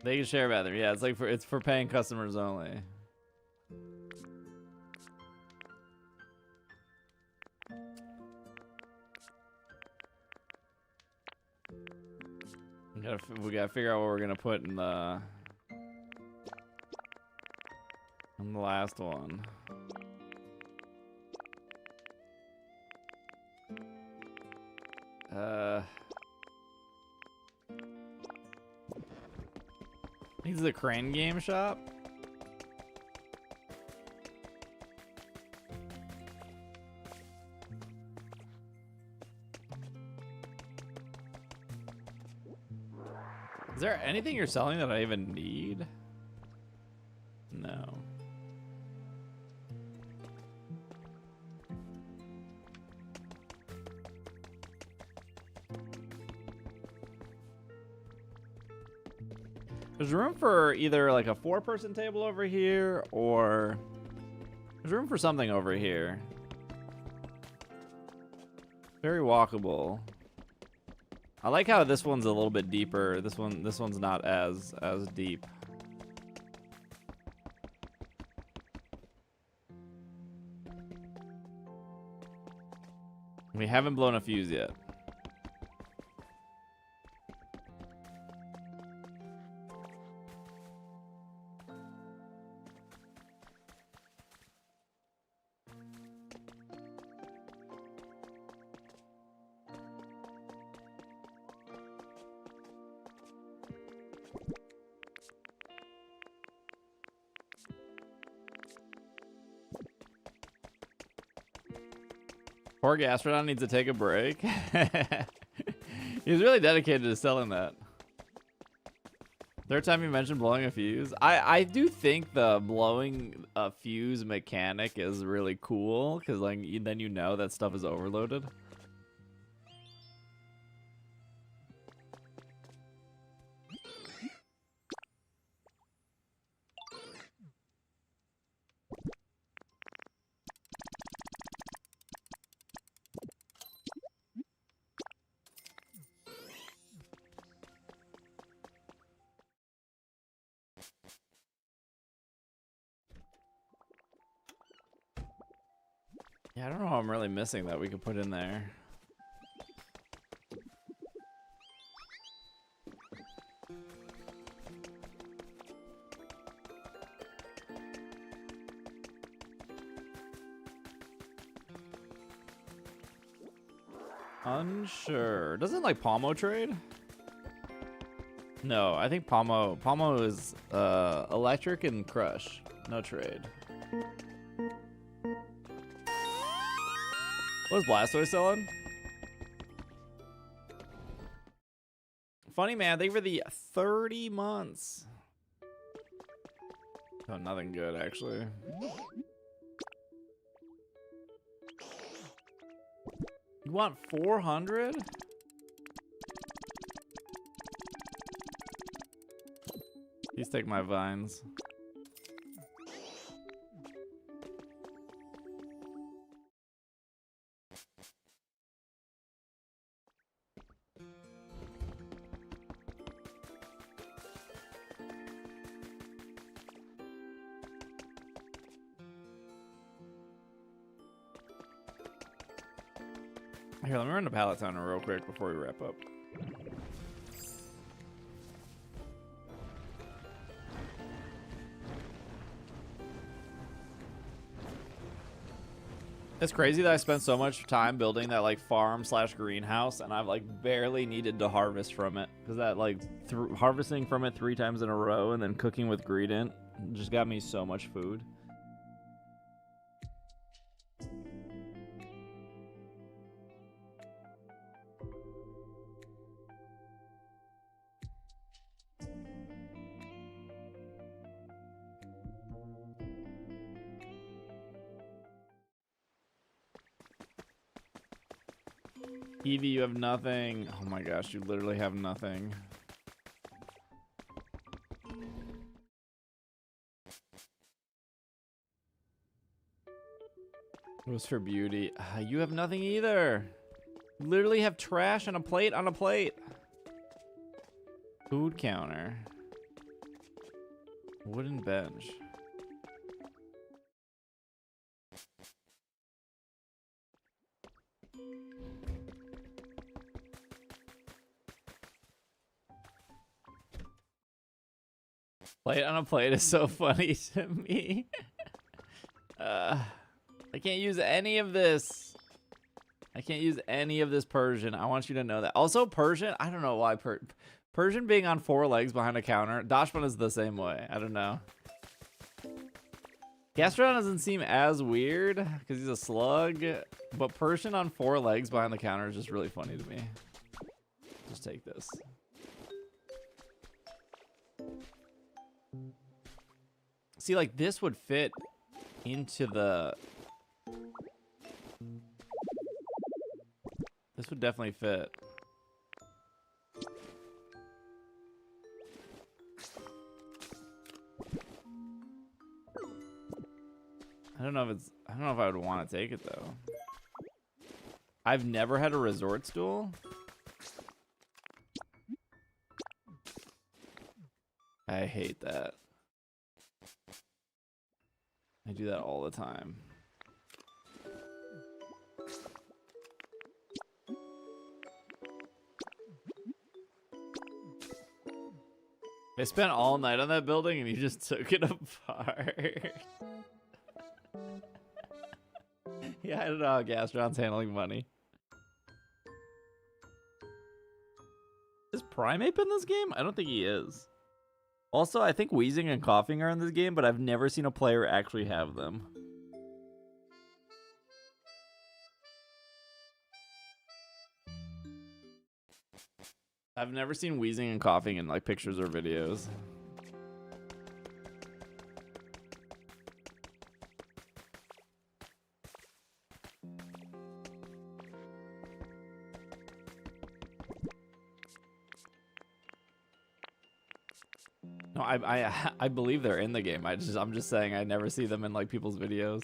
They can share a bathroom. Yeah, it's for paying customers only. We gotta figure out what we're gonna put in the last one. Needs the crane game shop. Is there anything you're selling that I even need? No. There's room for either like a 4-person table over here, or there's room for something over here. Very walkable. I like how this one's a little bit deeper. This one's not as deep. We haven't blown a fuse yet. Poor Gastrodon needs to take a break. He's really dedicated to selling that. Third time you mentioned blowing a fuse. I do think the blowing a fuse mechanic is really cool, because like then you know that stuff is overloaded. Yeah, I don't know how I'm really missing that we could put in there. Unsure. Doesn't like Palmo trade? No, I think Palmo is electric and crush. No trade. What's Blastoise selling? Funny man, thank you for the 30 months. Oh, nothing good actually. You want 400? Please take my vines. Here, let me run to Pallet Town real quick before we wrap up. It's crazy that I spent so much time building that like farm / greenhouse, and I've like barely needed to harvest from it, because that like harvesting from it 3 times in a row and then cooking with Greedent just got me so much food. Eevee, you have nothing. Oh my gosh, you literally have nothing. It was for beauty. You have nothing either. You literally have trash on a plate on a plate. Food counter. Wooden bench. Plate on a plate is so funny to me. I can't use any of this. I can't use any of this Persian. I want you to know that. Also, Persian, I don't know why. Persian being on 4 legs behind a counter. Dashman is the same way. I don't know. Gastrodon doesn't seem as weird because he's a slug. But Persian on 4 legs behind the counter is just really funny to me. Just take this. See, like, this would fit into the... This would definitely fit. I don't know if I would want to take it though. I've never had a resort stool. I hate that. I do that all the time. I spent all night on that building and you just took it apart. Yeah, I don't know how Gastron's handling money. Is Primeape in this game? I don't think he is. Also, I think Wheezing and Coughing are in this game, but I've never seen a player actually have them. I've never seen Wheezing and Coughing in like pictures or videos. No, I believe they're in the game. I'm just saying I never see them in like people's videos.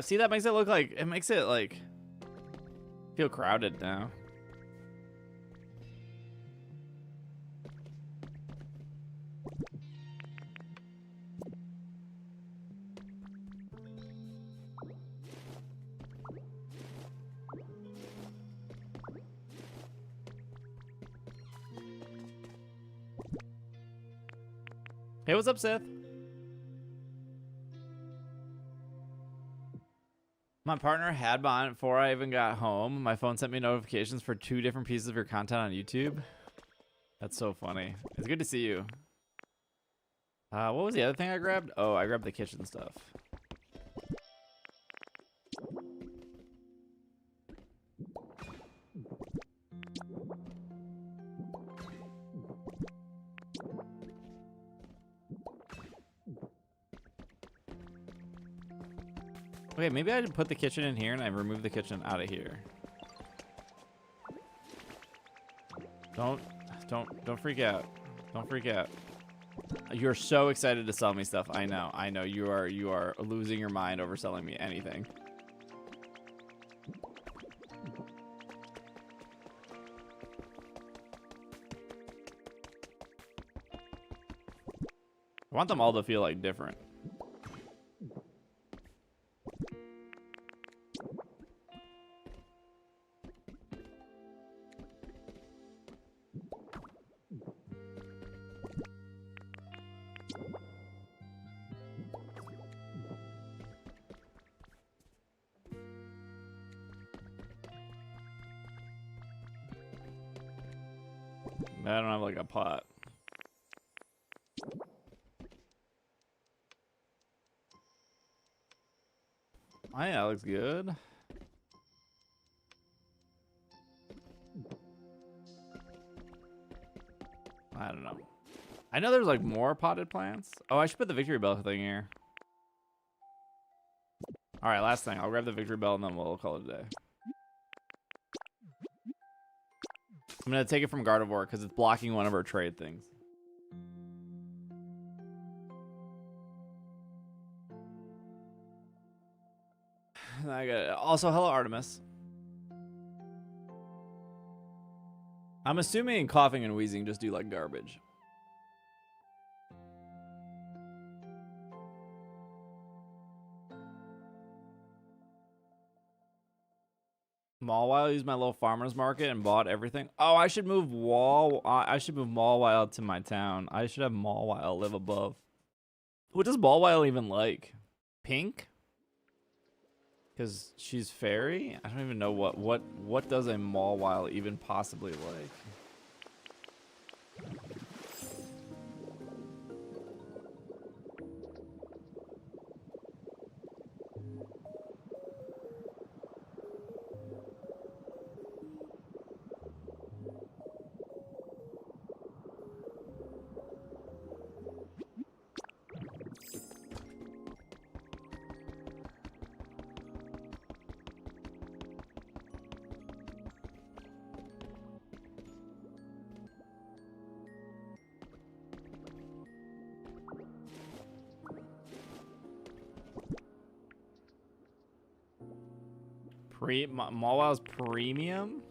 See, that makes it look like, it makes it like feel crowded now. Hey, what's up, Seth? My partner had mine before I even got home. My phone sent me notifications for 2 different pieces of your content on YouTube. That's so funny. It's good to see you. What was the other thing I grabbed? Oh, I grabbed the kitchen stuff. Okay, maybe I did put the kitchen in here and I removed the kitchen out of here. Don't freak out. Don't freak out. You're so excited to sell me stuff. I know. You are losing your mind over selling me anything. I want them all to feel like different. I don't have like a pot. Oh, yeah, that looks good. I don't know. I know there's like more potted plants. Oh, I should put the victory bell thing here. All right, last thing. I'll grab the victory bell and then we'll call it a day. I'm gonna take it from Gardevoir because it's blocking one of our trade things. I got it. Also, hello Artemis. I'm assuming Coughing and Wheezing just do like garbage. Mawile used my little farmer's market and bought everything. Oh, I should move Mawile to my town. I should have Mawile live above. What does Mawile even like? Pink? Because she's fairy? I don't even know what does a Mawile even possibly like. Mawow's premium?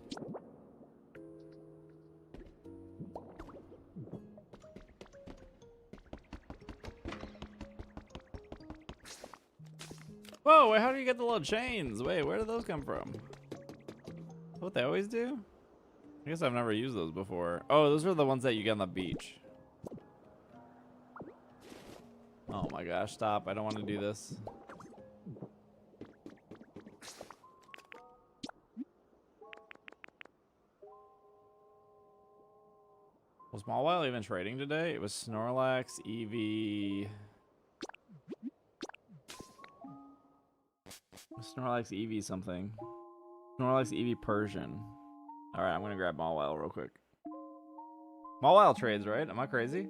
Whoa, wait, how do you get the little chains? Wait, where did those come from? What they always do? I guess I've never used those before. Oh, those are the ones that you get on the beach. Oh my gosh, stop. I don't want to do this. Was Mawile even trading today? It was Snorlax, Eevee. Snorlax, Eevee something. Snorlax, Eevee, Persian. Alright, I'm gonna grab Mawile real quick. Mawile trades, right? Am I crazy?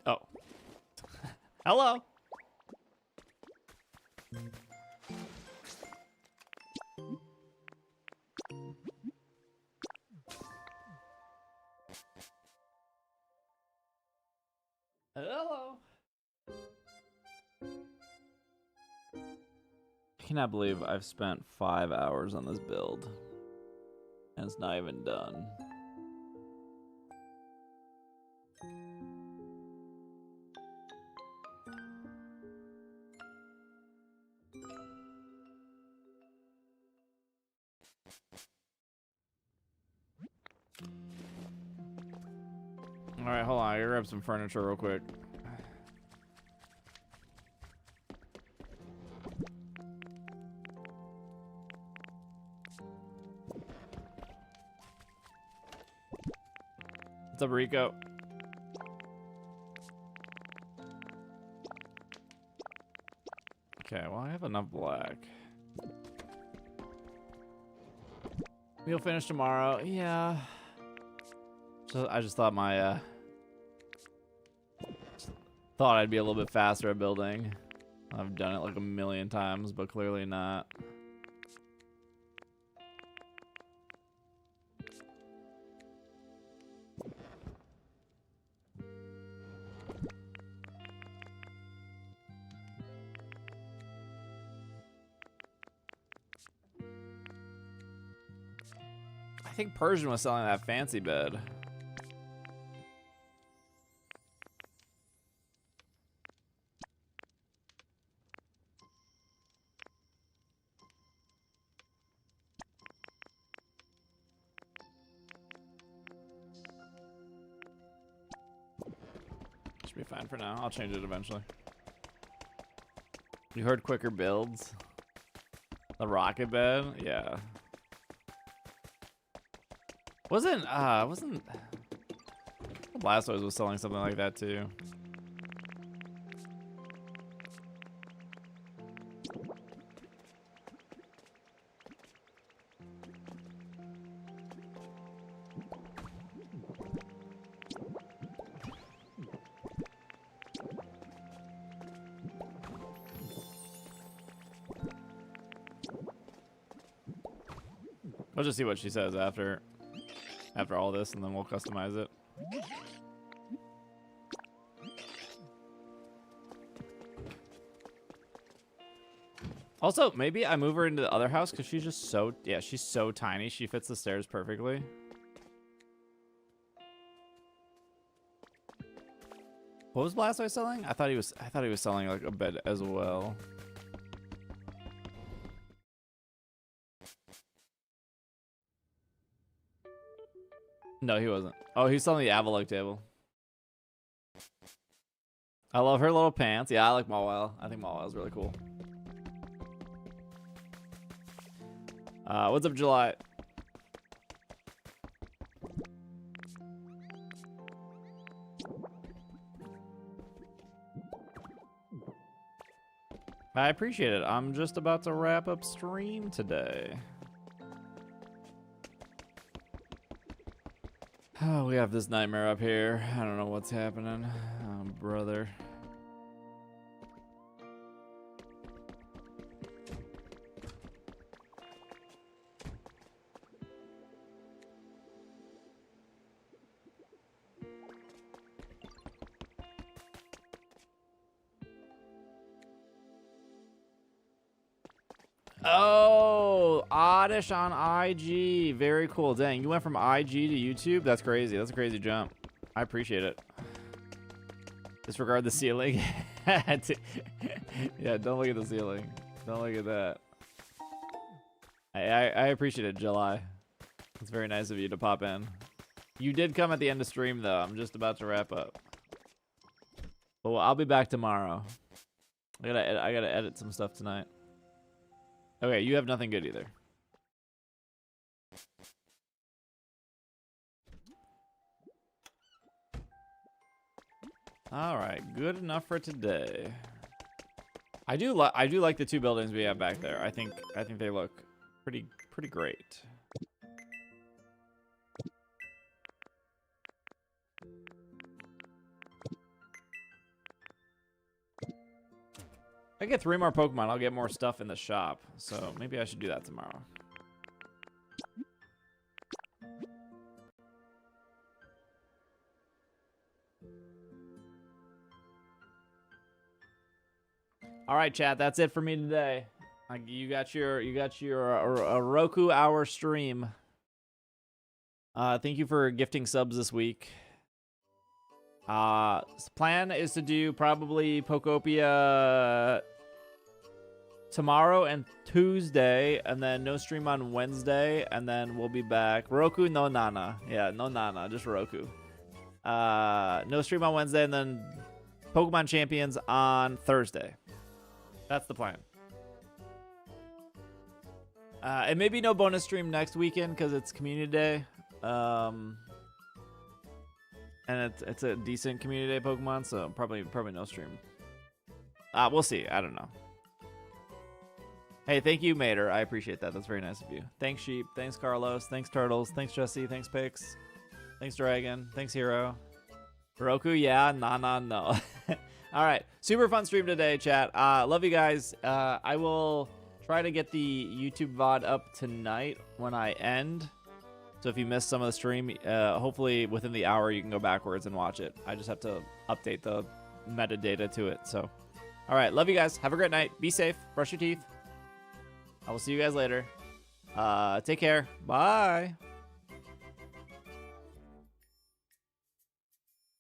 Oh. Hello. Hello. I cannot believe I've spent 5 hours on this build. And it's not even done. Alright, hold on. I gotta grab some furniture real quick. What's up, Rico? Okay, well, I have enough black. We'll finish tomorrow. Yeah. So I just thought my thought I'd be a little bit faster at building. I've done it like a million times, but clearly not. I think Persian was selling that fancy bed. Should be fine for now. I'll change it eventually. You heard quicker builds? The rocket bed? Yeah. Wasn't Blastoise was selling something like that too. We'll just see what she says after all this, and then we'll customize it. Also, maybe I move her into the other house because she's just so, yeah, she's so tiny. She fits the stairs perfectly. What was Blastoise selling? I thought he was selling like a bed as well. No, he wasn't. Oh, he's selling the Avalok table. I love her little pants. Yeah, I like Mawile. I think Mawile's really cool. What's up, July? I appreciate it. I'm just about to wrap up stream today. Oh, we have this nightmare up here. I don't know what's happening. Oh, brother. Oh, Oddish on IG. Very cool. Dang, you went from IG to YouTube? That's crazy. That's a crazy jump. I appreciate it. Disregard the ceiling. Yeah, don't look at the ceiling. Don't look at that. I appreciate it, July. It's very nice of you to pop in. You did come at the end of stream, though. I'm just about to wrap up. Well, I'll be back tomorrow. I gotta edit some stuff tonight. Okay, you have nothing good either. All right, good enough for today. I do like the two buildings we have back there. I think they look pretty great. If I get 3 more Pokemon, I'll get more stuff in the shop. So maybe I should do that tomorrow. All right, chat. That's it for me today. You got your Roku hour stream. Thank you for gifting subs this week. Plan is to do probably Pokopia tomorrow and Tuesday, and then no stream on Wednesday, and then we'll be back. Roku, no Nana. Yeah, no Nana, just Roku. No stream on Wednesday, and then Pokemon Champions on Thursday. That's the plan. And maybe no bonus stream next weekend because it's Community Day. And it's a decent Community Day Pokemon, so probably no stream. We'll see. I don't know. Hey, thank you, Mater. I appreciate that. That's very nice of you. Thanks, Sheep. Thanks, Carlos. Thanks, Turtles. Thanks, Jesse. Thanks, Pix. Thanks, Dragon. Thanks, Hero. Roku, yeah. No. All right. Super fun stream today, chat. Love you guys. I will try to get the YouTube VOD up tonight when I end. So if you missed some of the stream, hopefully within the hour you can go backwards and watch it. I just have to update the metadata to it. So, all right. Love you guys. Have a great night. Be safe. Brush your teeth. I will see you guys later. Take care. Bye.